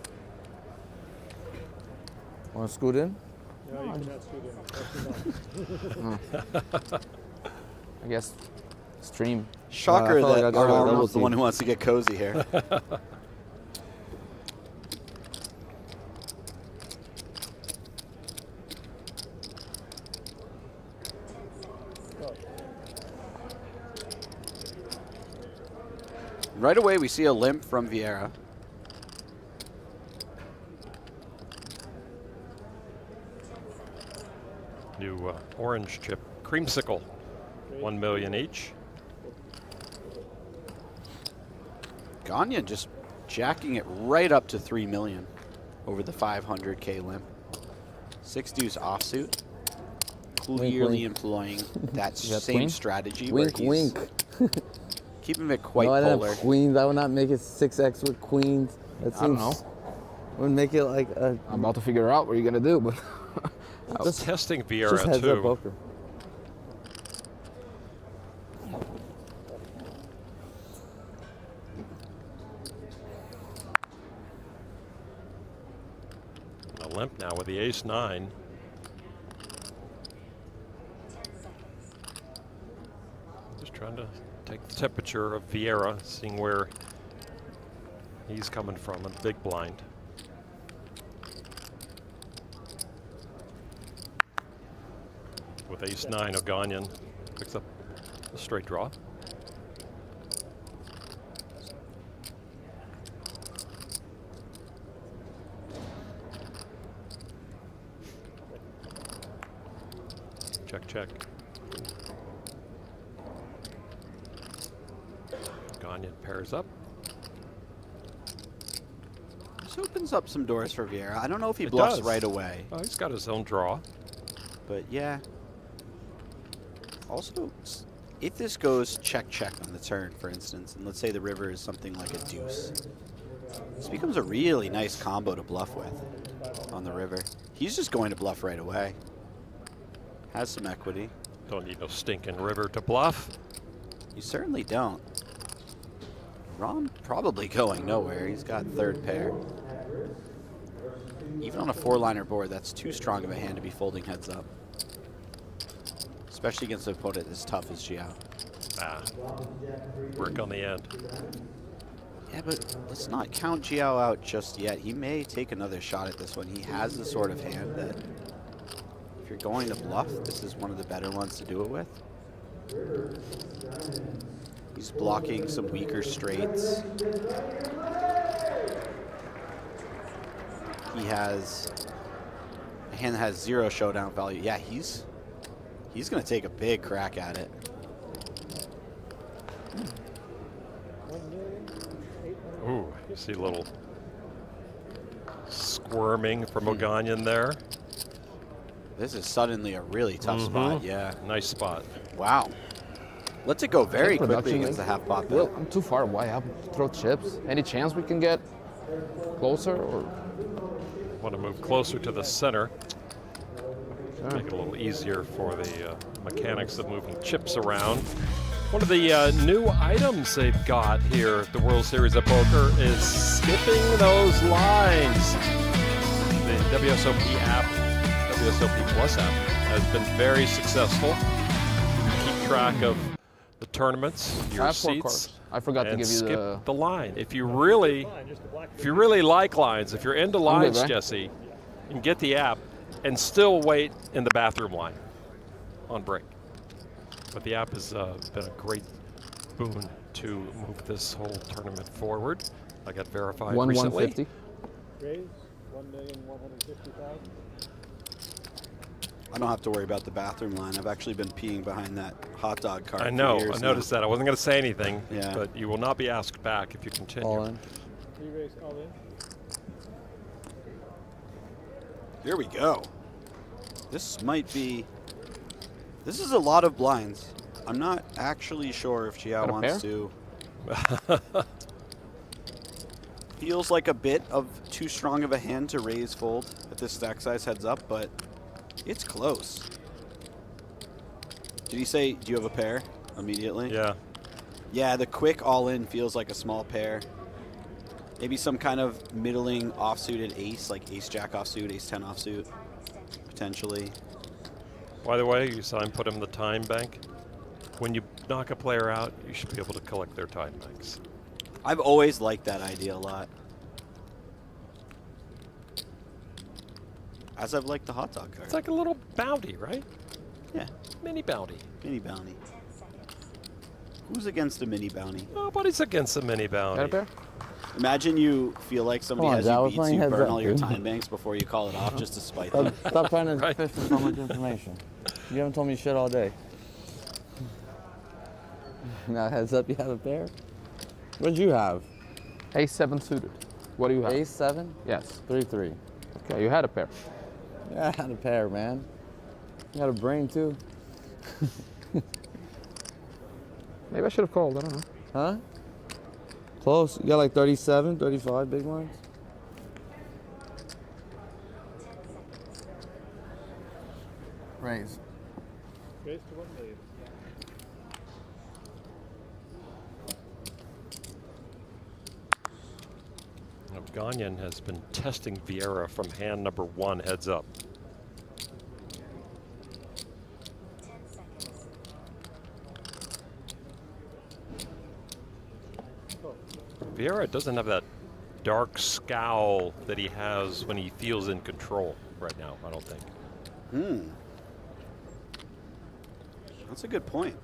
Want to scoot in? No, you cannot scoot in. I guess stream. Shocker that Aram was the one who wants to get cozy here. Right away, we see a limp from Vieira. New orange chip creamsicle, 1 million each. Oganyan just jacking it right up to 3 million over the 500K limp. 6 deuce offsuit, clearly employing that same strategy. Wink, wink. Keeping it quite no, I polar. Have queens. I would not make it 6x with queens. That seems, I don't know. Wouldn't make it like a. I'm about to figure out what you're gonna do, but. Just testing Vieira just heads too. Up poker. A limp now with the ace-9. Just trying to take the temperature of Vieira, seeing where he's coming from in the big blind. With ace-9, Oganyan picks up a straight draw. Check, check. Oganyan pairs up. This opens up some doors for Vieira. I don't know if he bluffs right away. Oh, he's got his own draw. But yeah. Also, if this goes check-check on the turn, for instance, and let's say the river is something like a deuce, this becomes a really nice combo to bluff with on the river. He's just going to bluff right away. Has some equity. Don't need no stinking river to bluff. You certainly don't. Ron probably going nowhere. He's got third pair. Even on a 4-liner board, that's too strong of a hand to be folding heads up. Especially against an opponent as tough as Joao. Ah, brick on the end. Yeah, but let's not count Joao out just yet. He may take another shot at this one. He has the sort of hand that if you're going to bluff, this is one of the better ones to do it with. He's blocking some weaker straights. He has a hand that has 0 showdown value. Yeah, he's going to take a big crack at it. Ooh, you see a little squirming from Oganyan there. This is suddenly a really tough spot, yeah. Nice spot. Wow. Lets it go very quickly against the half pot. Well, I'm too far away. I have to throw chips. Any chance we can get closer? Or want to move closer to the center. Make it a little easier for the mechanics of moving chips around. One of the new items they've got here at the World Series of Poker is skipping those lines. The WSOP app, WSOP Plus app, has been very successful. Keep track of the tournaments, your seats. I forgot to give you skip the line. If you really like lines, if you're into lines, Jesse, you can get the app and still wait in the bathroom line on break. But the app has been a great boon to move this whole tournament forward. I got verified recently. 150. Raise 1,150,000. I don't have to worry about the bathroom line. I've actually been peeing behind that hot dog cart. I know. For years I noticed that. I wasn't going to say anything, yeah. But you will not be asked back if you continue. All in. Re-raise all in. Here we go. This might be. This is a lot of blinds. I'm not actually sure if Joao wants to. Feels like a bit of too strong of a hand to raise fold at this stack size heads up, but it's close. Did he say, do you have a pair immediately? Yeah. Yeah, the quick all-in feels like a small pair. Maybe some kind of middling offsuited ace, like ace-jack offsuit, ace-10 offsuit, potentially. By the way, you saw him put him in the time bank. When you knock a player out, you should be able to collect their time banks. I've always liked that idea a lot. As I've liked the hot dog card. It's like a little bounty, right? Yeah. Mini bounty. Mini bounty. Who's against a mini bounty? Nobody's against a mini bounty. Got a pair? Imagine you feel like somebody has you beat, so you burn all your time banks before you call it off just to spite them. Stop trying to fish for so much information. You haven't told me shit all day. Now heads up, you have a pair? What did you have? Ace-7 suited. What do you have? Ace-7? Yes. 3-3. Okay, you had a pair. Yeah, I had a pair, man. You had a brain, too. Maybe I should have called. I don't know. Huh? Close. You got like 37, 35 big ones? Raise. Raise to 1 million. Oganyan has been testing Vieira from hand number 1 heads up. Vieira doesn't have that dark scowl that he has when he feels in control right now, I don't think. That's a good point.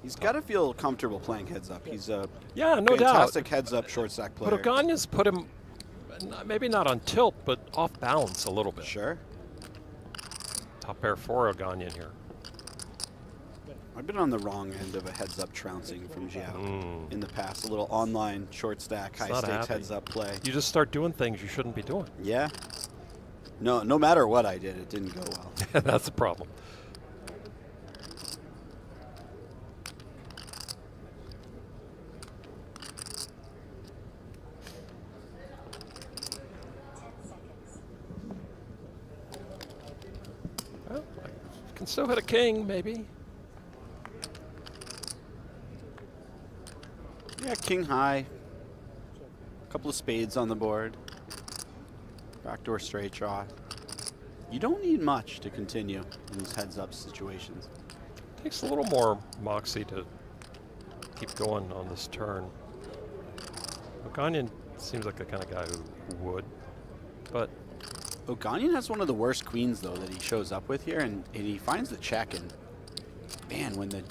He's got to feel comfortable playing heads up. He's a fantastic heads up short stack player. But Oganyan's put him maybe not on tilt, but off balance a little bit. Sure. Top pair for Oganyan here. I've been on the wrong end of a heads up trouncing from Joao in the past. A little online short stack, high stakes heads up play. You just start doing things you shouldn't be doing. Yeah. No matter what I did, it didn't go well. That's the problem. Well, I can still hit a king, maybe. Yeah, king high. A couple of spades on the board. Backdoor straight draw. You don't need much to continue in these heads-up situations. Takes a little more moxie to keep going on this turn. Oganyan seems like the kind of guy who would, but Oganyan has one of the worst queens, though, that he shows up with here, and he finds the check, and man, when the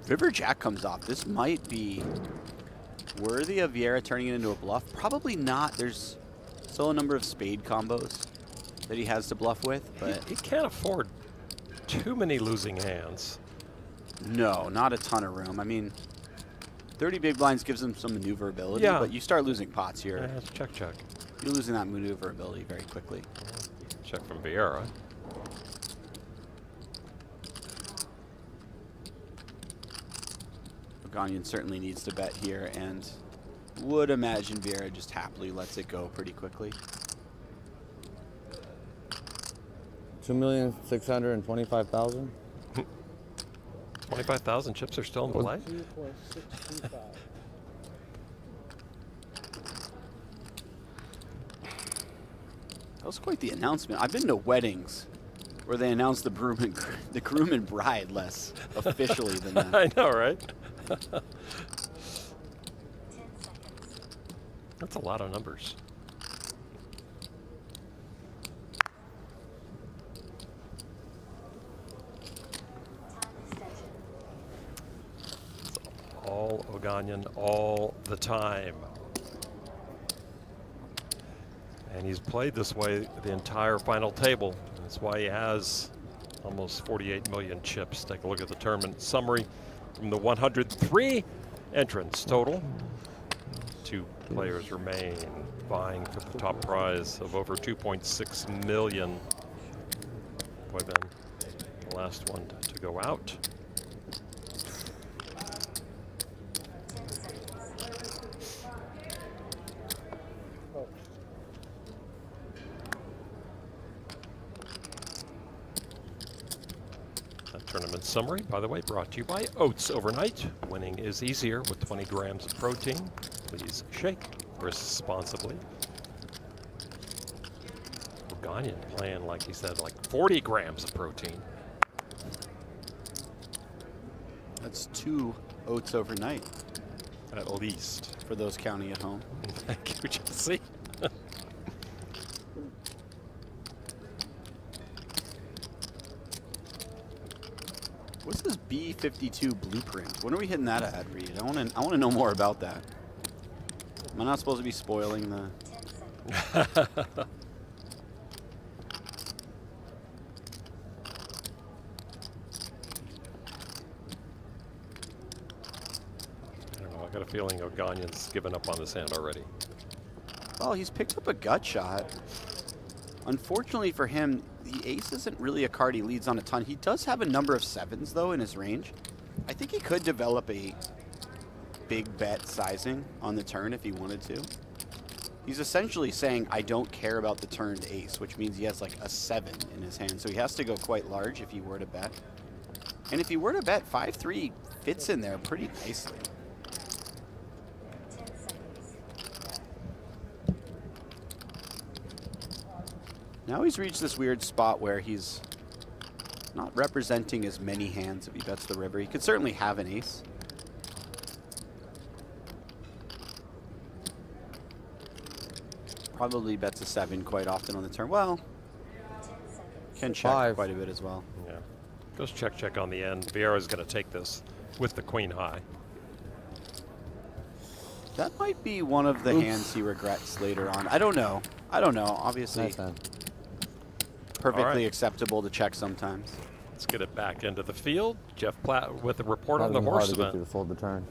river jack comes off, this might be worthy of Vieira turning it into a bluff. Probably not. There's still a number of spade combos that he has to bluff with, but he can't afford too many losing hands. No, not a ton of room. I mean, 30 big blinds gives him some maneuverability, but you start losing pots here. Yeah, check, check. You're losing that maneuverability very quickly. Check from Vieira. Oganyan certainly needs to bet here, and would imagine Vieira just happily lets it go pretty quickly. 2,625,000. 25,000 chips are still in play. That was quite the announcement. I've been to weddings where they announce the groom and bride less officially than that. I know, right? That's a lot of numbers. It's all Oganyan all the time. And he's played this way the entire final table. That's why he has almost 48 million chips. Take a look at the tournament summary from the 103 entrants total. 2 players remain vying for the top prize of over 2.6 million. Boivin, the last one to go out. Tournament summary, by the way, brought to you by Oats Overnight. Winning is easier with 20 grams of protein. Please shake responsibly. Oganyan playing, like he said, like 40 grams of protein. That's 2 Oats Overnight. At least. For those counting at home. Thank you, Jesse. What's this B52 blueprint? When are we hitting that ad read? I want to know more about that. Am I not supposed to be spoiling the? I don't know. I got a feeling Oganyan's given up on this hand already. Well, he's picked up a gut shot. Unfortunately for him, the ace isn't really a card he leads on a ton. He does have a number of 7s, though, in his range. I think he could develop a big bet sizing on the turn if he wanted to. He's essentially saying, I don't care about the turned ace, which means he has like a 7 in his hand. So he has to go quite large if he were to bet. And if he were to bet, 5-3 fits in there pretty nicely. Now he's reached this weird spot where he's not representing as many hands if he bets the river. He could certainly have an ace. Probably bets a 7 quite often on the turn. Well, can check quite a bit as well. Yeah. Goes check on the end. Vieira's going to take this with the queen high. That might be one of the hands he regrets later on. I don't know. Obviously, perfectly acceptable to check sometimes. Let's get it back into the field. Jeff Platt with a report on the Hard horse to get event. you to fold the turn.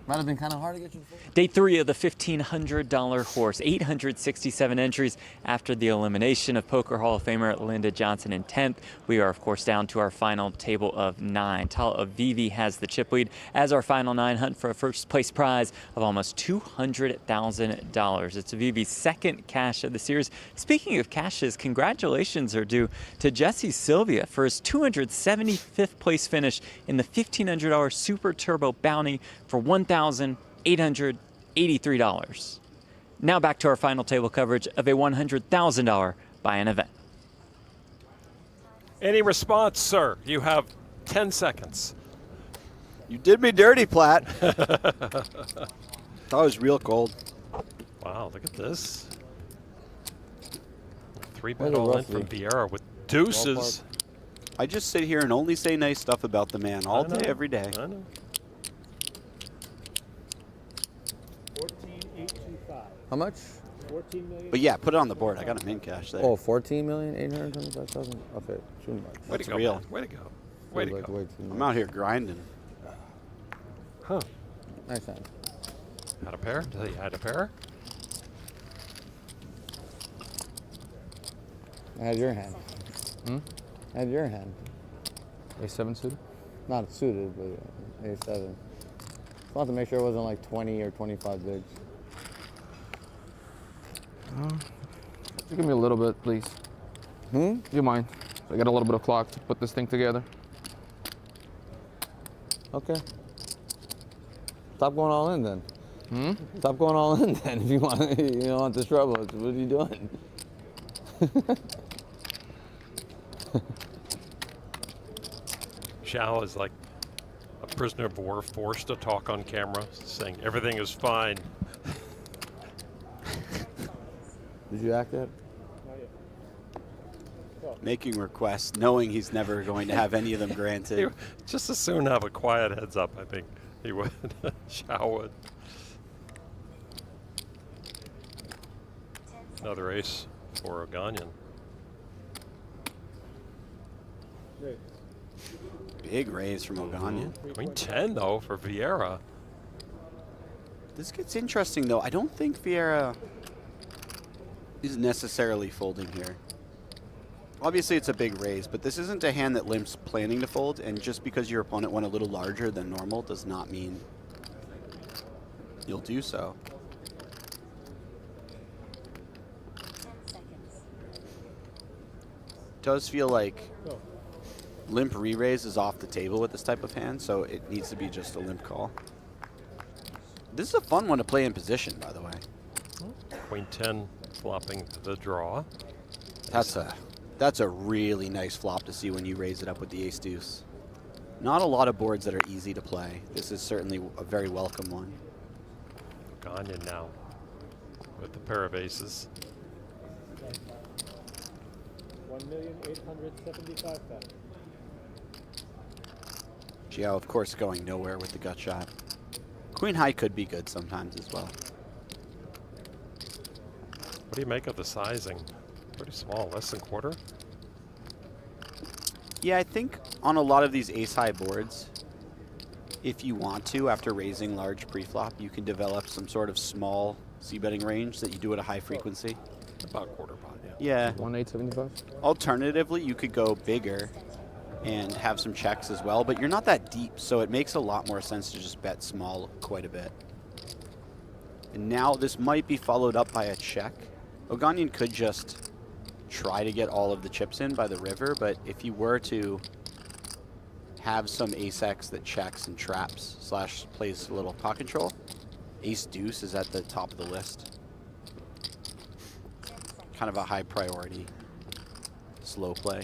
Might have been kind of hard to get you to fold. Day 3 of the $1,500 horse, 867 entries after the elimination of Poker Hall of Famer Linda Johnson in 10th. We are, of course, down to our final table of 9. Tal Avivi has the chip lead as our final 9 hunt for a first place prize of almost $200,000. It's Avivi's second cash of the series. Speaking of cashes, congratulations are due to Jesse Sylvia for his 275th place finish in the $1,500 Super Turbo Bounty for $1,883. Now back to our final table coverage of a $100,000 buy-in event. Any response, sir? You have 10 seconds. You did me dirty, Platt. That was real cold. Wow, look at this. 3-bet all in from Vieira with deuces. I just sit here and only say nice stuff about the man all day, every day. I know. 14,825. How much? 14 million. But yeah, put it on the board. I got him in cash there. Oh, 14,825,000. Okay, too much. Way to go, real. man. Way to go. Way to go. I'm out here grinding. Huh. Nice hand. Had a pair? Did he had a pair? I had your hand. I had your hand. A7 suited? Not suited, but A7. I wanted to make sure it wasn't like 20 or 25 bigs. Give me a little bit, please. Do you mind? I got a little bit of clock to put this thing together. Okay. Stop going all in then. Stop going all in then if you want. You don't want this trouble. What are you doing? Joao is like a prisoner of war forced to talk on camera, saying everything is fine. Did you act it? Making requests, knowing he's never going to have any of them granted. He would just as soon have a quiet heads up, I think he would. Joao would. Another ace for Oganyan. Big raise from Oganyan. Queen 10 though for Vieira. This gets interesting though. I don't think Vieira is necessarily folding here. Obviously it's a big raise, but this isn't a hand that Limp's planning to fold, and just because your opponent went a little larger than normal does not mean you'll do so. Does feel like limp re-raise is off the table with this type of hand, so it needs to be just a limp call. This is a fun one to play in position, by the way. Queen 10 flopping to the draw. That's a really nice flop to see when you raise it up with the ace deuce. Not a lot of boards that are easy to play. This is certainly a very welcome one. Oganyan now with the pair of aces. 1,875,000. Joao, of course, going nowhere with the gut shot. Queen high could be good sometimes as well. What do you make of the sizing? Pretty small, less than quarter. Yeah, I think on a lot of these ace-high boards, if you want to, after raising large pre-flop, you can develop some sort of small c-betting range that you do at a high frequency. About quarter pot, yeah. Yeah. 1,875. Alternatively, you could go bigger and have some checks as well, but you're not that deep, so it makes a lot more sense to just bet small quite a bit. And now this might be followed up by a check. Oganyan could just try to get all of the chips in by the river, but if you were to have some ace-x that checks and traps slash plays a little pot control, ace-deuce is at the top of the list. Kind of a high priority slow play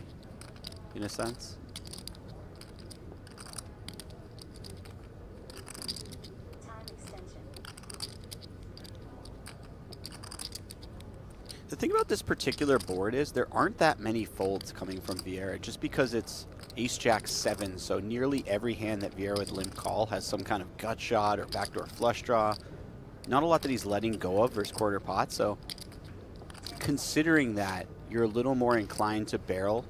in a sense. The thing about this particular board is there aren't that many folds coming from Vieira, just because it's Ace-Jack 7, so nearly every hand that Vieira would limp call has some kind of gut shot or backdoor flush draw. Not a lot that he's letting go of versus quarter pot, so considering that, you're a little more inclined to barrel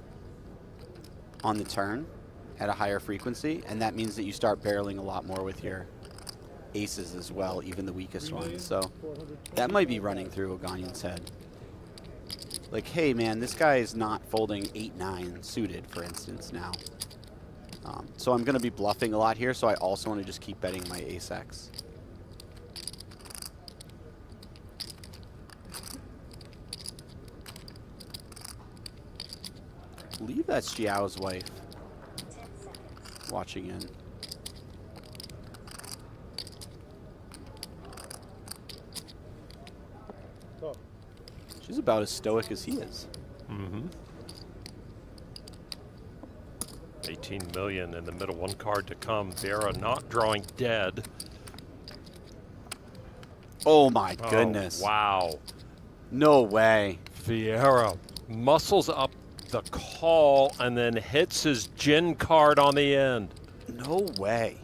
on the turn at a higher frequency, and that means that you start barreling a lot more with your aces as well, even the weakest ones. So that might be running through Oganyan's head. Like, hey man, this guy is not folding 8-9 suited, for instance, now. So I'm going to be bluffing a lot here, so I also want to just keep betting my ace-X. I believe that's Joao's wife watching in. She's about as stoic as he is. Mm-hmm. 18 million in the middle, one card to come. Vieira not drawing dead. Oh my goodness. Wow. No way. Vieira muscles up the call and then hits his gin card on the end. No way.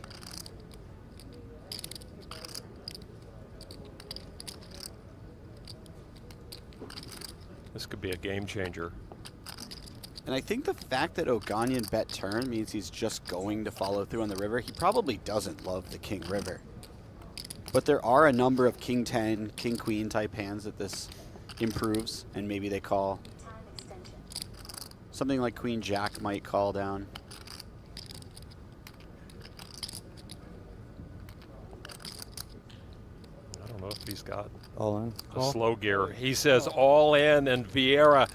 This could be a game changer. And I think the fact that Oganyan bet turn means he's just going to follow through on the river. He probably doesn't love the king river. But there are a number of king 10, king queen type hands that this improves, and maybe they call. Something like queen jack might call down. I don't know if he's got all in. A slow gear. He says all in, and Vieira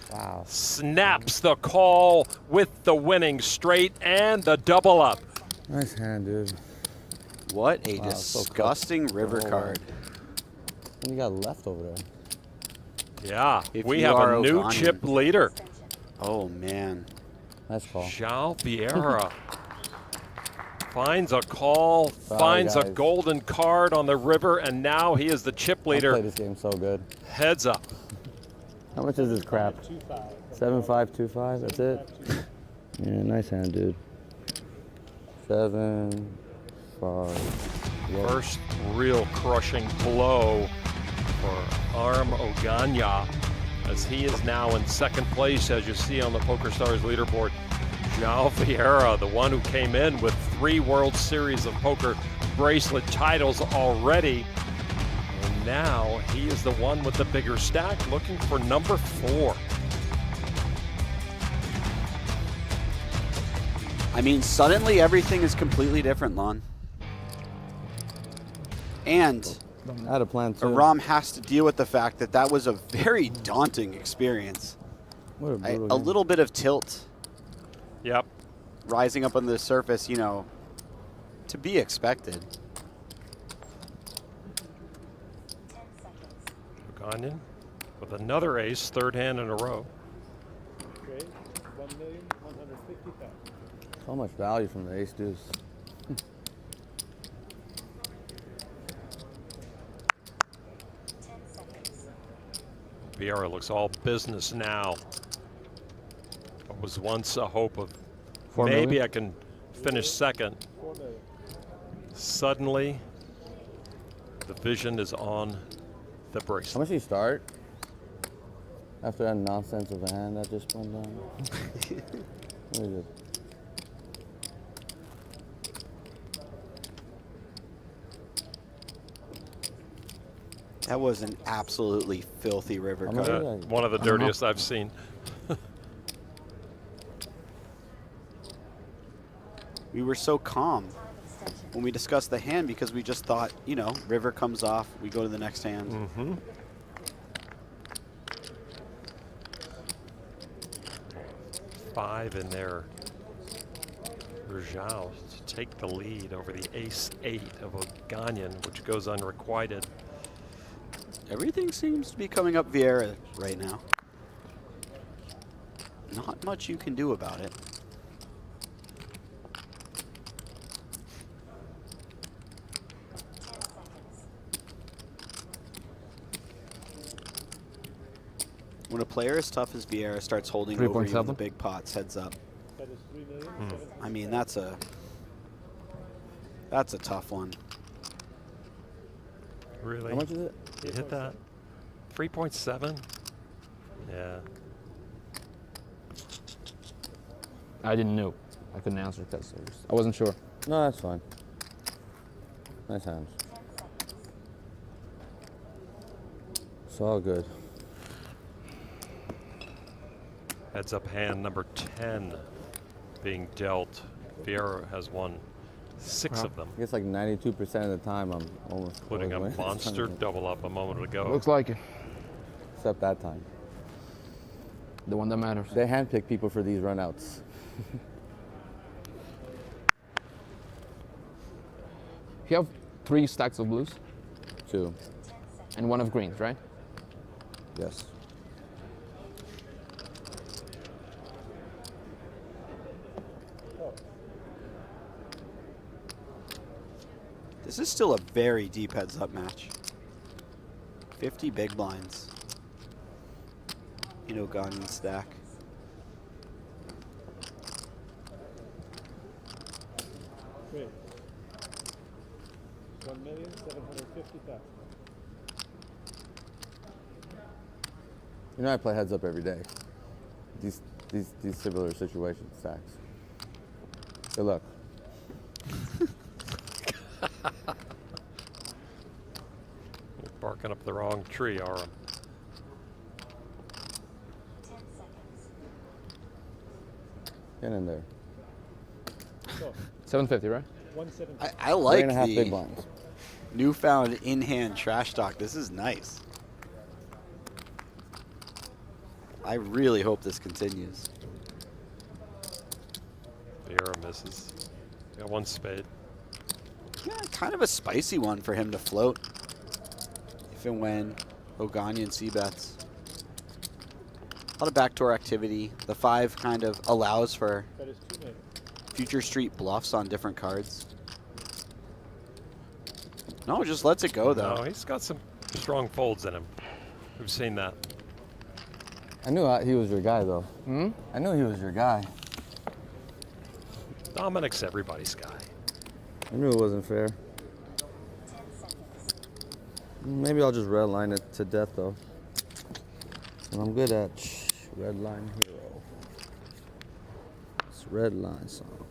snaps the call with the winning straight and the double up. Nice hand, dude. What a disgusting river card. And you got left over there. Yeah, If we you have are a new Oganyan. chip leader. Oh, man. Nice call. Joao VIeira finds a call, finds a golden card on the river, and now he is the chip leader. I play this game so good. Heads up. How much is this crap? 7-5-2-5, that's it? Yeah, nice hand, dude. 7, 5. First real crushing blow for Aram Oganyan, as he is now in second place, as you see on the PokerStars leaderboard. Joao VIeira, the one who came in with 3 World Series of Poker bracelet titles already. And now he is the one with the bigger stack, looking for number 4. I mean, suddenly everything is completely different, Lon. And I had a plan too. Aram has to deal with the fact that that was a very daunting experience. What a brutal A game. little bit of tilt. Yep. Rising up on the surface, you know, to be expected. Oganyan with another ace, third hand in a row. Okay, 1,150,000. So much value from the ace deuce. VIeira looks all business now. What was once a hope of 4 maybe million? I can finish second. 4 million. Suddenly, the vision is on the How bracelet. much did he start? After that nonsense of a hand that just went down. What is it? That was an absolutely filthy river I'm card. One of the dirtiest I've seen. We were so calm when we discussed the hand because we just thought, you know, river comes off, we go to the next hand. Mm-hmm. Five in there. Joao to take the lead over the ace-8 of Oganyan, which goes unrequited. Everything seems to be coming up Vieira right now. Not much you can do about it. When a player as tough as Vieira starts holding over you in the 3.7. big pots, heads up. That is 3 million. I mean, that's a tough one. Really? How much is it? You hit that? 3.7? Yeah. I didn't know. I couldn't answer because I wasn't sure. No, that's fine. Nice hands. It's all good. Heads up hand number 10 being dealt. Vieira has won 6 of them. I guess like 92% of the time I'm almost including a always monster winning. double up a moment ago. Looks like it. Except that time. The one that matters. They handpick people for these runouts. You have 3 stacks of blues? 2. And 1 of greens, right? Yes. This is still a very deep heads-up match. 50 big blinds in Oganyan's stack. Great. 1,750,000. You know I play heads up every day. These similar situation stacks. Good luck. You're barking up the wrong tree, Aram. Get in there. 750, right? 170. I like 3.5 the big blinds. newfound in-hand trash talk. This is nice. I really hope this continues. Vieira misses. Got 1 spade. Yeah, kind of a spicy one for him to float. If and when Oganyan c-bets. A lot of backdoor activity. The 5 kind of allows for That is 2 million. future street bluffs on different cards. No, just lets it go, though. No, he's got some strong folds in him. We've seen that. I knew he was your guy, though. I knew he was your guy. Dominic's everybody's guy. I knew it wasn't fair. Maybe I'll just redline it to death, though. And I'm good at redline hero. It's redline song.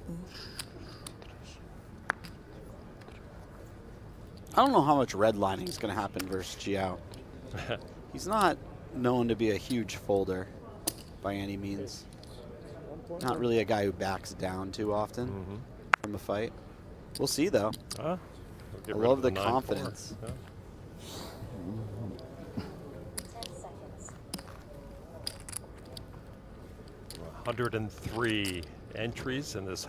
I don't know how much redlining is going to happen versus Joao. He's not known to be a huge folder by any means. Not really a guy who backs down too often from a fight. We'll see, though. I love the confidence. Yeah. 103 entries in this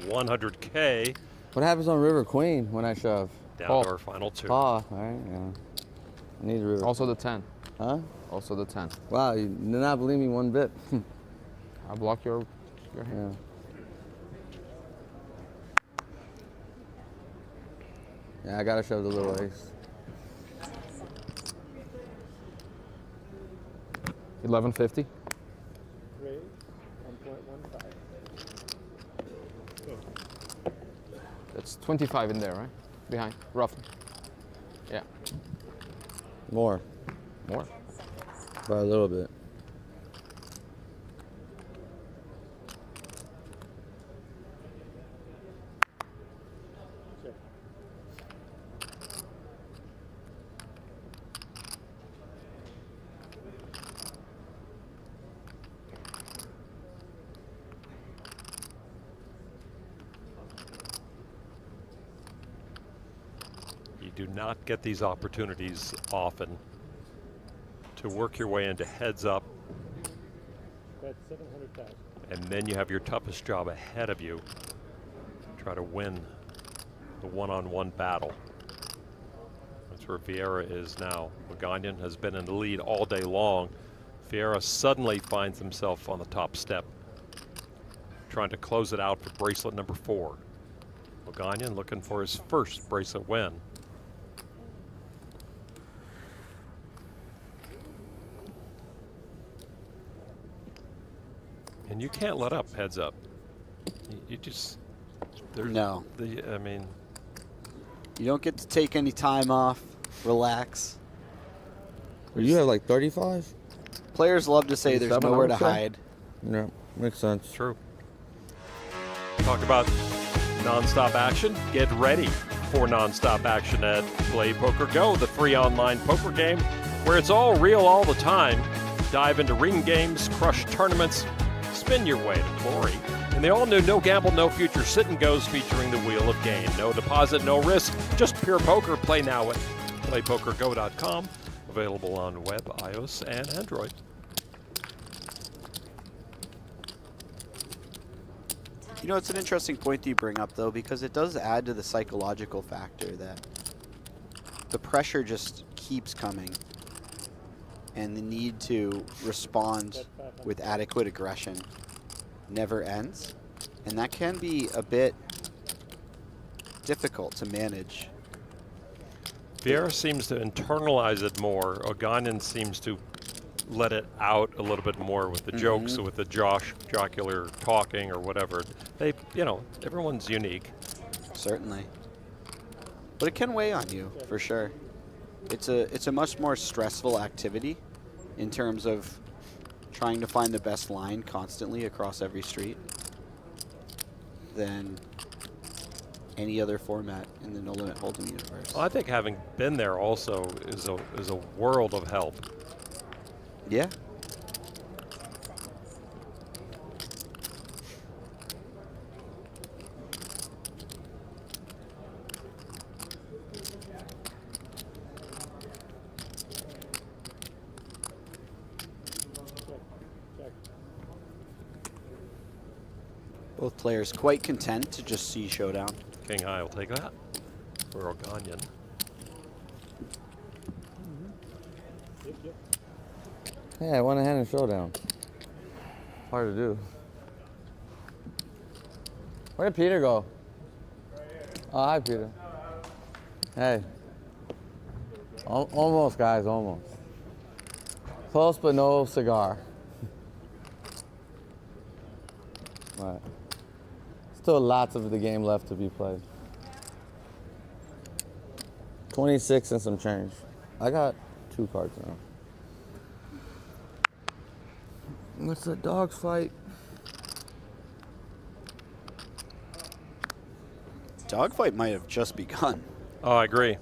100K. What happens on River Queen when I shove? Down to our final 2. All right, yeah. I need River. Also the 10. Huh? Also the 10. Wow, you did not believe me one bit. I'll block your hand. Yeah, I gotta shove the little ace. 1150. Raise 1.15. That's 25 in there, right? Behind, roughly. Yeah. More. More. By a little bit. You do not get these opportunities often to work your way into heads up, That's 700,000. and then you have your toughest job ahead of you. Try to win the one-on-one battle. That's where Vieira is now. Oganyan has been in the lead all day long. Vieira suddenly finds himself on the top step, trying to close it out for bracelet number 4. Oganyan looking for his first bracelet win. And you can't let up heads up. You just no. I mean, you don't get to take any time off. Relax. You have like 35? Players love to say there's nowhere to hide. Yeah, makes sense. True. Talk about nonstop action. Get ready for nonstop action at Play Poker Go, the free online poker game where it's all real all the time. Dive into ring games, crush tournaments, spin your way to glory. And the all-new No Gamble, No Future Sit and Goes featuring the Wheel of Gain. No deposit, no risk, just pure poker. Play now at playpokergo.com. Available on web, iOS, and Android. You know, it's an interesting point that you bring up, though, because it does add to the psychological factor that the pressure just keeps coming and the need to respond with adequate aggression never ends. And that can be a bit difficult to manage. Vieira seems to internalize it more. Oganyan seems to let it out a little bit more with the jokes, with the jocular talking or whatever. They, you know, everyone's unique. Certainly. But it can weigh on you, for sure. It's a much more stressful activity in terms of trying to find the best line constantly across every street than any other format in the No Limit Hold'em universe. Well, I think having been there also is a world of help. Yeah. Both players quite content to just see showdown. King High will take that for Oganyan. Yeah, I went ahead and showdown. Hard to do. Where did Peter go? Oh, hi, Peter. Hey. Almost, guys, almost. Close, but no cigar. Right. Still lots of the game left to be played. 26 and some change. I got 2 cards now. What's a dog's fight? Dogfight might have just begun. Oh, I agree.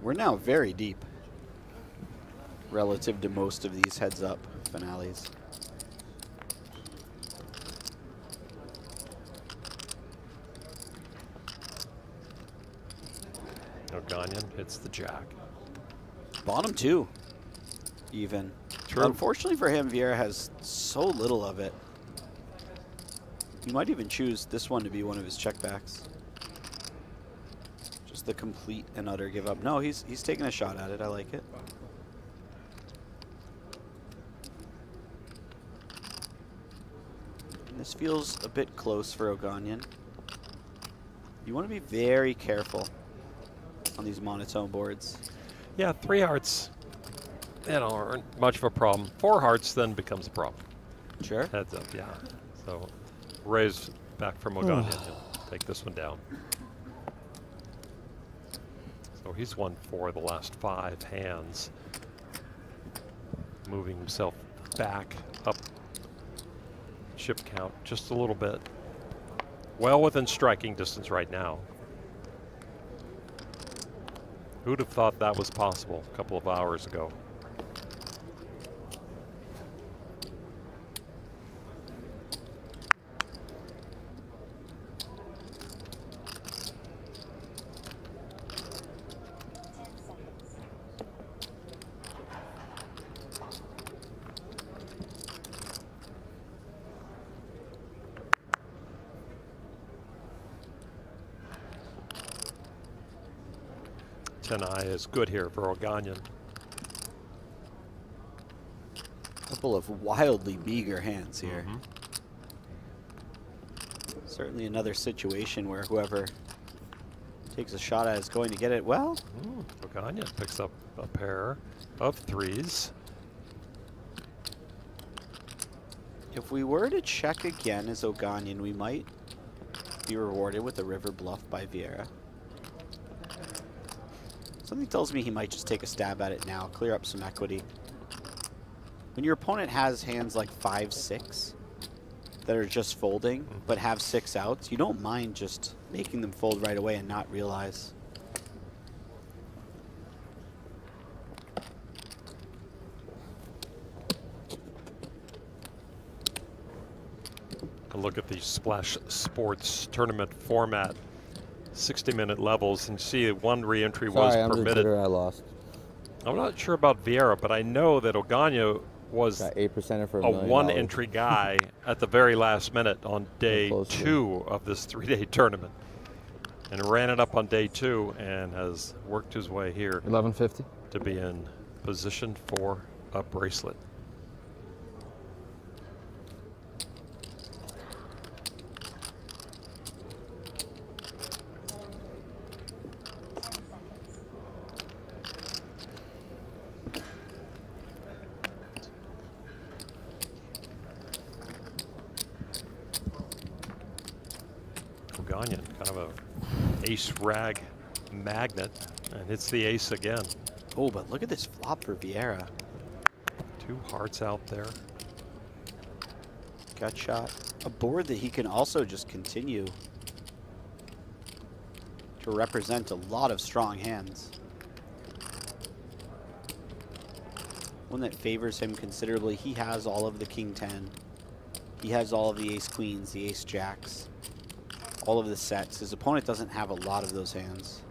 We're now very deep relative to most of these heads-up finales. Oganyan hits the jack. Bottom 2, even. True. Unfortunately for him, Vieira has so little of it. He might even choose this one to be one of his checkbacks. Just the complete and utter give up. No, he's taking a shot at it. I like it. And this feels a bit close for Oganyan. You want to be very careful on these monotone boards. Yeah, 3 hearts, you know, aren't much of a problem. 4 hearts then becomes a problem. Sure. Heads up, yeah. So raise back from Oganyan. He'll take this one down. So he's won 4 of the last 5 hands, moving himself back up chip count just a little bit. Well within striking distance right now. Who'd have thought that was possible a couple of hours ago? Eye is good here for Oganyan. Couple of wildly meager hands here. Certainly another situation where whoever takes a shot at is going to get it well. Oganyan picks up a pair of 3s. If we were to check again as Oganyan, we might be rewarded with a river bluff by Vieira. Something tells me he might just take a stab at it now, clear up some equity. When your opponent has hands like 5-6 that are just folding, but have 6 outs, you don't mind just making them fold right away and not realize. A look at the Splash Sports tournament format, 60-minute levels, and see that one re-entry was I'm permitted. Bitter, I lost. I'm not sure about Vieira, but I know that Oganyan was Got 8% for a one-entry guy at the very last minute on day 2 of this 3-day tournament, and ran it up on day 2 and has worked his way here 1150 to be in position for a bracelet. Oganyan, kind of a ace rag magnet, and hits the ace again. Oh, but look at this flop for Vieira. 2 hearts out there. Gut shot. A board that he can also just continue to represent a lot of strong hands. One that favors him considerably. He has all of the king 10. He has all of the ace queens, the ace jacks, all of the sets. His opponent doesn't have a lot of those hands.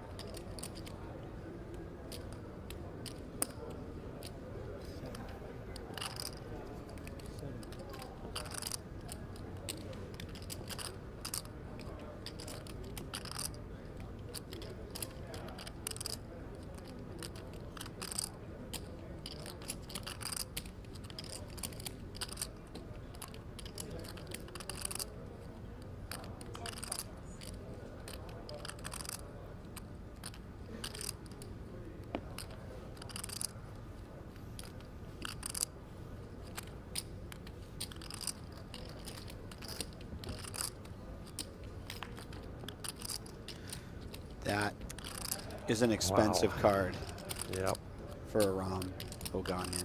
That is an expensive card. Yep. For Aram Oganyan.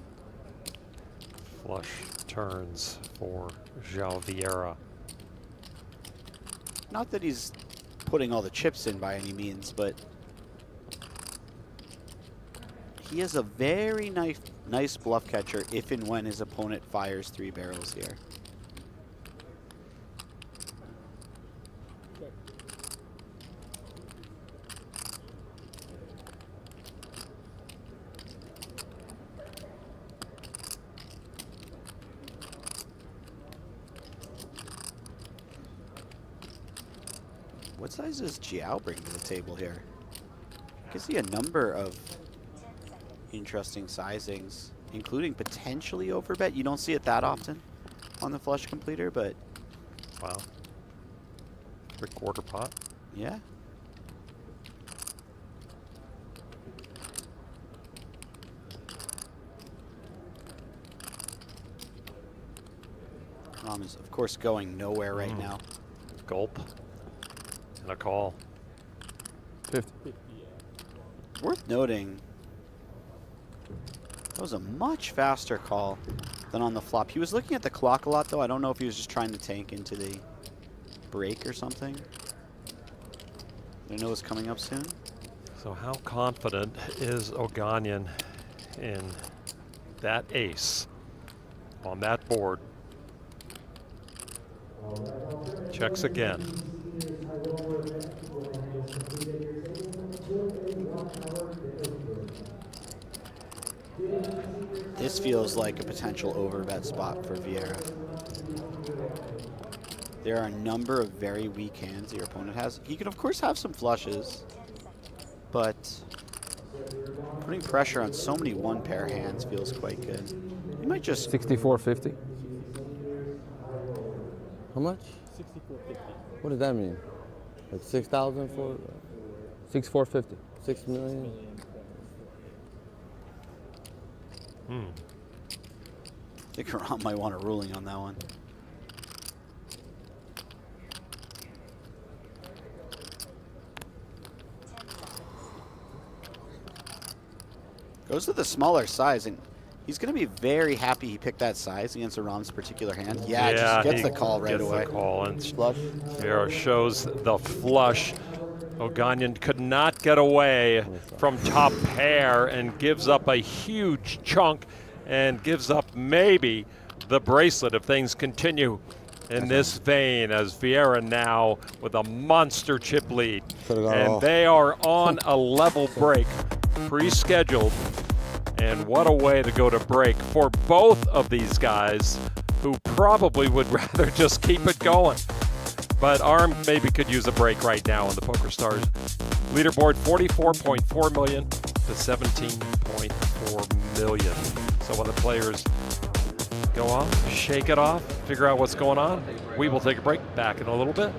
Flush turns for Joao VIeira. Not that he's putting all the chips in by any means, but he is a very nice bluff catcher if and when his opponent fires 3 barrels here. What size does Joao bring to the table here? I can see a number of interesting sizings, including potentially overbet. You don't see it that often on the flush completer, but wow. 3/4 pot. Yeah. Aram is, of course, going nowhere right now. Gulp. And a call. 50. Worth noting, that was a much faster call than on the flop. He was looking at the clock a lot, though. I don't know if he was just trying to tank into the break or something. I know it's coming up soon. So how confident is Oganyan in that ace on that board? Checks again. This feels like a potential overbet spot for Vieira. There are a number of very weak hands your opponent has. He can, of course, have some flushes, but putting pressure on so many one-pair hands feels quite good. He might just... 64.50. How much? 64.50. What does that mean? Like 6,000 for? 64.50. 6 million? I think Aram might want a ruling on that one. Those are the smaller size, and he's going to be very happy he picked that size against Aram's particular hand. Yeah, just gets the call right away. Gets the call, and Flush. Vieira shows the flush. Oganyan could not get away from top pair and gives up a huge chunk and gives up maybe the bracelet if things continue in this vein, as Vieira now with a monster chip lead. And they are on a level break, pre-scheduled. And what a way to go to break for both of these guys who probably would rather just keep it going. But Aram maybe could use a break right now on the PokerStars leaderboard, 44.4 million to 17.4 million. So when the players go off, shake it off, figure out what's going on, we will take a break. Back in a little bit.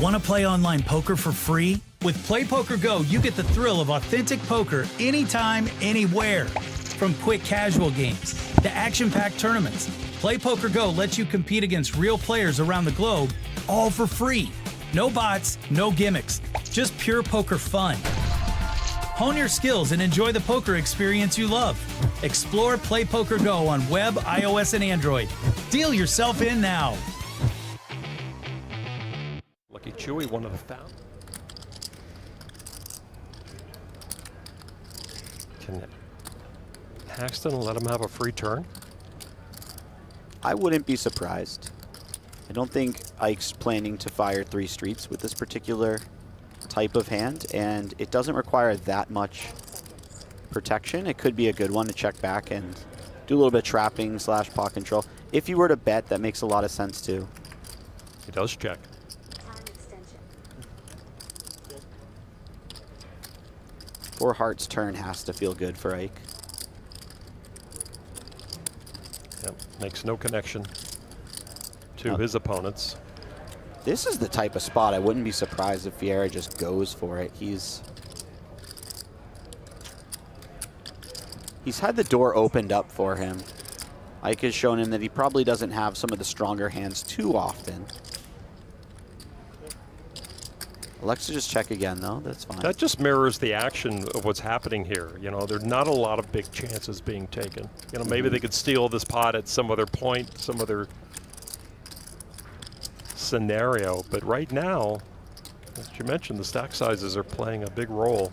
Want to play online poker for free? With PlayPokerGo, you get the thrill of authentic poker anytime, anywhere. From quick casual games to action-packed tournaments, PlayPokerGo lets you compete against real players around the globe, all for free. No bots, no gimmicks, just pure poker fun. Hone your skills and enjoy the poker experience you love. Explore PlayPokerGo on web, iOS, and Android. Deal yourself in now. Lucky Chewy, one of the found. Can Haxton let him have a free turn? I wouldn't be surprised. I don't think Ike's planning to fire 3 streets with this particular type of hand, and it doesn't require that much protection. It could be a good one to check back and do a little bit of trapping / pot control. If you were to bet, that makes a lot of sense too. He does check. 4 hearts turn has to feel good for Ike. Yep, makes no connection to his opponents. This is the type of spot I wouldn't be surprised if Vieira just goes for it. He's had the door opened up for him. Ike has shown him that he probably doesn't have some of the stronger hands too often. Alexa just check again, though. That's fine. That just mirrors the action of what's happening here. You know, there's not a lot of big chances being taken. You know, maybe they could steal this pot at some other point, some other scenario. But right now, as you mentioned, the stack sizes are playing a big role.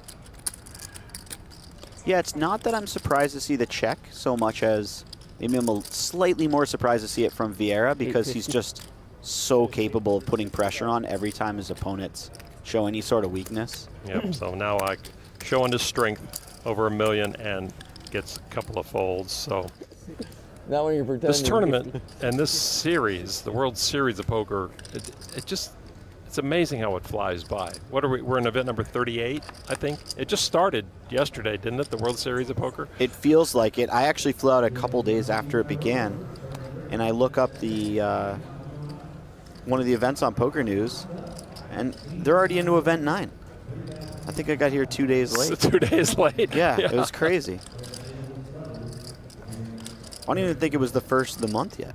Yeah, it's not that I'm surprised to see the check so much as maybe I'm slightly more surprised to see it from Vieira, because he's just so capable of putting pressure on every time his opponents show any sort of weakness. Yep, so now Ike showing his strength over $1 million and gets a couple of folds. So now when you're pretending. This tournament and this series, the World Series of Poker, it's amazing how it flies by. What are we? We're in event number 38, I think. It just started yesterday, didn't it? The World Series of Poker. It feels like it. I actually flew out a couple days after it began, and I look up the one of the events on Poker News, and they're already into event 9. I think I got here 2 days late. 2 days late. Yeah, it was crazy. I don't even think it was the first of the month yet.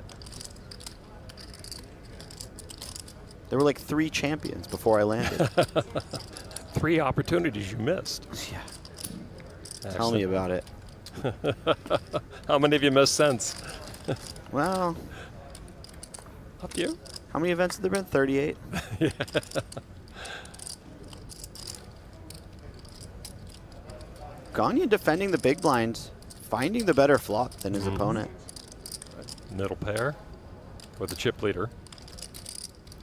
There were like 3 champions before I landed. 3 opportunities you missed. Yeah. Tell me about it. How many have you missed since? Well, up to you. How many events have there been? 38. Yeah. Oganyan defending the big blind, finding the better flop than his opponent. Middle pair with the chip leader.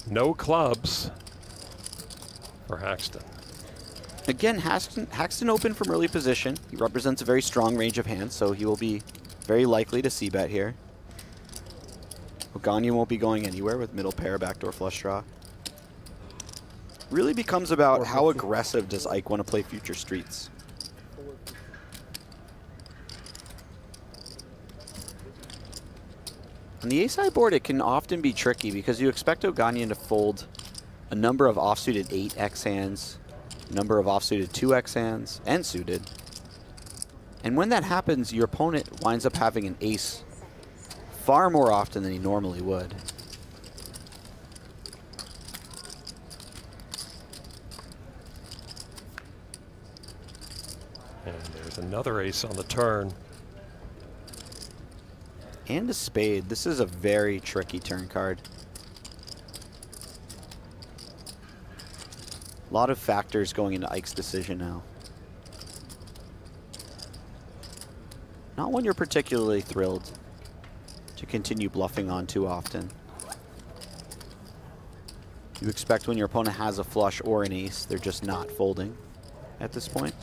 No clubs for Haxton. Again, Haxton open from early position. He represents a very strong range of hands, so he will be very likely to c-bet here. Oganyan won't be going anywhere with middle pair, backdoor flush draw. Really becomes about how aggressive does Ike want to play future streets. On the ace-high board, it can often be tricky because you expect Oganyan to fold a number of offsuited 8x hands, a number of offsuited 2x hands, and suited. And when that happens, your opponent winds up having an ace far more often than he normally would. And there's another ace on the turn. And a spade. This is a very tricky turn card. A lot of factors going into Ike's decision now. Not one you're particularly thrilled to continue bluffing on too often. You expect when your opponent has a flush or an ace, they're just not folding at this point.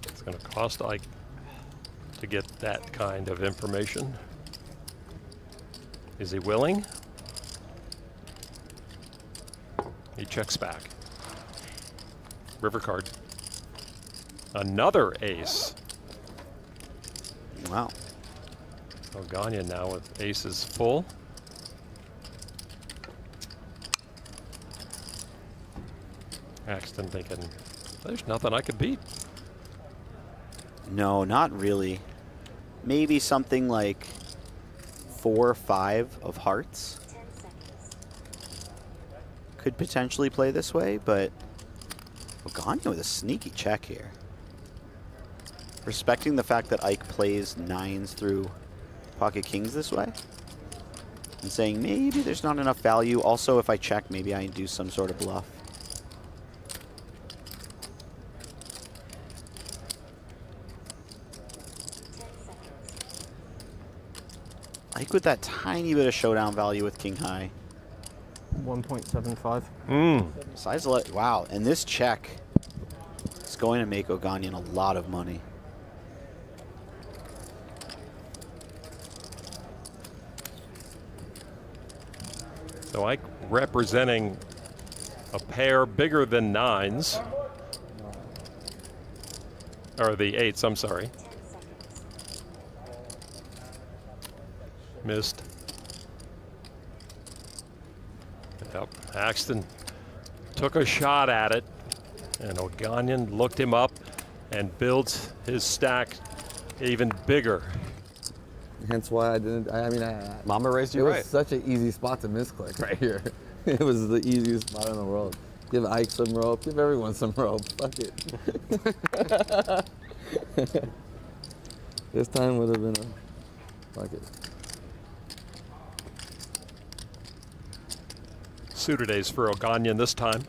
It's going to cost Ike to get that kind of information. Is he willing? He checks back. River card. Another ace. Wow. Oganyan now with aces full. Haxton thinking, there's nothing I could beat. No, not really. Maybe something like 4 or 5 of hearts. Could potentially play this way, but Oganyan with a sneaky check here. Respecting the fact that Ike plays 9s through pocket kings this way. And saying maybe there's not enough value. Also, if I check, maybe I do some sort of bluff. Ike with that tiny bit of showdown value with king high. 1.75. Size of wow, and this check is going to make Oganyan a lot of money. So Ike representing a pair bigger than 9s. Or the 8s, I'm sorry. Missed. Yep, Haxton took a shot at it, and Oganyan looked him up and built his stack even bigger. Hence why I didn't, Mama raised you right. It was such an easy spot to misclick right here. It was the easiest spot in the world. Give Ike some rope, give everyone some rope, fuck it. This time would have been a, fuck it. Suited ace for Oganyan this time.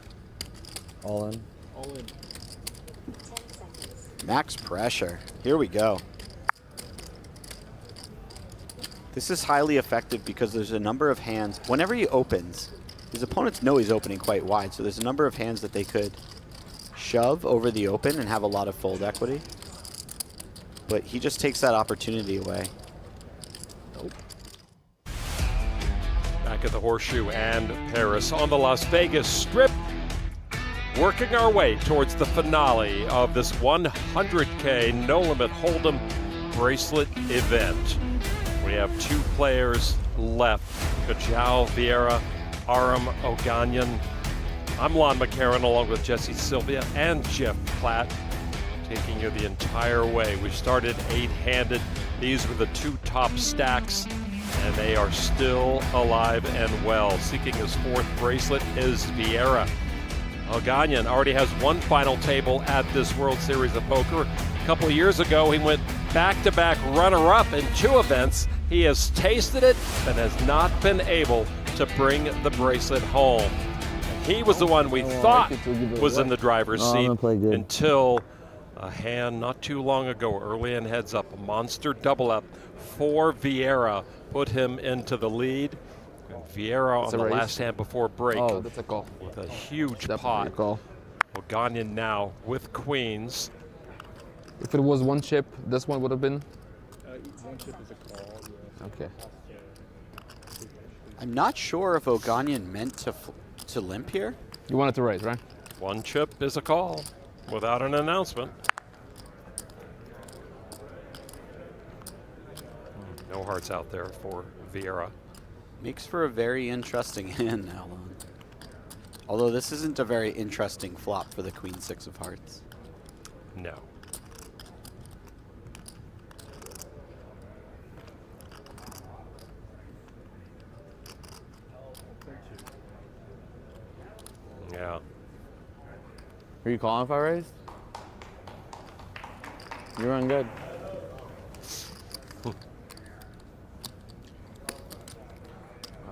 All in. All in. Max pressure. Here we go. This is highly effective because there's a number of hands. Whenever he opens, his opponents know he's opening quite wide, so there's a number of hands that they could shove over the open and have a lot of fold equity. But he just takes that opportunity away. Nope. Back at the Horseshoe and Paris on the Las Vegas Strip. Working our way towards the finale of this 100K No Limit Hold'em bracelet event. We have 2 players left, Joao VIeira, Aram Oganyan. I'm Lon McCarron along with Jesse Sylvia and Jeff Platt, taking you the entire way. We started 8-handed. These were the 2 top stacks, and they are still alive and well. Seeking his 4th bracelet is VIeira. Oganyan already has 1 final table at this World Series of Poker. A couple of years ago, he went back-to-back runner-up in 2 events. He has tasted it, but has not been able to bring the bracelet home. He was the one we thought was in the driver's seat until a hand not too long ago, early in heads up, a monster double up for VIeira, put him into the lead. And VIeira on the last hand before break. Oh, that's a call. With a huge Definitely pot. a call. Oganyan now with queens. If it was 1 chip, this one would have been? 1 chip is a call, yeah. Okay. I'm not sure if Oganyan meant to limp here. You wanted to raise, right? 1 chip is a call without an announcement. No hearts out there for VIeira. Makes for a very interesting hand now, Lon. Although this isn't a very interesting flop for the Queen 6 of hearts. No. Yeah. Are you calling if I raised? You run good.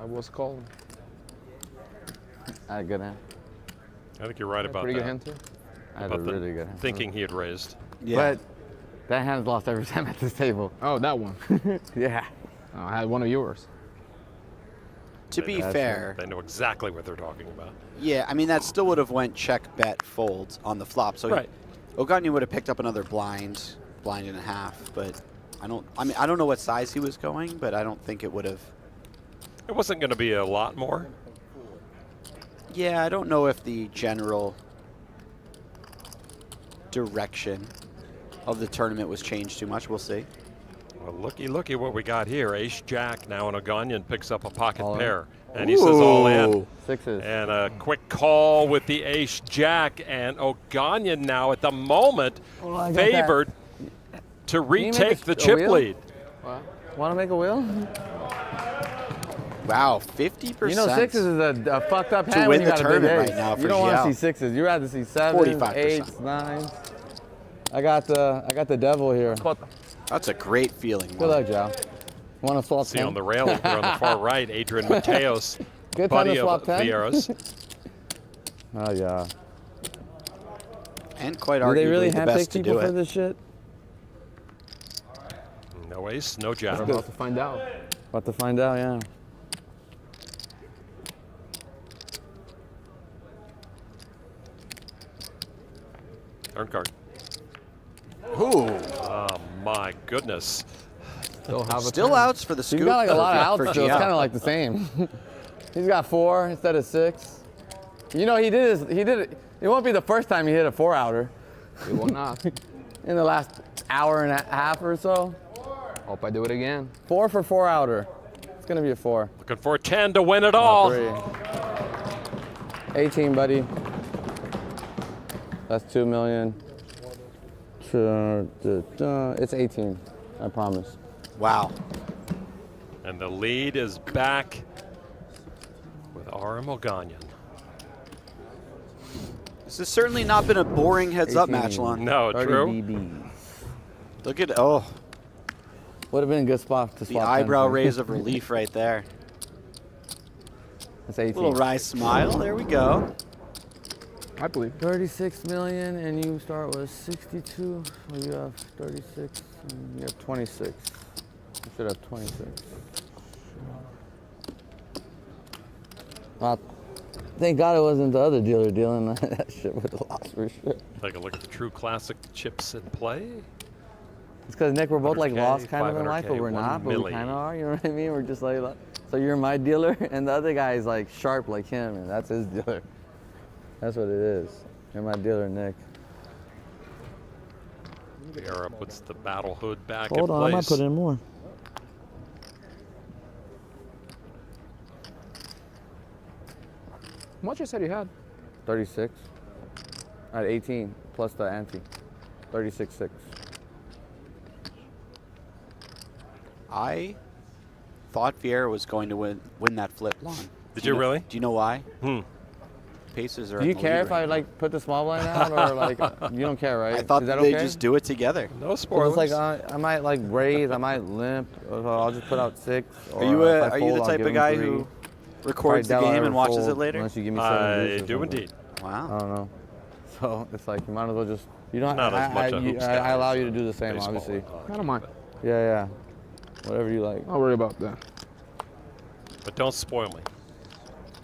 I was calling. I had a good hand. I think you're right about pretty that. good hand too. I had a really good hand. Thinking he had raised. Yeah. But that hand's lost every time at this table. Oh, that one. Yeah. Oh, I had one of yours. To be fair, They know exactly what they're talking about. yeah, I mean that still would have went check, bet, fold on the flop. So Right. Oganyan would have picked up another blind and a half. But I don't know what size he was going, but I don't think it would have. It wasn't going to be a lot more. Yeah, I don't know if the general direction of the tournament was changed too much. We'll see. Well, looky what we got here. Ace-Jack now, and Oganyan picks up a pocket All in. pair. And he says all in. Sixes. And a quick call with the Ace-Jack, and Oganyan now at the moment favored to retake the chip lead. Want to make a wheel? Wow, 50%. You know, sixes is a fucked up to hand win when you the got a big tournament ace. right now for You don't want Joao. to see sixes. You rather see sevens, 45%. eights, nines. I got the devil here. That's a great feeling. Good luck, Joao. Want to swap See 10? on the rail here on the far right, Adrian Mateos, Good time buddy to swap of 10? Vieira's. Oh yeah. And quite Do arguably they really the handpick best to people do for it. this shit? No ace, no jack. We're about to find out. About to find out, yeah. Turn card. Ooh. Oh my goodness. Still outs for the scoop. He's got like a lot of outs, for so it's Joao. kind of like the same. He's got 4 instead of 6. You know, he did it. It won't be the first time he hit a 4-outer. It will not. In the last hour and a half or so. Hope I do it again. 4 for 4-outer. It's gonna be a 4. Looking for a 10 to win it all. 3. 18, buddy. That's 2 million. It's 18, I promise. Wow. And the lead is back with Aram Oganyan. This has certainly not been a boring heads-up match, Lon. No, true. BBs. Look at, Would have been a good spot to the swap. eyebrow raise of relief right there. That's 18. Little wry smile. There we go. I believe. 36 million, and you start with 62. Well, you have 36, and you have 26. You should have 26. Thank God it wasn't the other dealer dealing that shit with the loss for sure. Take a look at the true classic chips in play. It's because Nick, we're both like 100K, lost kind of in 500K, life, but we're 1 not. But we milli. kind of are. You know what I mean? We're just like, so you're my dealer, and the other guy is like sharp like him, and that's his dealer. That's what it is. You're my dealer, Nick. Vieira puts the battle hood back Hold in on, place. I might put in more. How much you said you had? 36. I had 18 plus the ante. 36.6. I thought Vieira was going to win that flip, Lon. Did Do you know- really? Do you know why? Hmm. Pacers are. Do you in the care lead if right I now. like put the small blind out, or like you don't care, right? I thought is that they okay? just do it together. No So spoilers. it's like I might like raise, I might limp, or I'll just put out 6. Or Are you if I are you fold, the I'll type give of him guy 3. who records the Probably game double and or watches fold it later? Unless you give me 7 I deuce or do something. indeed. I Wow. don't know. So it's like you might as well just you don't. Not as much a hoops guy I allow as you to do the same, baseball. obviously. I don't mind. Yeah. Whatever you like. I'll worry about that. But don't spoil me.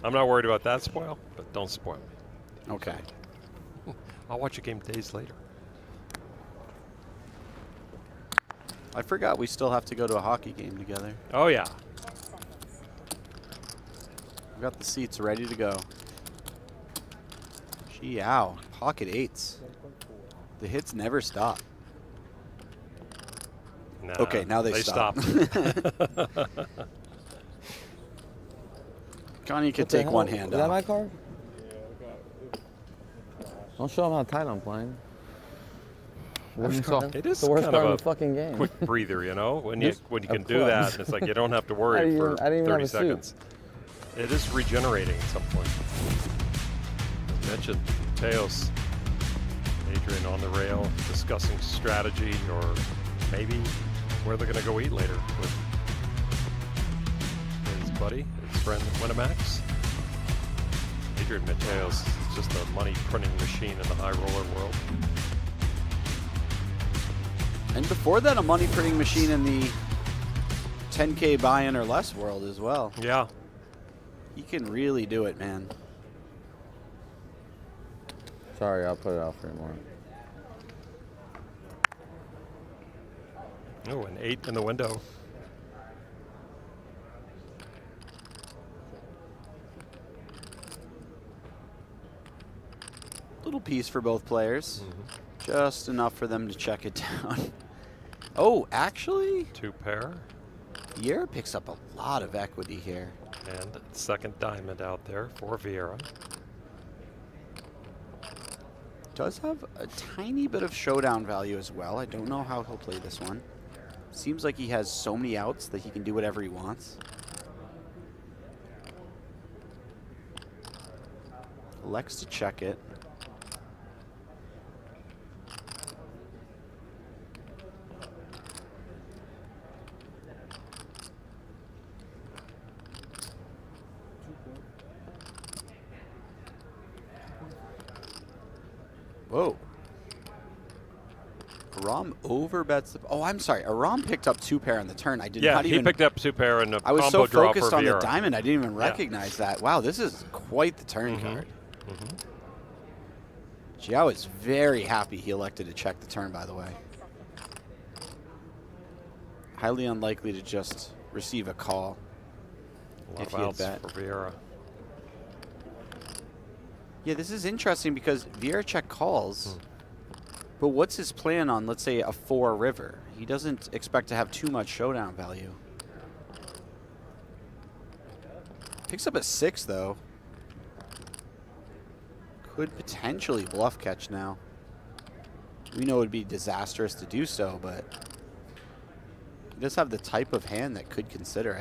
I'm not worried about that spoil, but don't spoil me. Okay. I'll watch a game days later. I forgot we still have to go to a hockey game together. Oh, yeah. I've got the seats ready to go. Gee, ow. Pocket 8s. The hits never stop. Nah, Okay, now they stop. Connie could take one hand Is that off. my card? Don't show them how tight I'm playing. Worst card. It is the worst kind card in of the fucking game. a quick breather, you know, when you Of can do course. that. It's like you don't have to I worry didn't for even- I didn't even 30 have a suit. seconds. It is regenerating at some point. mentioned Teos, Adrian on the rail discussing strategy or maybe where they're going to go eat later with his buddy, his friend Winamax. Adrian Mateos is just a money printing machine in the high roller world. And before that, a money printing machine in the 10K buy-in or less world as well. Yeah. He can really do it, man. Sorry, I'll put it out for you more. Oh, an 8 in the window. Little piece for both players. Just enough for them to check it down. Oh, actually? 2 pair. Vieira picks up a lot of equity here. And second diamond out there for Vieira. Does have a tiny bit of showdown value as well. I don't know how he'll play this one. Seems like he has so many outs that he can do whatever he wants. Elects to check it. Whoa. Aram overbets the... Oh, I'm sorry. Aram picked up 2 pair on the turn. I did not even... he picked up 2 pair in the I was combo so draw focused for on Vieira. the diamond, I didn't even recognize that. Wow, this is quite the turn card. Joao is very happy he elected to check the turn, by the way. Highly unlikely to just receive a call if he had bet. For Vieira. Yeah, this is interesting because Vieira check calls, but what's his plan on, let's say, a 4 river? He doesn't expect to have too much showdown value. Picks up a 6, though. Could potentially bluff catch now. We know it would be disastrous to do so, but he does have the type of hand that could consider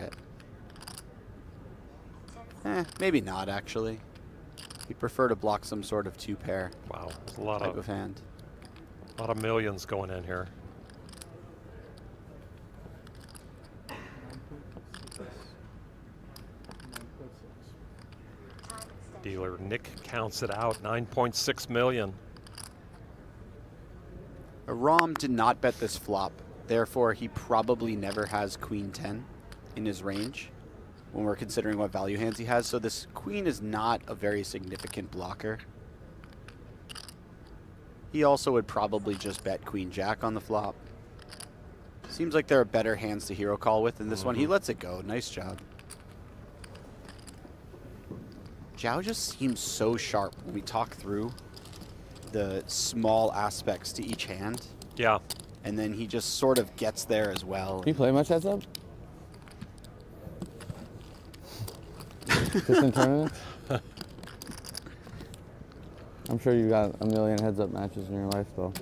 it. Maybe not, actually. He'd prefer to block some sort of 2 pair. Wow, there's a lot type of hand. A lot of millions going in here. Dealer Nick counts it out, 9.6 million. Aram did not bet this flop. Therefore, he probably never has queen 10 in his range when we're considering what value hands he has. So this queen is not a very significant blocker. He also would probably just bet queen jack on the flop. Seems like there are better hands to hero call with in this one. He lets it go. Nice job. Joao just seems so sharp when we talk through the small aspects to each hand. Yeah. And then he just sort of gets there as well. Do you play much heads up? Just in tournaments? I'm sure you got a million heads up matches in your life, though.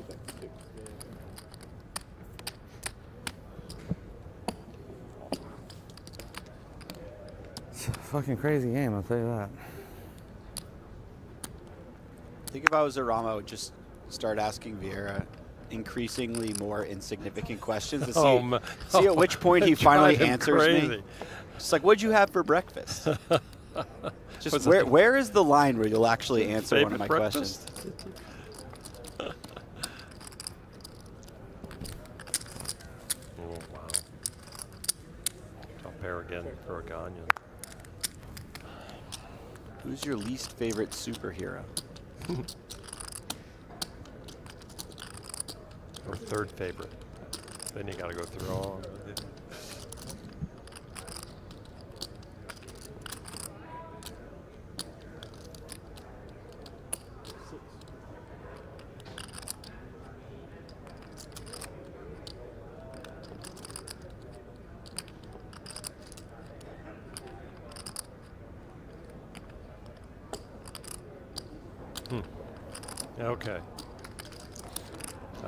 It's a fucking crazy game, I'll tell you that. I think if I was Aram, I would just start asking Vieira increasingly more insignificant questions to see at which point he finally answers me. Just like, what'd you have for breakfast? Just where is the line where you'll actually answer one of my questions? Oh, wow. Top pair again for Oganyan. Who's your least favorite superhero? Or third favorite. Then you got to go through all of it. Okay.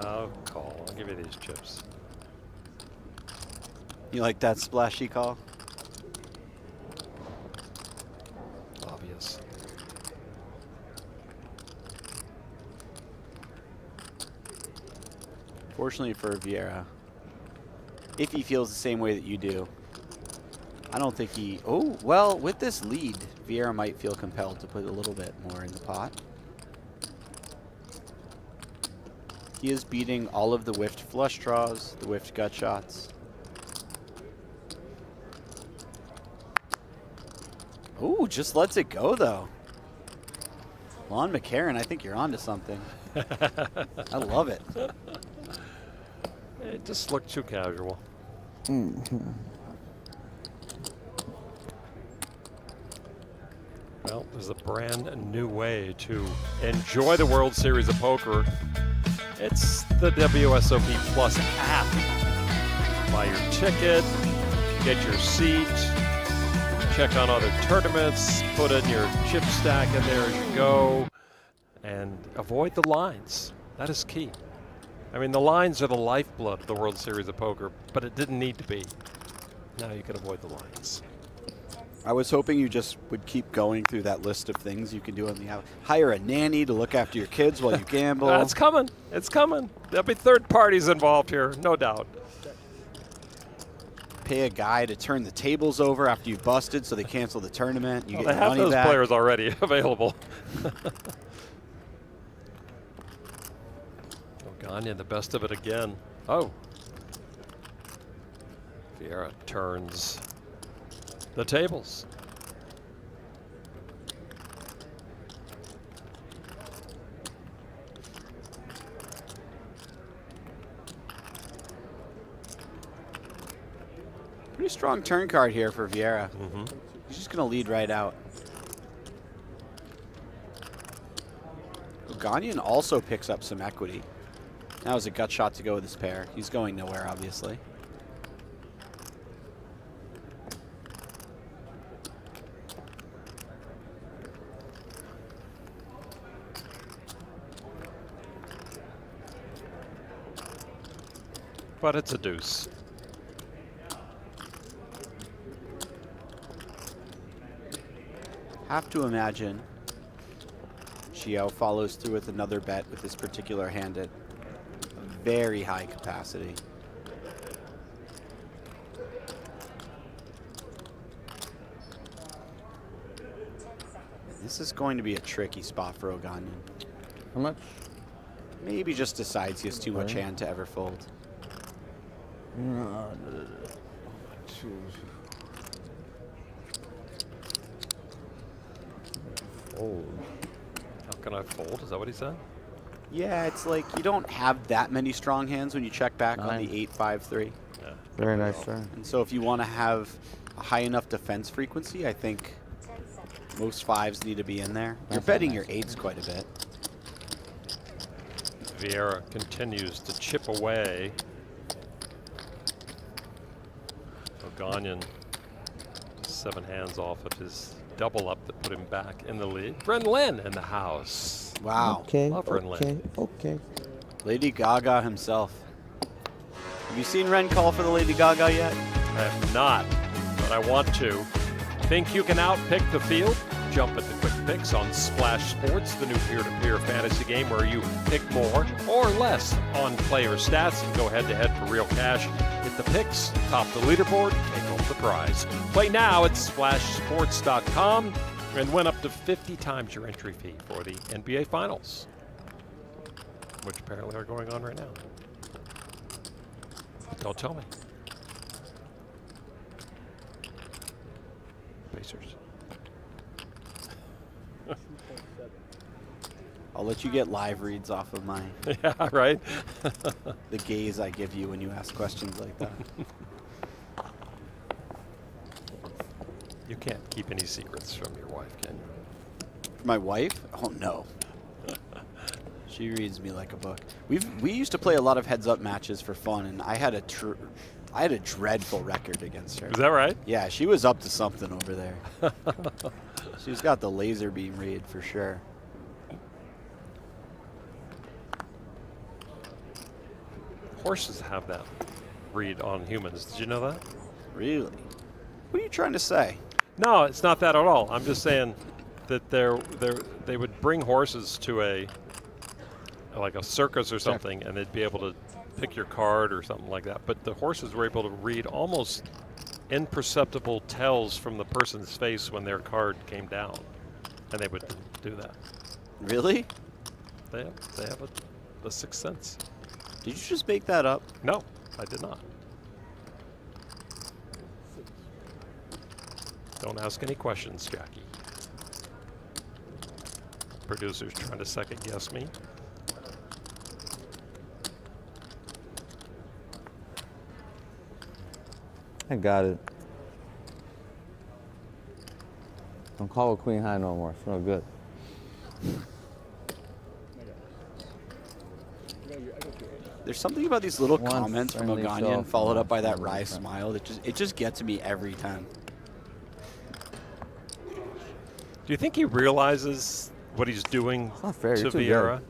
I'll call. I'll give you these chips. You like that splashy call? Obvious. Fortunately for Vieira, if he feels the same way that you do, I don't think he... Oh, well, with this lead, Vieira might feel compelled to put a little bit more in the pot. He is beating all of the whiffed flush draws, the whiffed gut shots. Ooh, just lets it go, though. Lon McCarron, I think you're onto something. I love it. It just looked too casual. Well, there's a brand new way to enjoy the World Series of Poker. It's the WSOP Plus app. Buy your ticket, get your seat, check on other tournaments, put in your chip stack in there as you go, and avoid the lines. That is key. I mean, the lines are the lifeblood of the World Series of Poker, but it didn't need to be. Now you can avoid the lines. I was hoping you just would keep going through that list of things you can do on the app. Hire a nanny to look after your kids while you gamble. It's coming. It's coming. There'll be third parties involved here, no doubt. Pay a guy to turn the tables over after you've busted so they cancel the tournament. You get They your have money those back. players already available. Oganyan, the best of it again. Oh. Vieira turns the tables. Pretty strong turn card here for Vieira. He's just going to lead right out. Oganyan also picks up some equity. That was a gut shot to go with his pair. He's going nowhere, obviously. But it's a deuce. Have to imagine Joao follows through with another bet with this particular hand at very high capacity. This is going to be a tricky spot for Oganyan. How much? Maybe just decides he has too much hand to ever fold. Fold. How can I fold? Is that what he said? Yeah, it's like you don't have that many strong hands when you check back on the 8-5-3. Yeah. Very nice turn. And so if you want to have a high enough defense frequency, I think most fives need to be in there. You're betting your eights quite a bit. Vieira continues to chip away. Oganyan 7 hands off of his double up that put him back in the lead. Bren Lynn in the house. Wow. Okay, Love Bren Lynn. okay. Lady Gaga himself. Have you seen Ren call for the Lady Gaga yet? I have not, but I want to. Think you can outpick the field? Jump at the quick picks on Splash Sports, the new peer-to-peer fantasy game where you pick more or less on player stats and go head-to-head for real cash. Hit the picks, top the leaderboard, take home the prize. Play now at splashsports.com and win up to 50 times your entry fee for the NBA Finals, which apparently are going on right now. Don't tell me. Pacers. I'll let you get live reads off of my yeah, right. the gaze I give you when you ask questions like that. You can't keep any secrets from your wife, can you? My wife? Oh no. She reads me like a book. We used to play a lot of heads-up matches for fun, and I had a dreadful record against her. Is that right? Yeah, she was up to something over there. She's got the laser beam read for sure. Horses have that read on humans. Did you know that? Really? What are you trying to say? No, it's not that at all. I'm just saying that they would bring horses to a like a circus or something, and they'd be able to pick your card or something like that. But the horses were able to read almost imperceptible tells from the person's face when their card came down, and they would do that. Really? They have a sixth sense. Did you just make that up? No, I did not. Don't ask any questions, Jackie. Producer's trying to second guess me. I got it. Don't call a queen high no more. It's no good. There's something about these little comments from Oganyan followed up by that wry smile that it just gets me every time. Do you think he realizes what he's doing not fair. to You're too Vieira? good.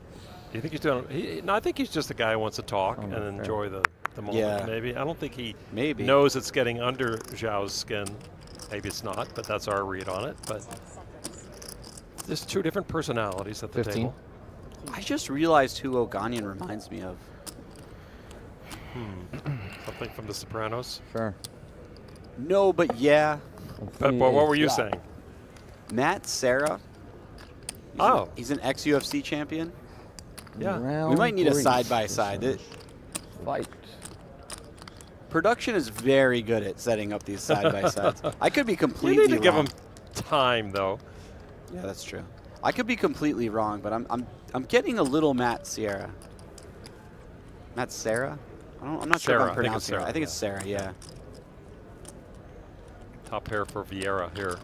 Do you think he's doing? No, I think he's just a guy who wants to talk and enjoy the moment. Yeah. Maybe I don't think he Maybe knows it's getting under Joao's skin. Maybe it's not, but that's our read on it. But there's two different personalities at the 15. table. I just realized who Oganyan reminds me of. Something from The Sopranos. Sure. No, but yeah. But what were you saying? Matt Serra. He's an ex-UFC champion. Yeah. We might need a side-by-side. Fight. Production is very good at setting up these side-by-sides. I could be completely You need to give wrong. him time, though. Yeah, that's true. I could be completely wrong, but I'm getting a little Matt Serra. Matt Serra? I'm not sure if I'm pronouncing it. I think it's Sarah, yeah. Top pair for Vieira here.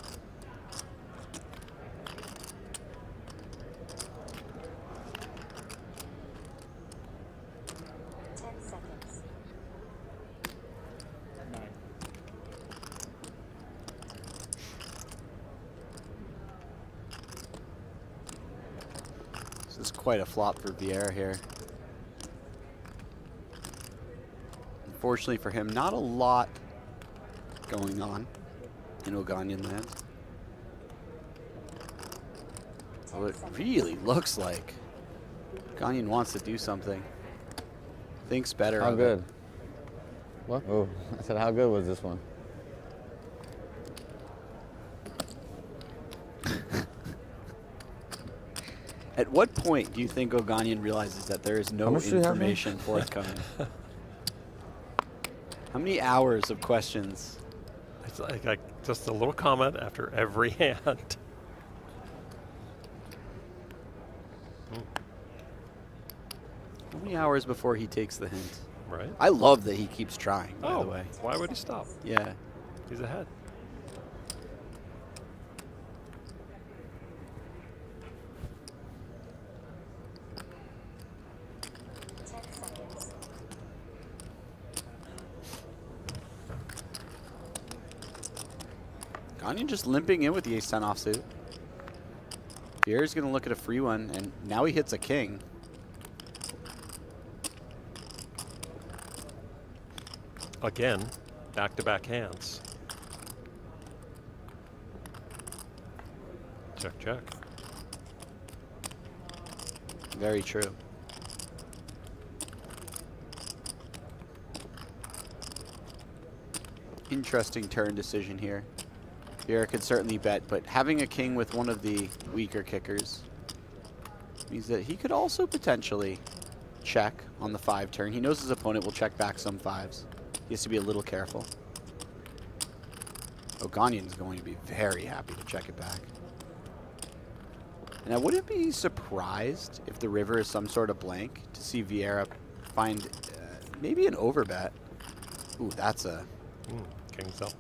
This is quite a flop for Vieira here. Unfortunately for him, not a lot going on in Oganyan land. Oh, it really looks like Oganyan wants to do something. Thinks better How of good? it. What? Oh, I said, how good was this one? At what point do you think Oganyan realizes that there is no information forthcoming? How many hours of questions? It's like just a little comment after every hand. How many hours before he takes the hint? Right. I love that he keeps trying, by the way. Why would he stop? Yeah. He's ahead. Oganyan just limping in with the ace-10 offsuit. Vieira's going to look at a free one, and now he hits a king. Again, back-to-back hands. Check, check. Very true. Interesting turn decision here. Vieira could certainly bet, but having a king with one of the weaker kickers means that he could also potentially check on the 5 turn. He knows his opponent will check back some 5s. He has to be a little careful. Oganyan is going to be very happy to check it back. And I wouldn't be surprised if the river is some sort of blank to see Vieira find maybe an overbet. Ooh, that's a... King's up.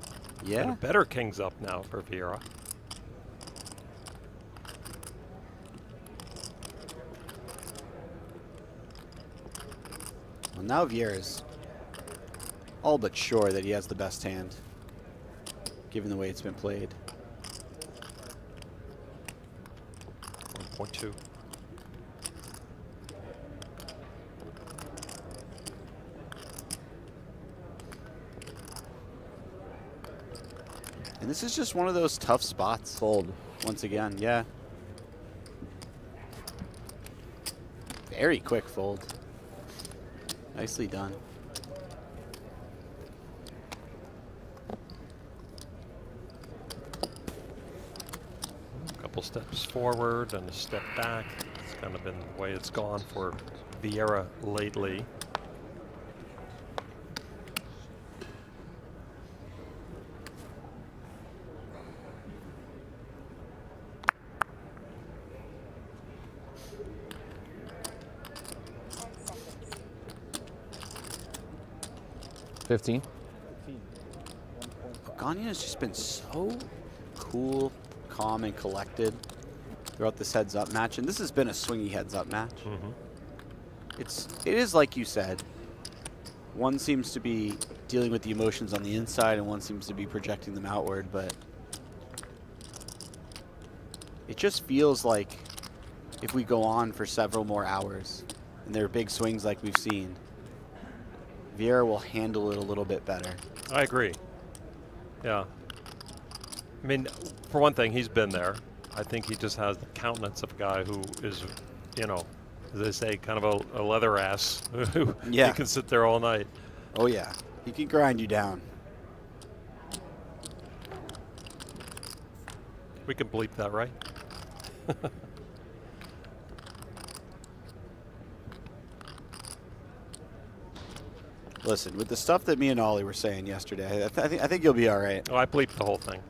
Yeah. And a better king's up now for Vieira. Well, now Vieira's all but sure that he has the best hand, given the way it's been played. 1.2. And this is just one of those tough spots. Fold. Once again, yeah. Very quick fold. Nicely done. A couple steps forward and a step back. It's kind of been the way it's gone for Vieira lately. Oganyan has just been so cool, calm, and collected throughout this heads-up match, and this has been a swingy heads-up match. It is like you said. One seems to be dealing with the emotions on the inside, and one seems to be projecting them outward. But it just feels like if we go on for several more hours, and there are big swings like we've seen, Vieira will handle it a little bit better. I agree. Yeah. I mean, for one thing, he's been there. I think he just has the countenance of a guy who is, you know, as they say, kind of a leather ass. Yeah. He can sit there all night. Oh, yeah. He can grind you down. We can bleep that, right? Listen, with the stuff that me and Ollie were saying yesterday, I think you'll be all right. Oh, I bleeped the whole thing.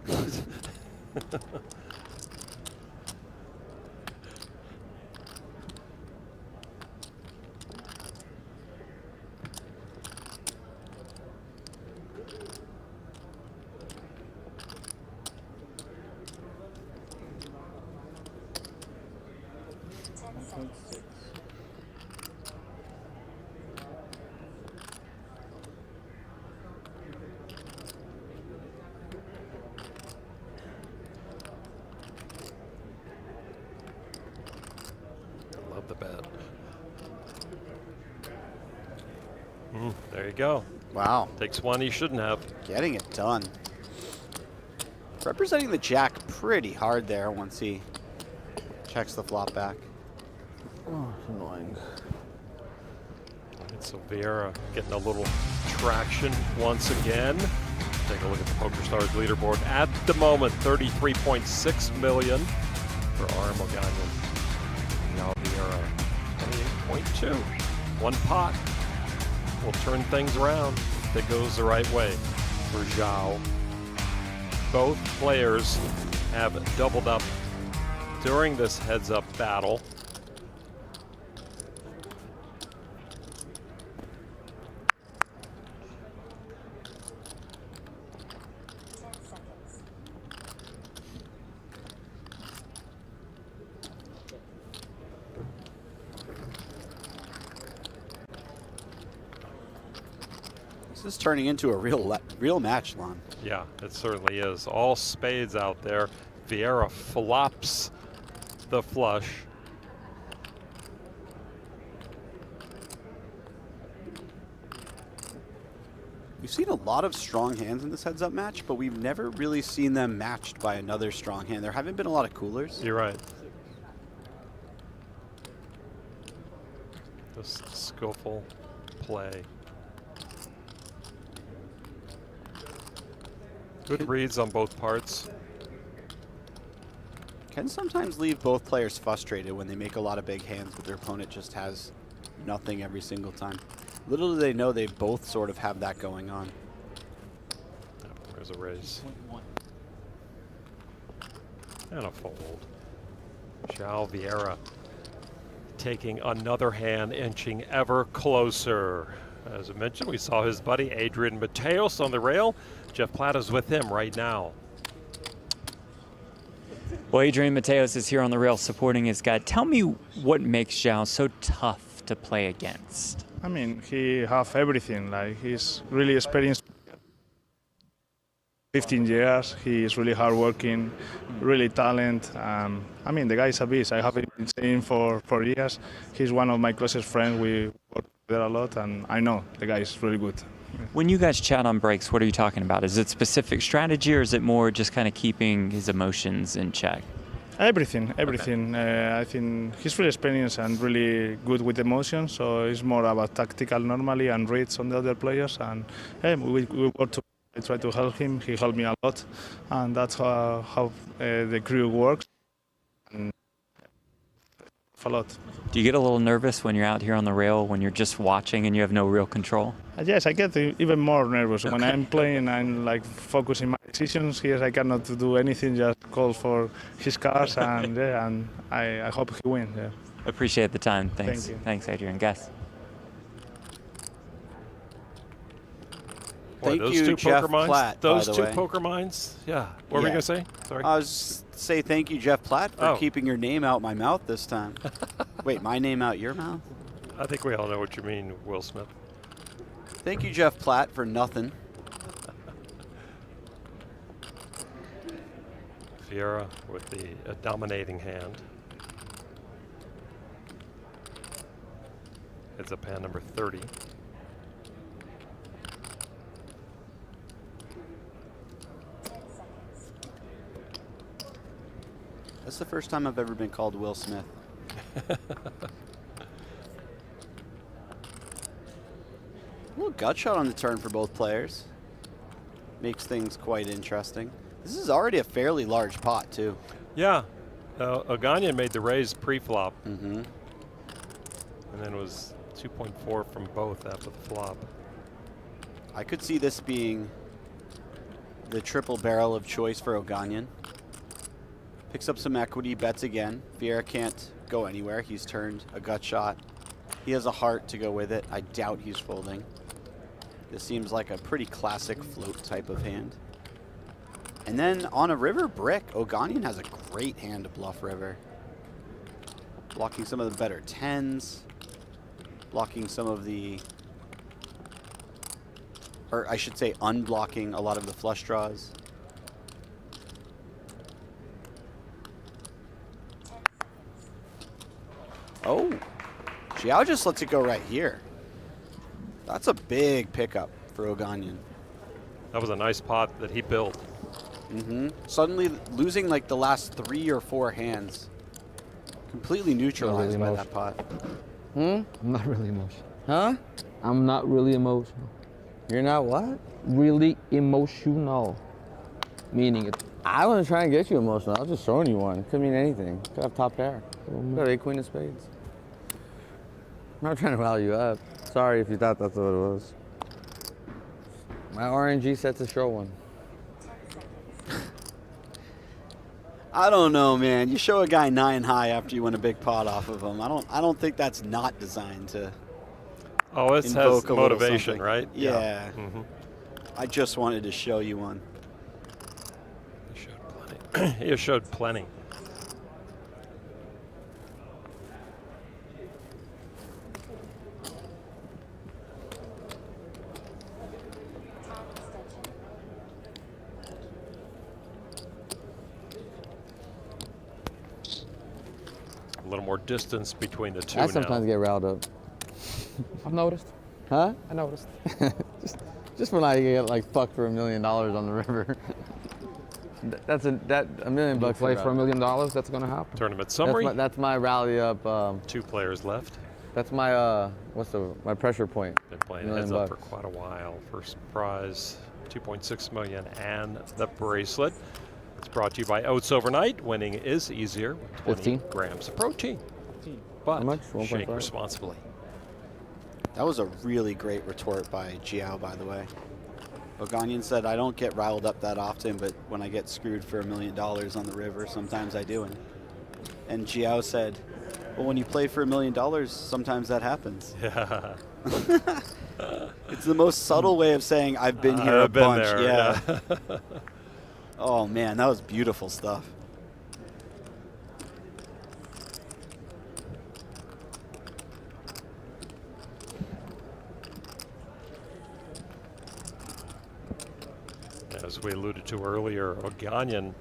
Love the bet. There you go. Wow. Takes one he shouldn't have. Getting it done. Representing the jack pretty hard there once he checks the flop back. Oh, annoying. So Vieira getting a little traction once again. Take a look at the PokerStars leaderboard. At the moment, 33.6 million for Aram Oganyan. Joao VIeira, 28.2. One pot will turn things around if it goes the right way for Joao. Both players have doubled up during this heads-up battle. This is turning into a real match, Lon. Yeah, it certainly is. All spades out there. Vieira flops the flush. We've seen a lot of strong hands in this heads-up match, but we've never really seen them matched by another strong hand. There haven't been a lot of coolers. You're right. Just skillful play. Good reads on both parts. Can sometimes leave both players frustrated when they make a lot of big hands, but their opponent just has nothing every single time. Little do they know they both sort of have that going on. There's a raise. And a fold. Joao VIeira taking another hand, inching ever closer. As I mentioned, we saw his buddy Adrian Mateos on the rail. Jeff Platt is with him right now. Well, Adrian Mateos is here on the rail supporting his guy. Tell me what makes Joao so tough to play against. I mean, he have everything. Like, he's really experienced. 15 years. He is really hardworking, really talented. I mean, the guy is a beast. I have been saying for years. He's one of my closest friends. We work together a lot, and I know the guy is really good. When you guys chat on breaks, what are you talking about? Is it specific strategy, or is it more just kind of keeping his emotions in check? Everything. I think he's really experienced and really good with emotions, so it's more about tactical normally and reads on the other players. And we work to try to help him. He helped me a lot, and that's how the crew works. And a lot. Do you get a little nervous when you're out here on the rail, when you're just watching and you have no real control? Yes, I get even more nervous when I'm playing. I'm like focusing my decisions. Here, I cannot do anything. Just call for his cards, and and I hope he wins. Yeah. Appreciate the time. Thanks. Thank you. Thanks, Adrian. Guess. Thank those you, two Jeff poker minds. Platt. Those by the two way. poker minds. Yeah. What were we gonna say? Sorry. I was say thank you, Jeff Platt, for keeping your name out my mouth this time. Wait, my name out your mouth? I think we all know what you mean, Will Smith. Thank you, Jeff Platt, for nothing. Vieira with the dominating hand. It's up hand number 30. That's the first time I've ever been called Will Smith. A little gut shot on the turn for both players. Makes things quite interesting. This is already a fairly large pot, too. Yeah. Oganyan made the raise pre-flop. Mm-hmm. And then it was 2.4 from both after the flop. I could see this being the triple barrel of choice for Oganyan. Picks up some equity, bets again. Vieira can't go anywhere. He's turned a gut shot. He has a heart to go with it. I doubt he's folding. This seems like a pretty classic float type of hand. And then on a river brick, Oganyan has a great hand to bluff river. Blocking some of the better tens. Blocking some of the, or I should say unblocking a lot of the flush draws. Oh, Joao just lets it go right here. That's a big pickup for Oganyan. That was a nice pot that he built. Mm-hmm. Suddenly losing like the last 3 or 4 hands. Completely neutralized by that pot. I'm not really emotional. Huh? I'm not really emotional. You're not what? Really emotional. Meaning it. I wasn't trying to get you emotional. I was just showing you one. Could mean anything. Could have top pair. Could have 8 queen of spades. I'm not trying to rile you up. Sorry if you thought that's what it was. My RNG set's a show one. I don't know, man. You show a guy 9 high after you win a big pot off of him. I don't think that's not designed to. Oh, it has motivation, right? Yeah. Mm-hmm. I just wanted to show you one. He showed plenty. He showed plenty. A little more distance between the two I now. sometimes get riled up. I've noticed. Huh? I noticed. just when I get like fucked for $1 million on the river. That's $1 million bucks. Play for $1 million. That's gonna happen. Tournament summary. That's my rally up. 2 players left. That's my my pressure point. Been playing heads up for quite a while. First prize, 2.6 million, and the bracelet. It's brought to you by Oats Overnight. Winning is easier with 20 15 grams of protein. But how much? shake responsibly. That was a really great retort by Joao, by the way. Oganyan said, I don't get riled up that often, but when I get screwed for $1 million on the river, sometimes I do. And Joao said, well, when you play for $1 million, sometimes that happens. Yeah. It's the most subtle way of saying I've been here a bunch. There, yeah. Oh, man, that was beautiful stuff. As we alluded to earlier, Oganyan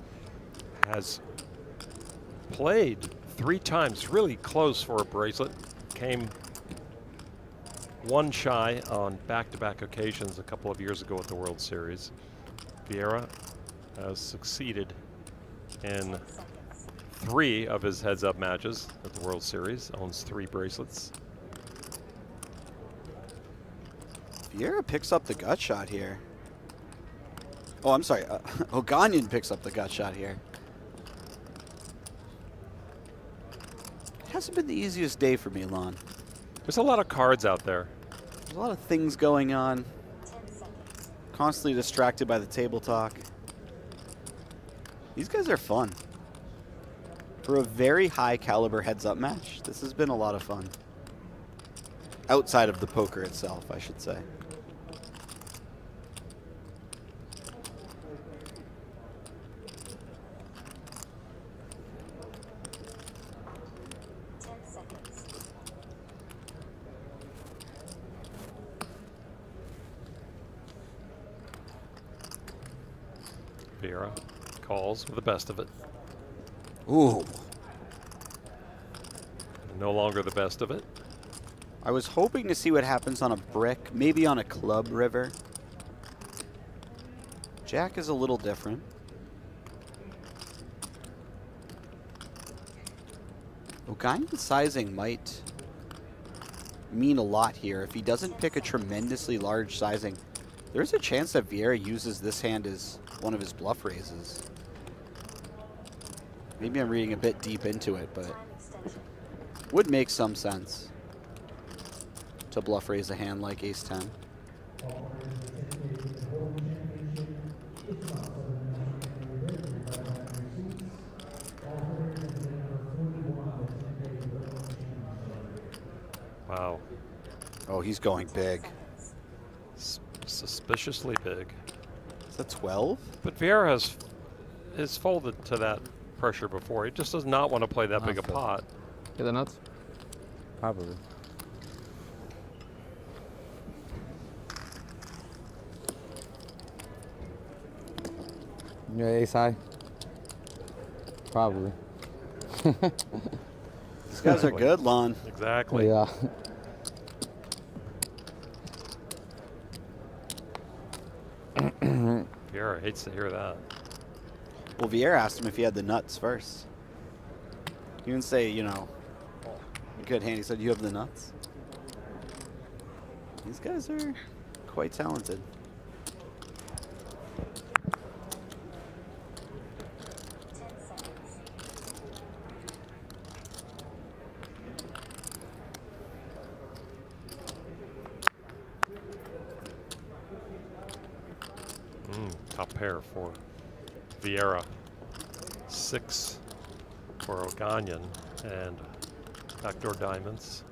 has played 3 times, really close for a bracelet. Came 1 shy on back-to-back occasions a couple of years ago at the World Series. Vieira has succeeded in 3 of his heads-up matches at the World Series. Owns 3 bracelets. Vieira picks up the gut shot here. Oh, I'm sorry. Oganyan picks up the gut shot here. It hasn't been the easiest day for Milan. There's a lot of cards out there. There's a lot of things going on. Constantly distracted by the table talk. These guys are fun. For a very high caliber heads-up match, this has been a lot of fun. Outside of the poker itself, I should say. Vieira calls with the best of it. Ooh. No longer the best of it. I was hoping to see what happens on a brick, maybe on a club river. Jack is a little different. Oganyan's sizing might mean a lot here. If he doesn't pick a tremendously large sizing, there's a chance that Vieira uses this hand as one of his bluff raises. Maybe I'm reading a bit deep into it, but would make some sense to bluff raise a hand like ace-10. Wow. Oh, he's going big. Suspiciously big. Is that 12? But Vieira has folded to that pressure before. He just does not want to play that big a pot. Get the nuts? Probably. You're ace high? Probably. These guys are good, Lon. Exactly. Yeah. Vieira hates to hear that. Well, Vieira asked him if he had the nuts first. He didn't say, you know, good hand. He said, you have the nuts? These guys are quite talented. Top pair for Vieira. 6 for Oganyan and backdoor diamonds.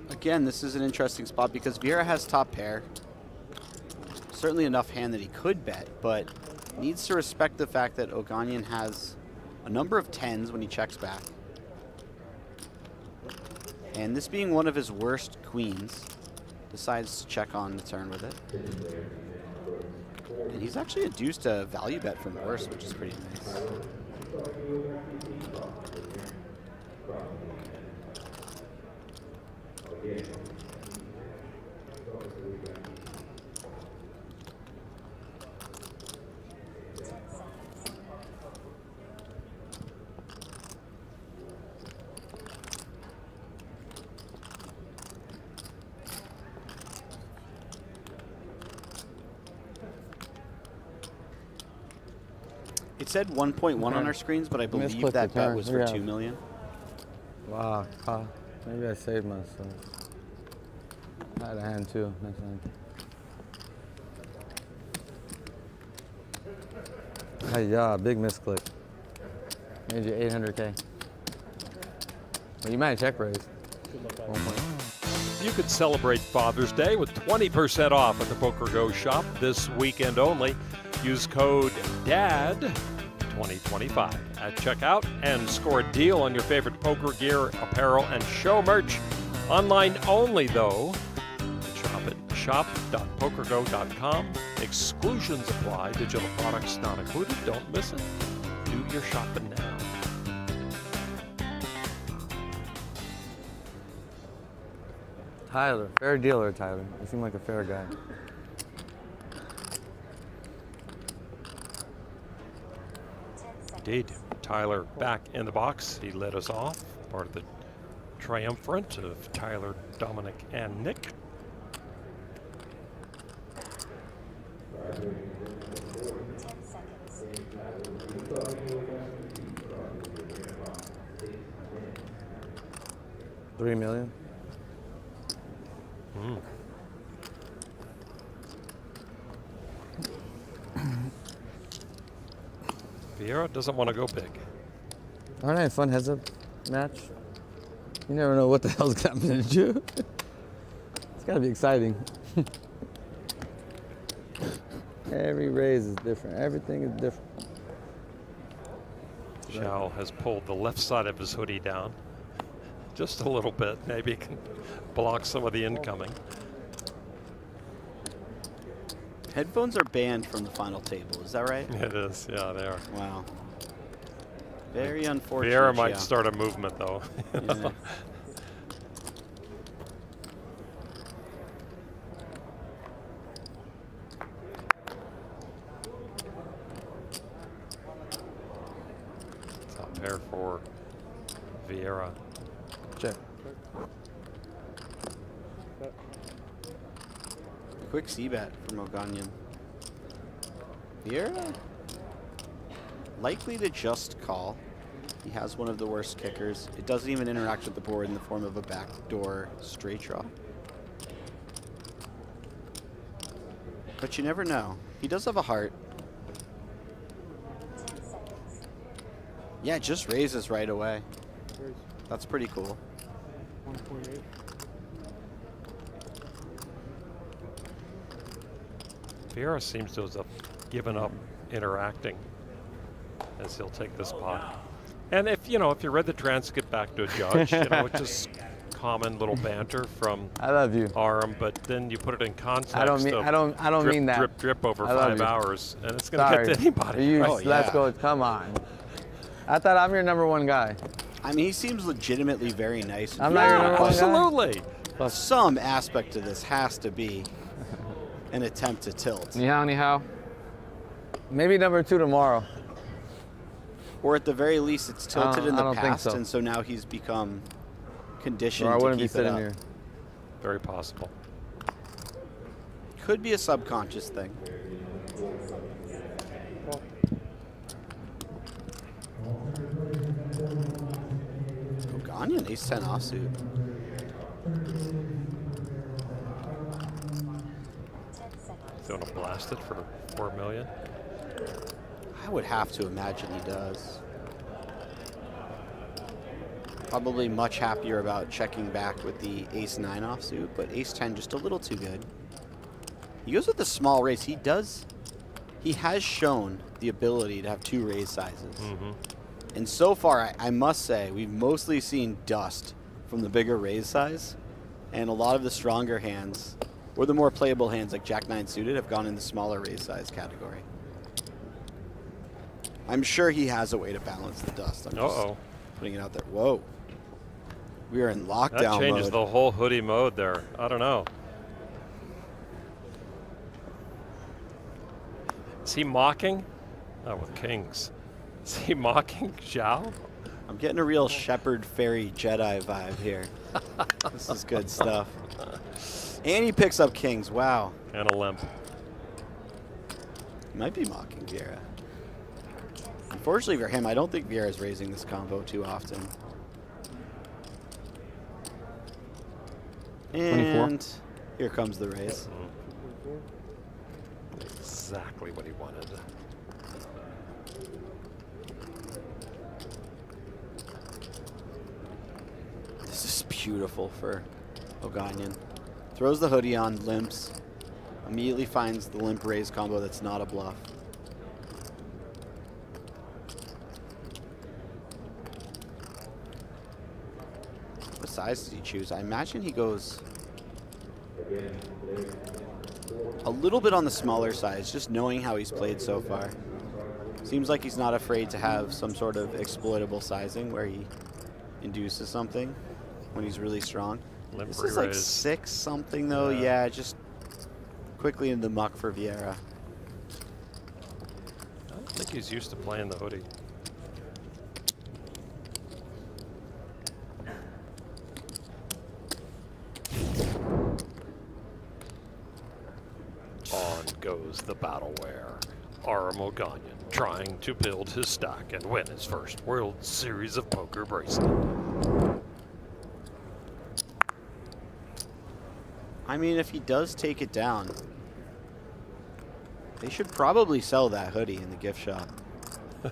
Again, this is an interesting spot because Vieira has top pair. Certainly enough hand that he could bet, but needs to respect the fact that Oganyan has a number of 10s when he checks back. And this being one of his worst queens, decides to check on the turn with it. And he's actually induced a value bet from worse, which is pretty nice. It said 1.1 on our screens, but I believe that bet was for 2 million. Wow, maybe I saved myself. I had a hand too. Next hand. Hey, yeah, big misclick. Made you 800K. Well, you might check raise. You could celebrate Father's Day with 20% off at the PokerGO shop this weekend only. Use code DAD2025 at checkout and score a deal on your favorite poker gear, apparel, and show merch. Online only, though. Shop at shop.pokergo.com. Exclusions apply. Digital products not included. Don't miss it. Do your shopping now. Tyler, fair dealer, Tyler. You seem like a fair guy. Indeed. Tyler back in the box. He led us off. Part of the triumvirate of Tyler, Dominic, and Nick. $3 million. Vieira doesn't want to go big. Aren't I a fun heads-up match? You never know what the hell's happening to you. It's got to be exciting. Every raise is different. Everything is different. Joao has pulled the left side of his hoodie down just a little bit. Maybe it can block some of the incoming. Headphones are banned from the final table, is that right? It is, yeah, they are. Wow. Very unfortunate. Vieira might start a movement, though. Yeah. Top pair for Vieira. Check. Quick c-bet from Oganyan. Vieira likely to just call. He has one of the worst kickers. It doesn't even interact with the board in the form of a backdoor straight draw. But you never know. He does have a heart. Yeah, just raises right away. That's pretty cool. 1.8. Vieira seems to have given up interacting as he'll take this pot. And if you read the transcript back to a judge, it's just common little banter from I love you, Aram, but then you put it in context. I don't drip, mean that. Drip over 5 hours, and it's going to get to anybody. Let's go. Come on. I thought I'm your #1 guy. I mean, he seems legitimately very nice. I'm not your #1 guy. Absolutely. But some aspect of this has to be an attempt to tilt. Anyhow. Maybe #2 tomorrow. Or at the very least, it's tilted in the I don't past, think so. and so now he's become conditioned Or I to wouldn't keep be sitting it up. here. Very possible. Could be a subconscious thing. Oganyan, ace-10 offsuit. Going to blast it for $4 million. I would have to imagine he does. Probably much happier about checking back with the ace-9 offsuit, but ace-10 just a little too good. He goes with the small raise. He has shown the ability to have 2 raise sizes. And so far, I must say, we've mostly seen dust from the bigger raise size, and a lot of the stronger hands, or the more playable hands like Jack-9 suited, have gone in the smaller raise size category. I'm sure he has a way to balance the dust. I'm just putting it out there. Whoa. We are in lockdown That changes mode. the whole hoodie mode there. I don't know. Is he mocking? Oh, with kings. Is he mocking Joao? I'm getting a real Shepherd Fairy Jedi vibe here. This is good stuff. And he picks up kings. Wow. And a limp. He might be mocking Vieira. Unfortunately for him, I don't think Vieira's raising this combo too often. And here comes the raise. Exactly what he wanted. This is beautiful for Oganyan. Throws the hoodie on, limps. Immediately finds the limp raise combo that's not a bluff. What size does he choose? I imagine he goes A little bit on the smaller size, just knowing how he's played so far. Seems like he's not afraid to have some sort of exploitable sizing where he induces something when he's really strong. This is like 6 something though. Yeah, just quickly in the muck for Vieira. I don't think he's used to playing the hoodie. On goes the battleware. Aram Oganyan trying to build his stack and win his first World Series of Poker bracelet. I mean, if he does take it down, they should probably sell that hoodie in the gift shop. I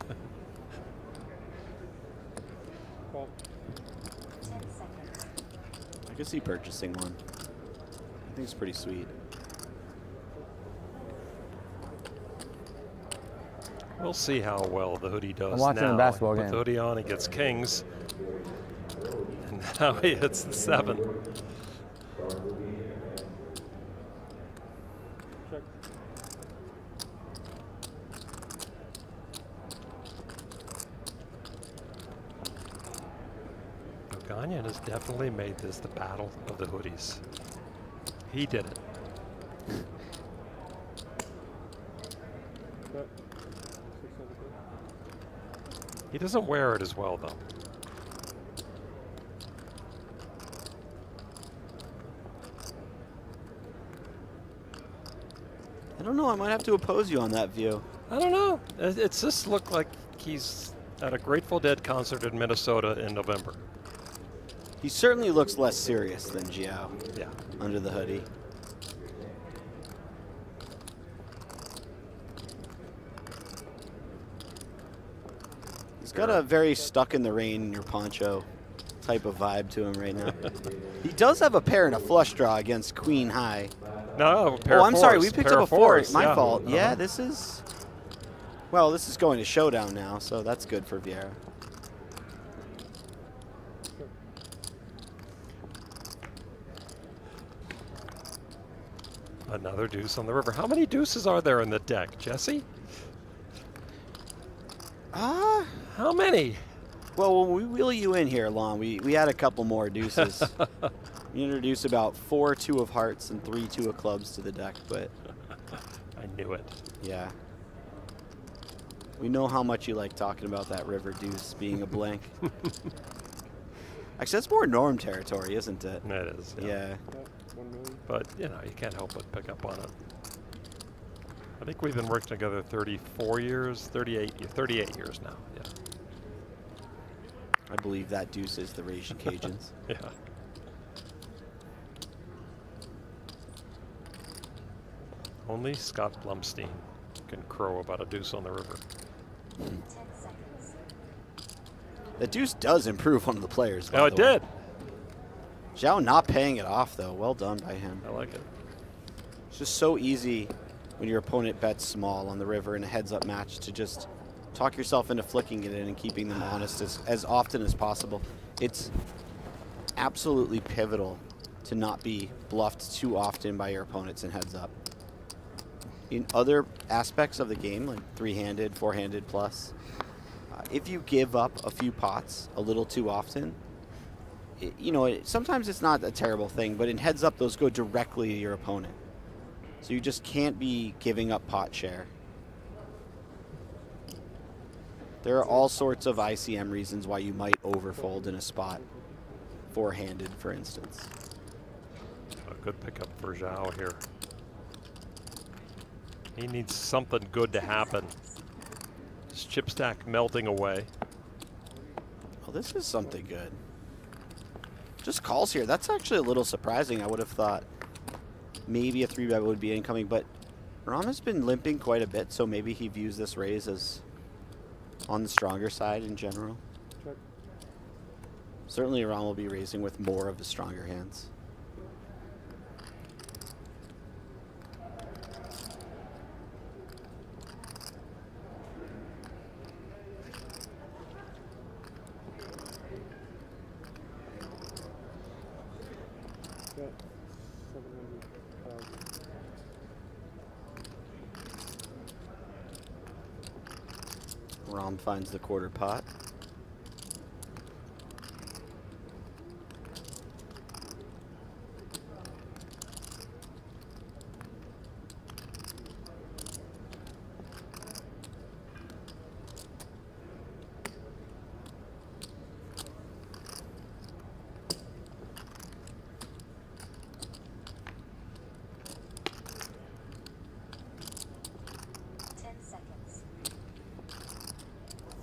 could see purchasing one. I think it's pretty sweet. We'll see how well the hoodie does. I'm watching now. a basketball With game. the hoodie on, he gets kings. And now he hits the 7. Oganyan has definitely made this the battle of the hoodies. He did it. He doesn't wear it as well, though. I don't know. I might have to oppose you on that view. I don't know. It's just looked like he's at a Grateful Dead concert in Minnesota in November. He certainly looks less serious than Joao. Yeah. Under the hoodie. He's got a very stuck in the rain in your poncho type of vibe to him right now. He does have a pair and a flush draw against Queen High. No, pair I'm of sorry, fours. we picked Pair up a of 4. fours, My yeah. fault. Yeah, this is, well, this is going to showdown now, so that's good for Vieira. Another deuce on the river. How many deuces are there in the deck, Jesse? How many? Well, when we wheel you in here, Lon, we had a couple more deuces. We introduced about 4 2 of hearts and 3 2 of clubs to the deck, but I knew it. Yeah. We know how much you like talking about that river deuce being a blank. Actually, that's more norm territory, isn't it? It is. Yeah. But, you know, you can't help but pick up on it. I think we've been working together 34 years, 38 years now. Yeah. I believe that deuce is the Raging Cajuns. Yeah. Only Scott Blumstein can crow about a deuce on the river. The deuce does improve one of the players. Oh, it did. Joao not paying it off, though. Well done by him. I like it. It's just so easy when your opponent bets small on the river in a heads-up match to just talk yourself into flicking it in and keeping them honest as often as possible. It's absolutely pivotal to not be bluffed too often by your opponents in heads-up. In other aspects of the game, like three-handed, four-handed plus, if you give up a few pots a little too often, sometimes it's not a terrible thing, but in heads up, those go directly to your opponent. So you just can't be giving up pot share. There are all sorts of ICM reasons why you might overfold in a spot, four-handed, for instance. A good pickup for Joao here. He needs something good to happen. His chip stack melting away. Well, this is something good. Just calls here. That's actually a little surprising. I would have thought maybe a 3-bet would be incoming, but Aram has been limping quite a bit, so maybe he views this raise as on the stronger side in general. Check. Certainly Aram will be raising with more of the stronger hands. Yeah, 700. Aram finds the quarter pot.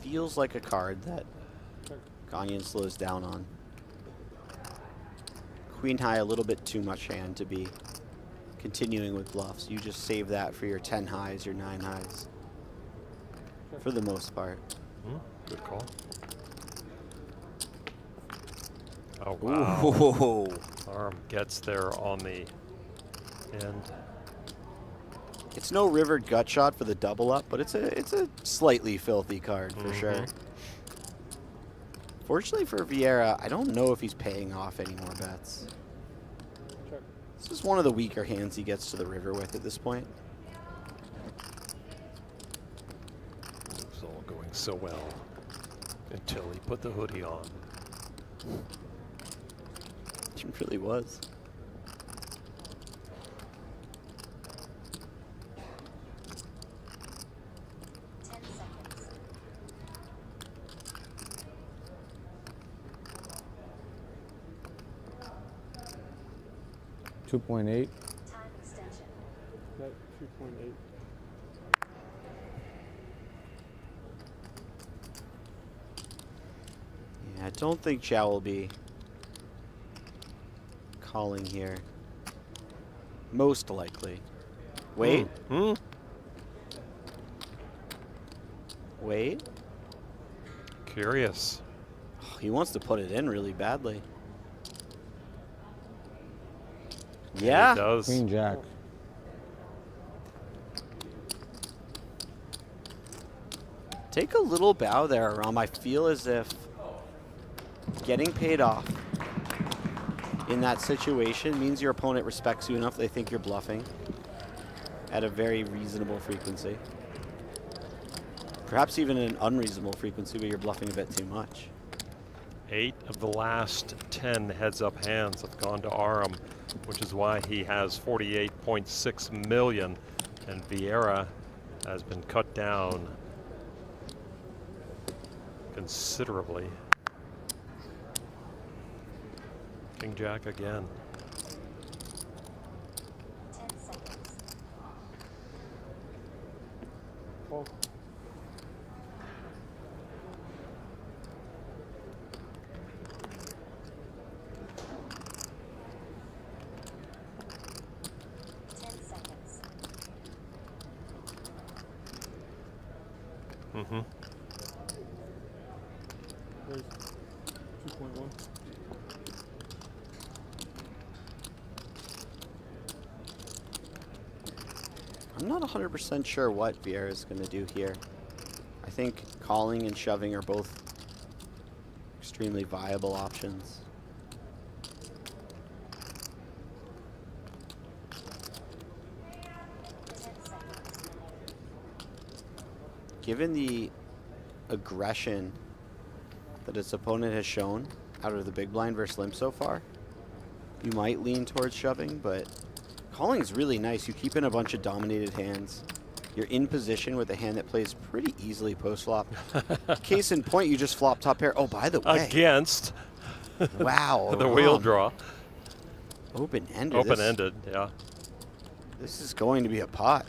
Feels like a card that Oganyan slows down on. Queen high, a little bit too much hand to be continuing with bluffs. You just save that for your 10 highs, your 9 highs, for the most part. Good call. Oh, wow. Ooh. Aram gets there on the end. It's no river gut shot for the double up, but it's a slightly filthy card for sure. Fortunately for Vieira, I don't know if he's paying off any more bets. This is one of the weaker hands he gets to the river with at this point. It's all going so well until he put the hoodie on. It really was. Time extension. 2.8. Yeah, I don't think Joao will be calling here. Most likely. Wait. Wait. Curious. Oh, he wants to put it in really badly. Yeah. He does. Queen Jack. Take a little bow there, Aram. I feel as if getting paid off in that situation means your opponent respects you enough they think you're bluffing at a very reasonable frequency. Perhaps even an unreasonable frequency where you're bluffing a bit too much. 8 of the last 10 heads-up hands have gone to Aram, which is why he has 48.6 million, and Vieira has been cut down considerably. King Jack again. 10 seconds. Oh. Mm-hmm. There's 2.1. I'm not 100% sure what Vieira is going to do here. I think calling and shoving are both extremely viable options. Given the aggression that his opponent has shown out of the big blind versus limp so far, you might lean towards shoving, but calling is really nice. You keep in a bunch of dominated hands. You're in position with a hand that plays pretty easily post-flop. Case in point, you just flop top pair. Oh, by the way. Against. Wow. The wheel draw. Open-ended. Open-ended, yeah. This is going to be a pot.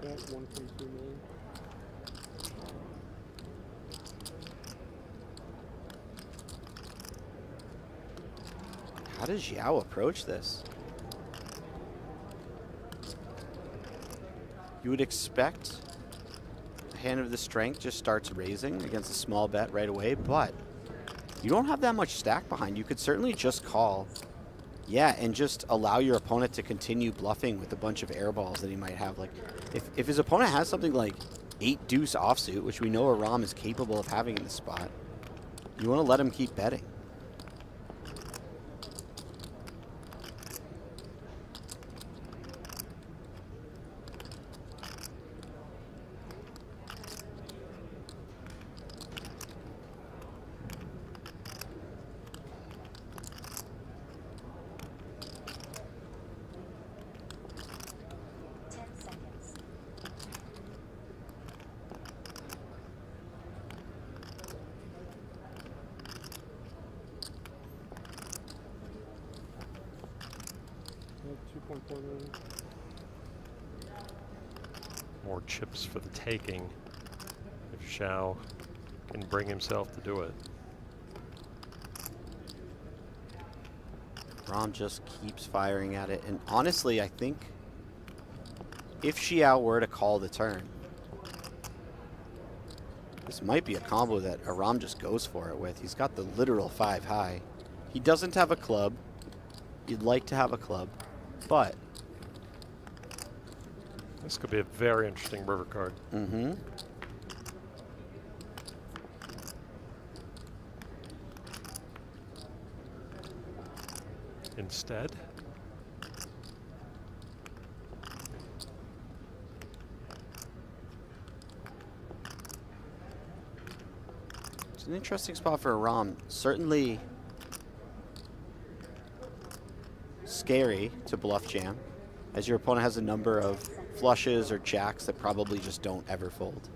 Yeah, 1.2 million. How does Joao approach this? You would expect a hand of the strength just starts raising against a small bet right away, but you don't have that much stack behind. You could certainly just call. Yeah, and just allow your opponent to continue bluffing with a bunch of air balls that he might have. Like, if his opponent has something like 8 deuce offsuit, which we know Aram is capable of having in the spot, you want to let him keep betting. More chips for the taking if Joao can bring himself to do it. Aram just keeps firing at it. And honestly, I think if Joao were to call the turn, this might be a combo that Aram just goes for it with. He's got the literal 5 high. He doesn't have a club. You'd like to have a club, but this could be a very interesting river card. Mm-hmm. Instead, it's an interesting spot for Aram. Certainly scary to bluff jam, as your opponent has a number of flushes or jacks that probably just don't ever fold.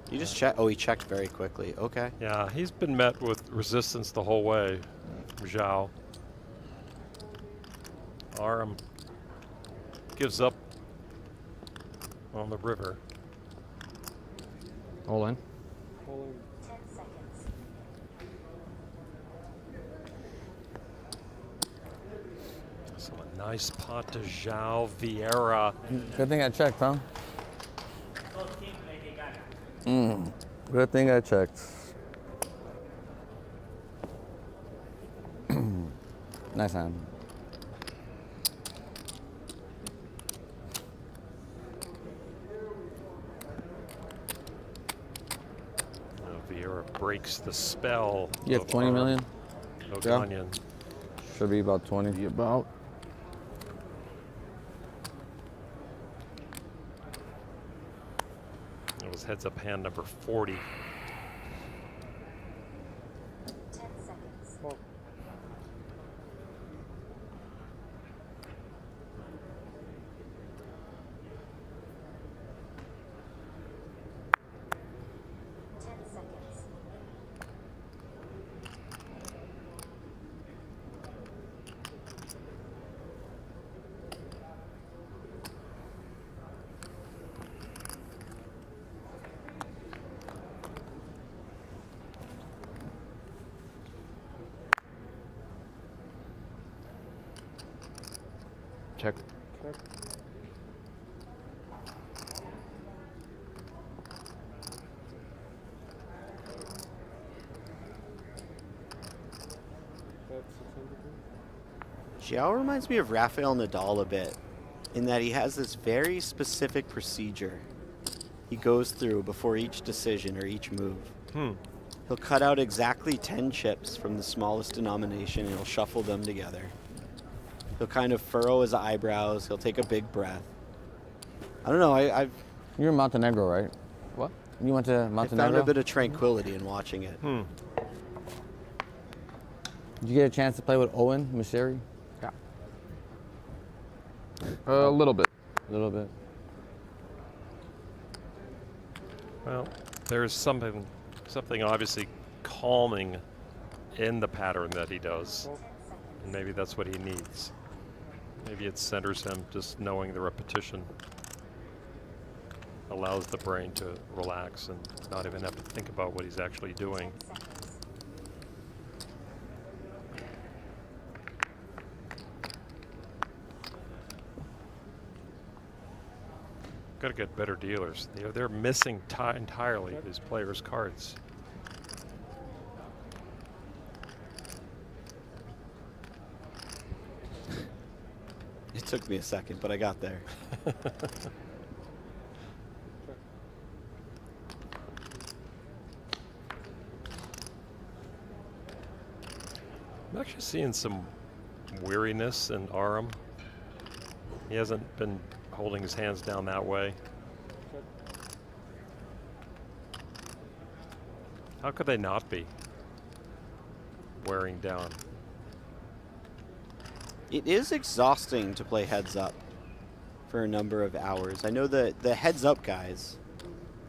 You just check. Oh, he checked very quickly. Okay. yeah, he's been met with resistance the whole way. Joao. Aram gives up on the river. All in. 10 seconds. So a nice pot to Joao VIeira. Good thing I checked, huh? Good thing I checked. Nice hand. VIeira breaks the spell. You have 20 million? Oganyan. Yeah. Should be about 20. Be about. It was heads up hand number 40. 10 seconds. Check. Check. Joao reminds me of Rafael Nadal a bit, in that he has this very specific procedure he goes through before each decision or each move. He'll cut out exactly 10 chips from the smallest denomination and he'll shuffle them together. He'll kind of furrow his eyebrows. He'll take a big breath. I don't know. You're in Montenegro, right? What? You went to Montenegro? I found a bit of tranquility in watching it. Did you get a chance to play with Owen Mashiri? Yeah. A little bit. A little bit. Well, there's something obviously calming in the pattern that he does. And maybe that's what he needs. Maybe it centers him, just knowing the repetition allows the brain to relax and not even have to think about what he's actually doing. Got to get better dealers. They're missing entirely these players' cards. It took me a second, but I got there. I'm actually seeing some weariness in Aram. He hasn't been holding his hands down that way. How could they not be wearing down? It is exhausting to play heads up for a number of hours. I know that the heads up guys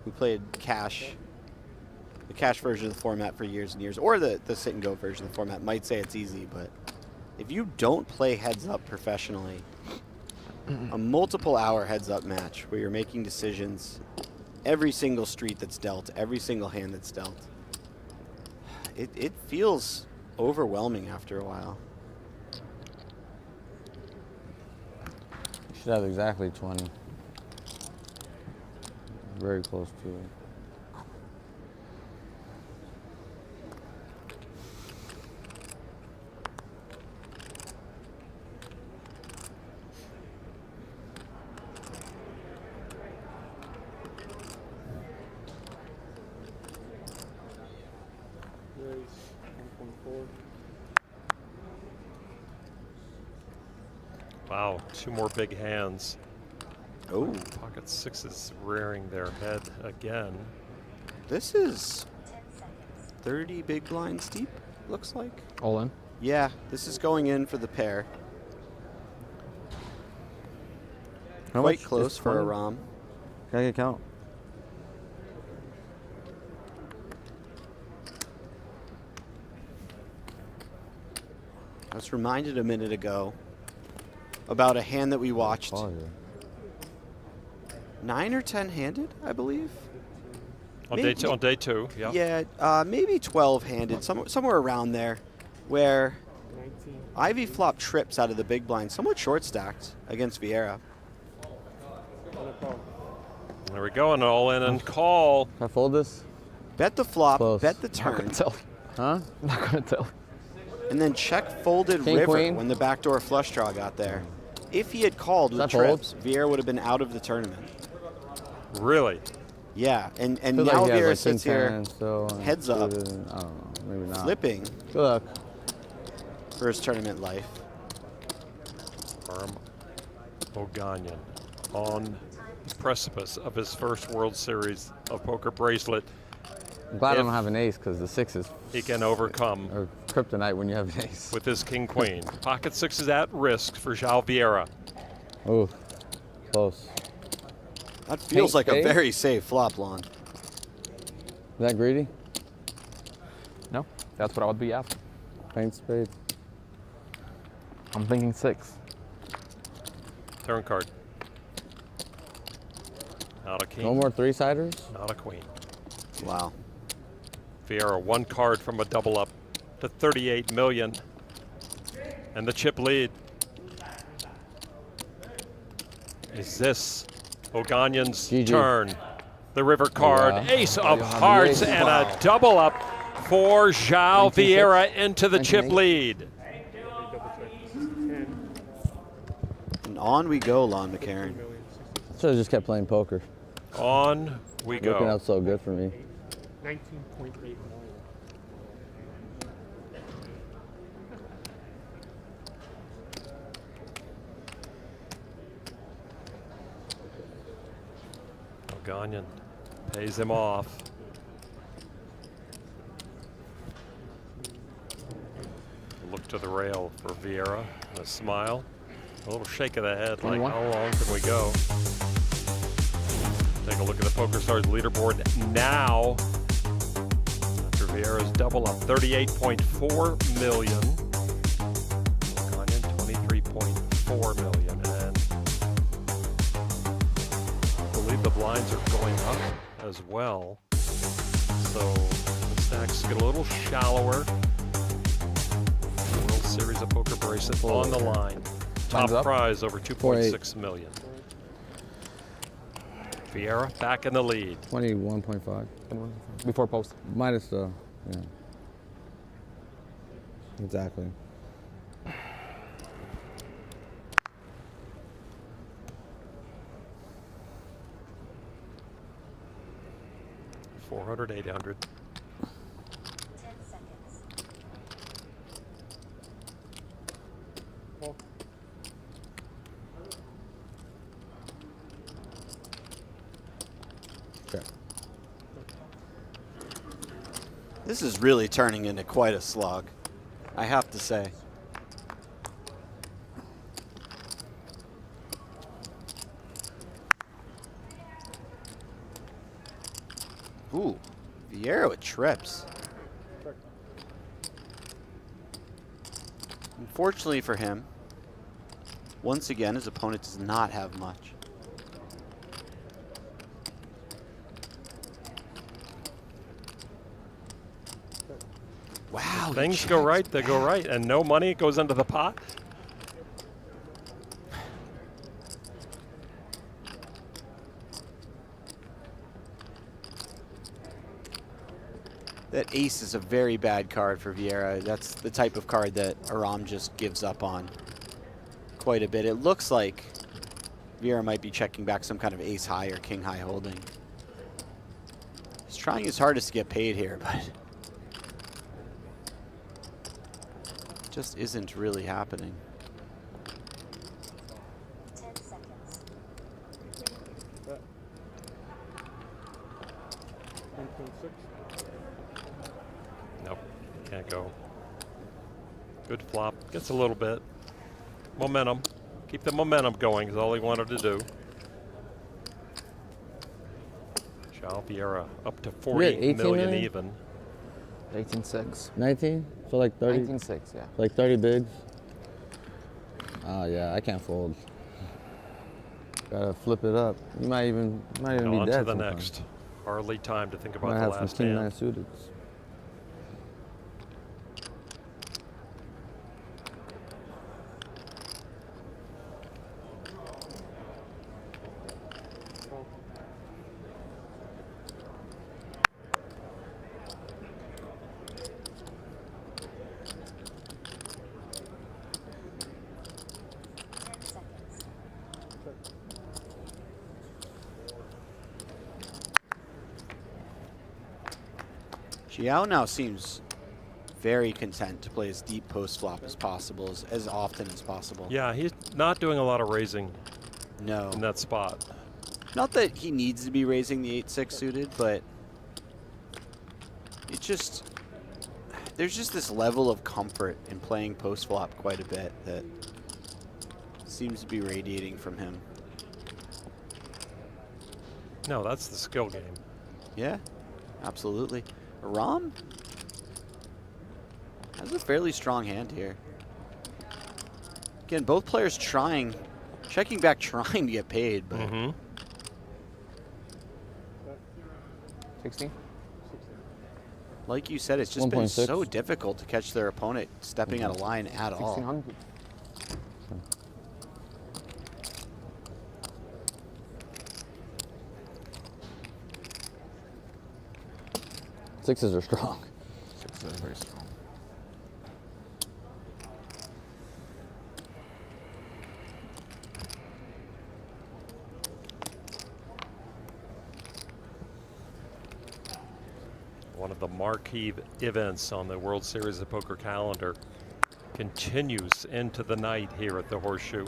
who played cash, the cash version of the format for years and years, or the sit and go version of the format might say it's easy, but If you don't play heads up professionally, a multiple hour heads up match where you're making decisions every single street that's dealt, every single hand that's dealt, it feels overwhelming after a while. You should have exactly 20. Very close to it. Raise 1.4. Wow, 2 more big hands. Oh. Pocket sixes rearing their head again. This is 30 big blinds deep, looks like. All in? Yeah, this is going in for the pair. How Quite much? close Just for 20? Aram. Can I get count? I was reminded a minute ago about a hand that we watched. 9 or 10 handed, I believe. On day two, yeah. Yeah, maybe 12 handed, somewhere around there, where Ivy flop trips out of the big blind, somewhat short stacked against Vieira. There we go, and all in and call. Can I fold this? Bet the flop, Close. bet the Not turn. gonna tell. Huh? Not gonna tell. And then check folded King, river queen. when the backdoor flush draw got there. If he had called with that fold? trips, Vieira would have been out of the tournament. Really? Yeah, and Feel now like he has, Vieira like, sits king here, 10, so, heads up, I don't know, maybe not. flipping Good luck. for his tournament life. Aram Oganyan on the precipice of his first World Series of Poker bracelet. I'm glad I If don't have an ace because the sixes he can overcome or kryptonite when you have an ace. with his king queen. Pocket sixes at risk for Joao VIeira. Oh, close. That feels King like a spade? very safe flop, Lon. Is that greedy? No, that's what I would be after. Paint spade. I'm thinking 6. Turn card. Not a king. No more 3-siders? Not a queen. Wow. Vieira 1 card from a double up to 38 million. And the chip lead. Is this Oganyan's GG. turn? The river card, yeah. ace Oh, of you have the hearts, ace. and Wow. a double up for Joao 19-6. Vieira into the chip 19-8. lead. And on we go, Lon McCarron. Should have just kept playing poker. On we Working go. out so good for me. 19.8 million. Oganyan pays him off. Look to the rail for Vieira and a smile. A little shake of the head, like 21. how long can we go? Take a look at the PokerStars leaderboard now. After Vieira's double up, 38.4 million. Oganyan, 23.4 million. And I believe the blinds are going up as well. So the stacks get a little shallower. World Series of Poker bracelet on the line. Top Lines up. prize over 2.6 million. Vieira back in the lead. 21.5. Before post. Minus the, yeah. Exactly. $400, $800. 10 seconds. Okay. This is really turning into quite a slog, I have to say. Ooh, Vieira with trips. Fortunately for him, once again, his opponent does not have much. Wow. Things go right, they go right, and no money goes into the pot. That ace is a very bad card for Vieira. That's the type of card that Aram just gives up on quite a bit. It looks like Vieira might be checking back some kind of ace high or king high holding. He's trying his hardest to get paid here, but it just isn't really happening. 10 seconds. Nope, can't go. Good flop, gets a little bit. Momentum, keep the momentum going is all he wanted to do. Joao VIeira up to 40 million even. 18.6. 19? So like 30? 19.6, yeah. Like 30 bigs? Oh yeah, I can't fold. Gotta flip it up. You might even be dead. On to the sometime. next. Hardly time to think about Might the have last some king hand. 9 suited. Joao now seems very content to play as deep post flop as possible, as often as possible. Yeah, he's not doing a lot of raising. No. In that spot. Not that he needs to be raising the 8-6 suited, but it just, there's just this level of comfort in playing post flop quite a bit that seems to be radiating from him. No, that's the skill game. Yeah, absolutely. Aram has a fairly strong hand here. Again, both players checking back, trying to get paid, but 16? like you said, it's just been 1.6. so difficult to catch their opponent stepping out of line at all. 1600. Sixes are strong. Sixes are very strong. One of the marquee events on the World Series of Poker calendar continues into the night here at the Horseshoe.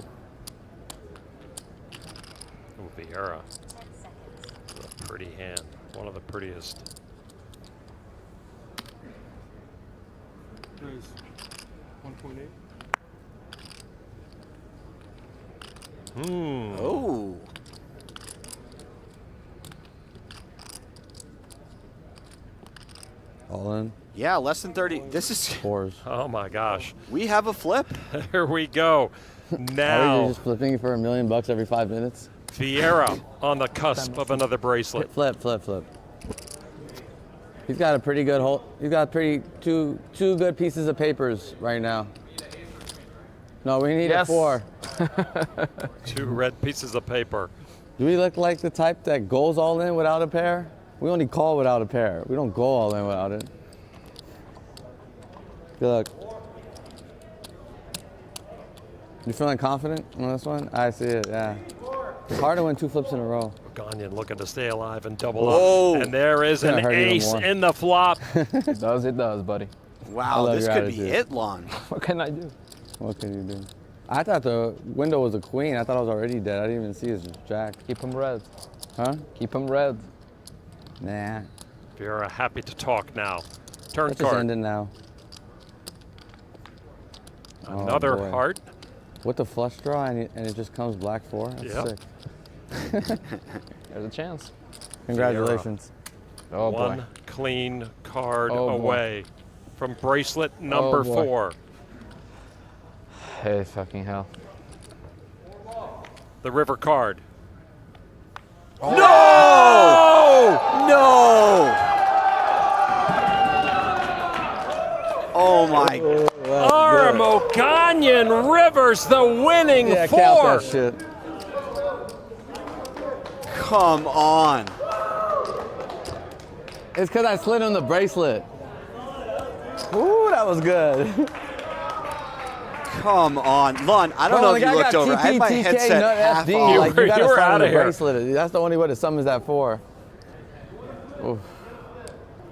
Oh, VIeira. A pretty hand, one of the prettiest. Raise 1.8. Oh. All in. Yeah, less than 30. This is fours. Oh my gosh. We have a flip. Here we go. Are Now you just flipping for $1 million every 5 minutes? VIeira on the cusp of another bracelet. Flip. He's got a pretty good hold. He's got two good pieces of papers right now. No, we need a 4. 2 red pieces of paper. Do we look like the type that goes all in without a pair? We only call without a pair. We don't go all in without it. Good luck. You feeling confident on this one? I see it, yeah. It's hard to win 2 flips in a row. Oganyan looking to stay alive and double Whoa. up. And there is It's gonna an hurt even ace more. in the flop. It does, buddy. Wow, this your could be attitude. hit long. What can I do? What can you do? I thought the window was a queen. I thought I was already dead. I didn't even see his jack. Keep him red. Huh? Keep him red. Nah. VIeira happy to talk now. Turn Let's just card. end it now. Another boy. heart. With the flush draw and it just comes black 4. That's Yep. sick. There's a chance. Congratulations. Oh boy. One clean card Oh, boy. away from bracelet number boy. 4. Hey, fucking hell. The river card. Oh. No! No! Oh my. Aram Oganyan rivers the winning Yeah, four. count that shit. Come on. It's because I slid on the bracelet. Ooh, that was good. Come on. Lon, I don't know if you looked over. I had my headset half FD. off. Like, you gotta you were slide on out the of here. bracelet. That's the only way to summons that 4. Oof.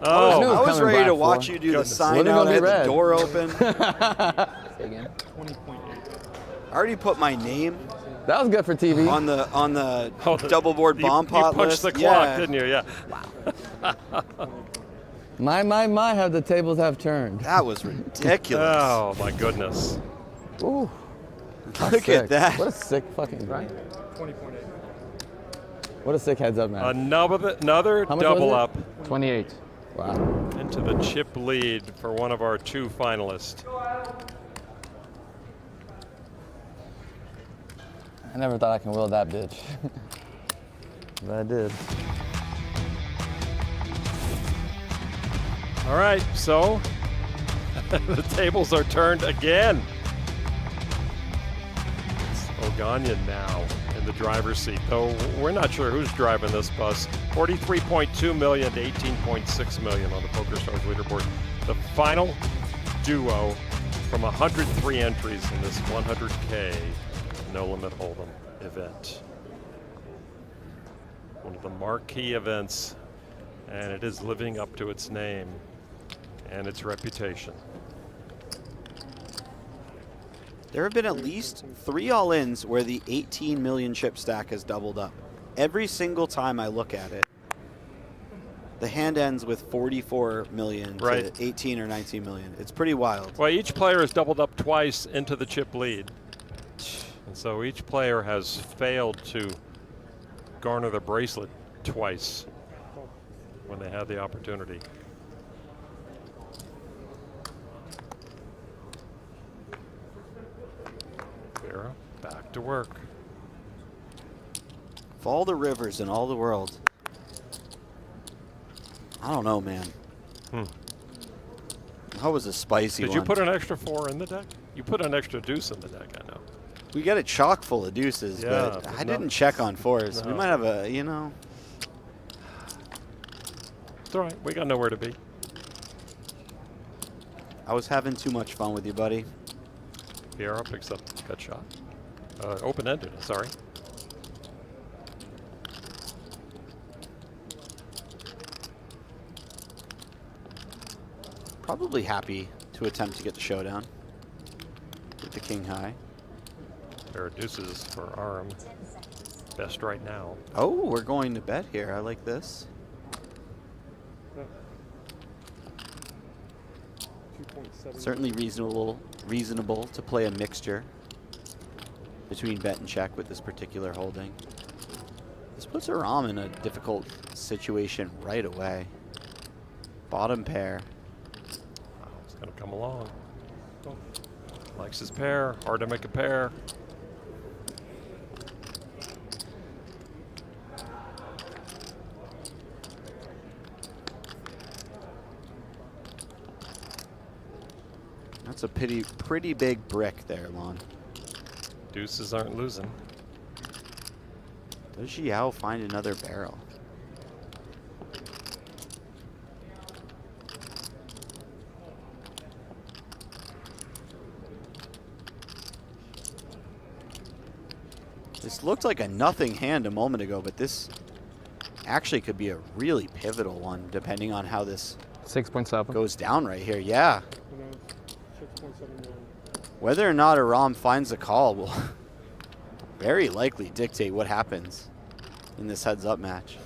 Oh, I was ready to watch for. you do the Goodness. sign What is out. gonna I be had red? the door open. Say again. 20.8. I already put my name That was good for TV. on the double board bomb you pot punched list. the clock, Yeah. didn't you? Yeah. My, how the tables have turned. That was ridiculous. Oh, my goodness. Ooh. Look at that. What a sick fucking right. 20.8. What a sick heads up match. Another How much double was up. 28. Wow. Into the chip lead for one of our 2 finalists. I never thought I can will that bitch. But I did. All right, so the tables are turned again. It's Oganyan now in the driver's seat, though we're not sure who's driving this bus. 43.2 million to 18.6 million on the PokerStars leaderboard. The final duo from 103 entries in this 100K No Limit Hold'em event. One of the marquee events, and it is living up to its name and its reputation. There have been at least 3 all-ins where the 18 million chip stack has doubled up. Every single time I look at it, the hand ends with 44 million to 18 or 19 million. It's pretty wild. Well, each player has doubled up twice into the chip lead. And so each player has failed to garner the bracelet twice when they had the opportunity. Vera, back to work. Of all the rivers in all the world, I don't know, man. That was a spicy one. Did you put an extra 4 in the deck? You put an extra deuce in the deck, I know. We got it chock full of deuces, but I didn't check on 4s. We might have a, you know. It's all right. We got nowhere to be. I was having too much fun with you, buddy. Viera picks up cut shot. Open-ended, sorry. Probably happy to attempt to get the showdown with the king high. Pair of deuces for Aram. Best right now. Oh, we're going to bet here. I like this. 2.7. Certainly reasonable to play a mixture between bet and check with this particular holding. This puts Aram in a difficult situation right away. Bottom pair. It's going to come along. Likes his pair. Hard to make a pair. That's a pretty big brick there, Lon. Deuces aren't losing. Does Joao find another barrel? This looked like a nothing hand a moment ago, but this actually could be a really pivotal one depending on how this 6.7 goes down right here. Yeah. 6.7 million. Whether or not Aram finds a call will very likely dictate what happens in this heads-up match.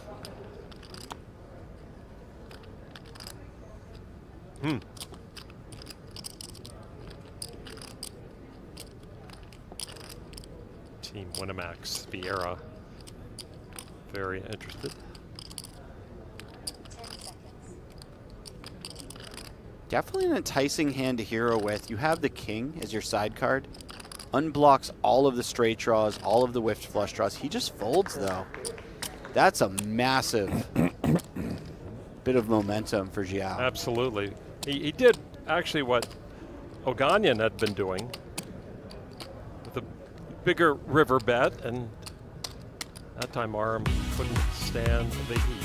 Team Winamax, Viera. Very interested. Definitely an enticing hand to hero with. You have the king as your side card. unblocks all of the straight draws, all of the whiffed flush draws. He just folds, though. That's a massive bit of momentum for Joao. Absolutely. He did actually what Oganyan had been doing with a bigger river bet, and that time Aram couldn't stand the heat.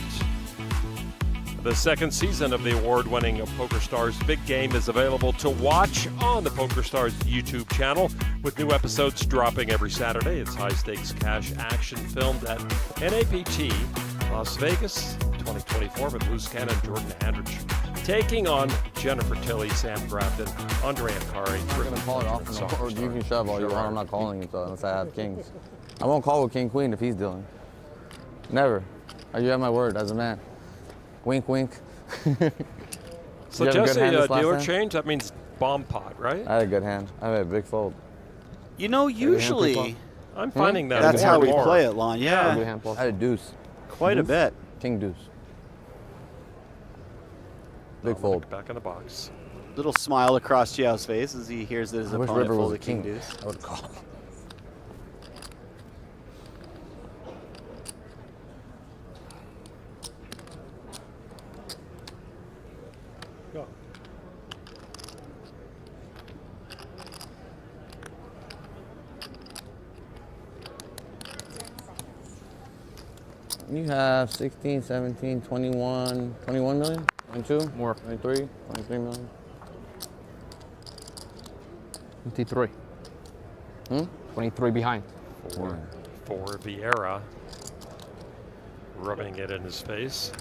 The second season of the award-winning PokerStars Big Game is available to watch on the PokerStars YouTube channel, with new episodes dropping every Saturday. It's high-stakes cash action filmed at NAPT Las Vegas 2024 with Loose Cannon Jordan Andrich taking on Jennifer Tilley, Sam Grafton, Andre Akari. I'm going to call it off, or you can shove all you want. I'm not calling it unless I have kings. I won't call with king queen if he's dealing. Never. You have my word as a man. Wink, wink. So Jesse, dealer change, that means bomb pot, right? I had a good hand. I had a big fold. You know, usually I'm finding that that's how we more. play it, Lon. Yeah. I had a deuce. Quite a bit. King deuce. Big fold. Back in the box. Little smile across Joao's face as he hears that his opponent folded king deuce. I would call. Go. You have 16, 17, 21, 21 million? 22? More. 23? 23 million? 23. 23 behind. For Vieira, rubbing it in his face.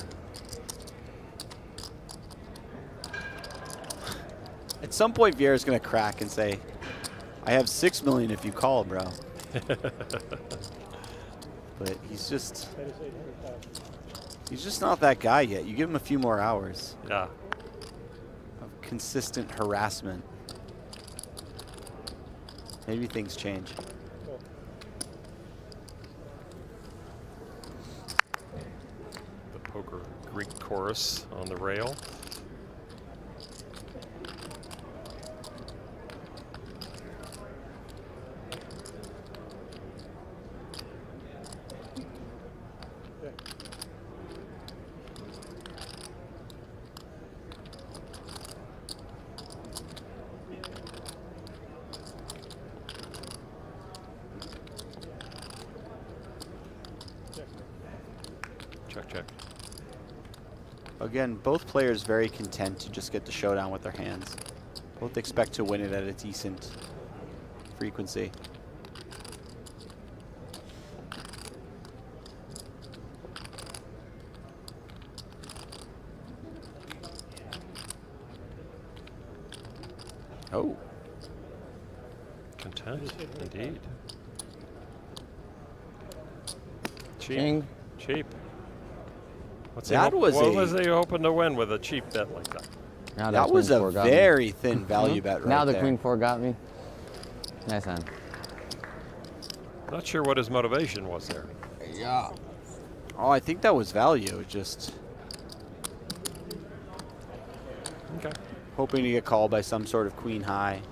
At some point, Vieira's going to crack and say, I have 6 million if you call, bro. But he's just not that guy yet. You give him a few more hours. Yeah. Of consistent harassment. Maybe things change. The poker Greek chorus on the rail. Check. Again, both players very content to just get the showdown with their hands. Both expect to win it at a decent frequency. Oh. Content, indeed. Cheap. King. Cheap. What was he hoping to win with a cheap bet like that? Now that was a very thin value bet right now the there. queen 4 got me. Nice hand. Not sure what his motivation was there. Yeah. Oh, I think that was value. Just okay. Hoping to get called by some sort of queen high.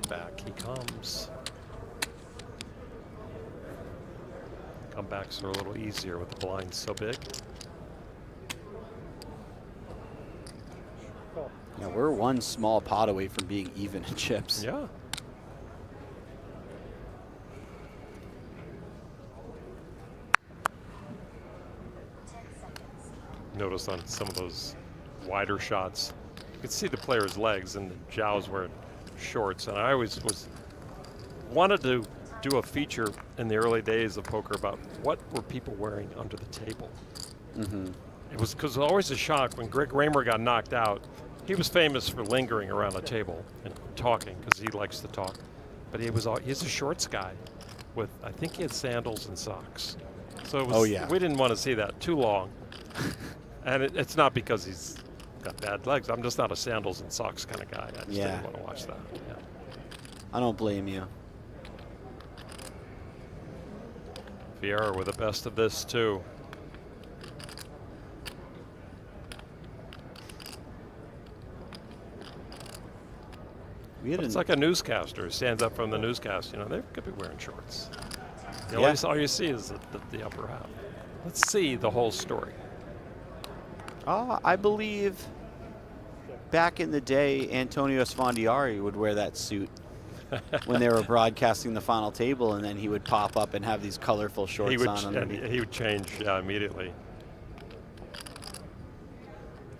Back he comes. Comebacks are a little easier with the blinds so big. Yeah, we're one small pot away from being even in chips. Yeah. Notice on some of those wider shots, you could see the player's legs, and Joao's wearing shorts. And I always wanted to do a feature in the early days of poker about what were people wearing under the table. It was because always a shock when Greg Raymer got knocked out. He was famous for lingering around the table and talking because he likes to talk. But he's a shorts guy with, I think he had sandals and socks. So it was, we didn't want to see that too long. And it's not because he's got bad legs. I'm just not a sandals and socks kind of guy. I just didn't want to watch that. Yeah. I don't blame you. Vieira with the best of this too. It's like a newscaster who stands up from the newscast. You know, they could be wearing shorts. You know, Yeah. all you see is the upper half. Let's see the whole story. I believe back in the day, Antonio Sfondiari would wear that suit when they were broadcasting the final table, and then he would pop up and have these colorful shorts on underneath. He would change immediately.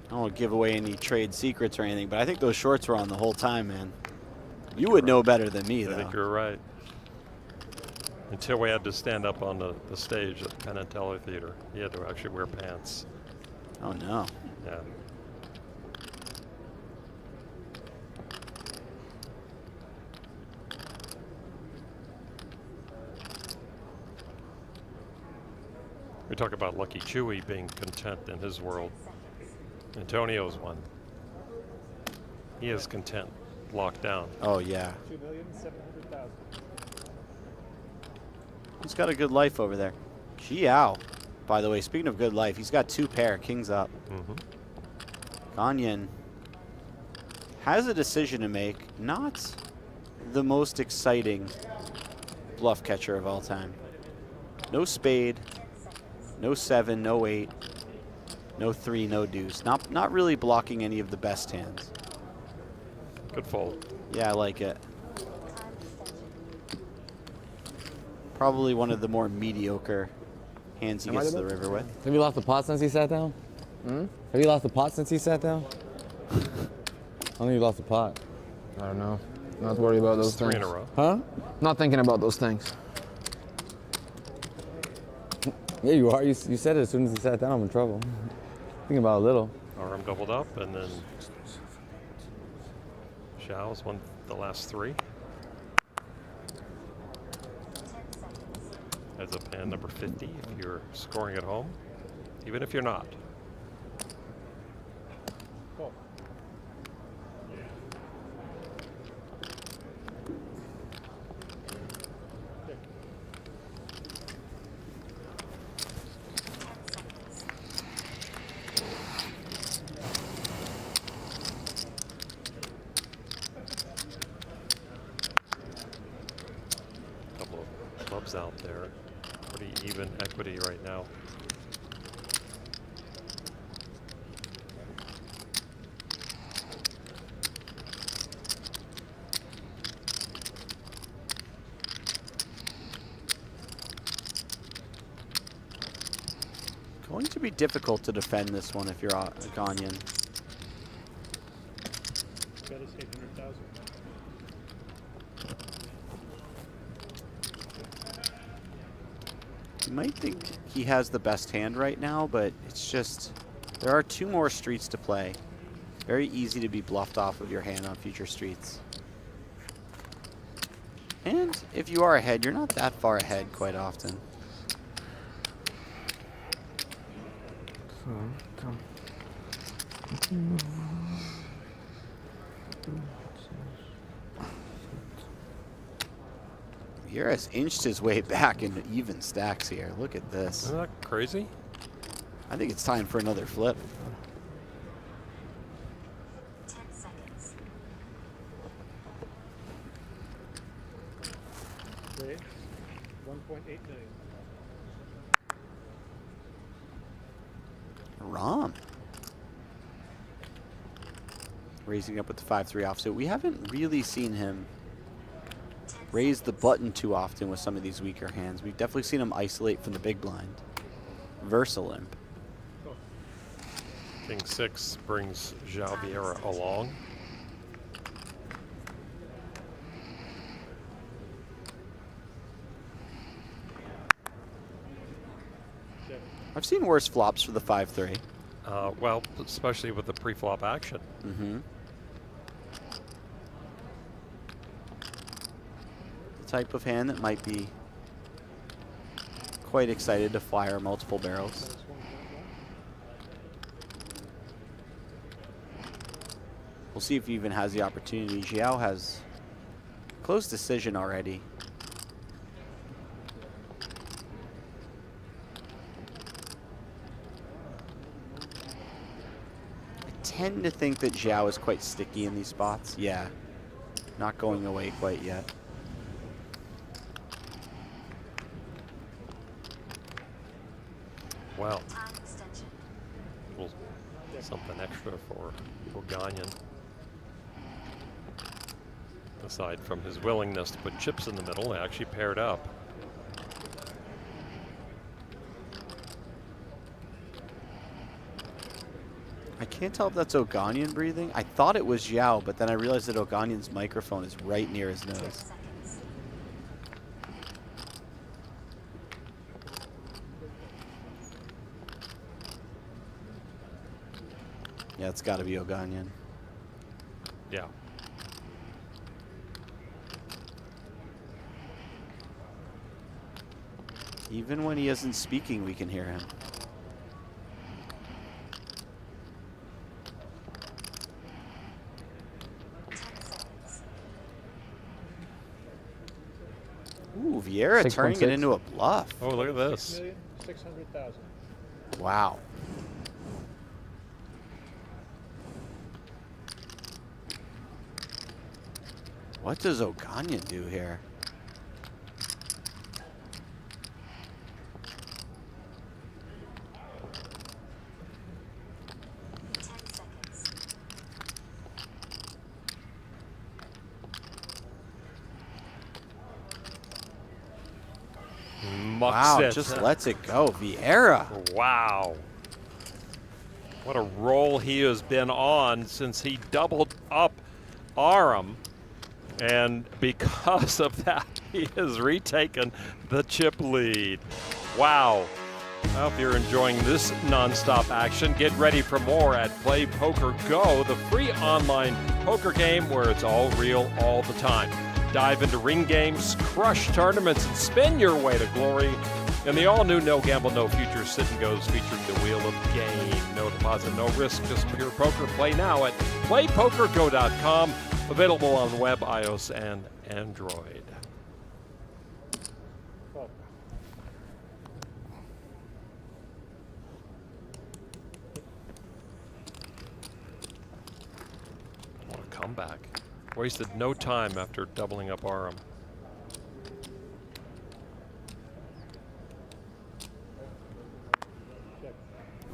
I don't want to give away any trade secrets or anything, but I think those shorts were on the whole time, man. You would know better than me, though. I think you're right. Until we had to stand up on the stage at Penn and Teller Theater. He had to actually wear pants. Oh, no. Yeah. We talk about Lucky Chewy being content in his world. Antonio's one. He is content, locked down. Oh, yeah. 2,700,000. He's got a good life over there. Joao, by the way, speaking of good life, he's got 2 pair, kings up. Oganyan has a decision to make. Not the most exciting bluff catcher of all time. No spade, no 7, no 8, no 3, no deuce. Not really blocking any of the best hands. Good fold. Yeah, I like it. Probably one of the more mediocre hands he gets to the river with. Have you lost the pot since he sat down? Have you lost the pot since he sat down? I think you lost the pot. I don't know. Not worried about those things. 3 in a row. Huh? Not thinking about those things. Yeah, you are. You said it as soon as he sat down, I'm in trouble. Thinking about it a little. Aram doubled up, and then Zhao's won the last 3. Heads up hand number 50 if you're scoring at home, even if you're not. Couple of clubs out there. Pretty even equity right now. Going to be difficult to defend this one if you're Oganyan. Bet is 800,000. You might think he has the best hand right now, but it's just, there are 2 more streets to play. Very easy to be bluffed off of your hand on future streets. And if you are ahead, you're not that far ahead quite often. Vieira's inched his way back into even stacks here. Look at this. Isn't that crazy? I think it's time for another flip. 10 seconds. Raise 1.8 million. Aram. Raising up with the 5-3 offsuit. We haven't really seen him raise the button too often with some of these weaker hands. We've definitely seen him isolate from the big blind. Versa limp. King 6 brings Joao VIeira along. I've seen worse flops for the 5-3. Well, especially with the pre-flop action. The type of hand that might be quite excited to fire multiple barrels. We'll see if he even has the opportunity. Joao has close decision already. I tend to think that Joao is quite sticky in these spots. Yeah. Not going away quite yet. Well, something extra for Oganyan. Aside from his willingness to put chips in the middle, they actually paired up. I can't tell if that's Oganyan breathing. I thought it was Joao, but then I realized that Oganyan's microphone is right near his nose. Yeah, it's got to be Oganyan. Yeah. Even when he isn't speaking, we can hear him. Ooh, Vieira turning it into a bluff. Oh, look at this. 600,000. Wow. What does Oganyan do here? Wow, just lets it go. Vieira. Wow. What a roll he has been on since he doubled up Aram. And because of that, he has retaken the chip lead. Wow. I hope you're enjoying this nonstop action. Get ready for more at Play Poker Go, the free online poker game where it's all real all the time. Dive into ring games, crush tournaments, and spin your way to glory in the all-new No Gamble, No Future Sit and Goes featuring the Wheel of Game. No deposit, no risk, just pure poker. Play now at playpokergo.com. Available on web, iOS, and Android. What a comeback. Wasted no time after doubling up Aram.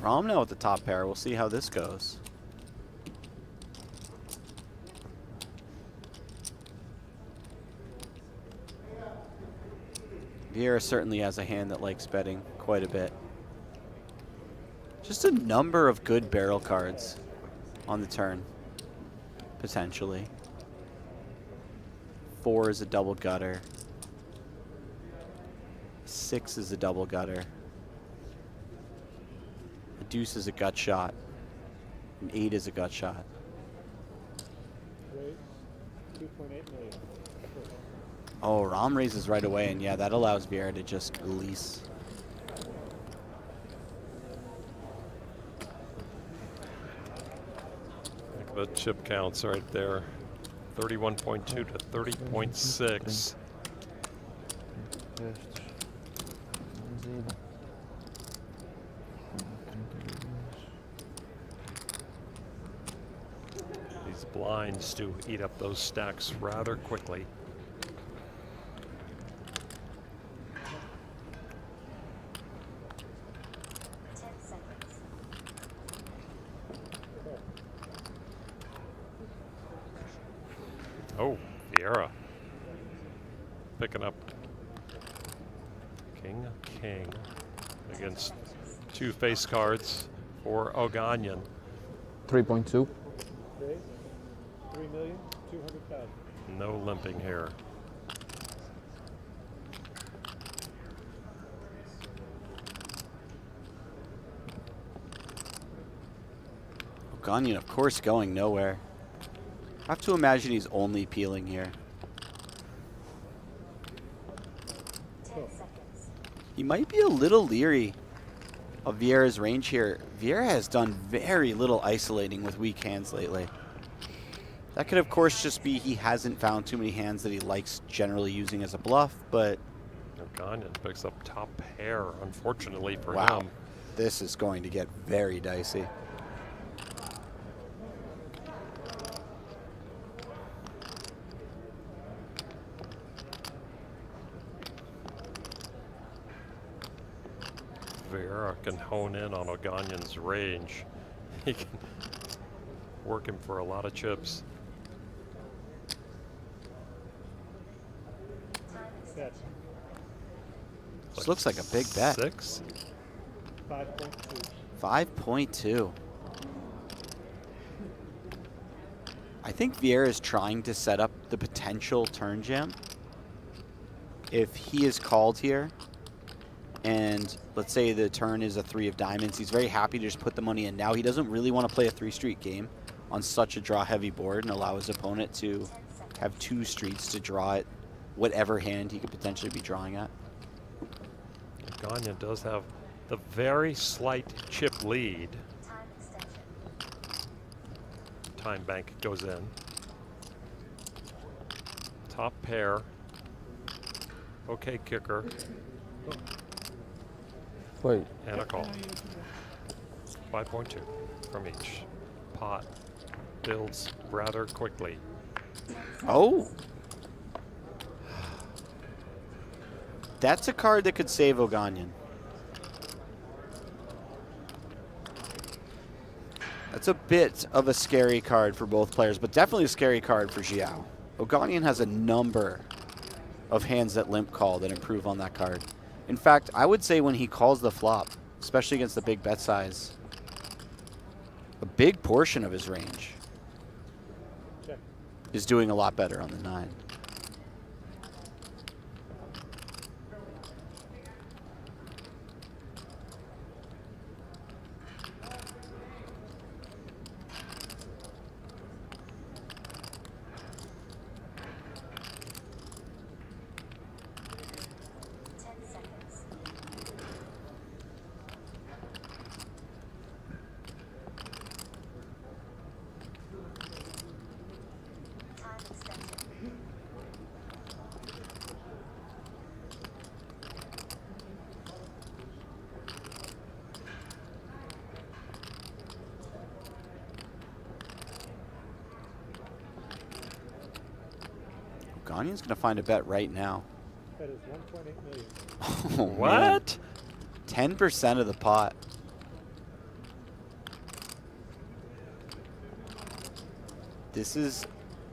Rom now at the top pair. We'll see how this goes. Vieira certainly has a hand that likes betting quite a bit. Just a number of good barrel cards on the turn, potentially. 4 is a double gutter. 6 is a double gutter. A deuce is a gut shot. An 8 is a gut shot. Raise 2.8 million. Oh, Rom raises right away, and yeah, that allows Vieira to just release. The chip counts right there. 31.2 to 30.6. These blinds do eat up those stacks rather quickly. Oh, Vieira picking up King against 2 face cards for Oganyan. 3.2. Raise 3,200,000. No limping here. Oganyan, of course, going nowhere. I have to imagine he's only peeling here. He might be a little leery of Vieira's range here. Vieira has done very little isolating with weak hands lately. That could, of course, just be he hasn't found too many hands that he likes generally using as a bluff, but... Oganyan picks up top pair, unfortunately for wow. him. This is going to get very dicey. Vieira can hone in on Oganyan's range. He can work him for a lot of chips. This looks like a big bet. 6. 5.2. 5.2. I think Vieira is trying to set up the potential turn jam. If he is called here, and let's say the turn is a 3 of diamonds, he's very happy to just put the money in now. He doesn't really want to play a 3-street game on such a draw-heavy board and allow his opponent to have 2 streets to draw at whatever hand he could potentially be drawing at. Oganyan does have the very slight chip lead. Time bank goes in. Top pair. Okay, kicker. Wait. And a call. 5.2 from each. Pot builds rather quickly. Oh. That's a card that could save Oganyan. That's a bit of a scary card for both players, but definitely a scary card for Joao. Oganyan has a number of hands that limp call that improve on that card. In fact, I would say when he calls the flop, especially against the big bet size, a big portion of his range is doing a lot better on the 9. Oganyan's going to find a bet right now. That is 1.8 million. Oh, what? 10% of the pot. This is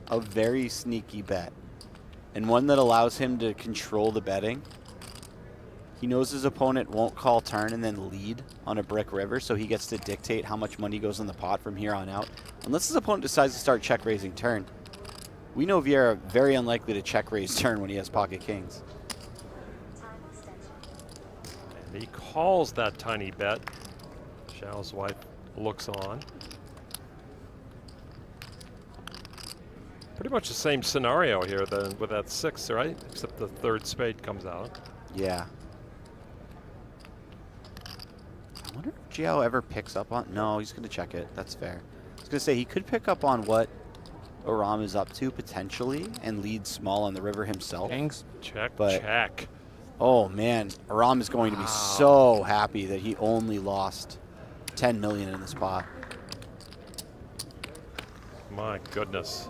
a very sneaky bet, and one that allows him to control the betting. He knows his opponent won't call turn and then lead on a brick river, so he gets to dictate how much money goes in the pot from here on out. Unless his opponent decides to start check raising turn. We know Vieira very unlikely to check raise turn when he has pocket kings. And he calls that tiny bet. Joao's wife looks on. Pretty much the same scenario here then with that 6, right? Except the 3rd spade comes out. Yeah. I wonder if Joao ever picks up on... No, he's going to check it. That's fair. I was going to say, he could pick up on what Aram is up to potentially and lead small on the river himself. Kings. Check, but, check. Oh, man. Aram is going to be so happy that he only lost 10 million in this pot. My goodness.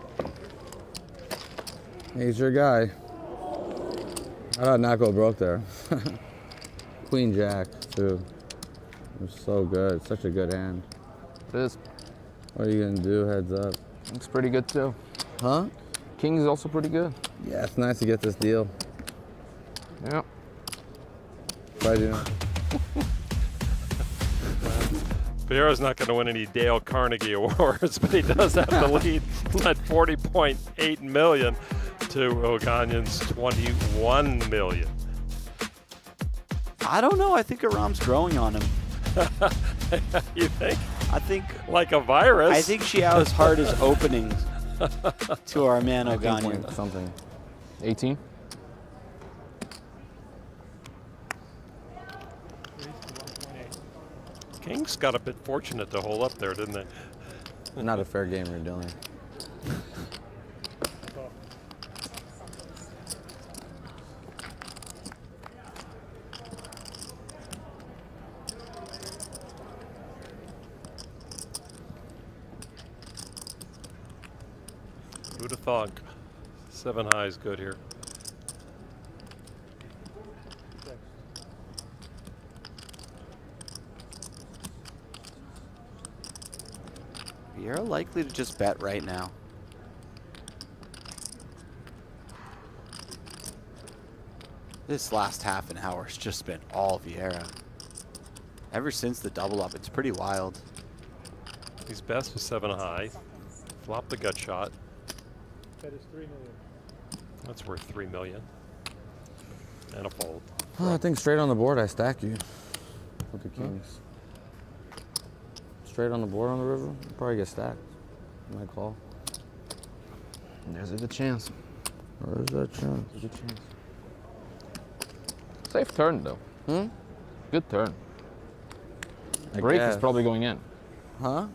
He's your guy. I thought not go broke there. Queen Jack, too. It was so good. Such a good hand. It is. What are you going to do? Heads up. Looks pretty good, too. Huh? King is also pretty good. Yeah, it's nice to get this deal. Yeah. Right, you know. Vieira's not going to win any Dale Carnegie Awards, but he does have the lead at 40.8 million to Oganyan's 21 million. I don't know. I think Aram's growing on him. You think? I think like a virus. I think Joao's heart is opening to our man Oganyan. Something. 18. Kings got a bit fortunate to hold up there, didn't they? Not a fair gamer, Dylan. Who'd have thought? 7 high is good here. Vieira likely to just bet right now. This last half an hour has just been all Vieira. Ever since the double up, it's pretty wild. He's best with 7 high. Flop the gut shot. Bet is 3 million. That's worth 3 million. And a fold. I think straight on the board I stack you with the kings. Straight on the board on the river, you probably get stacked. My call. There's a good chance. There's that chance. There's a good chance. Safe turn though. Good turn. I Break is guess. probably going in. Huh?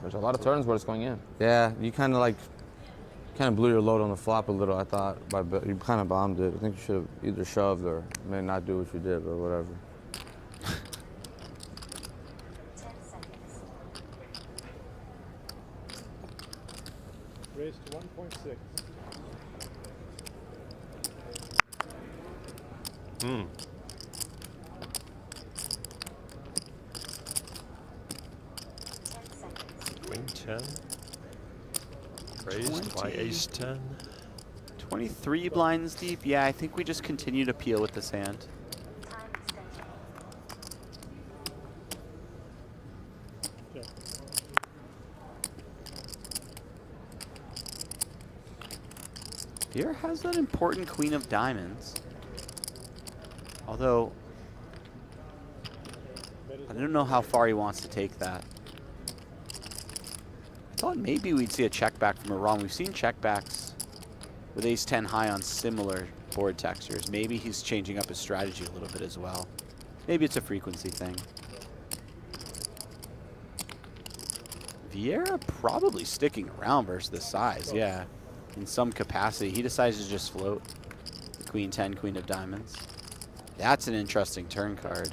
There's a lot of turns where it's going in. Yeah, you kind of blew your load on the flop a little, I thought. You kind of bombed it. I think you should have either shoved or may not do what you did, or whatever. 10 seconds. Raised to 1.6. Queen 10. Raised by ace 10. 23 blinds deep. Yeah, I think we just continue to peel with this hand. Time extension. Check. Vieira has that important queen of diamonds. Although, I don't know how far he wants to take that. I thought maybe we'd see a check back from Aram. We've seen checkbacks with ace 10 high on similar board textures. Maybe he's changing up his strategy a little bit as well. Maybe it's a frequency thing. Vieira probably sticking around versus the size, yeah. In some capacity. He decides to just float the queen 10, queen of diamonds. That's an interesting turn card.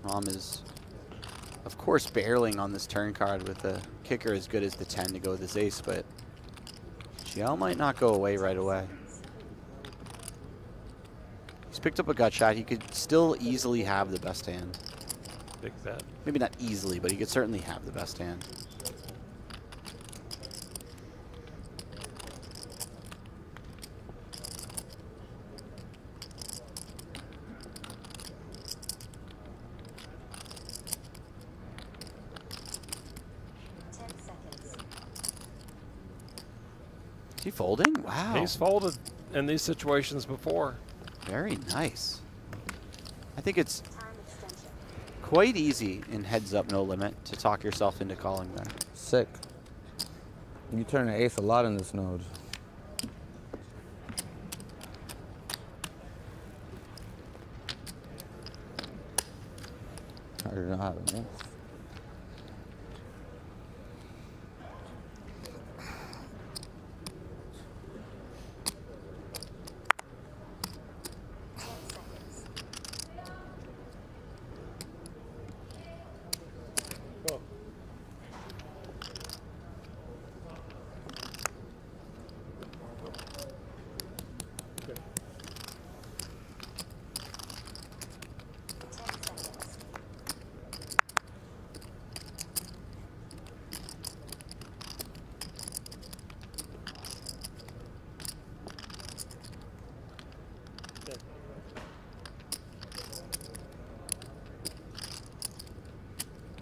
Ram is, of course, barreling on this turn card with a kicker as good as the 10 to go with his ace, but Joao might not go away right away. He's picked up a gut shot. He could still easily have the best hand. Big bet. Maybe not easily, but he could certainly have the best hand. Is he folding? Wow. He's folded in these situations before. Very nice. I think it's quite easy in heads up no limit to talk yourself into calling there. Sick. You turn the ace a lot in this node. I don't know how to move.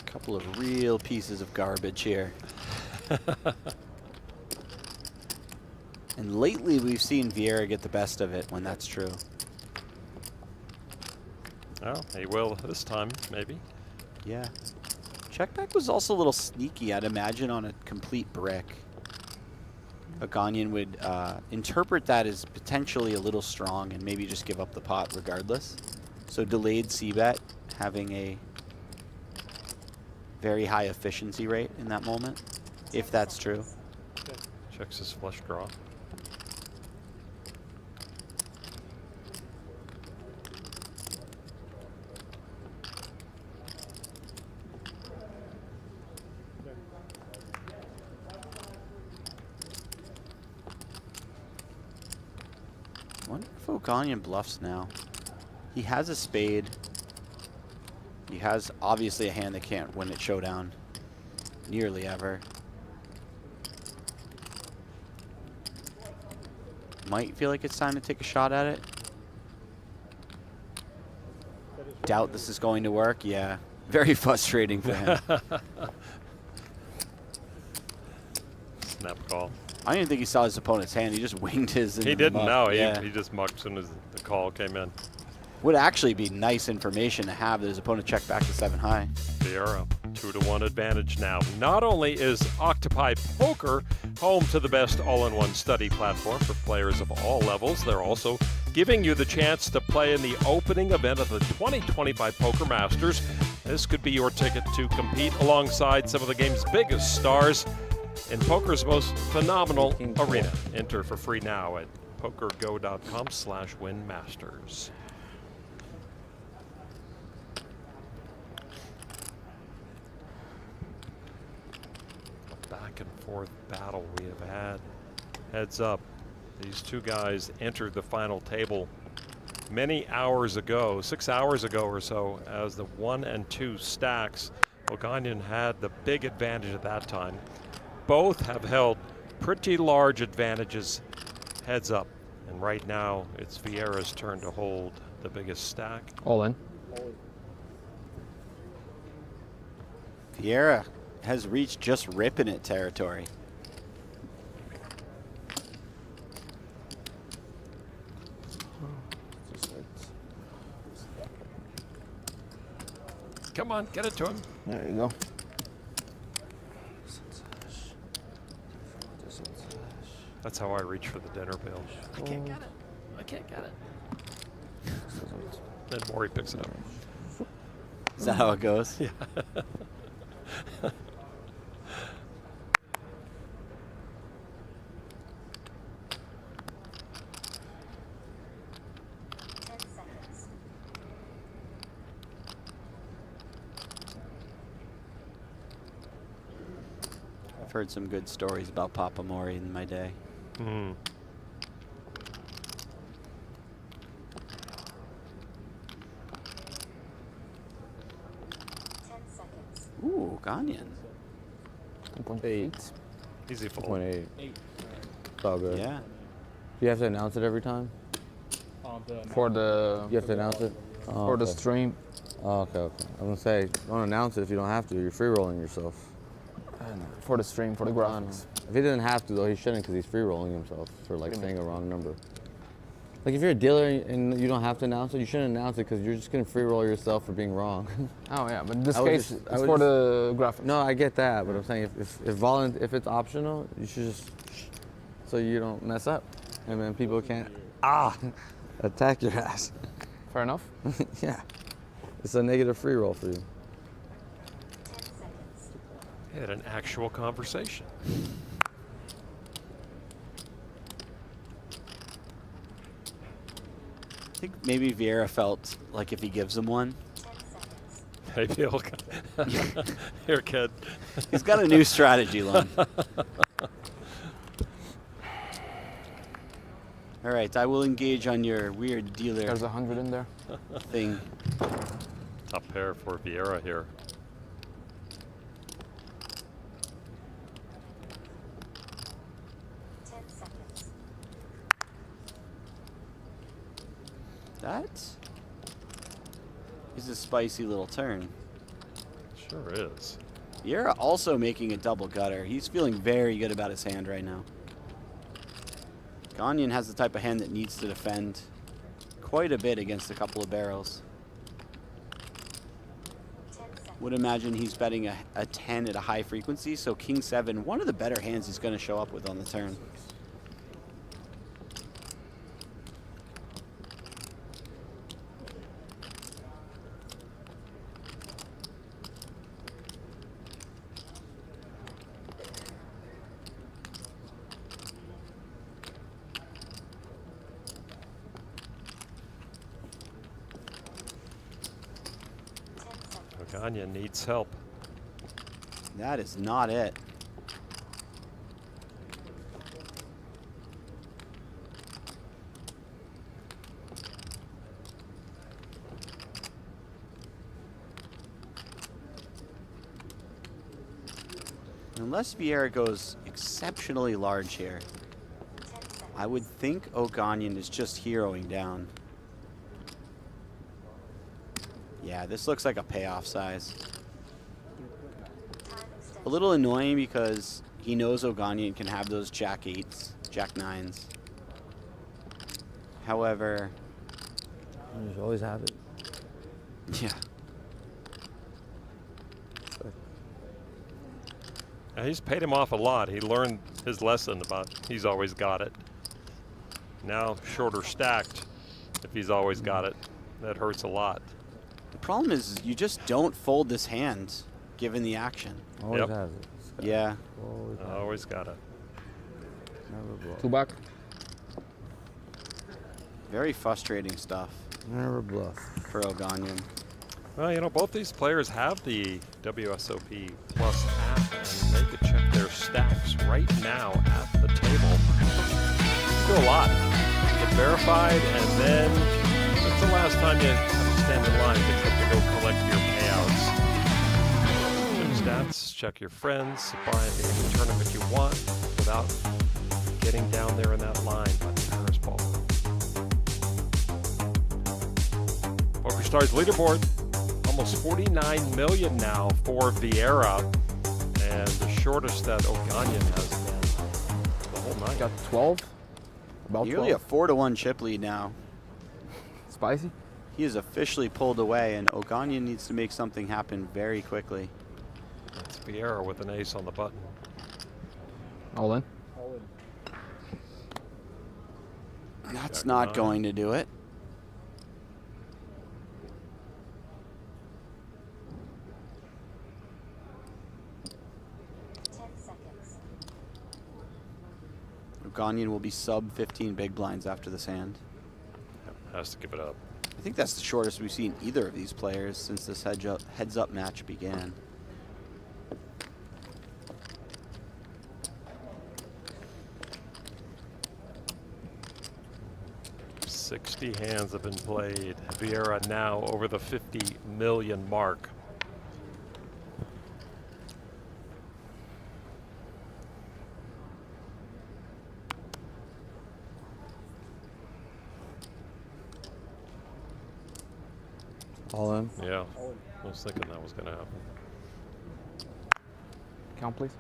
Couple of real pieces of garbage here. And lately we've seen Vieira get the best of it when that's true. Oh, he will this time, maybe. Yeah. Checkback was also a little sneaky, I'd imagine, on a complete brick. Oganyan would interpret that as potentially a little strong and maybe just give up the pot regardless. So delayed c-bet, having a very high efficiency rate in that moment, if that's true. Checks his flush draw. if Oganyan bluffs now? He has a spade. He has obviously a hand that can't win at showdown nearly ever. Might feel like it's time to take a shot at it. Doubt this is going to work. Yeah, very frustrating for him. Snap call. I didn't think he saw his opponent's hand. He just winged his. He didn't know. Yeah. He just mucked as soon as the call came in. Would actually be nice information to have that his opponent checked back to 7 high. VIeira, 2-1 advantage now. Not only is Octopi Poker home to the best all-in-one study platform for players of all levels, they're also giving you the chance to play in the opening event of the 2025 Poker Masters. This could be your ticket to compete alongside some of the game's biggest stars in poker's most phenomenal arena. Enter for free now at pokergo.com/winmasters. Back and forth battle we have had. Heads up, these two guys entered the final table many hours ago, 6 hours ago or so, as the 1 and 2 stacks. Oganyan had the big advantage at that time. Both have held pretty large advantages heads up, and right now it's VIeira's turn to hold the biggest stack. All in. VIeira has reached just ripping it territory. Come on, get it to him. There you go. That's how I reach for the dinner bill. I can't get it. I can't get it. Then Maury picks it up. Is that how it goes? Yeah. I've heard some good stories about Papa Maury in my day. Mm. Ooh, Oganyan. 1.8. Easy fold. 1.8. It's all good. Yeah. You have to announce it every time? For the... You have to announce it? Oh, for the okay. stream. Oh, okay, okay. I was going to say, don't announce it if you don't have to. You're free rolling yourself. For the stream, for the graphics. If he doesn't have to, though, he shouldn't because he's free rolling himself for like saying a wrong number. Like if you're a dealer and you don't have to announce it, you shouldn't announce it because you're just going to free roll yourself for being wrong. Oh yeah, but in this case, it's for the graphics. No, I get that, but I'm saying if it's optional, you should just, so you don't mess up. And then people can't, attack your ass. Fair enough. Yeah. It's a negative free roll for you. Had an actual conversation. I think maybe VIeira felt like if he gives him one. Maybe he'll here, kid. He's got a new strategy, Lon. All right, I will engage on your weird dealer. There's 100 in there. Thing. Top pair for VIeira here. That is a spicy little turn. Sure is. VIeira also making a double gutter. He's feeling very good about his hand right now. Oganyan has the type of hand that needs to defend quite a bit against a couple of barrels. Would imagine he's betting a 10 at a high frequency, so King 7, one of the better hands he's going to show up with on the turn. Oganyan needs help. That is not it. Unless Vieira goes exceptionally large here, I would think Oganyan is just heroing down. Yeah, this looks like a payoff size. A little annoying because he knows Oganyan can have those jack 8s, jack 9s. However, you should always have it. Yeah. He's paid him off a lot. He learned his lesson about he's always got it. Now shorter stacked, if he's always got it, that hurts a lot. The problem is you just don't fold this hand given the action. Always has it. Yeah. Always got it. Never bluff. 2 back. Very frustrating stuff. Never bluff. For Oganyan. Well, you know, both these players have the WSOP Plus app, and they could check their stacks right now at the table. Do a lot. Get verified, and then it's the last time you have to stand in line except to go collect your payouts. Check stats, check your friends, buy any tournament you want without getting down there in that line by the Paris ball. PokerStars leaderboard. Almost 49 million now for Vieira, and the shortest that Oganyan has been the whole night. Got 12? About Nearly 12. a 4-1 chip lead now. Spicy? He is officially pulled away, and Oganyan needs to make something happen very quickly. That's Vieira with an ace on the button. All in? All in. That's Jack not 9. going to do it. Oganyan will be sub 15 big blinds after this hand. Has to give it up. I think that's the shortest we've seen either of these players since this heads-up match began. "60 hands have been played. Vieira now over the 50 million mark. All in? Yeah, I was thinking that was going to happen. Count, please.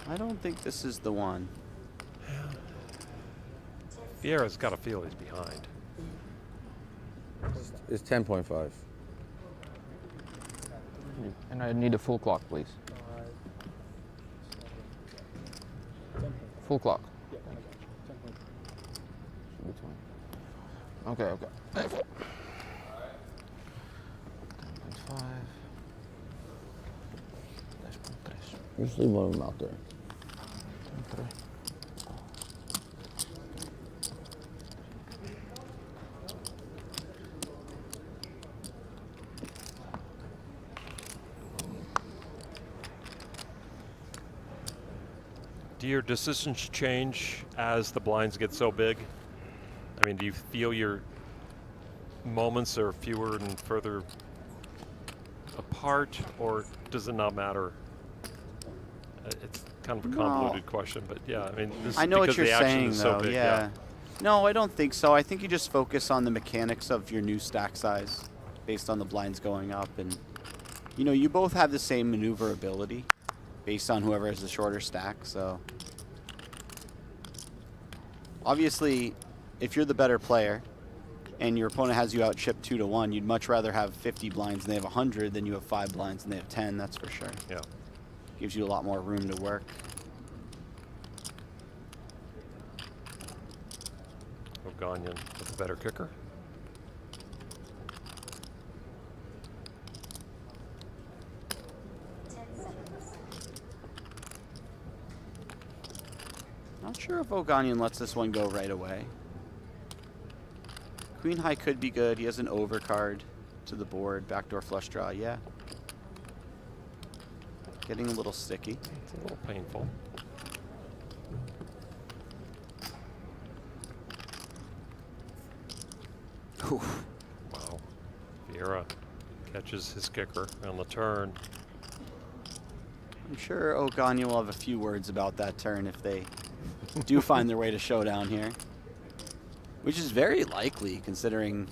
I don't think this is the one. Vieira's got to feel he's behind. It's 10.5. And I need a full clock, please. Full clock. Yeah, 10 point. Okay, okay. 10.5. Just leave one of them out there. Do your decisions change as the blinds get so big? I mean, do you feel your moments are fewer and further apart, or does it not matter? It's kind of a convoluted question, but yeah, I mean, this I is know because what you're the action saying, is so though. big. Yeah. No, I don't think so. I think you just focus on the mechanics of your new stack size based on the blinds going up, and you know, you both have the same maneuverability based on whoever has the shorter stack. So obviously, if you're the better player and your opponent has you out chipped 2-1, you'd much rather have 50 blinds and they have 100 than you have 5 blinds and they have 10. That's for sure. Yeah. Gives you a lot more room to work. Oganyan with a better kicker. Not sure if Oganyan lets this one go right away. Queen high could be good. He has an overcard to the board. Backdoor flush draw, yeah. Getting a little sticky. It's a little painful. Oof. Wow. Vieira Catches his kicker on the turn. I'm sure Oganyan will have a few words about that turn if they do find their way to showdown here. Which is very likely, considering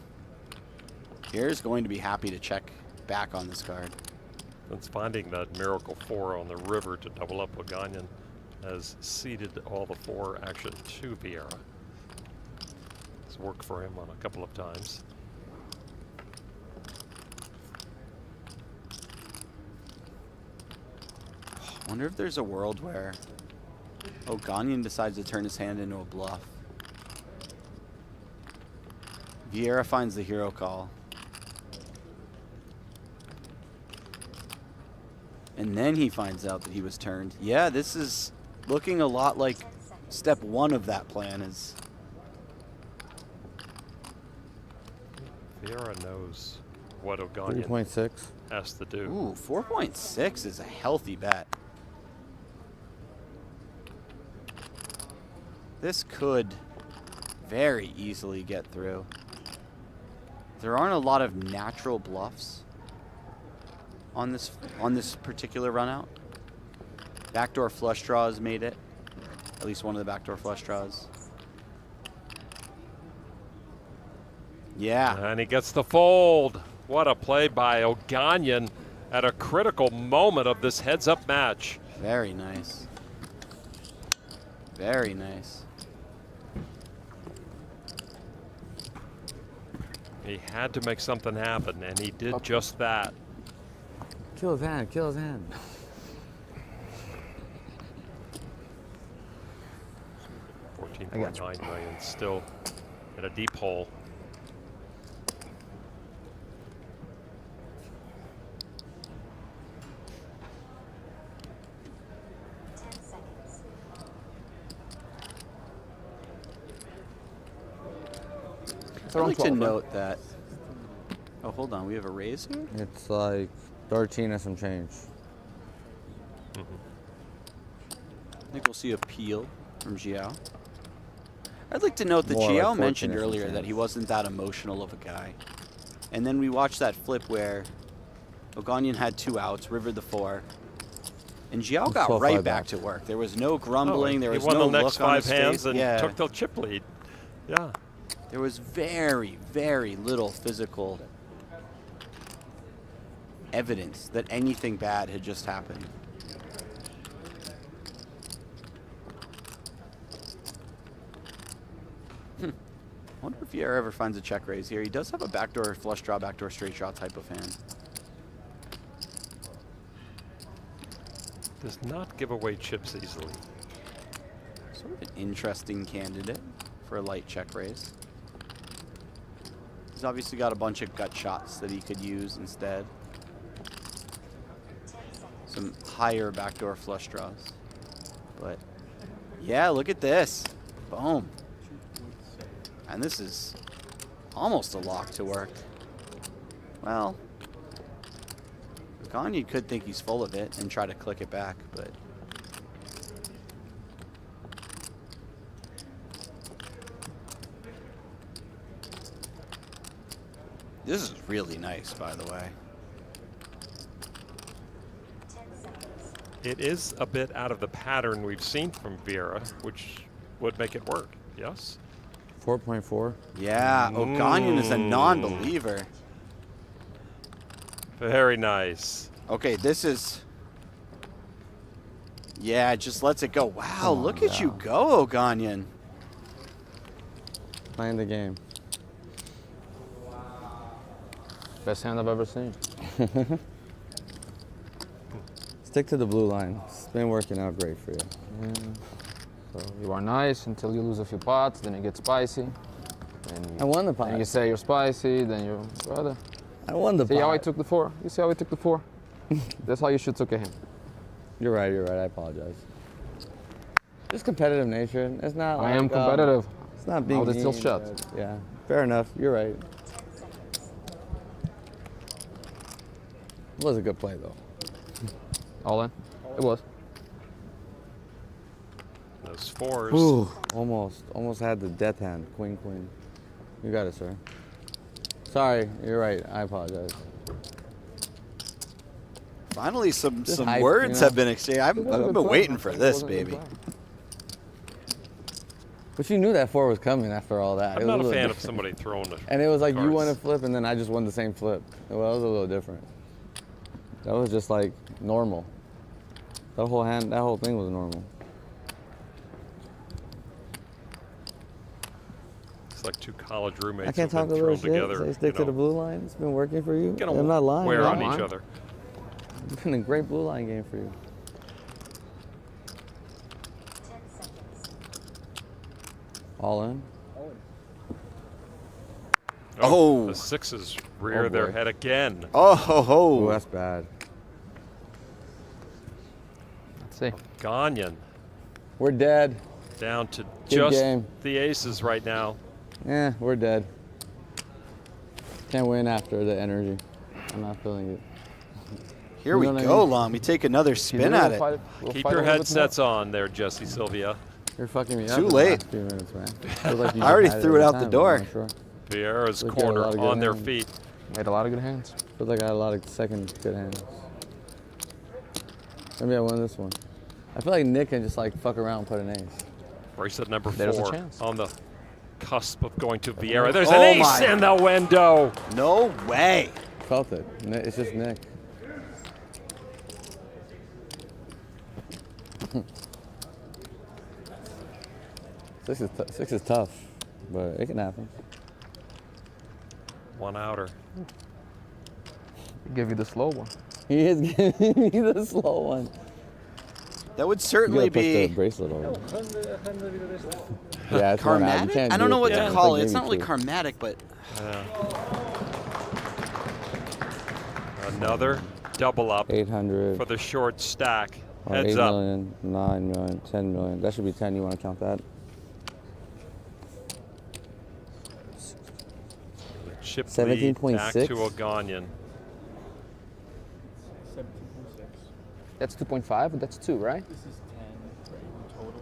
Vieira's going to be happy to check back on this card. It's finding that miracle 4 on the river to double up Oganyan has ceded all the 4 action to Vieira. It's worked for him on a couple of times. I wonder if there's a world where Oganyan decides to turn his hand into a bluff. Vieira finds the hero call. And then he finds out that he was turned. Yeah, this is looking a lot like step 1 of that plan is. Vieira knows what Oganyan 3.6 has to do. Ooh, 4.6 is a healthy bet. This could very easily get through. There aren't a lot of natural bluffs on this particular run out. Backdoor flush draws made it. At least one of the backdoor flush draws. Yeah. And he gets the fold. What a play by Oganyan at a critical moment of this heads-up match. Very nice. Very nice. He had to make something happen, and he did just that. Kill his hand, kill his hand. $14.9 million still in a deep hole. I'd like to note that. Oh, hold on. We have a raise here? It's like 13 and some change. I think we'll see a peel from Joao. I'd like to note that More Joao like 14 mentioned or some earlier that change. he wasn't that emotional of a guy. And then we watched that flip where Oganyan had 2 outs, rivered the 4. And Joao got 12-5 right back back. to work. There was no grumbling. There was he won no the next look on 5 his hands face. and Yeah. took the chip lead. Yeah. There was very, very little physical evidence that anything bad had just happened. I wonder if Vieira ever finds a check raise here. He does have a backdoor flush draw, backdoor straight draw type of hand. Does not give away chips easily. Sort of an interesting candidate for a light check raise. He's obviously got a bunch of gut shots that he could use instead. Some higher backdoor flush draws. But yeah, look at this. Boom. And this is almost a lock to work. Well, Oganyan could think he's full of it and try to click it back, but this is really nice, by the way. It is a bit out of the pattern we've seen from Vieira, which would make it work, yes? 4.4. Yeah, Oganyan is a non-believer. Very nice. Okay, this is... Yeah, just lets it go. Wow, look at you go, Oganyan. Playing the game. Best hand I've ever seen. Stick to the blue line. It's been working out great for you. Yeah. So you are nice until you lose a few pots, then it gets spicy. I won the pot. And you say you're spicy, then you're brother. I won the See pot. how I took the 4? You see how I took the 4? That's how you should took a hand. You're right, I apologize. Just competitive nature. It's not I am competitive. It's not being How did it still mean, shut? but yeah, fair enough. You're right. It was a good play, though. All in? It was. Those 4s. Ooh, almost had the death hand. Queen. You got it, sir. Sorry, you're right. I apologize. Finally, some hype, words you know? have been exchanged. I've been waiting for this, baby. But you knew that 4 was coming after all that. I'm not a fan of somebody throwing the And it was like you cards. won a flip, and then I just won the same flip. Well, that was a little different. That was just like normal. That whole thing was normal. It's like two college roommates I can't who've talk a been little thrown shit. together. Say stick to the blue line. It's been working for you. Gonna I'm not lying. wear I'm on not each lying. other. It's been a great blue line game for you. 10 seconds. All in. Oh. The sixes rear their boy. head again. Oh, ho, ho. Ooh, that's bad. Let's see. Oganyan We're dead. down to Good just game. the aces right now. Yeah, we're dead. Can't win after the energy. I'm not feeling it. Here we know what I go, mean? Lon. We take another spin at it. Keep your headsets on there, Jesse Sylvia. You're fucking me up. Too in the late. last few minutes, man. Feels like you I already just had threw it every out the time, door. I'm not sure. Vieira's Look, got a corner lot of good on their hands. feet. Made a lot of good hands. Feels like I had a lot of second good hands. Maybe I won this one. I feel like Nick can just like fuck around and put an ace. Bracelet number There's a 4 chance. on the cusp of going to Vieira. There's Oh an ace my. in the window. No way. Felt it. It's just Nick. Six is tough, but it can happen. One outer. Give you the slow one. He is giving me the slow one. That would You certainly gotta put the be bracelet over. Yeah, it's one out. You karmatic. can't I don't do know what yeah. to It's call like it. It's not maybe really two. karmatic, but Another double up 800. for the short stack. Or Heads 8 up. million, 9 million, 10 million. That should be 10. You want to count that? Chip lead back 17.6? to Oganyan. 17.6. That's 2.5, but that's 2, right? This is 10 in total.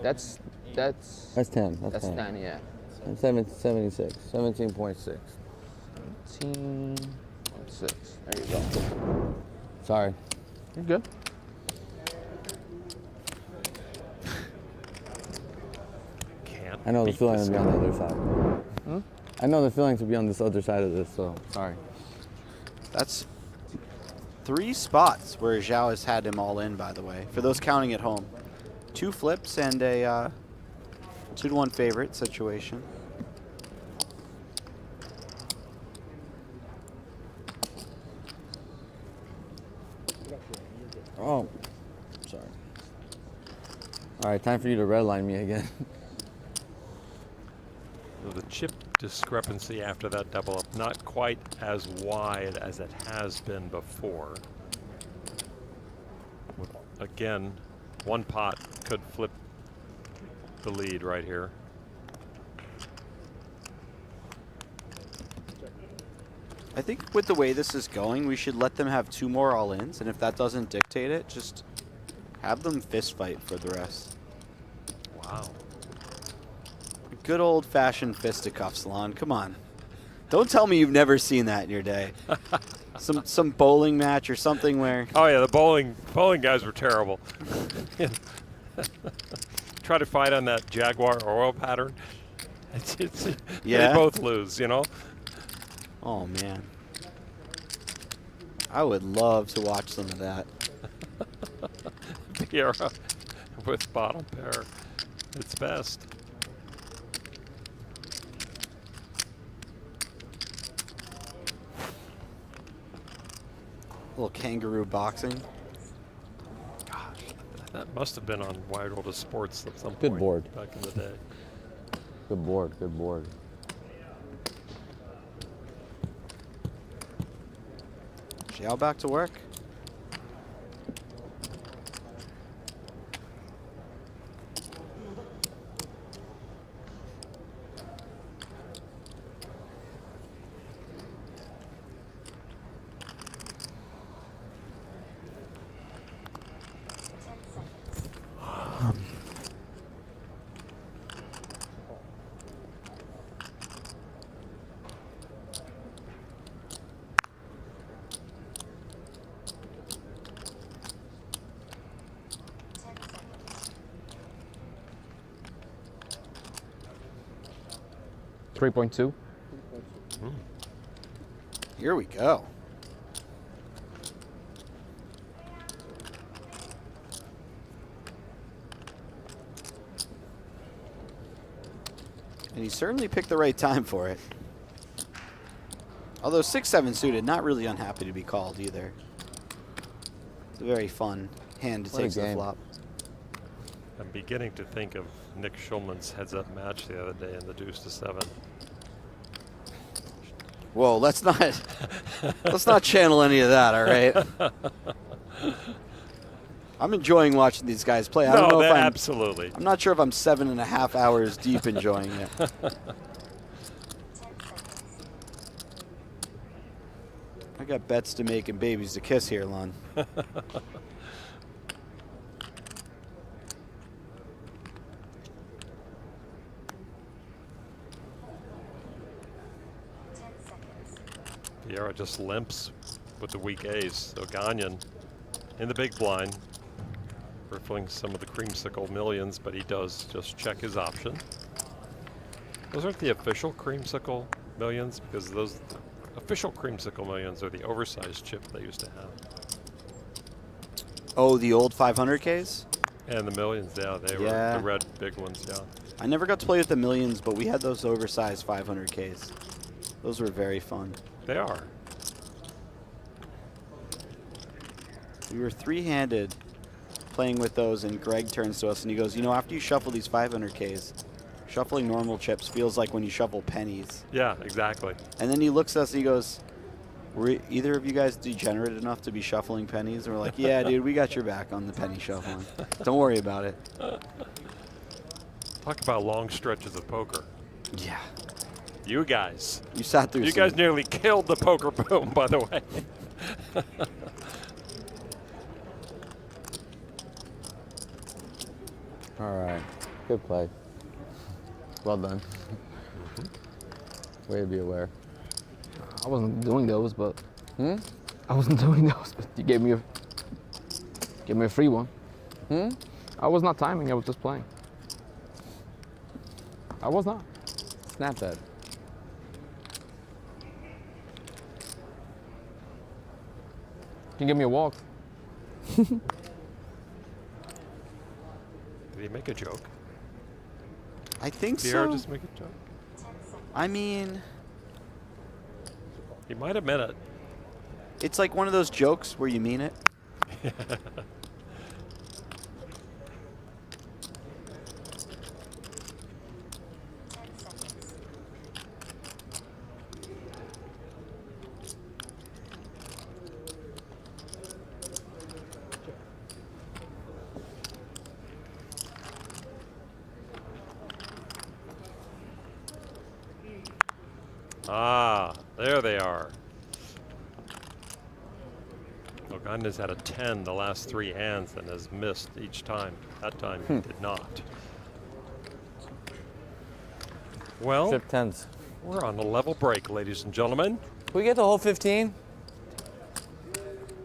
That's That's 10. that's 10, yeah. 76. 17.6. 17.6. There you go. Sorry. You're good. Can't I know the beat feeling this to be on guy. the other side. Hmm? I know the feeling to be on this other side of this, so sorry. that's 3 spots where Joao has had him all in, by the way, for those counting at home. 2 flips and a 2-to-1 favorite situation. Oh, sorry. All right, time for you to redline me again. So the chip discrepancy after that double up, not quite as wide as it has been before. Again, one pot could flip the lead right here. I think with the way this is going, we should let them have 2 more all-ins, and if that doesn't dictate it, just have them fist fight for the rest. Wow. Good old-fashioned fisticuffs, Lon. Come on. Don't tell me you've never seen that in your day. some bowling match or something where... Oh yeah, the bowling guys were terrible. Try to fight on that Jaguar oil pattern. Yeah. They both lose, you know. Oh, man. I would love to watch some of that. Vieira with bottom pair. It's best. Little kangaroo boxing. Gosh, that must have been on Wide World of Sports at some Good point board. back in the day. Good board, good board. Joao back to work. 3.2. Here we go. And he certainly picked the right time for it. Although 6-7 suited, not really unhappy to be called either. It's a very fun hand to take to the flop. I'm beginning to think of Nick Schulman's heads-up match the other day in the deuce to 7. Whoa, let's not channel any of that, all right? I'm enjoying watching these guys play. I don't know if absolutely. I'm not sure if I'm 7.5 hours deep enjoying it. I got bets to make and babies to kiss here, Lon. Vieira just limps with the weak ace. Oganyan in the big blind, riffling some of the creamsicle millions, but he does just check his option. Those aren't the official creamsicle millions, because those official creamsicle millions are the oversized chip they used to have. Oh, the old 500Ks? And the millions, yeah, they were the red big ones, yeah. I never got to play with the millions, but we had those oversized 500Ks. Those were very fun. They are. We were three-handed playing with those, and Greg turns to us and he goes, you know, after you shuffle these 500Ks, shuffling normal chips feels like when you shuffle pennies. Yeah, exactly. And then he looks at us and he goes, were either of you guys degenerate enough to be shuffling pennies? And we're like, yeah, dude, we got your back on the penny shuffling. Don't worry about it. Talk about long stretches of poker. Yeah. You guys. You sat through You guys nearly killed the poker boom, by the way. All right. Good play. Well done. Way to be aware. I wasn't doing those, but I wasn't doing those. But you gave me a free one. I was not timing. I was just playing. I was not. Snap that. You can give me a walk. Did he make a joke? I think Vieira so. just make a joke? I mean, he might have meant it. It's like one of those jokes where you mean it. Ah, there they are. Oganyan's had a 10 the last 3 hands and has missed each time. That time he did not. Well, Trip 10s. We're on a level break, ladies and gentlemen. Can we get the whole 15?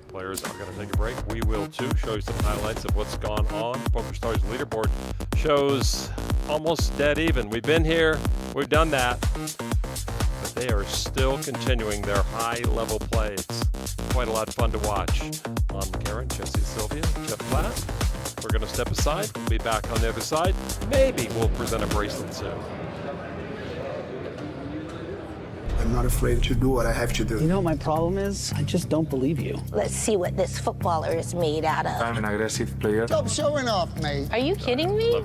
Players are going to take a break. We will too. Show you some highlights of what's gone on. PokerStars leaderboard shows almost dead even. We've been here. We've done that. But they are still continuing their high-level play. It's quite a lot of fun to watch. Lon McCarron, Jesse Sylvia, Jeff Platt. We're going to step aside. We'll be back on the other side. Maybe we'll present a bracelet soon. I'm not afraid to do what I have to do. You know what my problem is? I just don't believe you. Let's see what this footballer is made out of. I'm an aggressive player. Stop showing off, mate. Are you kidding me?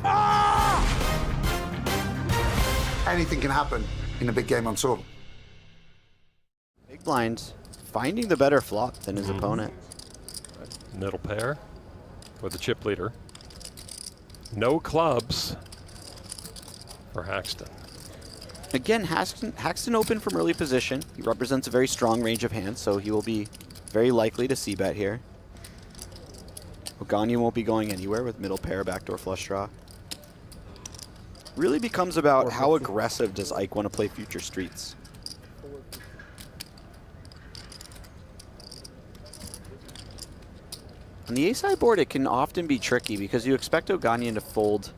Anything can happen in a big game on tour. Big blind, finding the better flop than his opponent. Middle pair for the chip leader. No clubs for Haxton. Again, Haxton open from early position. He represents a very strong range of hands, so he will be very likely to c-bet here. Oganyan won't be going anywhere with middle pair, backdoor flush draw. Really becomes about how aggressive does Ike want to play future streets. On the ace-high board, it can often be tricky because you expect Oganyan to fold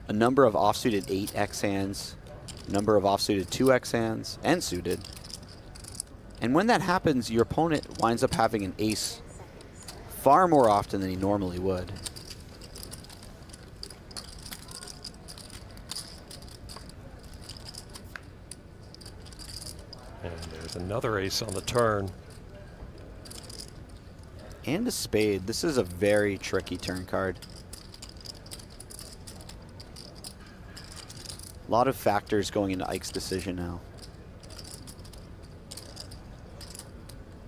a number of offsuited 8x hands, number of offsuited 2x hands and suited. And when that happens, your opponent winds up having an ace far more often than he normally would. And there's another ace on the turn. And a spade. This is a very tricky turn card. A lot of factors going into Ike's decision now.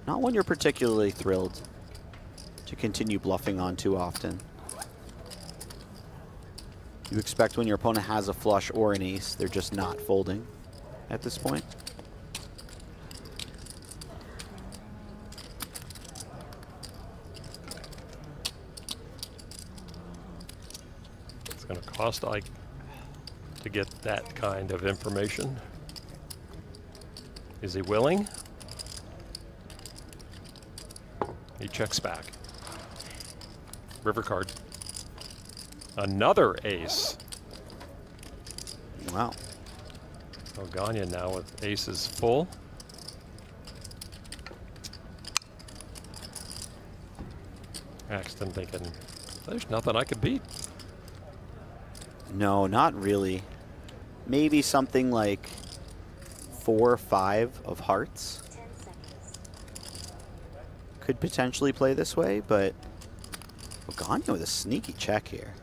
Not one you're particularly thrilled to continue bluffing on too often. You expect when your opponent has a flush or an ace, they're just not folding at this point. It's going to cost Ike to get that kind of information. Is he willing? He checks back. River card. Another ace. Wow. Oganyan now with aces full. Haxton thinking, there's nothing I could beat. No, not really. Maybe something like 4 or 5 of hearts. Could potentially play this way, but Oganyan with a sneaky check here.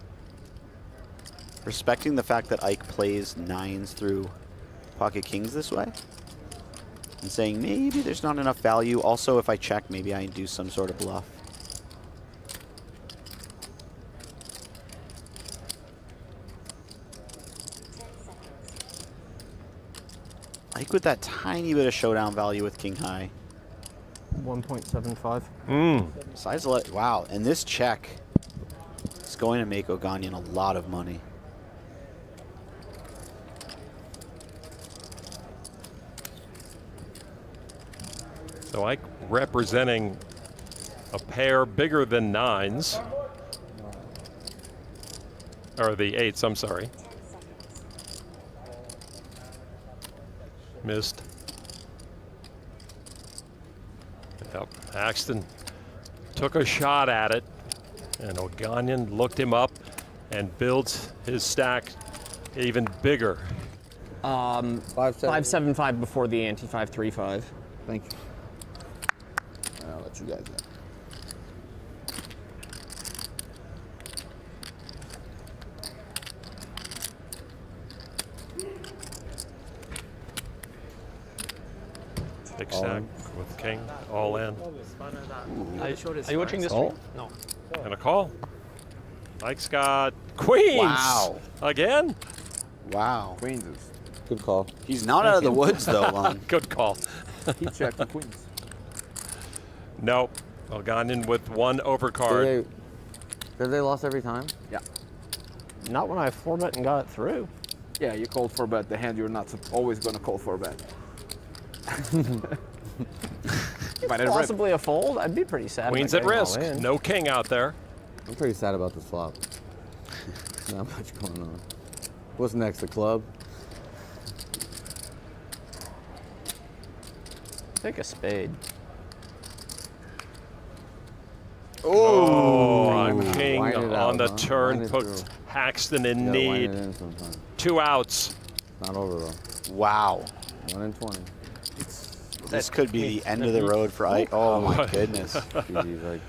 Respecting the fact that Ike plays 9s through pocket kings this way. And saying maybe there's not enough value. Also, if I check, maybe I do some sort of bluff. Ike with that tiny bit of showdown value with king high. 1.75. Size of wow, and this check is going to make Oganyan a lot of money. So Ike representing a pair bigger than 9s. Or the 8s, I'm sorry. Missed. Yep, Haxton took a shot at it, and Oganyan looked him up and builds his stack even bigger. 5.75 before the ante 5.35. Thank you. I'll let you guys know. Big stack with king, all in. Are you watching this stream? No. And a call. Ike's got queens. Wow. Again? Wow. Queens is good call. He's not out of the woods, though, Lon. Good call. he checked the queens. Nope. Oganyan with one overcard. Did they lost every time? Yeah. Not when I 4-bet and got it through. Yeah, you called for a bet. The hand you're not always going to call for a bet. Possibly a fold? I'd be pretty sad. Queens at risk. No king out there. I'm pretty sad about this flop. Not much going on. What's next, the club? Take a spade. Oh, king on the huh? turn Wind it puts through. Haxton in Yeah, wind it need. in sometime. 2 outs. Not over though. Wow. 1 in 20. This could be the end of the road for Ike. Oh my goodness. GG's like,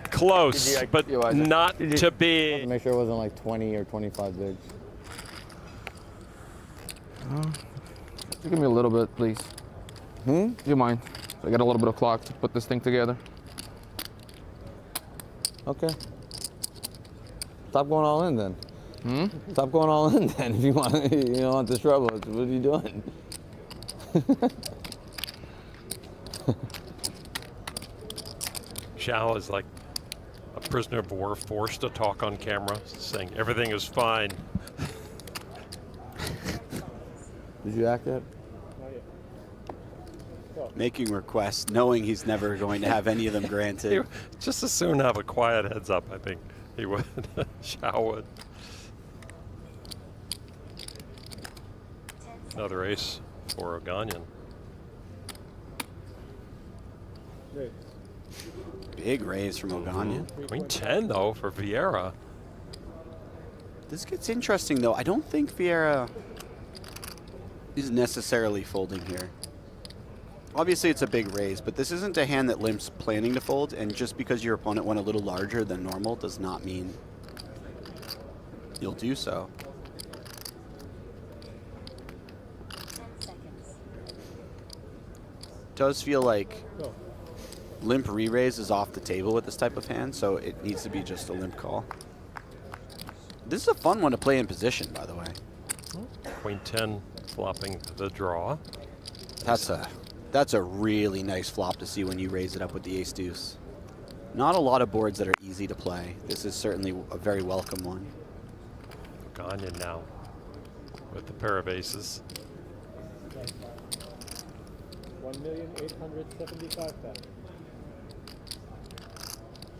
Close, but not to be. make sure it wasn't like 20 or 25 bigs. Give me a little bit, please. Do you mind? I got a little bit of clock to put this thing together. Okay. Stop going all in then. Stop going all in then if you want the trouble. What are you doing? Joao is like a prisoner of war forced to talk on camera, saying everything is fine. Did you act yet? Making requests, knowing he's never going to have any of them granted. He just as soon have a quiet heads up, I think he would. Joao would. Another ace for Oganyan. Big raise from Oganyan. Queen 10 though for Vieira. This gets interesting though. I don't think Vieira is necessarily folding here. Obviously it's a big raise, but this isn't a hand that Limp's planning to fold, and just because your opponent went a little larger than normal does not mean you'll do so. Does feel like limp re-raise is off the table with this type of hand, so it needs to be just a limp call. This is a fun one to play in position, by the way. Queen 10 flopping to the draw. That's a really nice flop to see when you raise it up with the ace deuce. Not a lot of boards that are easy to play. This is certainly a very welcome one. Oganyan now with the pair of aces. 1,875,000.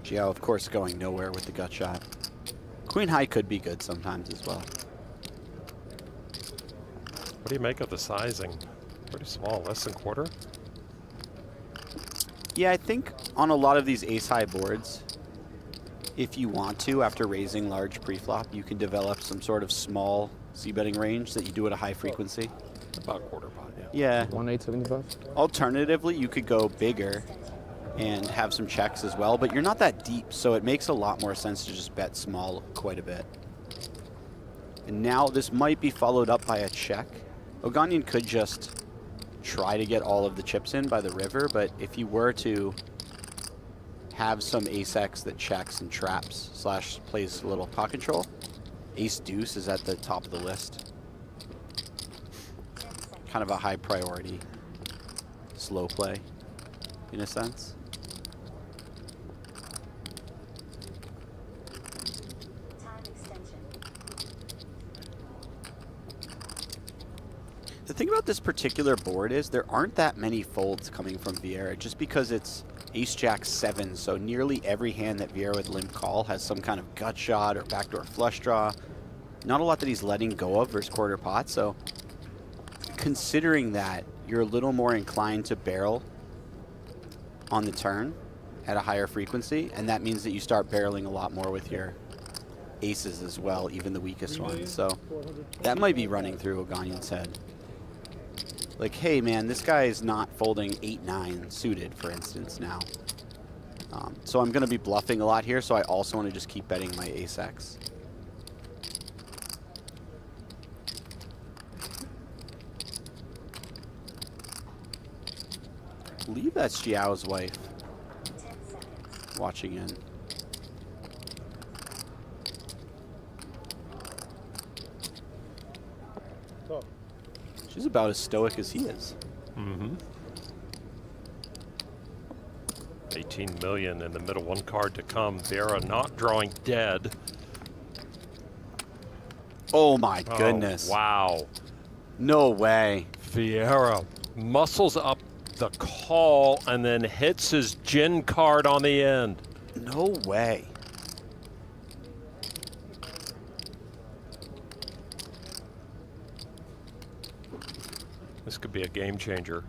Joao, of course, going nowhere with the gut shot. Queen high could be good sometimes as well. What do you make of the sizing? Pretty small, less than quarter? Yeah, I think on a lot of these ace-high boards, if you want to, after raising large pre-flop, you can develop some sort of small c-betting range that you do at a high frequency. About quarter pot, yeah. Yeah. 1,875. Alternatively, you could go bigger and have some checks as well, but you're not that deep, so it makes a lot more sense to just bet small quite a bit. And now this might be followed up by a check. Oganyan could just try to get all of the chips in by the river, but if you were to have some ace-x that checks and traps slash plays a little pot control, ace-deuce is at the top of the list. Kind of a high priority slow play, in a sense. The thing about this particular board is there aren't that many folds coming from Vieira, just because it's ace-jack 7, so nearly every hand that Vieira would limp call has some kind of gut shot or backdoor flush draw. Not a lot that he's letting go of versus quarter pot, so considering that, you're a little more inclined to barrel on the turn at a higher frequency, and that means that you start barreling a lot more with your aces as well, even the weakest ones. So that might be running through Oganyan's head. Like, hey man, this guy is not folding 8-9 suited, for instance, now. So I'm gonna be bluffing a lot here, so I also wanna just keep betting my ace-x. I believe that's Joao's wife watching in. She's about as stoic as he is. Mm-hmm. 18 million in the middle, one card to come. Vieira not drawing dead. Oh my goodness. Wow. No way. Vieira muscles up the call and then hits his gin card on the end. No way. This could be a game changer.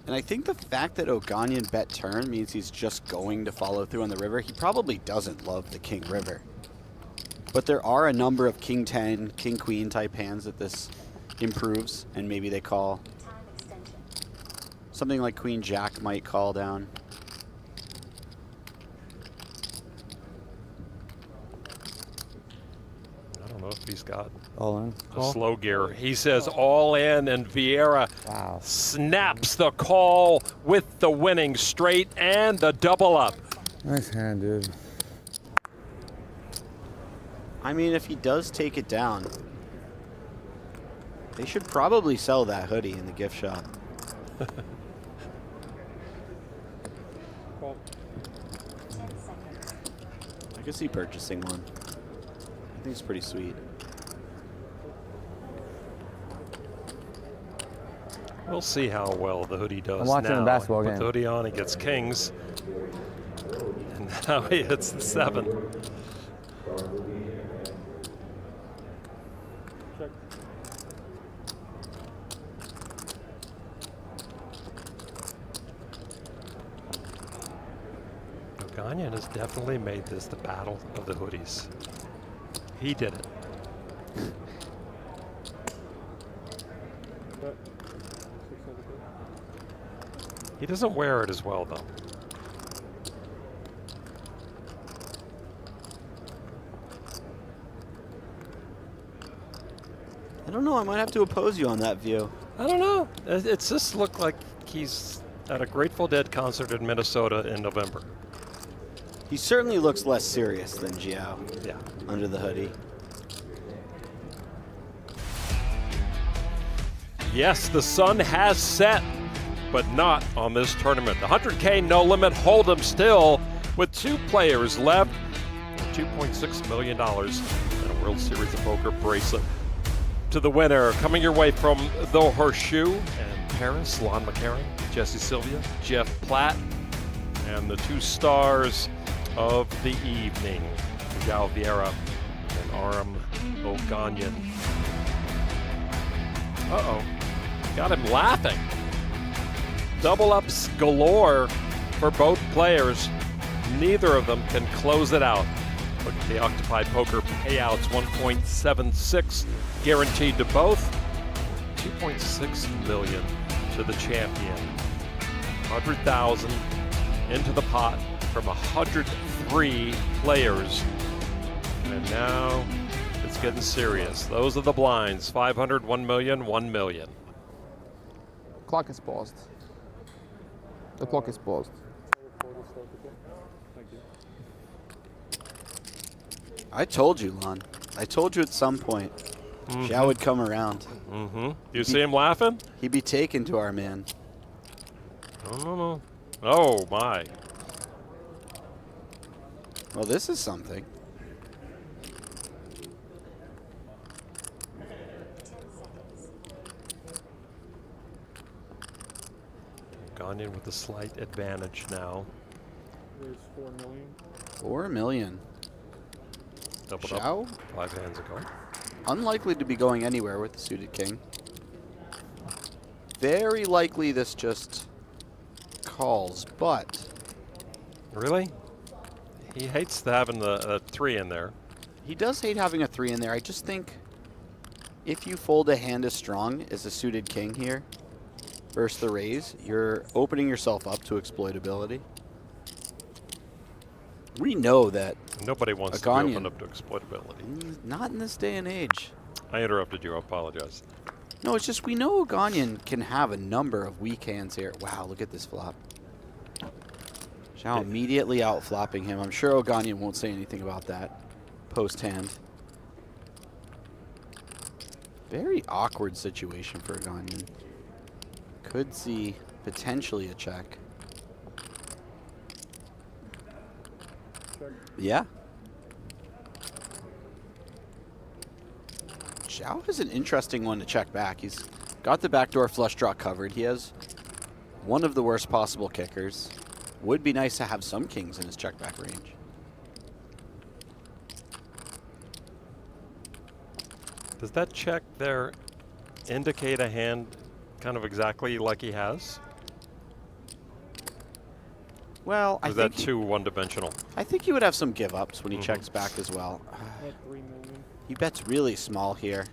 And I think the fact that Oganyan bet turn means he's just going to follow through on the river. He probably doesn't love the king river. But there are a number of king 10, king queen type hands that this improves, and maybe they call. Something like queen jack might call down. I don't know if he's got all in. a slow gear. He says all in, and Vieira snaps the call with the winning straight and the double up. Nice hand, dude. I mean, if he does take it down, they should probably sell that hoodie in the gift shop. I could see purchasing one. I think it's pretty sweet. We'll see how well the hoodie does. I'm watching now. a basketball Put game. the hoodie on, he gets kings. And now he hits the 7. Oganyan has definitely made this the battle of the hoodies. He did it. He doesn't wear it as well, though. I don't know. I might have to oppose you on that view. I don't know. It's just looked like he's at a Grateful Dead concert in Minnesota in November. He certainly looks less serious than Joao. Yeah. Under the hoodie. Yes, the sun has set, but not on this tournament. The 100K no limit hold'em still with 2 players left. $2.6 million and a World Series of Poker bracelet. To the winner, coming your way from the Horseshoe and Paris, Lon McCarron, Jesse Sylvia, Jeff Platt, and the 2 stars of the evening, Joao VIeira and Aram Oganyan. Uh-oh, got him laughing. Double ups galore for both players. Neither of them can close it out. Look at the Octopi Poker payouts, 1.76 guaranteed to both. 2.6 million to the champion. 100,000 into the pot from 103 players. And now it's getting serious. Those are the blinds. 500, 1 million, 1 million. Clock is paused. The clock is paused. I told you, Lon. I told you at some point. Joao would come around. You see him laughing? He'd be taken to our man. No. Oh, my. Well, this is something. Oganyan with a slight advantage now. There's 4 million. 4 million. Doubled Joao? up 5 hands ago. Unlikely to be going anywhere with the suited king. Very likely this just calls, but... Really? He hates having the 3 in there. He does hate having a 3 in there. I just think if you fold a hand as strong as a suited king here versus the raise, you're opening yourself up to exploitability. We know that nobody wants Oganyan, to be opened up to exploitability. Not in this day and age. I interrupted you. I apologize. No, it's just we know Oganyan can have a number of weak hands here. Wow, look at this flop. Joao immediately out-flopping him. I'm sure Oganyan won't say anything about that post-hand. Very awkward situation for Oganyan. Could see potentially a check. Yeah. Joao is an interesting one to check back. He's got the backdoor flush draw covered. He has one of the worst possible kickers. Would be nice to have some kings in his check back range. Does that check there indicate a hand kind of exactly like he has? Well, I think that too one-dimensional? I think he would have some give-ups when he checks back as well. At 3 million. He bets really small here.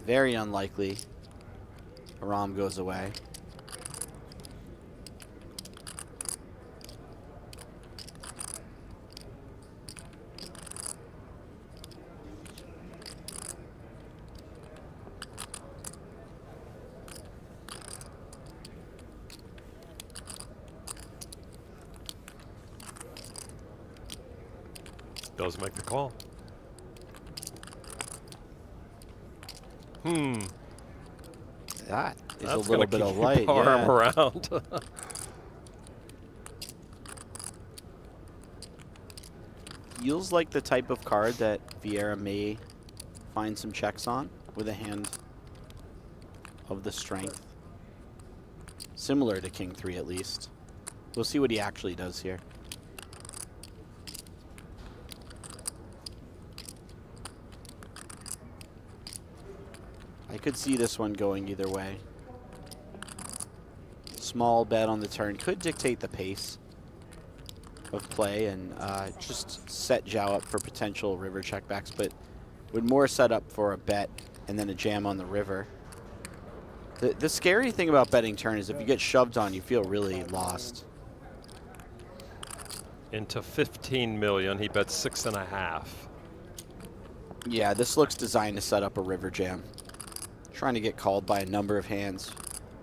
Very unlikely. Aram goes away. Does make the call. That is That's a little bit of light. Arm around. Feels like the type of card that VIeira may find some checks on with a hand of the strength. Similar to King 3 at least. We'll see what he actually does here. I could see this one going either way. Small bet on the turn could dictate the pace. of play and just set Joao up for potential river checkbacks, but would more set up for a bet and then a jam on the river. The scary thing about betting turn is if you get shoved on, you feel really lost. Into 15 million, he bet 6.5. Yeah, this looks designed to set up a river jam. Trying to get called by a number of hands.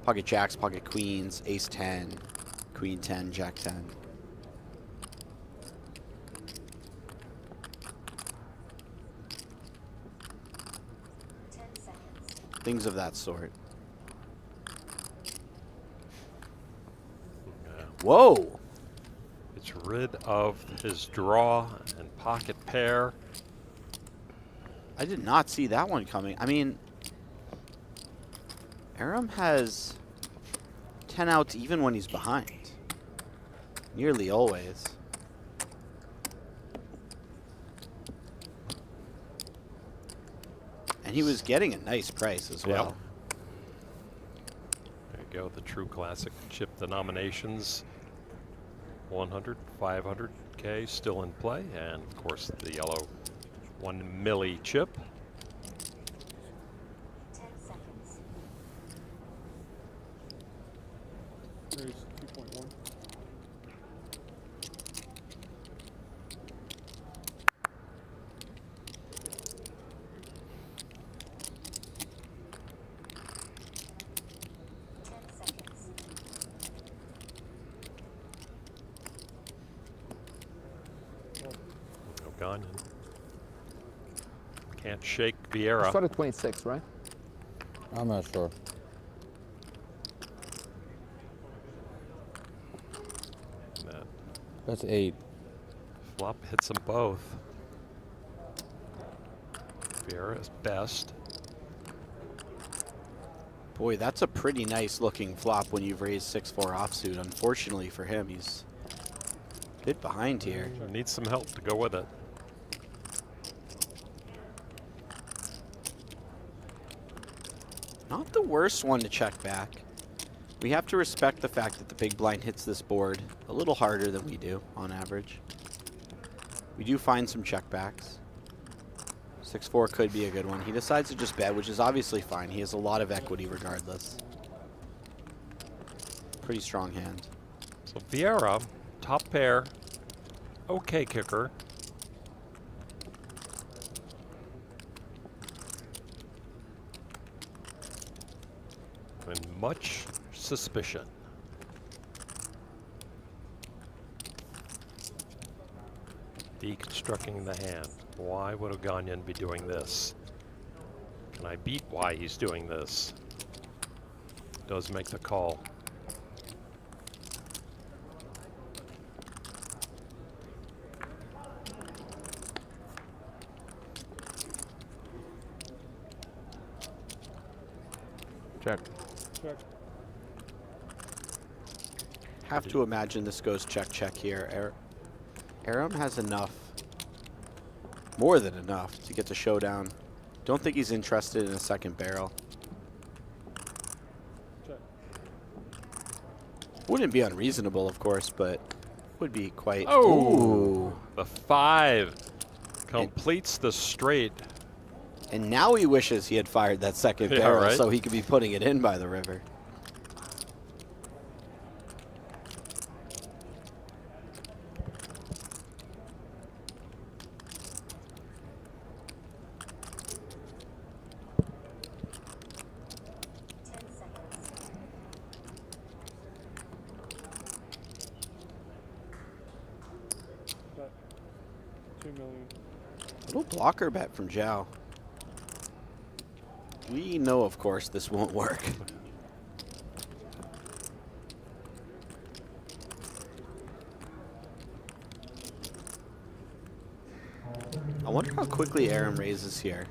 Pocket jacks, pocket queens, ace 10, queen 10, jack 10. Things of that sort. Whoa! It's rid of his draw and pocket pair. I did not see that one coming. I mean, Aram has 10 outs even when he's behind. Nearly always. And he was getting a nice price as well. Yep. There you go, the true classic chip denominations. 100, 500K still in play, and of course the yellow 1 milli chip. 10 seconds. There's 2.1. Oganyan can't shake I Vieira. started 26, right? I'm not sure. That's 8. Flop hits them both. Vieira is best. Boy, that's a pretty nice looking flop when you've raised 6-4 offsuit. Unfortunately for him, he's a bit behind here. Needs some help to go with it. Not the worst one to check back. We have to respect the fact that the big blind hits this board a little harder than we do on average. We do find some checkbacks. 6-4 could be a good one. He decides to just bet, which is obviously fine. He has a lot of equity regardless. Pretty strong hand. So Vieira, top pair, okay kicker. And much suspicion. Deconstructing the hand. Why would Oganyan be doing this? Can I beat why he's doing this? Does make the call. Check. Check. Have to imagine this goes check, check here. Aram has enough, more than enough, to get the showdown. Don't think he's interested in a second barrel. Check. Wouldn't be unreasonable, of course, but would be quite. Oh, Ooh. The 5 completes the straight. And now he wishes he had fired that second Yeah, barrel right? so he could be putting it in by the river. Got 2 million. Little blocker bet from Joao. We know, of course, this won't work. I wonder how quickly Aram raises here.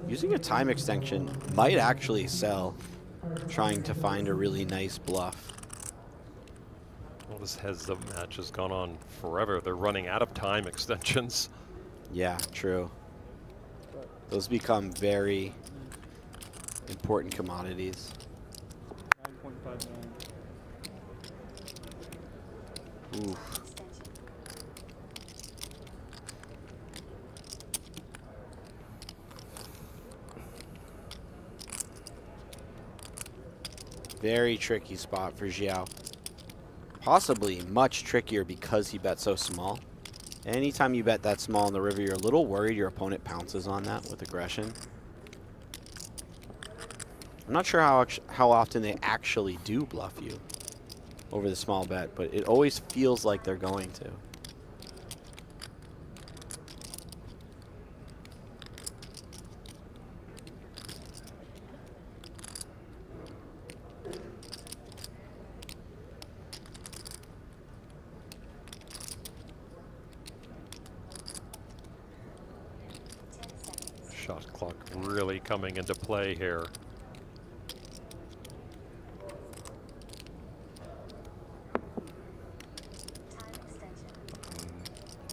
Using a time extension might actually sell, trying to find a really nice bluff. Well, this heads-up match has gone on forever. They're running out of time extensions. Yeah, true. Those become very important commodities. 9.59. Ooh. Very tricky spot for Joao. Possibly much trickier because he bet so small. Anytime you bet that small in the river, you're a little worried your opponent pounces on that with aggression. I'm not sure how often they actually do bluff you over the small bet, but it always feels like they're going to. Shot clock really coming into play here.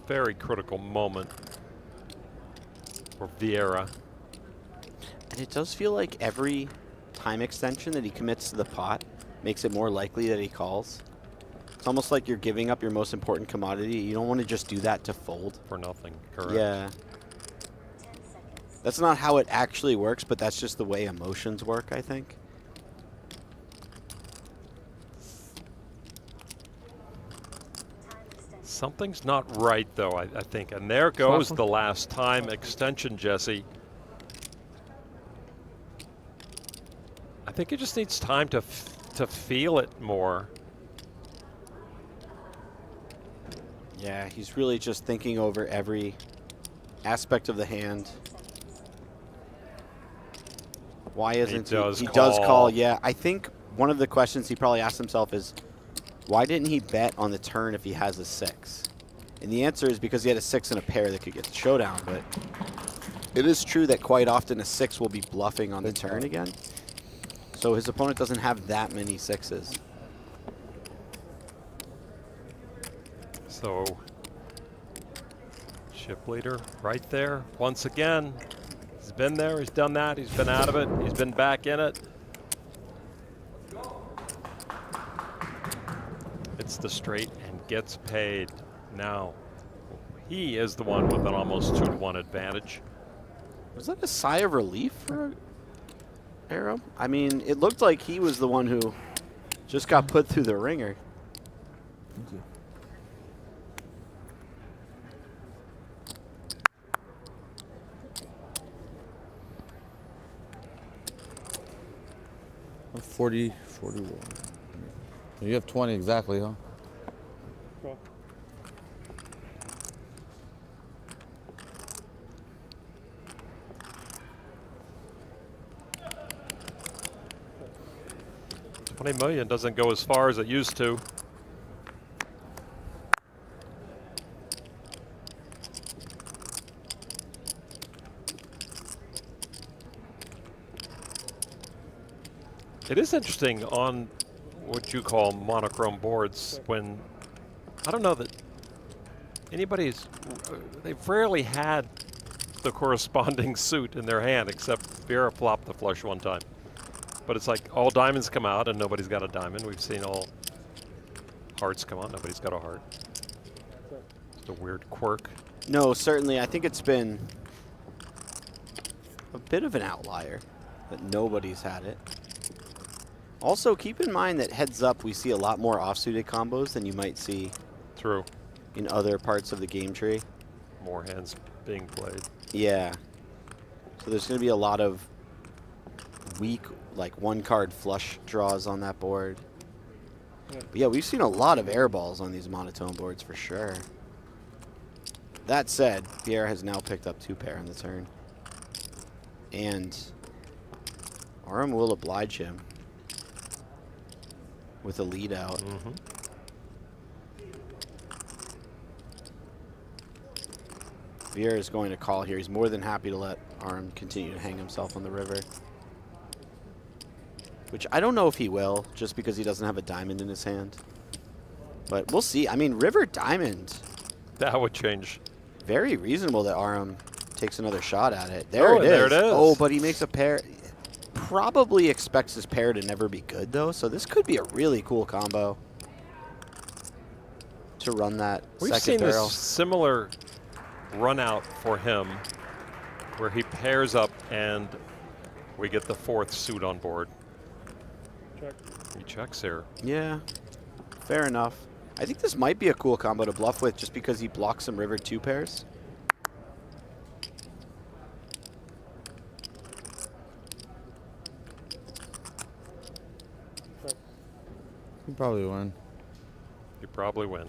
Very critical moment for Vieira. And it does feel like every time extension that he commits to the pot makes it more likely that he calls. It's almost like you're giving up your most important commodity. You don't want to just do that to fold. For nothing, correct. Yeah. That's not how it actually works, but that's just the way emotions work, I think. Something's not right, though, I think. And there goes the last time extension, Jesse. I think it just needs time to feel it more. Yeah, he's really just thinking over every aspect of the hand. Why isn't he? He does call, yeah. I think one of the questions he probably asked himself is, why didn't he bet on the turn if he has a 6? And the answer is because he had a 6 and a pair that could get the showdown. But it is true that quite often a 6 will be bluffing on the turn again. So his opponent doesn't have that many 6s. So, chip leader right there once again. He's been there, he's done that, he's been out of it, he's been back in it. It's the straight and gets paid. Now, he is the one with an almost 2-to-1 advantage. Was that a sigh of relief for Aram? I mean, it looked like he was the one who just got put through the ringer. Thank you. I'm 40, 41. You have 20 exactly, huh? Cool. $20 million doesn't go as far as it used to. It is interesting on what you call monochrome boards when, I don't know that anybody's, they've rarely had the corresponding suit in their hand except Vieira flopped the flush one time. But it's like all diamonds come out and nobody's got a diamond. We've seen all hearts come out, nobody's got a heart. It's a weird quirk. No, certainly. I think it's been a bit of an outlier that nobody's had it. Also, keep in mind that heads up, we see a lot more offsuited combos than you might see in other parts of the game tree. More hands being played. Yeah. So there's going to be a lot of weak, like one-card flush draws on that board. Yeah. But yeah, we've seen a lot of air balls on these monotone boards for sure. That said, Vieira has now picked up 2 pair on the turn. And Aram will oblige him with a lead out. Vieira is going to call here. He's more than happy to let Aram continue to hang himself on the river. Which I don't know if he will, just because he doesn't have a diamond in his hand. But we'll see. I mean, river diamond. That would change. Very reasonable that Aram takes another shot at it. There it is. There it is. Oh, but he makes a pair. Probably expects his pair to never be good, though, so this could be a really cool combo. to run that We've second seen barrel. this similar run out for him where he pairs up and we get the 4th suit on board. Check. He checks here. Yeah, fair enough. I think this might be a cool combo to bluff with just because he blocks some river 2 pairs. You probably win. You probably win.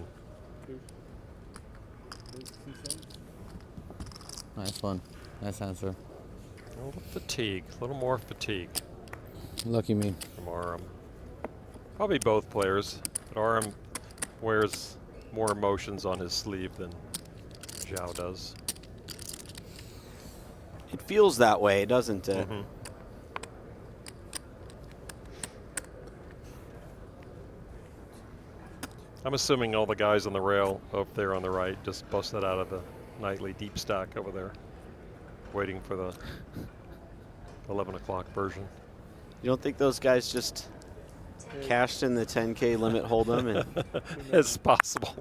Nice one. Nice answer. A little fatigue, a little more fatigue. Lucky me. From Aram. Probably both players, but Aram wears more emotions on his sleeve than Joao does. It feels that way, doesn't it? Mm-hmm. I'm assuming all the guys on the rail up there on the right just busted out of the nightly deep stack over there, waiting for the 11 o'clock version. You don't think those guys just cashed in the 10K limit hold'em? And it's possible.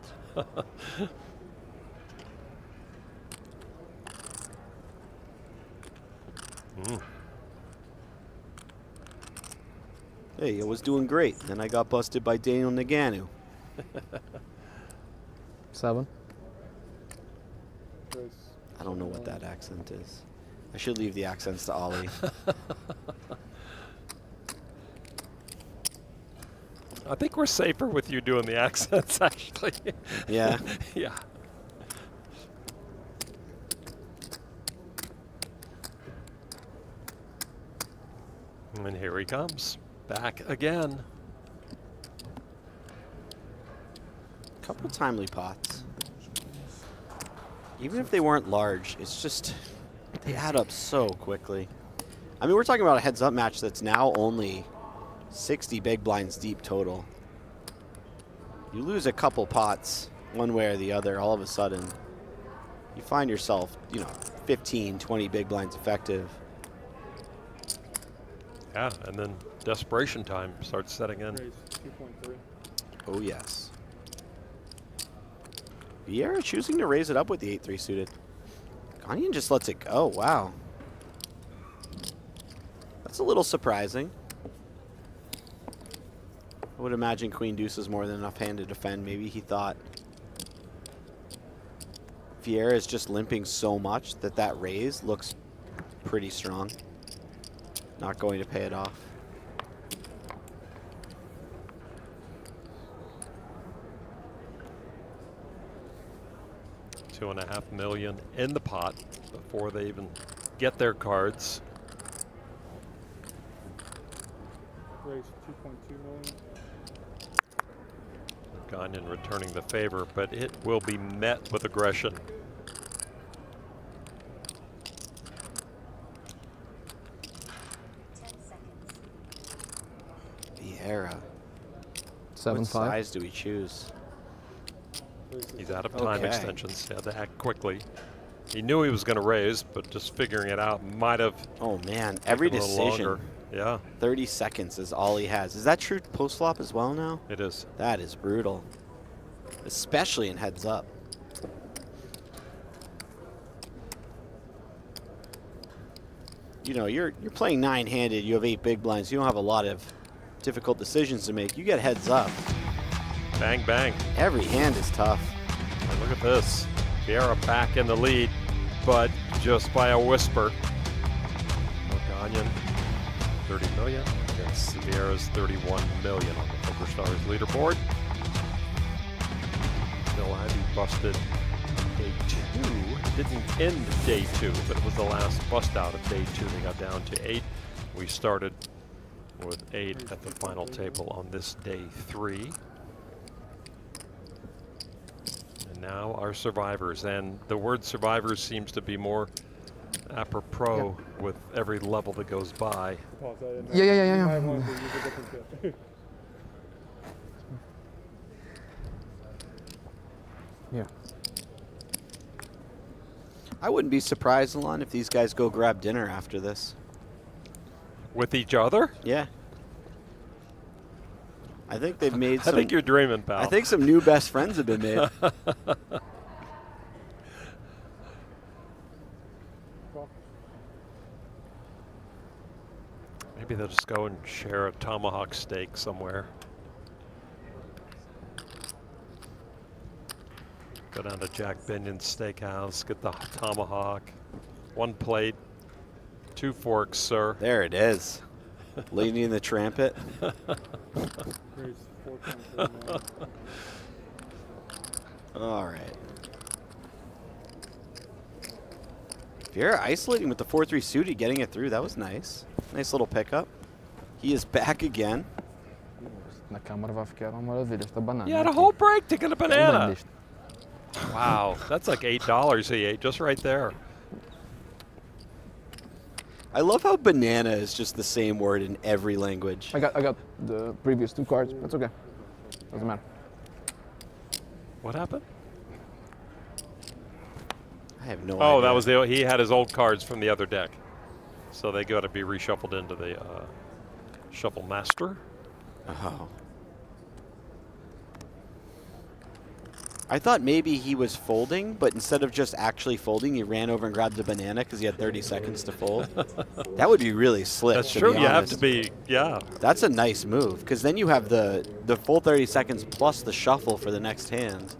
Hey, I was doing great. Then I got busted by Daniel Naganu. 7. I don't know what that accent is. I should leave the accents to Ollie. I think we're safer with you doing the accents, actually. Yeah? Yeah. And here he comes, back again. Couple timely pots. Even if they weren't large, it's just, they add up so quickly. I mean, we're talking about a heads-up match that's now only 60 big blinds deep total. You lose a couple pots one way or the other, all of a sudden, you find yourself, 15, 20 big blinds effective. Yeah, and then desperation time starts setting in. Raise 2.3. Oh, yes. Vieira choosing to raise it up with the 8-3 suited. Oganyan just lets it go. Wow. That's a little surprising. I would imagine Queen Deuce is more than enough hand to defend. Maybe he thought Vieira is just limping so much that that raise looks pretty strong. Not going to pay it off. $2.5 million in the pot before they even get their cards. Raise 2.2 million. Oganyan returning the favor, but it will be met with aggression. Vieira. 7-5. What size do we choose? He's out of time Okay. extensions. He had to act quickly. He knew he was going to raise, but just figuring it out might have. Oh man, every taken a little decision. longer. Yeah. 30 seconds is all he has. Is that true post flop as well now? It is. That is brutal, especially in heads up. You're playing 9-handed. You have 8 big blinds. You don't have a lot of difficult decisions to make. You get heads up. Bang, bang. Every hand is tough. And look at this. Vieira back in the lead, but just by a whisper. Oganyan, 30 million against Vieira's 31 million on the PokerStars leaderboard. Still had he busted day 2. Didn't end day 2, but it was the last bust out of day 2. They got down to 8. We started with 8 at the final table on this day 3. And now our survivors, and the word survivors seems to be more apropos with every level that goes by. Yeah. Yeah. I wouldn't be surprised, Alon, if these guys go grab dinner after this. With each other? Yeah. I think they've made I think you're dreaming, pal. I think some new best friends have been made. Maybe they'll just go and share a tomahawk steak somewhere. Go down to Jack Binion's Steakhouse, get the tomahawk. 1 plate, 2 forks, sir. There it is. Lady in the Trampet. All right. Vieira isolating with the 4-3 suited, getting it through. That was nice. Nice little pickup. He is back again. Na câmara vai ficar uma maravilha esta banana. You had a whole break to get a banana. Wow, that's like $8 he ate just right there. I love how banana is just the same word in every language. I got the previous 2 cards. That's okay. Doesn't matter. What happened? I have no idea. Oh, that was he had his old cards from the other deck. So they got to be reshuffled into the shuffle master. Oh. I thought maybe he was folding, but instead of just actually folding, he ran over and grabbed the banana because he had 30 seconds to fold. That would be really slick. That's true. You have to be, yeah. That's a nice move because then you have the full 30 seconds plus the shuffle for the next hand.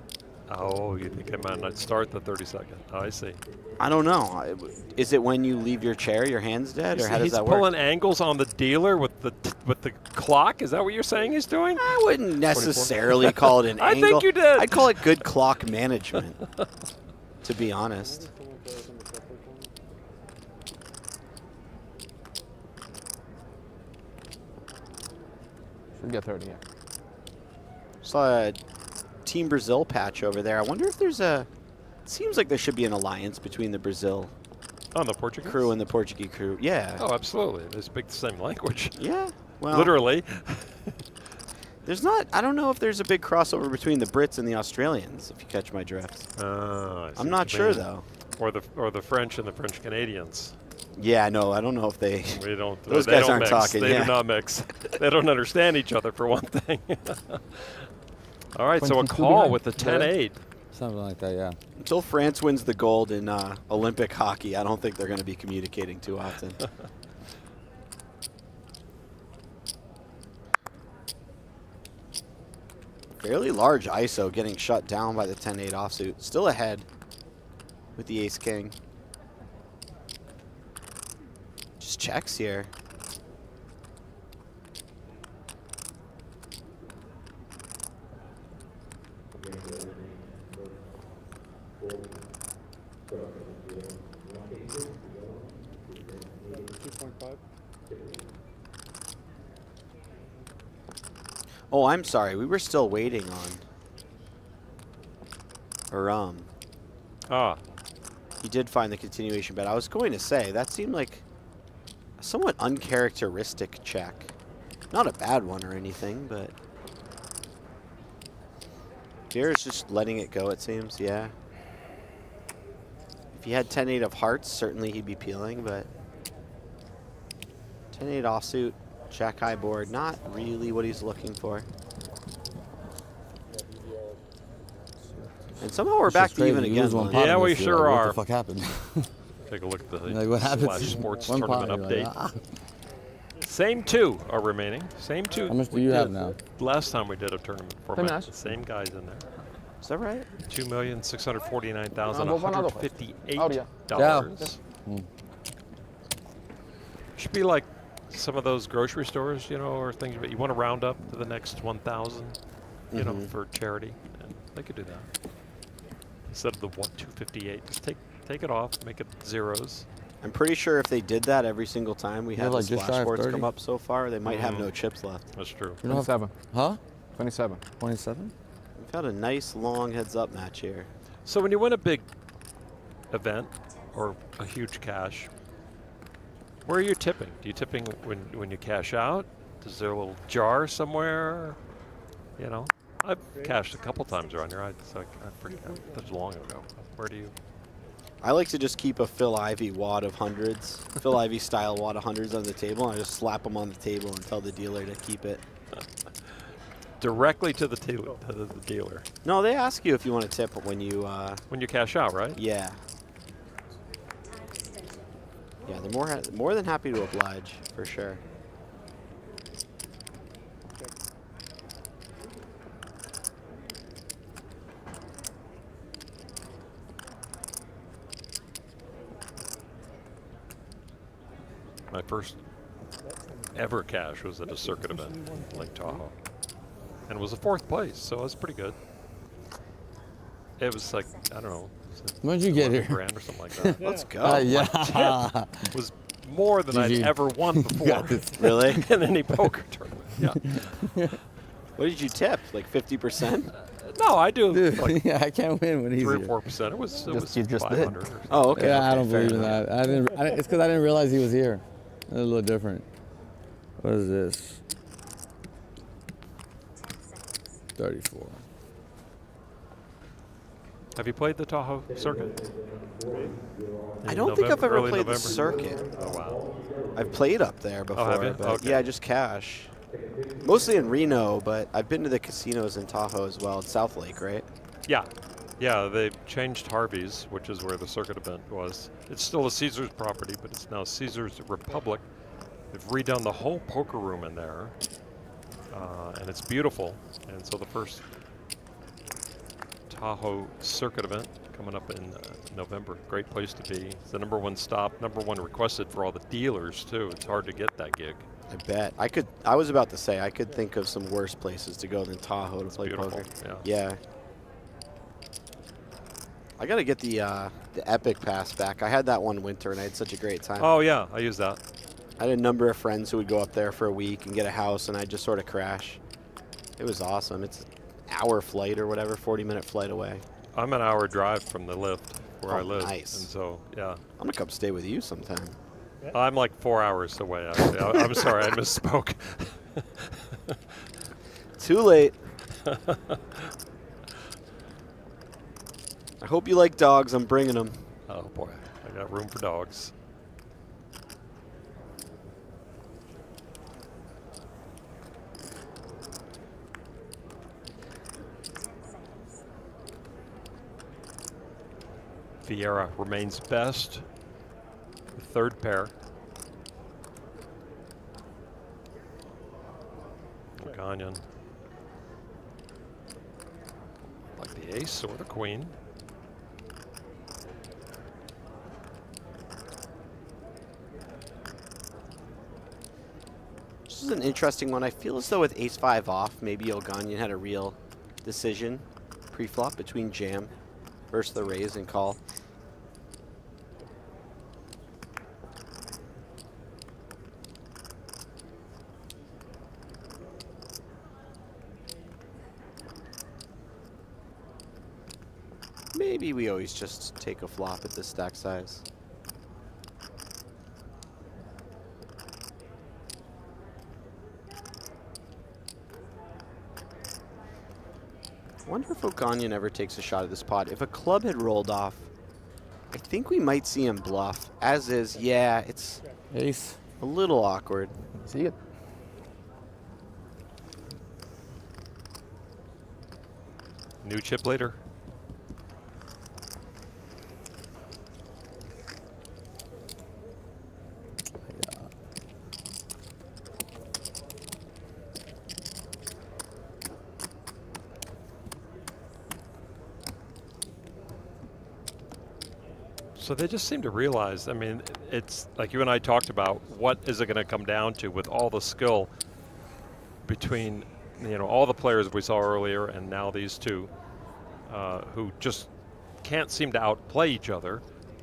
Oh, you think I might not start the 30 second? Oh, I see. I don't know. Is it when you leave your chair, your hand's dead, or how does that work? He's pulling angles on the dealer with the clock. Is that what you're saying he's doing? I wouldn't necessarily call it an angle. I think you did. I'd call it good clock management, to be honest. Should get 30, yeah. Saw a Team Brazil patch over there. I wonder if there's a... It seems like there should be an alliance between the Brazil the Portuguese crew and the Portuguese crew. Yeah. Oh, absolutely. They speak the same language. Yeah. Well, literally. There's not... I don't know if there's a big crossover between the Brits and the Australians, if you catch my drift. I'm not sure, though. Or the French and the French Canadians. Yeah, no, I don't know if they... We don't. Those they guys don't aren't mix. talking. They yeah. do not mix. They don't understand each other, for one thing. All right, so a call with the 10-8. Something like that, yeah. Until France wins the gold in Olympic hockey, I don't think they're going to be communicating too often. Fairly large ISO getting shut down by the 10-8 offsuit. Still ahead with the ace-king. Just checks here. Oh, I'm sorry. We were still waiting on Aram. Ah. He did find the continuation bet. I was going to say, that seemed like a somewhat uncharacteristic check. Not a bad one or anything, but... Vieira's just letting it go, it seems, yeah. If he had 10-8 of hearts, certainly he'd be peeling, but... 10-8 offsuit, jack high board, not really what he's looking for. And somehow we're back to even again. Yeah, we sure are. What the fuck happened? Take a look at the like what happens Sports one Tournament pot, update. like, ah. Same 2 are remaining. Same 2. How much do you have now? Last time we did a tournament format, the same guys in there. Is that right? $2,649,158. Should be like some of those grocery stores, you know, or things, but you want to round up to the next 1,000, you know, for charity. And they could do that instead of the 258. Just take it off, make it zeros. I'm pretty sure if they did that every single time we had like the just splash shy of boards 30? come up so far, they might have no chips left. That's true. You don't have 27. Huh? 27. 27? We've got a nice long heads-up match here. So when you win a big event or a huge cash, where are you tipping? Do you tipping when you cash out? Is there a little jar somewhere? You know, I've cashed a couple times around here. I forget. That's long ago. Where do you? I like to just keep a Phil Ivey wad of hundreds, Phil Ivey style wad of hundreds on the table, and I just slap them on the table and tell the dealer to keep it. directly to the dealer. No, they ask you if you want to tip when you cash out, right? Yeah. Yeah, they're more than happy to oblige, for sure. My first ever cash was at a circuit event in Lake Tahoe. And it was a 4th place, so it was pretty good. It was like, I don't know. When did you get here? $11,000 or something like that. Let's go. Yeah. My tip was more than I'd ever won before. Really? In any poker tournament. Yeah. What did you tip? Like 50%? No, I do. Dude, like yeah, I can't win when he's 3 here. or 4%. It was You just 500. did. Or something. Oh, okay. Yeah, okay, I don't fair believe in enough. that. It's because I didn't realize he was here. It's a little different. What is this? 34. Have you played the Tahoe circuit? I don't think I've ever early played the November? circuit. Oh, wow. I've played up there before, have you? but Okay. yeah, just cash. Mostly in Reno, but I've been to the casinos in Tahoe as well. It's South Lake, right? Yeah. Yeah, they've changed Harvey's, which is where the circuit event was. It's still a Caesars property, but it's now Caesars Republic. They've redone the whole poker room in there, and it's beautiful. And so the first Tahoe circuit event coming up in November. Great place to be. It's the #1 stop, #1 requested for all the dealers too. It's hard to get that gig. I bet. I was about to say, I could think of some worse places to go than Tahoe to play beautiful, poker. yeah. I got to get the Epic Pass back. I had that one winter, and I had such a great time. Oh, yeah, I use that. I had a number of friends who would go up there for a week and get a house, and I'd just sort of crash. It was awesome. It's an hour flight or whatever, 40-minute flight away. I'm an hour drive from the lift where I live. Nice. And so, yeah. I'm going to come stay with you sometime. I'm like 4 hours away, actually. I'm sorry, I misspoke. Too late. I hope you like dogs. I'm bringing them. Oh, boy. I got room for dogs. Vieira remains best. The third pair. Oganyan. Like the ace or the queen. This is an interesting one. I feel as though with ace-5 off, maybe Oganyan had a real decision pre-flop between jam versus the raise and call. Maybe we always just take a flop at this stack size. I wonder if Oganyan ever takes a shot at this pot. If a club had rolled off, I think we might see him bluff. As is, yeah, it's ace. A little awkward. See it. New chip later. So they just seem to realize, I mean, it's like you and I talked about, what is it going to come down to with all the skill between, you know, all the players we saw earlier and now these two who just can't seem to outplay each other.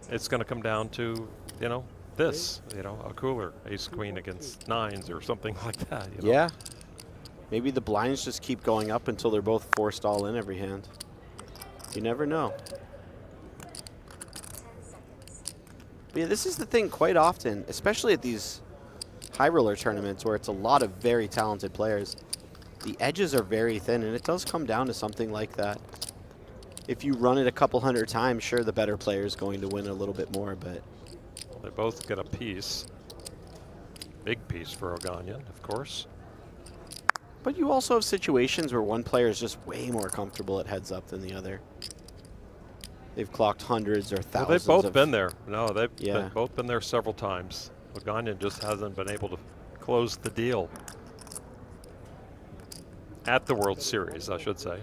It's going to come down to, you know, this, you know, a cooler ace-queen against nines or something like that. You know? Yeah. Maybe the blinds just keep going up until they're both forced all in every hand. You never know. But yeah, this is the thing quite often, especially at these high roller tournaments where it's a lot of very talented players. The edges are very thin, and it does come down to something like that. If you run it a couple hundred times, sure, the better player is going to win a little bit more, but... They both get a piece. Big piece for Oganyan, of course. But you also have situations where one player is just way more comfortable at heads up than the other. They've clocked hundreds or thousands. Well, they've both been there. No, they've both been there several times. Oganyan just hasn't been able to close the deal. At the World Series, I should say.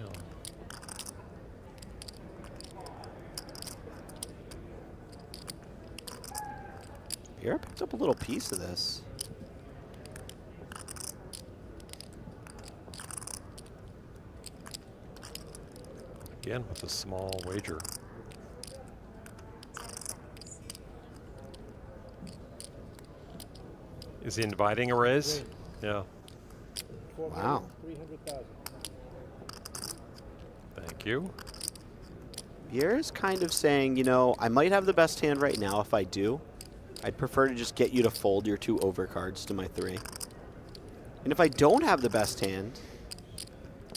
Vieira picked up a little piece of this. Again with a small wager. Is he inviting a raise? Yeah. Wow. 300,000. Thank you. Vieira's kind of saying, you know, I might have the best hand right now. If I do, I'd prefer to just get you to fold your 2 overcards to my 3. And if I don't have the best hand,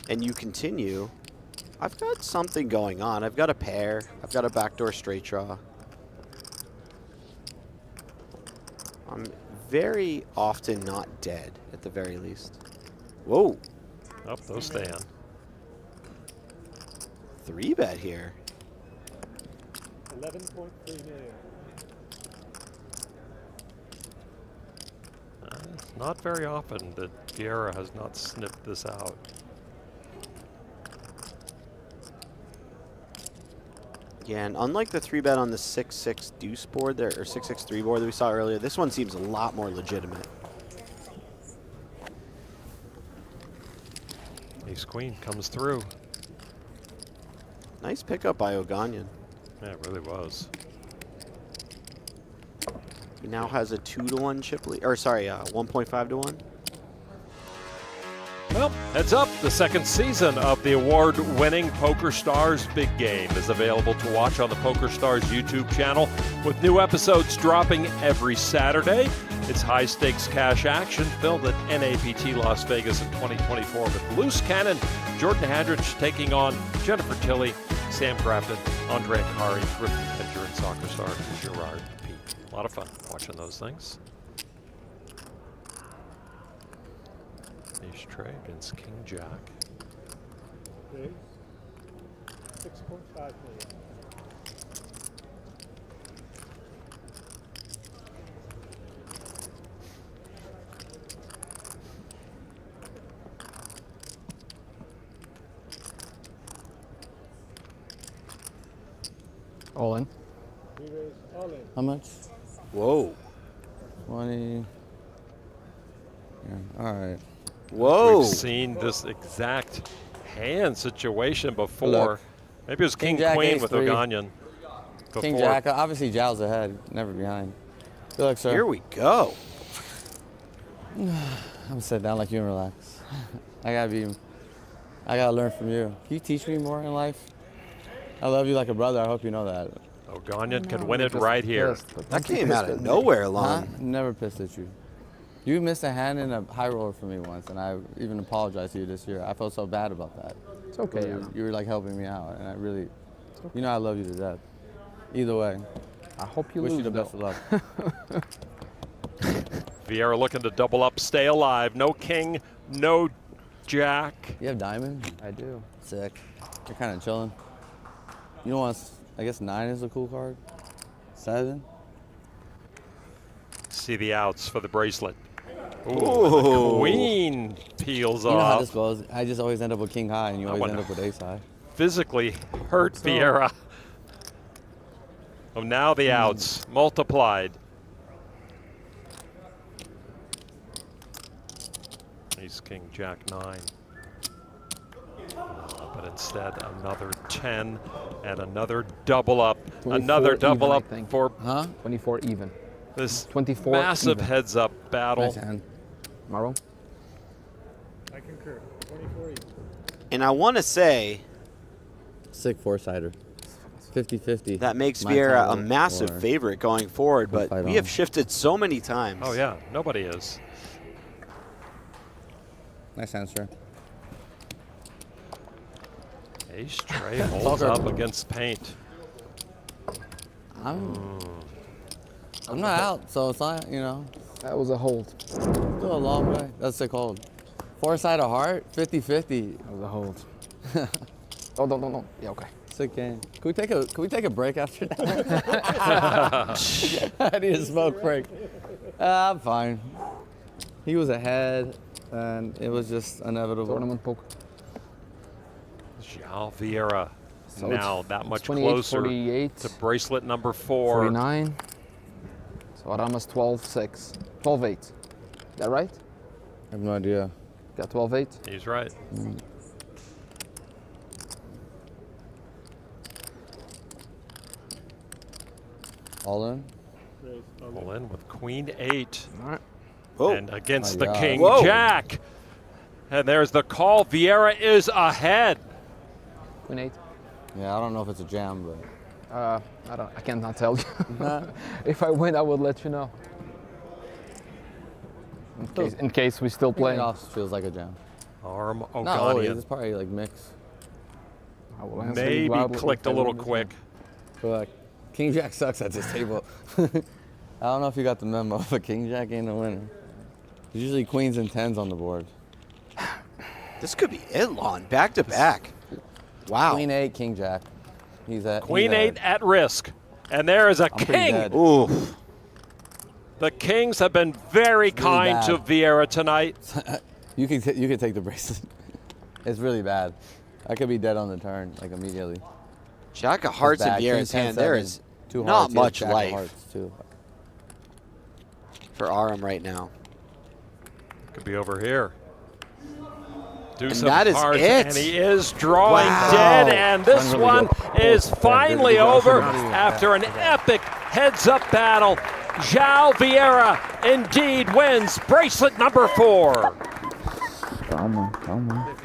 and you continue, I've got something going on. I've got a pair. I've got a backdoor straight draw. I'm very often not dead, at the very least. Whoa. Up those stand. 3-bet here. 11.3 million. It's not very often that Vieira has not snipped this out. Yeah, and unlike the 3-bet on the 6-6 deuce board there, or 6-6-3 board that we saw earlier, this one seems a lot more legitimate. Ace Queen comes through. Nice pickup by Oganyan. Yeah, it really was. He now has a 2-to-1 chip lead, or sorry, 1.5-to-1. Well, heads up, the second season of the award-winning PokerStars Big Game is available to watch on the PokerStars YouTube channel, with new episodes dropping every Saturday. It's high-stakes cash action filmed at NAPT Las Vegas in 2024 with Loose Cannon, Jordan Hadrich taking on Jennifer Tilley, Sam Grafton, Andre Akari, Griffin Pitcher, and soccer star Gerard Peak. A lot of fun watching those things. Ace tray against King Jack. Okay. 6.5 million. All in. We raise all in. How much? Whoa. 20. Yeah, all right. Whoa. We've seen this exact hand situation before. Look. Maybe it was King Jack, Queen ace with 3. Oganyan. King Jack, obviously Jows ahead, never behind. Good luck, sir. Here we go. I'm gonna sit down like you and relax. I gotta learn from you. Can you teach me more in life? I love you like a brother. I hope you know that. Oganyan can win it right here. That came out of nowhere, Lon. Huh? Never pissed at you. You missed a hand in a high roller for me once, and I even apologized to you this year. I felt so bad about that. It's okay. You were like helping me out, and I really, you know, I love you to death. Either way, I hope you wish lose, you the best of luck. Vieira looking to double up, stay alive. No king, no jack. You have diamond? I do. Sick. You're kind of chilling. You know what? I guess 9 is a cool card. 7. See the outs for the bracelet. Ooh, Ooh. the queen peels You know how off. this goes. I just always end up with king high, and you always end up with ace high. Physically hurt Vieira. Oh, now the outs multiplied. Ace, king, jack, 9. But instead, another 10 and another double up. Another double even, up I think. for 24 even. this 24 massive even. heads up battle. Nice hand. Maro? I concur. 24 even. And I want to say Sick four-sider. 50-50. that makes My Vieira a title massive or- favorite going forward, We'll but fight we on. have shifted so many times. Oh, yeah, nobody is. Nice answer. Ace tray holds up against paint. I'm not out, so it's not, you know. That was a hold. Still a long way. That's sick hold. Four-side of heart, 50-50. That was a hold. Oh, no. Yeah, okay. Sick game. Can we take a break after that? I need a smoke break. I'm fine. He was ahead, and it was just inevitable. Tournament poker. Joao VIeira So now it's that much 28, closer 48, to bracelet number 4. 49. So Aram is 12-6. 12-8. Is that right? I have no idea. Got 12-8? He's right. All in? All in with queen 8. All right. And against the God. king Whoa. jack. And there's the call. VIeira is ahead. Queen 8. Yeah, I don't know if it's a jam, but I cannot tell you. If I win, I will let you know. In case we still play. playoffs feels like a jam. Aram Not always. Oganyan It's probably like mix. I will answer maybe gladly clicked if a I little win this quick. But like, King Jack sucks at this table. I don't know if you got the memo, but King Jack ain't a winner. There's usually queens and tens on the board. This could be it, Lon. Back to back. Wow. Queen 8, King Jack. He's at Queen he's 8 at risk. And there is a pretty king. dead. Ooh. The Kings have been very kind to VIeira tonight. You can take the bracelet. It's really bad. I could be dead on the turn, like immediately. Jack of hearts in Bad. Vieira's King 10, hand. There 7, is two not hearts, much Jack of life hearts, too. for Aram right now. Could be over here. Deuce And that of is hearts, it. and he is drawing Wow. dead, and this Really one good. is finally over Good. after an epic heads-up battle. Joao VIeira indeed wins bracelet number 4. Come on.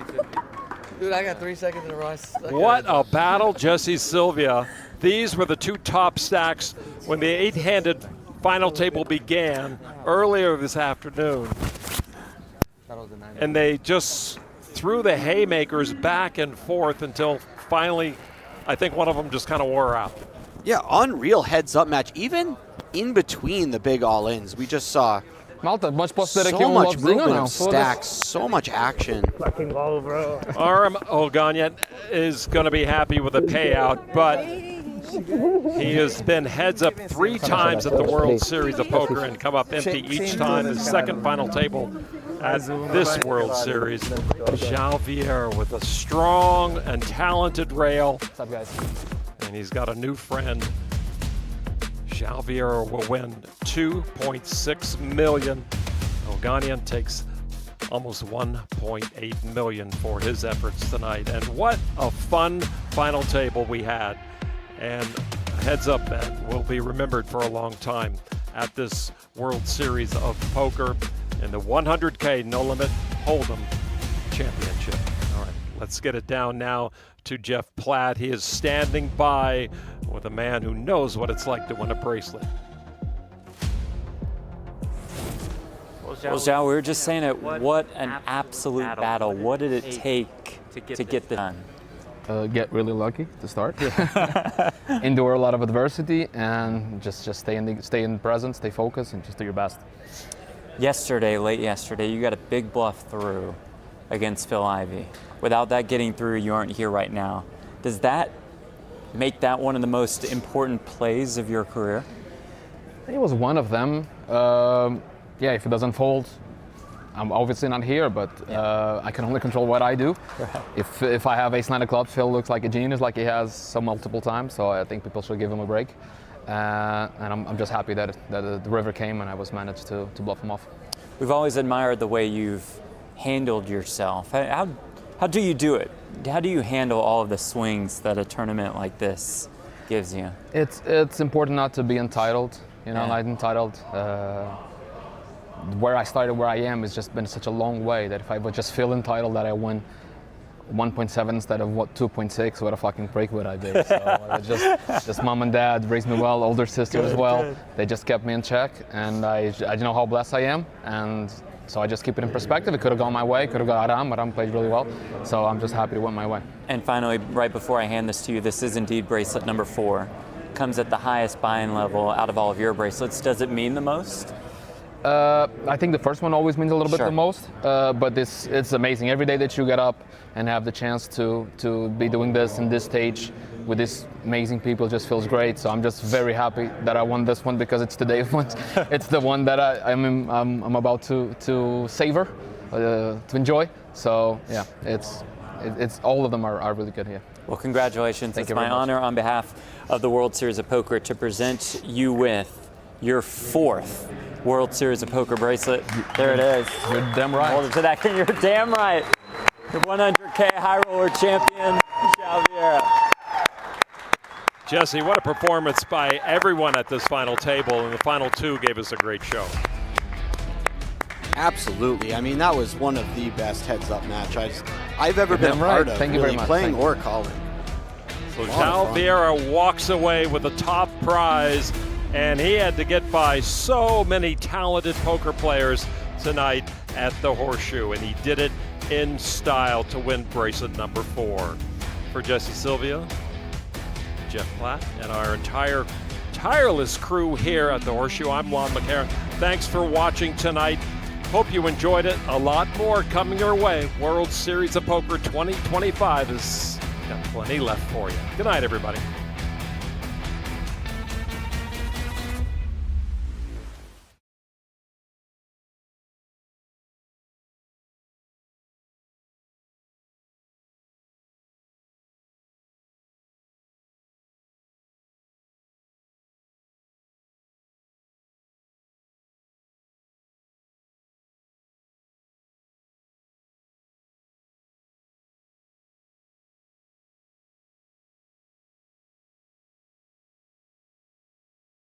Dude, I got 3 seconds in a row. What a battle, Jesse Sylvia. These were the 2 top stacks when the 8-handed final table began earlier this afternoon. And they just threw the haymakers back and forth until finally, I think one of them just kind of wore out. Yeah, unreal heads-up match. Even in between the big all-ins, we just saw Malta, much so much movement of stacks, so much action. Fucking low, bro. Aram Oganyan is going to be happy with the payout, but he has been heads up 3 times at the World Series of Poker and come up empty each time. His second final table at this World Series. Joao VIeira with a strong and talented rail. What's up, guys? And he's got a new friend. Joao VIeira will win $2.6 million. Oganyan takes almost $1.8 million for his efforts tonight. And what a fun final table we had. And heads up, that will be remembered for a long time at this World Series of Poker in the 100K No Limit Hold'em Championship. All right, let's get it down now to Jeff Platt. He is standing by with a man who knows what it's like to win a bracelet. Well, Joao, we were just saying it. What an absolute battle. What did it take to get this done? Get really lucky to start. Endure a lot of adversity and just stay in present, stay focused, and just do your best. Late yesterday, you got a big bluff through against Phil Ivey. Without that getting through, you aren't here right now. Does that make that one of the most important plays of your career? It was one of them. Yeah, if it doesn't fold, I'm obviously not here, but I can only control what I do. Right. If I have ace-9 of clubs, Phil looks like a genius, like he has so multiple times, so I think people should give him a break. And I'm just happy that the river came and I was managed to bluff him off. We've always admired the way you've handled yourself. How do you do it? How do you handle all of the swings that a tournament like this gives you? It's important not to be entitled, not entitled. Where I started, where I am, has just been such a long way that if I would just feel entitled that I won 1.7 instead of 2.6, what a fucking prick would I be? So just mom and dad raised me well, older sister as well. Good. They just kept me in check, and I know how blessed I am, and so I just keep it in perspective. It could have gone my way, could have got Aram played really well, so I'm just happy it went my way. And finally, right before I hand this to you, this is indeed bracelet number 4. Comes at the highest buy-in level out of all of your bracelets. Does it mean the most? I think the first one always means a little bit Sure. the most, but it's amazing. Every day that you get up and have the chance to be doing this in this stage with these amazing people just feels great. So I'm just very happy that I won this one because it's the day one. It's the one that I'm about to savor, to enjoy. So yeah, it's all of them are really good here. Well, congratulations. Thank It's you my very much. honor on behalf of the World Series of Poker to present you with your 4th World Series of Poker bracelet. There it is. You're damn right. Hold it to that. You're damn right. The 100K high roller champion, Joao VIeira. Jesse, what a performance by everyone at this final table, and the final 2 gave us a great show. Absolutely. I mean, that was one of the best heads-up match I've ever been a part of. Thank you really, very much. playing Thank or calling. So Joao VIeira walks away with the top prize, and he had to get by so many talented poker players tonight at the Horseshoe, and he did it in style to win bracelet number 4. For Jesse Sylvia, Jeff Platt, and our entire tireless crew here at the Horseshoe, I'm Lon McCarron. Thanks for watching tonight. Hope you enjoyed it. A lot more coming your way. World Series of Poker 2025 has got plenty left for you. Good night, everybody.